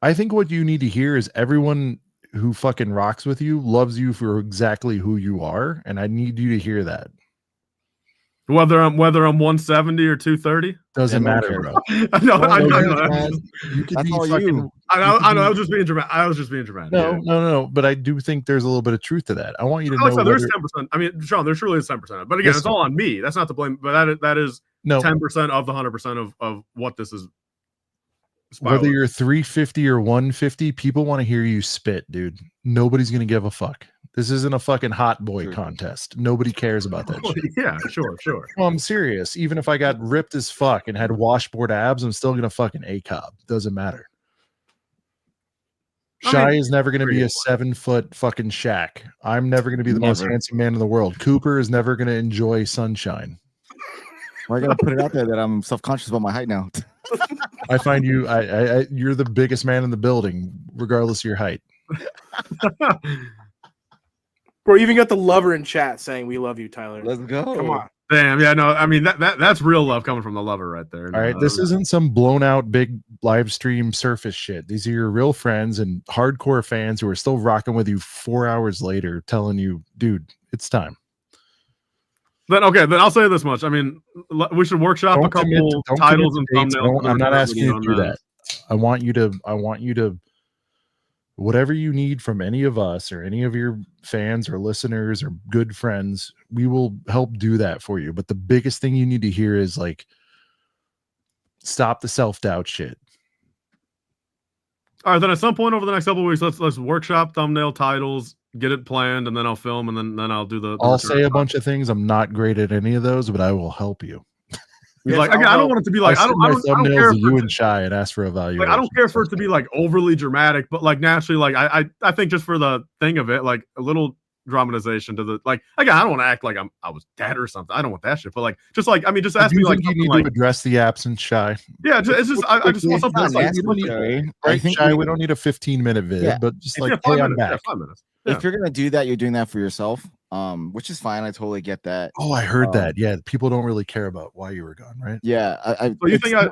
I think what you need to hear is everyone who fucking rocks with you loves you for exactly who you are, and I need you to hear that. Whether I'm 170 or 230. Doesn't Yeah, no one matter, cares. bro. I know. I No, know. man. You could That's be all fucking. you. I know. I was just being dramatic. I was just being dramatic. No, yeah. no. But I do think there's a little bit of truth to that. I want you to Like I know said, there's whether 10%. I mean, Sean, there truly is 10%. But again, it's Listen. all on me. That's not to blame. But that is no 10% of the 100% of what this is. whether spiraling. you're 350 or 150, people want to hear you spit, dude. Nobody's gonna give a fuck. This isn't a fucking hot boy contest. Nobody cares about that shit. Yeah, sure. No, I'm serious. Even if I got ripped as fuck and had washboard abs, I'm still gonna fucking ACOB. Doesn't matter. Shy is never going to be a 7-foot fucking shack. I'm never going to be the most Never. handsome man in the world. Cooper is never going to enjoy sunshine. Well, I gotta put it out there that I'm self-conscious about my height now. I find you, you're the biggest man in the building, regardless of your height. Bro, even got the lover in chat saying we love you, Tyler. Let's go. Come on. Damn, yeah, no, I mean that's real love coming from the lover right there. All right, this isn't some blown out big live stream surface shit. These are your real friends and hardcore fans who are still rocking with you 4 hours later, telling you, dude, it's time. Then I'll say this much. I mean, we should workshop a couple titles and thumbnails. I'm not asking you to do that. I want you to whatever you need from any of us or any of your fans or listeners or good friends, we will help do that for you. But the biggest thing you need to hear is like, stop the self-doubt shit. All right, then at some point over the next couple of weeks, let's workshop thumbnail titles, get it planned, and then I'll film, and then I'll do the I'll say a bunch of things. I'm not great at any of those, but I will help you. Yes, like, again, I don't want it to be like I don't care for you and Shy and ask for evaluation. Like, I don't care for it to be like overly dramatic, but like naturally, like I think just for the thing of it, like a little dramatization to the like. Again, I don't want to act like I was dead or something. I don't want that shit. But like, just like I mean, just ask me like you need like, to address the absence, Shy. Yeah, I just want something that's like right, Shy. We don't need a 15-minute vid, but just like, hey, I'm back. 5 minutes. If you're gonna do that, you're doing that for yourself, which is fine. I totally get that. Oh, I heard that. Yeah, people don't really care about why you were gone, right? Yeah.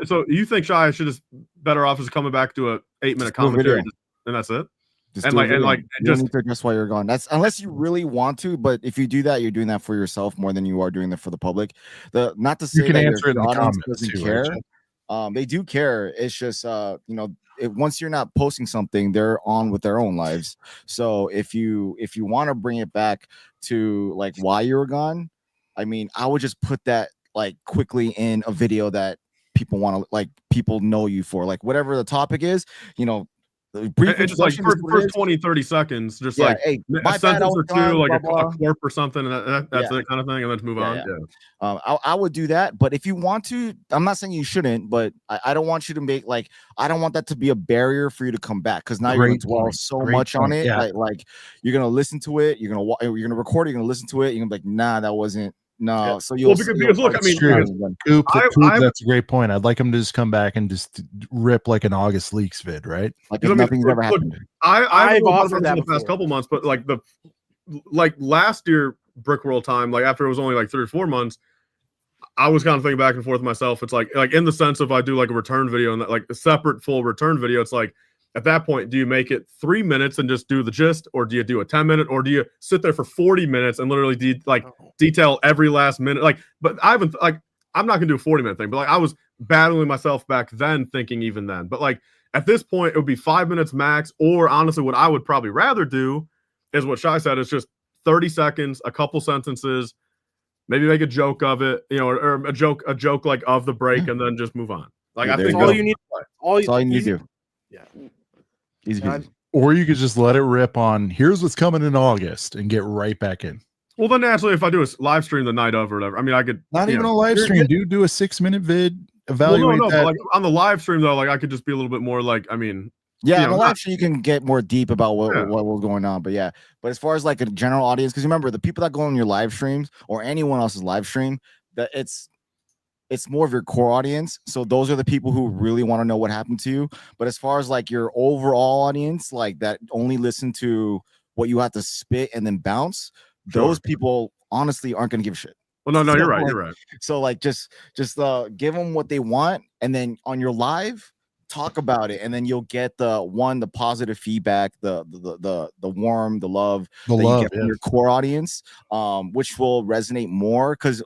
So you think Shy should just better off as coming back to a 8-minute commentary, and that's it? Just and do like a and video. like You don't just need to address why you're gone. That's unless you really want to. But if you do that, you're doing that for yourself more than you are doing that for the public. Not to say you can that answer it in your the audience comments doesn't too, care. right? They do care. It's just once you're not posting something, they're on with their own lives. So if you want to bring it back to like why you were gone, I mean, I would just put that like quickly in a video that people want to like people know you for, like whatever the topic is, it's just like first 20-30 seconds, just like hey, a sentence or two, like blah, a clip or something, and that's it kind of thing, and then to move on. I would do that, but if you want to, I'm not saying you shouldn't, but I don't want you to make like I don't want that to be a barrier for you to come back, because now you're going to dwell so much on it. Like you're going to listen to it, you're going to record it, you're going to listen to it, you're going to be like, nah, that wasn't. No, so you'll because look, I mean, Coop, that's a great point. I'd like him to just come back and just rip like an August Leaks vid, right? Like nothing's ever happened. I've offered that in the past couple months, but like last year Brickworld time, like after it was only like 3 or 4 months, I was kind of thinking back and forth with myself. It's like in the sense of I do like a return video and that, like a separate full return video. It's like at that point, do you make it 3 minutes and just do the gist, or do you do a 10-minute, or do you sit there for 40 minutes and literally detail every last minute? Like, but I haven't I'm not gonna do a 40-minute thing, but like I was battling myself back then, thinking even then. But like at this point, it would be 5 minutes max, or honestly, what I would probably rather do is what Shai said. It's just 30 seconds, a couple sentences, maybe make a joke of it, or a joke like of the break, and then just move on. Like I think all you need. All you need to do. Yeah. Easy. Or you could just let it rip on here's what's coming in August and get right back in. Well, then naturally, if I do a live stream the night of or whatever, I mean, I could not even a live stream, dude. Do a 6-minute vid. Evaluate that. But like on the live stream though, like I could just be a little bit more like, I mean, on the live stream you can get more deep about what was going on. But but as far as like a general audience, because remember the people that go on your live streams or anyone else's live stream, that it's more of your core audience. So those are the people who really want to know what happened to you. But as far as like your overall audience, like that only listen to what you have to spit and then bounce, those people honestly aren't going to give a shit. Well, no, you're right. You're right. So like just give them what they want, and then on your live, talk about it, and then you'll get the positive feedback, the warm, the love you get from your core audience, which will resonate more. Because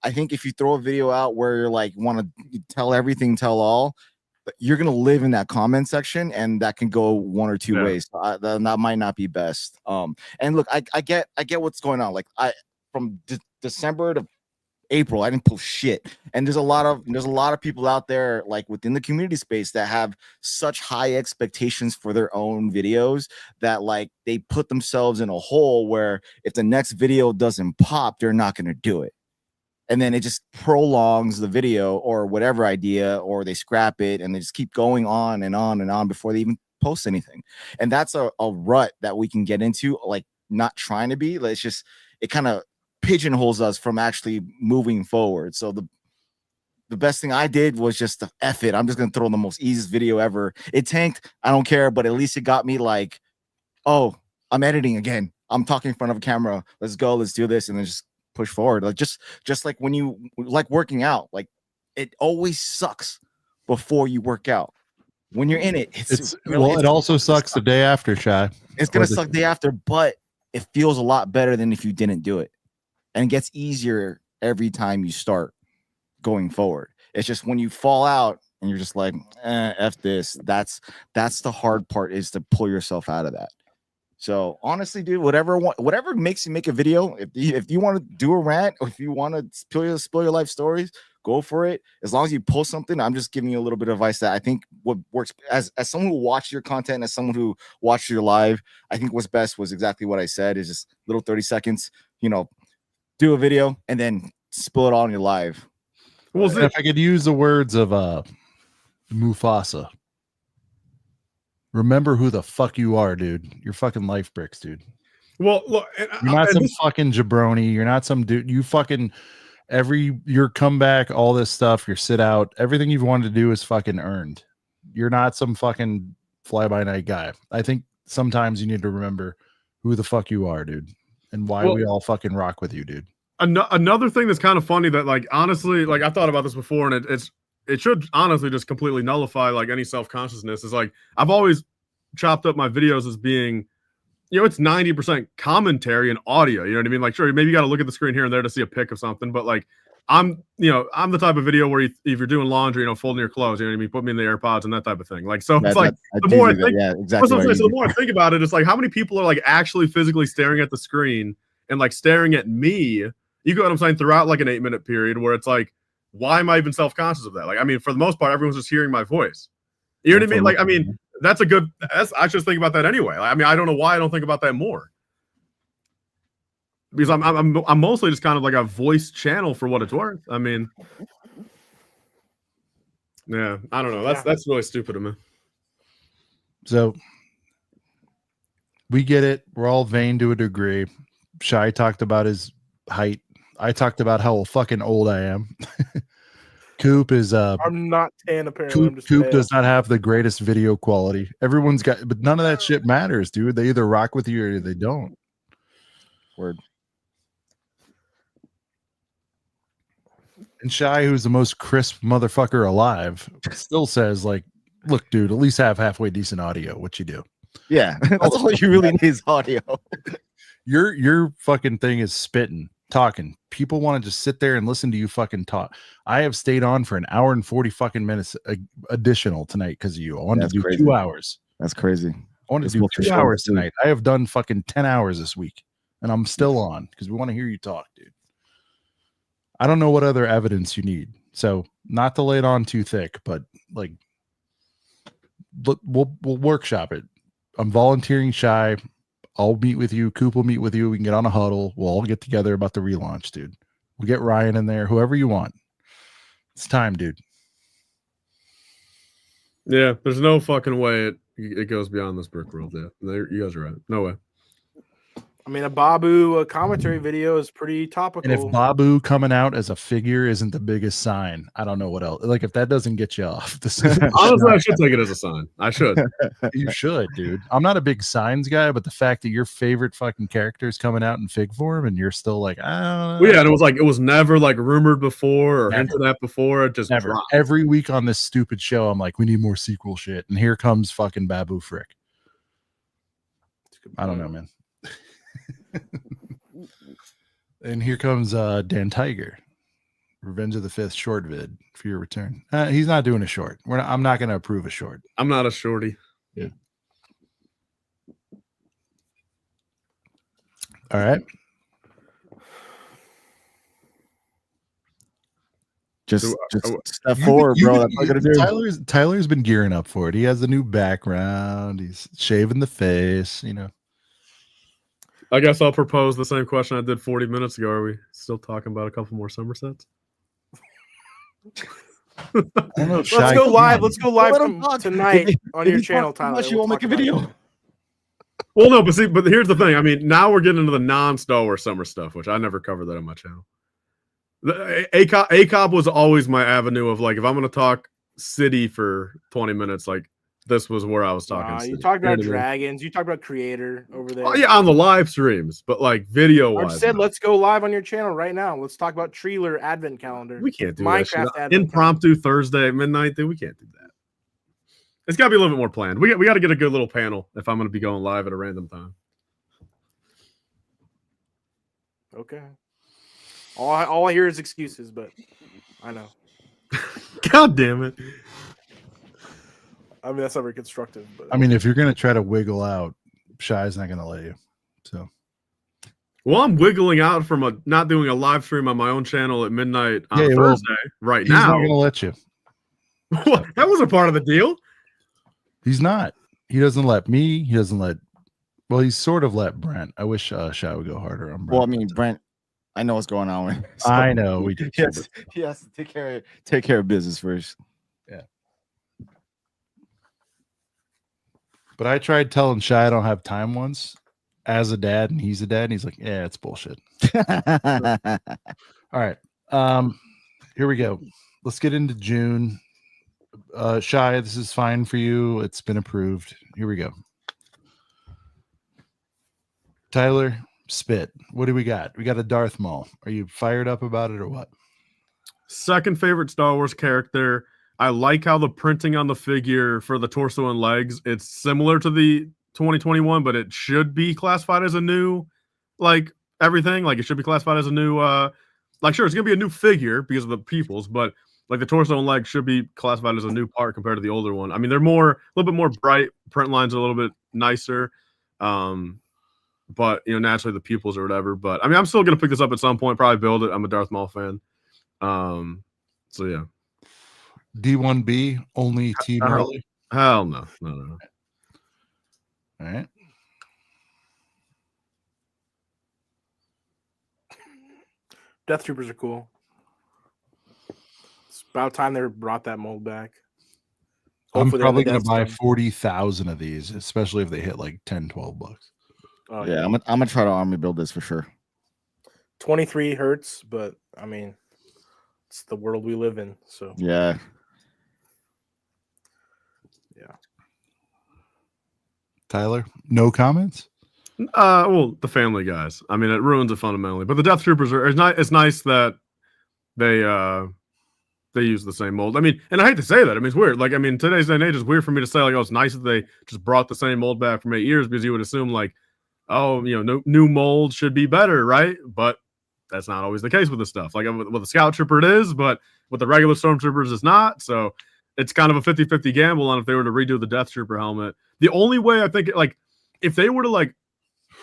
I think if you throw a video out where you're like want to tell everything, tell all, you're gonna live in that comment section, and that can go one or two ways. So that might not be best. And look, I get what's going on. Like from December to April, I didn't post shit, and there's a lot of people out there like within the community space that have such high expectations for their own videos that like they put themselves in a hole where if the next video doesn't pop, they're not going to do it, and then it just prolongs the video or whatever idea, or they scrap it and they just keep going on and on and on before they even post anything. And that's a rut that we can get into, like not trying to be. Like, it's just, it kind of pigeonholes us from actually moving forward. So the best thing I did was just to F it. I'm just gonna throw the most easiest video ever. It tanked, I don't care, but at least it got me like, oh, I'm editing again. I'm talking in front of a camera. Let's go, let's do this, and then just push forward. Like just like when you like working out, like it always sucks before you work out. When you're in it, it also sucks the day after, Shy. It's gonna suck day after, but it feels a lot better than if you didn't do it. And it gets easier every time you start going forward. It's just when you fall out and you're just like, F this. That's the hard part, is to pull yourself out of that. So honestly, dude, whatever makes you make a video, if you want to do a rant or if you want to spill your life stories, go for it. As long as you post something, I'm just giving you a little bit of advice that I think what works as someone who watched your content, as someone who watched your live, I think what's best was exactly what I said, is just little 30 seconds, do a video and then spill it all on your live. Well, if I could use the words of Mufasa, remember who the fuck you are, dude. You're fucking life bricks, dude. Well, look, you're not some fucking jabroni. You're not some dude. You fucking your comeback, all this stuff, your sit out, everything you've wanted to do is fucking earned. You're not some fucking fly by night guy. I think sometimes you need to remember who the fuck you are, dude, and why we all fucking rock with you, dude. Another thing that's kind of funny that, like, honestly, like, I thought about this before, and it should honestly just completely nullify like any self-consciousness, is like I've always chopped up my videos as being, it's 90% commentary and audio. You know what I mean? Like, sure, maybe you got to look at the screen here and there to see a pic of something, but like I'm the type of video where if you're doing laundry, folding your clothes, you know what I mean, put me in the AirPods and that type of thing. Like, so it's like the more I think, exactly. So the more I think about it, it's like how many people are like actually physically staring at the screen and like staring at me. You get what I'm saying? Throughout like an 8-minute period where it's like, why am I even self-conscious of that? Like, I mean, for the most part, everyone's just hearing my voice. You know what I mean? Like, I mean, I should think about that anyway. Like, I mean, I don't know why I don't think about that more. Because I'm mostly just kind of like a voice channel for what it's worth. I mean, yeah, I don't know. That's really stupid of me. So we get it. We're all vain to a degree. Shy talked about his height. I talked about how fucking old I am. Coop is I'm not tan apparently. Coop does not have the greatest video quality. Everyone's got, but none of that shit matters, dude. They either rock with you or they don't. Word. And Shy, who's the most crisp motherfucker alive, still says like, look, dude, at least have halfway decent audio. What you do? Yeah, that's all you really need is audio. Your fucking thing is spitting. Talking. People want to just sit there and listen to you fucking talk. I have stayed on for an hour and 40 fucking minutes additional tonight because of you. I wanted to do crazy. 2 hours. That's crazy. I wanted to do 2 hours tonight. I have done fucking 10 hours this week, and I'm still on because we want to hear you talk, dude. I don't know what other evidence you need. So not to lay it on too thick, but like, we'll workshop it. I'm volunteering Shy. I'll meet with you. Coop will meet with you. We can get on a huddle. We'll all get together about the relaunch, dude. We'll get Ryan in there, whoever you want. It's time, dude. Yeah, there's no fucking way it goes beyond this Brickworld. Yeah, you guys are right. No way. I mean, a Babu commentary video is pretty topical. And if Babu coming out as a figure isn't the biggest sign, I don't know what else. Like, if that doesn't get you off, honestly, I should take it as a sign. I should. You should, dude. I'm not a big signs guy, but the fact that your favorite fucking character is coming out in fig form and you're still like, I don't know. Well, yeah, and it was never like rumored before or hinted at before. It just never. Dropped. Every week on this stupid show, I'm like, we need more sequel shit, and here comes fucking Babu Frik. I don't know, man. And here comes Dan Tiger. Revenge of the Fifth short vid for your return. He's not doing a short. I'm not going to approve a short. I'm not a shorty. Yeah. All right. Just step forward, bro. That's what I gotta do. Tyler's been gearing up for it. He has a new background. He's shaving the face. I guess I'll propose the same question I did 40 minutes ago. Are we still talking about a couple more Somersets? I don't know. Let's go live. Let's go live tonight on your If you channel, talk too Tyler. much, you We'll won't make a talk about video. it. Well, no, but here's the thing. I mean, now we're getting into the non-Star Wars summer stuff, which I never covered that on my channel. The ACOB was always my avenue of like, if I'm going to talk city for 20 minutes, like this was where I was talking. You talked about dragons. You talked about creator over there. Oh, yeah, on the live streams, but like video I wise. said, let's go live on your channel right now. Let's talk about Treeler Advent Calendar. We can't do Minecraft that shit. Advent Impromptu Thursday at midnight, dude. We can't do that. It's got to be a little bit more planned. We got to get a good little panel if I'm going to be going live at a random time. Okay. All I hear is excuses, but I know. God damn it. I mean, that's not very constructive. But I mean, if you're going to try to wiggle out, Shy's not going to let you. So. Well, I'm wiggling out from not doing a live stream on my own channel at midnight on Thursday right he's now. He's not going to let you. What? That was a part of the deal. He's not. He doesn't let me. He doesn't let. Well, he's sort of let Brent. I wish Shy would go harder on Brent. Well, I mean, Brent, I know what's going on. So I know we do. He has to take care of business first. Yeah. But I tried telling Shy I don't have time once as a dad, and he's a dad, and he's like, "Yeah, it's bullshit." All right. Here we go. Let's get into June. Shy, this is fine for you. It's been approved. Here we go. Tyler, spit. What do we got? We got a Darth Maul. Are you fired up about it or what? Second favorite Star Wars character. I like how the printing on the figure for the torso and legs, it's similar to the 2021, but it should be classified as a new, like everything. Like it should be classified as a new, like sure, it's gonna be a new figure because of the peoples, but like the torso and legs should be classified as a new part compared to the older one. I mean, they're a little bit more bright. Print lines are a little bit nicer. But naturally the pupils or whatever. But I mean, I'm still gonna pick this up at some point. Probably build it. I'm a Darth Maul fan. So yeah. D1B only team early. Hell no. All right. Death Troopers are cool. It's about time they brought that mold back. Hopefully I'm probably gonna buy 40,000 of these, especially if they hit like 10, 12 bucks. Oh, yeah, I'm gonna try to army build this for sure. 23 hurts, but I mean, it's the world we live in. So yeah. Tyler, no comments. Well, the Family Guys. I mean, it ruins it fundamentally. But the Death Troopers are. It's nice that they use the same mold. I mean, and I hate to say that. I mean, it's weird. Like, I mean, today's day and age is weird for me to say like, oh, it's nice that they just brought the same mold back from 8 years because you would assume like, oh, no new mold should be better, right? But that's not always the case with this stuff. Like with the Scout Trooper, it is, but with the regular Stormtroopers, it's not. So it's kind of a 50-50 gamble on if they were to redo the Death Trooper helmet. The only way I think, like, if they were to like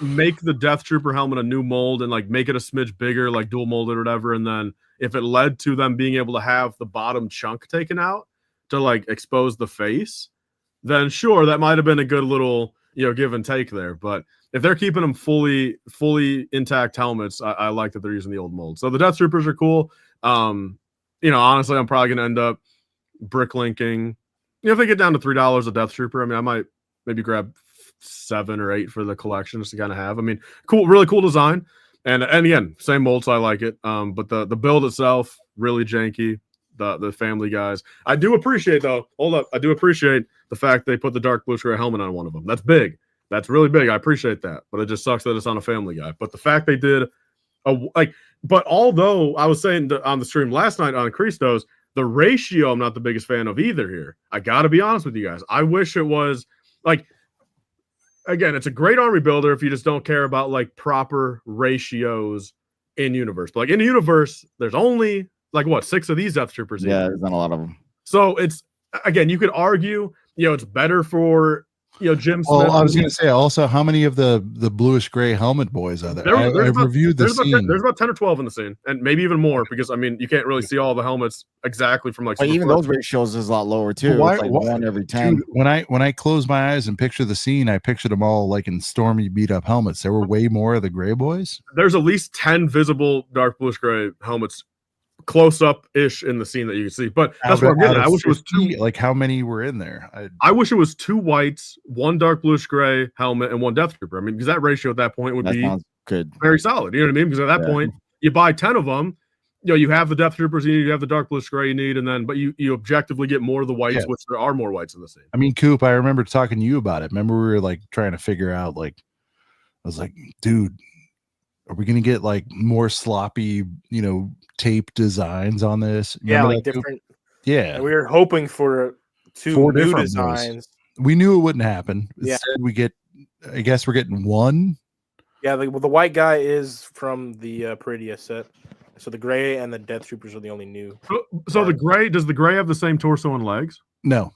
make the Death Trooper helmet a new mold and like make it a smidge bigger, like dual molded or whatever, and then if it led to them being able to have the bottom chunk taken out to like expose the face, then sure, that might have been a good little give and take there. But if they're keeping them fully intact helmets, I like that they're using the old mold. So the Death Troopers are cool. Honestly, I'm probably gonna end up bricklinking. If they get down to $3 a Death Trooper, I mean, I might maybe grab 7 or 8 for the collection just to kind of have. I mean, cool, really cool design. And again, same mold, so I like it. But the build itself, really janky. The Family Guys. I do appreciate though. Hold up, I do appreciate the fact they put the dark blue square helmet on one of them. That's big. That's really big. I appreciate that. But it just sucks that it's on a Family Guy. But the fact they did but although I was saying on the stream last night on Christos, the ratio I'm not the biggest fan of either here. I got to be honest with you guys. I wish it was like, again, it's a great army builder if you just don't care about like proper ratios in universe. But like in the universe, there's only like what 6 of these Death Troopers. Yeah, even. there's not a lot of them. So it's again, you could argue, it's better for Jim Smith. Well, I was going to say also, how many of the bluish gray helmet boys are there? I reviewed the scene. There's about 10 or 12 in the scene, and maybe even more because you can't really see all the helmets exactly from like. But even those ratios is a lot lower too. Why, it's like why, 1 every 10. Dude, when I close my eyes and picture the scene, I pictured them all like in stormy, beat up helmets. There were way more of the gray boys. There's at least 10 visible dark bluish gray helmets close up ish in the scene that you can see, but that's what I'm getting at. I wish it was 2. Like, how many were in there? I wish it was 2 whites, 1 dark bluish gray helmet, and 1 Death Trooper. I mean, because that ratio at that point would be good, very solid. You know what I mean? Because at that point, you buy 10 of them. You have the Death Troopers you need, you have the dark bluish gray you need, and then but you objectively get more of the whites, which there are more whites in the scene. I mean, Coop, I remember talking to you about it. Remember we were like trying to figure out, like, I was like, dude, are we gonna get like more sloppy, tape designs on this? Remember like different. Yeah, we were hoping for 4 new designs. We knew it wouldn't happen. Yeah, I guess we're getting 1. Yeah, the white guy is from the Peridia set. So the gray and the Death Troopers are the only new. So the gray, does the gray have the same torso and legs? No.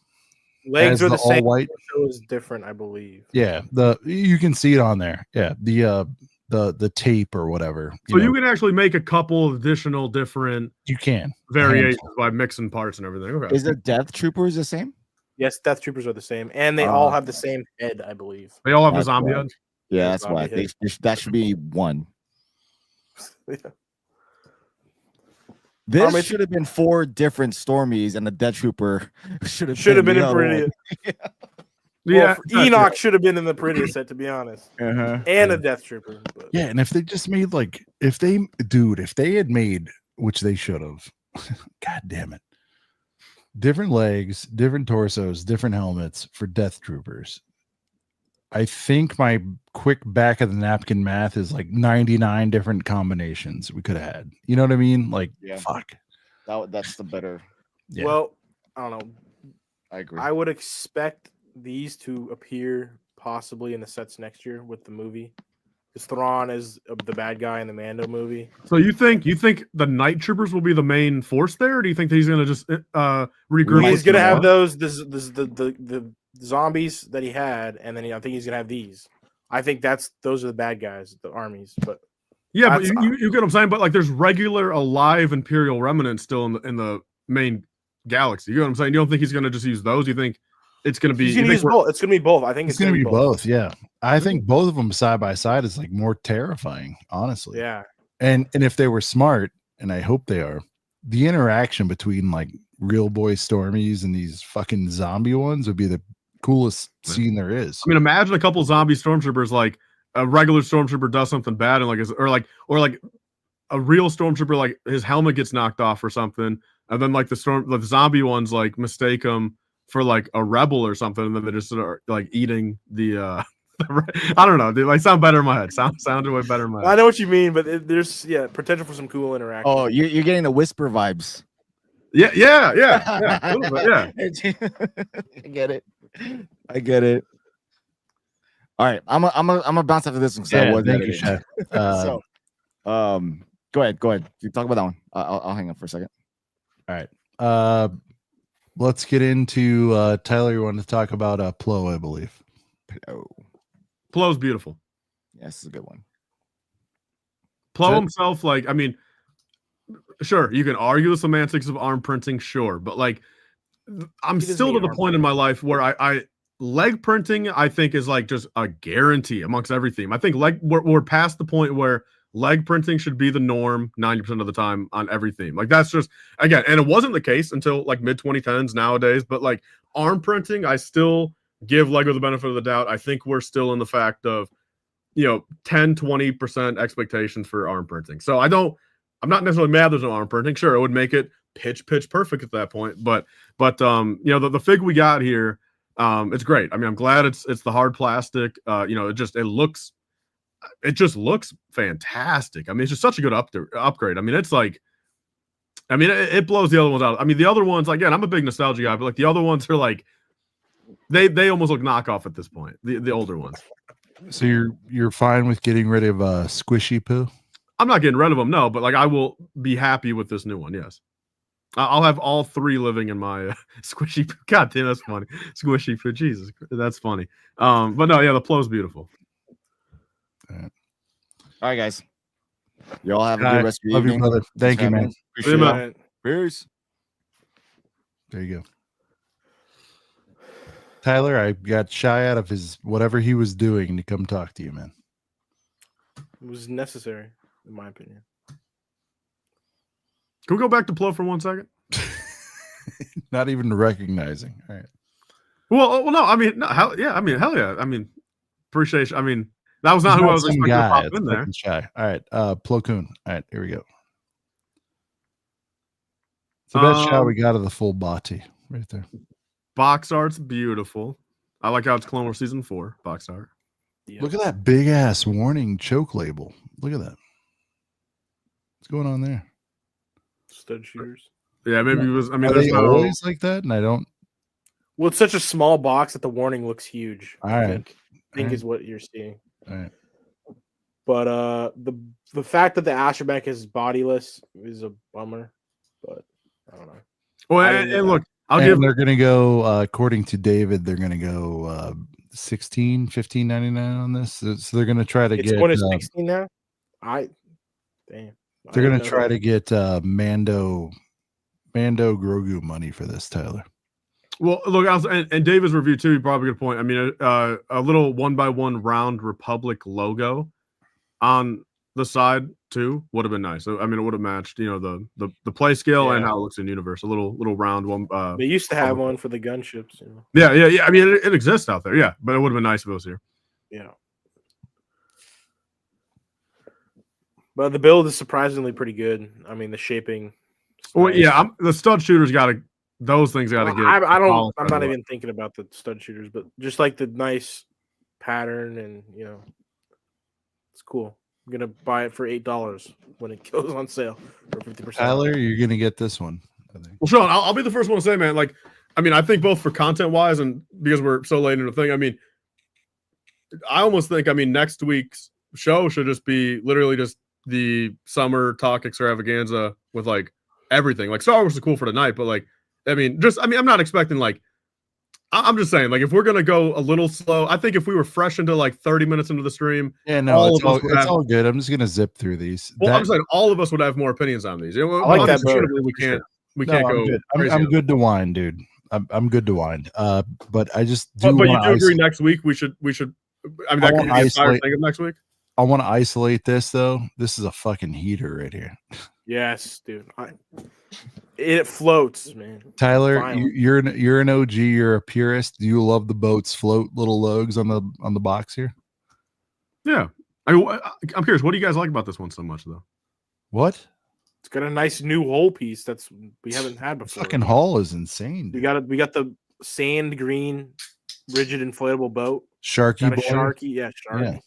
Legs are the same. White. Torso is different, I believe. Yeah, you can see it on there. Yeah, the tape or whatever. You can actually make a couple of additional different variations by mixing parts and everything. Okay. Is the Death Troopers the same? Yes, Death Troopers are the same, and they all have the same head, I believe. They all have the zombie head. Yeah, that's why that should be 1. Yeah. This should have been 4 different Stormies, and the Death Trooper should have been in Peridia. Yeah, Enoch should have been in the Peridia set, to be honest, and a Death Trooper. But. Yeah, and if they just made if they had made, which they should have, God damn it, different legs, different torsos, different helmets for Death Troopers. I think my quick back of the napkin math is like 99 different combinations we could have had. You know what I mean? Like, fuck. That's the better. Yeah. Well, I don't know. I agree. I would expect these to appear possibly in the sets next year with the movie. Because Thrawn is the bad guy in the Mando movie. So you think the Night Troopers will be the main force there, or do you think that he's going to just regroup? He's going to have the zombies that he had, and then I think he's gonna have these. I think those are the bad guys, the armies. But yeah, but you get what I'm saying. But like, there's regular alive Imperial remnants still in the main galaxy. You know what I'm saying? You don't think he's gonna just use those? You think it's gonna be? He's gonna use both. It's gonna be both. I think it's gonna be both. Yeah, I think both of them side by side is like more terrifying, honestly. Yeah, and if they were smart, and I hope they are, the interaction between like real boy Stormies and these fucking zombie ones would be the coolest scene there is. I mean, imagine a couple zombie stormtroopers, like a regular stormtrooper does something bad, and like or a real stormtrooper, like his helmet gets knocked off or something, and then like the zombie ones like mistake him for like a rebel or something, and then they just start like eating the I don't know, they like sound better in my head. Sounded way better in my head. I know what you mean, but there's potential for some cool interaction. Oh, you're getting the Whisper vibes. Yeah. I get it. All right, I'm gonna bounce after this one. Thank you, Chef. Go ahead. You talk about that one. I'll hang up for a second. All right. Let's get into Tyler. You wanted to talk about Plo, I believe. Plo's beautiful. Yes, it's a good one. Plo himself, like, I mean, sure, you can argue the semantics of arm printing, sure, but like, I'm still to the point in my life where I leg printing, I think, is like just a guarantee amongst every theme. I think we're past the point where leg printing should be the norm 90% of the time on every theme. Like, that's just, again, and it wasn't the case until like mid 2010s nowadays, but like arm printing, I still give Lego the benefit of the doubt. I think we're still in the fact of, 10-20% expectations for arm printing. So I'm not necessarily mad there's no arm printing. Sure, it would make it pitch perfect at that point. But the fig we got here, it's great. I mean, I'm glad it's the hard plastic. It just looks fantastic. I mean, it's just such a good upgrade. I mean, it's like, it blows the other ones out. I mean, the other ones, again, I'm a big nostalgia guy, but like the other ones are like, they almost look knockoff at this point. The older ones. So you're fine with getting rid of Squishy Poo? I'm not getting rid of them, no, but like I will be happy with this new one. Yes. I'll have all 3 living in my squishy. God damn, that's funny. Squishy food. Jesus, that's funny. But no, yeah, the Plo's beautiful. All right, guys. You all have a All good right. rest of your Love you, evening. brother. Thanks Thank for you, having man. us. Appreciate man. it. Peace. There you go. Tyler, I got shy out of his whatever he was doing to come talk to you, man. It was necessary, in my opinion. Can we go back to Plo for 1 second? Not even recognizing. All right. Well, no. I mean, no, hell yeah. I mean, appreciation. I mean, that was not who I was Some expecting to guy. pop It's in there. fucking shy. All right. Plo Koon. All right, here we go. It's the best shot we got of the full body right there. Box art's beautiful. I like how it's Clone Wars Season 4 box art. Yep. Look at that big ass warning choke label. Look at that. What's going on there? Stud shooters. Yeah, maybe it was. I mean, Are there's they no. always like that? And I don't. Well, it's such a small box that the warning looks huge. All I right. think is what you're seeing. All right. But the fact that the astromech is bodiless is a bummer. But I don't know. Well, I and didn't- look, I'll And give. they're gonna go according to David, they're gonna go $15.99 on this. So they're gonna try to It's get going to 16 now. Damn. they're I gonna didn't know try that. to get Mando Grogu money for this, Tyler. Well, look, and David's review too. He brought up a good point. I mean, a little 1x1 round Republic logo on the side too would have been nice. I mean, it would have matched, the play scale and Yeah. how it looks in universe. A little round one. They used to have one for the gunships. Yeah. I mean, it exists out there. Yeah, but it would have been nice if it was here. Yeah. But the build is surprisingly pretty good. I mean, the shaping. is Well, nice. yeah, the stud shooters got to. Those things got to get. I don't. polished I'm right not away. even thinking about the stud shooters, but just like the nice pattern, and it's cool. I'm gonna buy it for $8 when it goes on sale for 50%. Tyler, you're gonna get this one, I think. Well, Sean, I'll be the first one to say, man. Like, I mean, I think both for content wise and because we're so late in the thing. I mean, I almost think, next week's show should just be literally just the summer talk extravaganza with like everything. Like, Star Wars is cool for tonight, but like, I'm not expecting like. I'm just saying, like, if we're gonna go a little slow, I think if we were fresh into like 30 minutes into the stream, Yeah, no, all it's of us would it's have- all good. I'm just gonna zip through these. well, I'm saying all of us would have more opinions on these. I like that better, understandably, we for sure. can't. We No, can't I'm go. good. crazy I'm on it. good to wind, dude. I'm good to wind. But I just do. But you wanna do agree isolate- next week we should. I mean, I that could be wanna the entire isolate- thing of next week. I want to isolate this though. This is a fucking heater right here. Yes, dude. It floats, man. Tyler, Finally. you're an OG. You're a purist. Do you love the boats float little logs on the box here? Yeah, I'm curious. What do you guys like about this one so much, though? What? It's got a nice new hull piece that's we haven't had before. Fucking hull is insane. We Dude. got the sand green, rigid inflatable boat. Sharky Got a boy. Sharky, yeah, Sharky.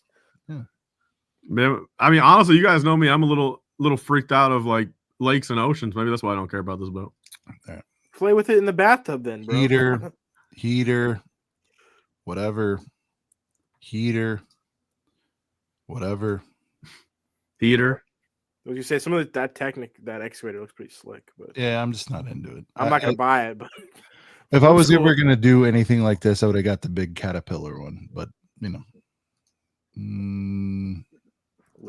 Man, I mean, honestly, you guys know me. I'm a little freaked out of like lakes and oceans. Maybe that's why I don't care about this boat. Play with it in the bathtub, then, bro. Heater, whatever. Heater, whatever. Heater. What you say? Some of that excavator looks pretty slick, but Yeah, I'm just not into it. I'm not gonna buy it. But If I was Looks ever cool. gonna do anything like this, I would have got the big Caterpillar one. But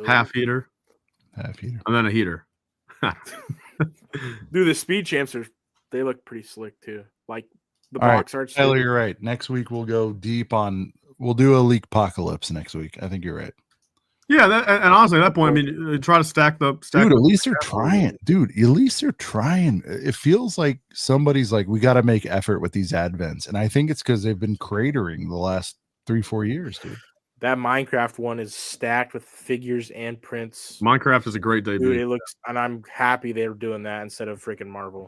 Half heater, half heater. and then a heater. dude, the speed champs they look pretty slick too. Like the All right, box art. Tyler, you're right. Next week we'll go deep on. We'll do a leak apocalypse next week. I think you're right. Yeah, and honestly, at that point, I mean, try to stack the. Dude, at least they're trying. Dude, at least they're trying. It feels like somebody's like, we got to make effort with these advents, and I think it's because they've been cratering the last 3-4 years, dude. That Minecraft one is stacked with figures and prints. Minecraft is a great debut. Dude, it looks, and I'm happy they're doing that instead of freaking Marvel.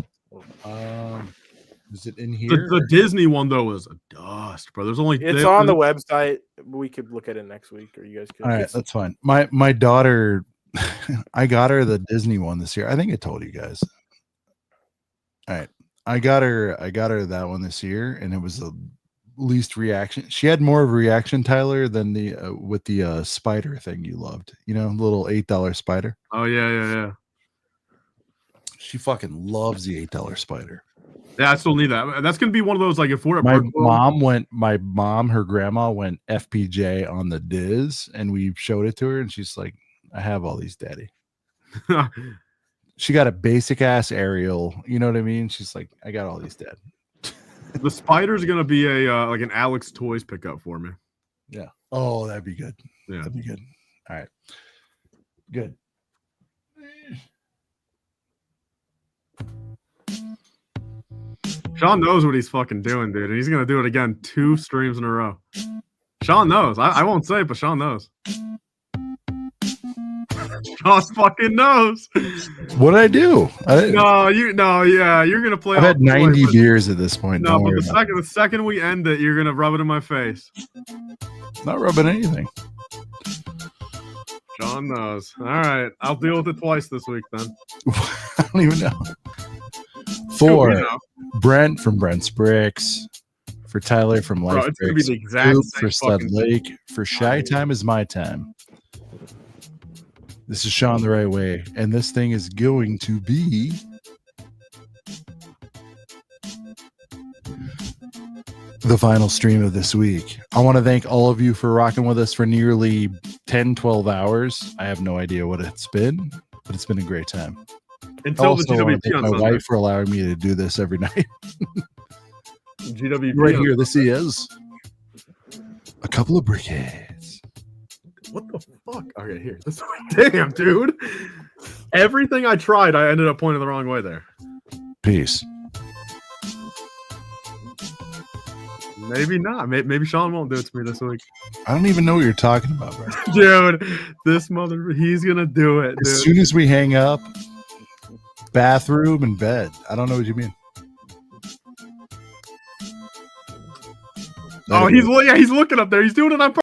Is it in The, here? the Disney one though is a dust, bro. There's only It's on the website. We could look at it next week, or you guys could. All right, that's fine. My daughter, I got her the Disney one this year. I think I told you guys. All right, I got her that one this year, and it was the least reaction. She had more of a reaction, Tyler, than the with the spider thing you loved. Little $8 spider. Oh yeah. She fucking loves the $8 spider. Yeah, I still need that. That's gonna be one of those like if we're at My Brickworld- mom, her grandma went FPJ on the Diz, and we showed it to her, and she's like, I have all these, Daddy. She got a basic ass aerial, you know what I mean? She's like, I got all these, Dad. The spider's gonna be a like an Alex Toys pickup for me. Yeah. Oh, that'd be good. Yeah. That'd be good. All right. Good. Sean knows what he's fucking doing, dude. And he's gonna do it again 2 streams in a row. Sean knows. I won't say it, but Sean knows. Sean fucking knows. What did I do? You're gonna play. I've had 90 but- beers at this point. No, Don't but worry the about it. second we end it, you're gonna rub it in my face. Not rubbing anything. Sean knows. All right, I'll deal with it twice this week then. I don't even know. For You know. Brent from Brent's Bricks, for Tyler from Bro, Life it's gonna be Bricks, the exact Coop same for Stud fucking Lake, for Shy Time is my time. This is Sean the right way, and this thing is going to be the final stream of this week. I want to thank all of you for rocking with us for nearly 10-12 hours. I have no idea what it's been, but it's been a great time. Until the Also, I wanna GWP thank on my Sunday. wife for allowing me to do this every night. GWP Right on- here, this is a couple of brickheads. What the fuck? Okay, here. Damn, dude. Everything I tried, I ended up pointing the wrong way there. Peace. Maybe not. Maybe Sean won't do it to me this week. I don't even know what you're talking about, bro. Dude, he's gonna do it, As dude. soon as we hang up, bathroom and bed. I don't know what you mean. Oh, he's looking up there. He's doing it on purpose.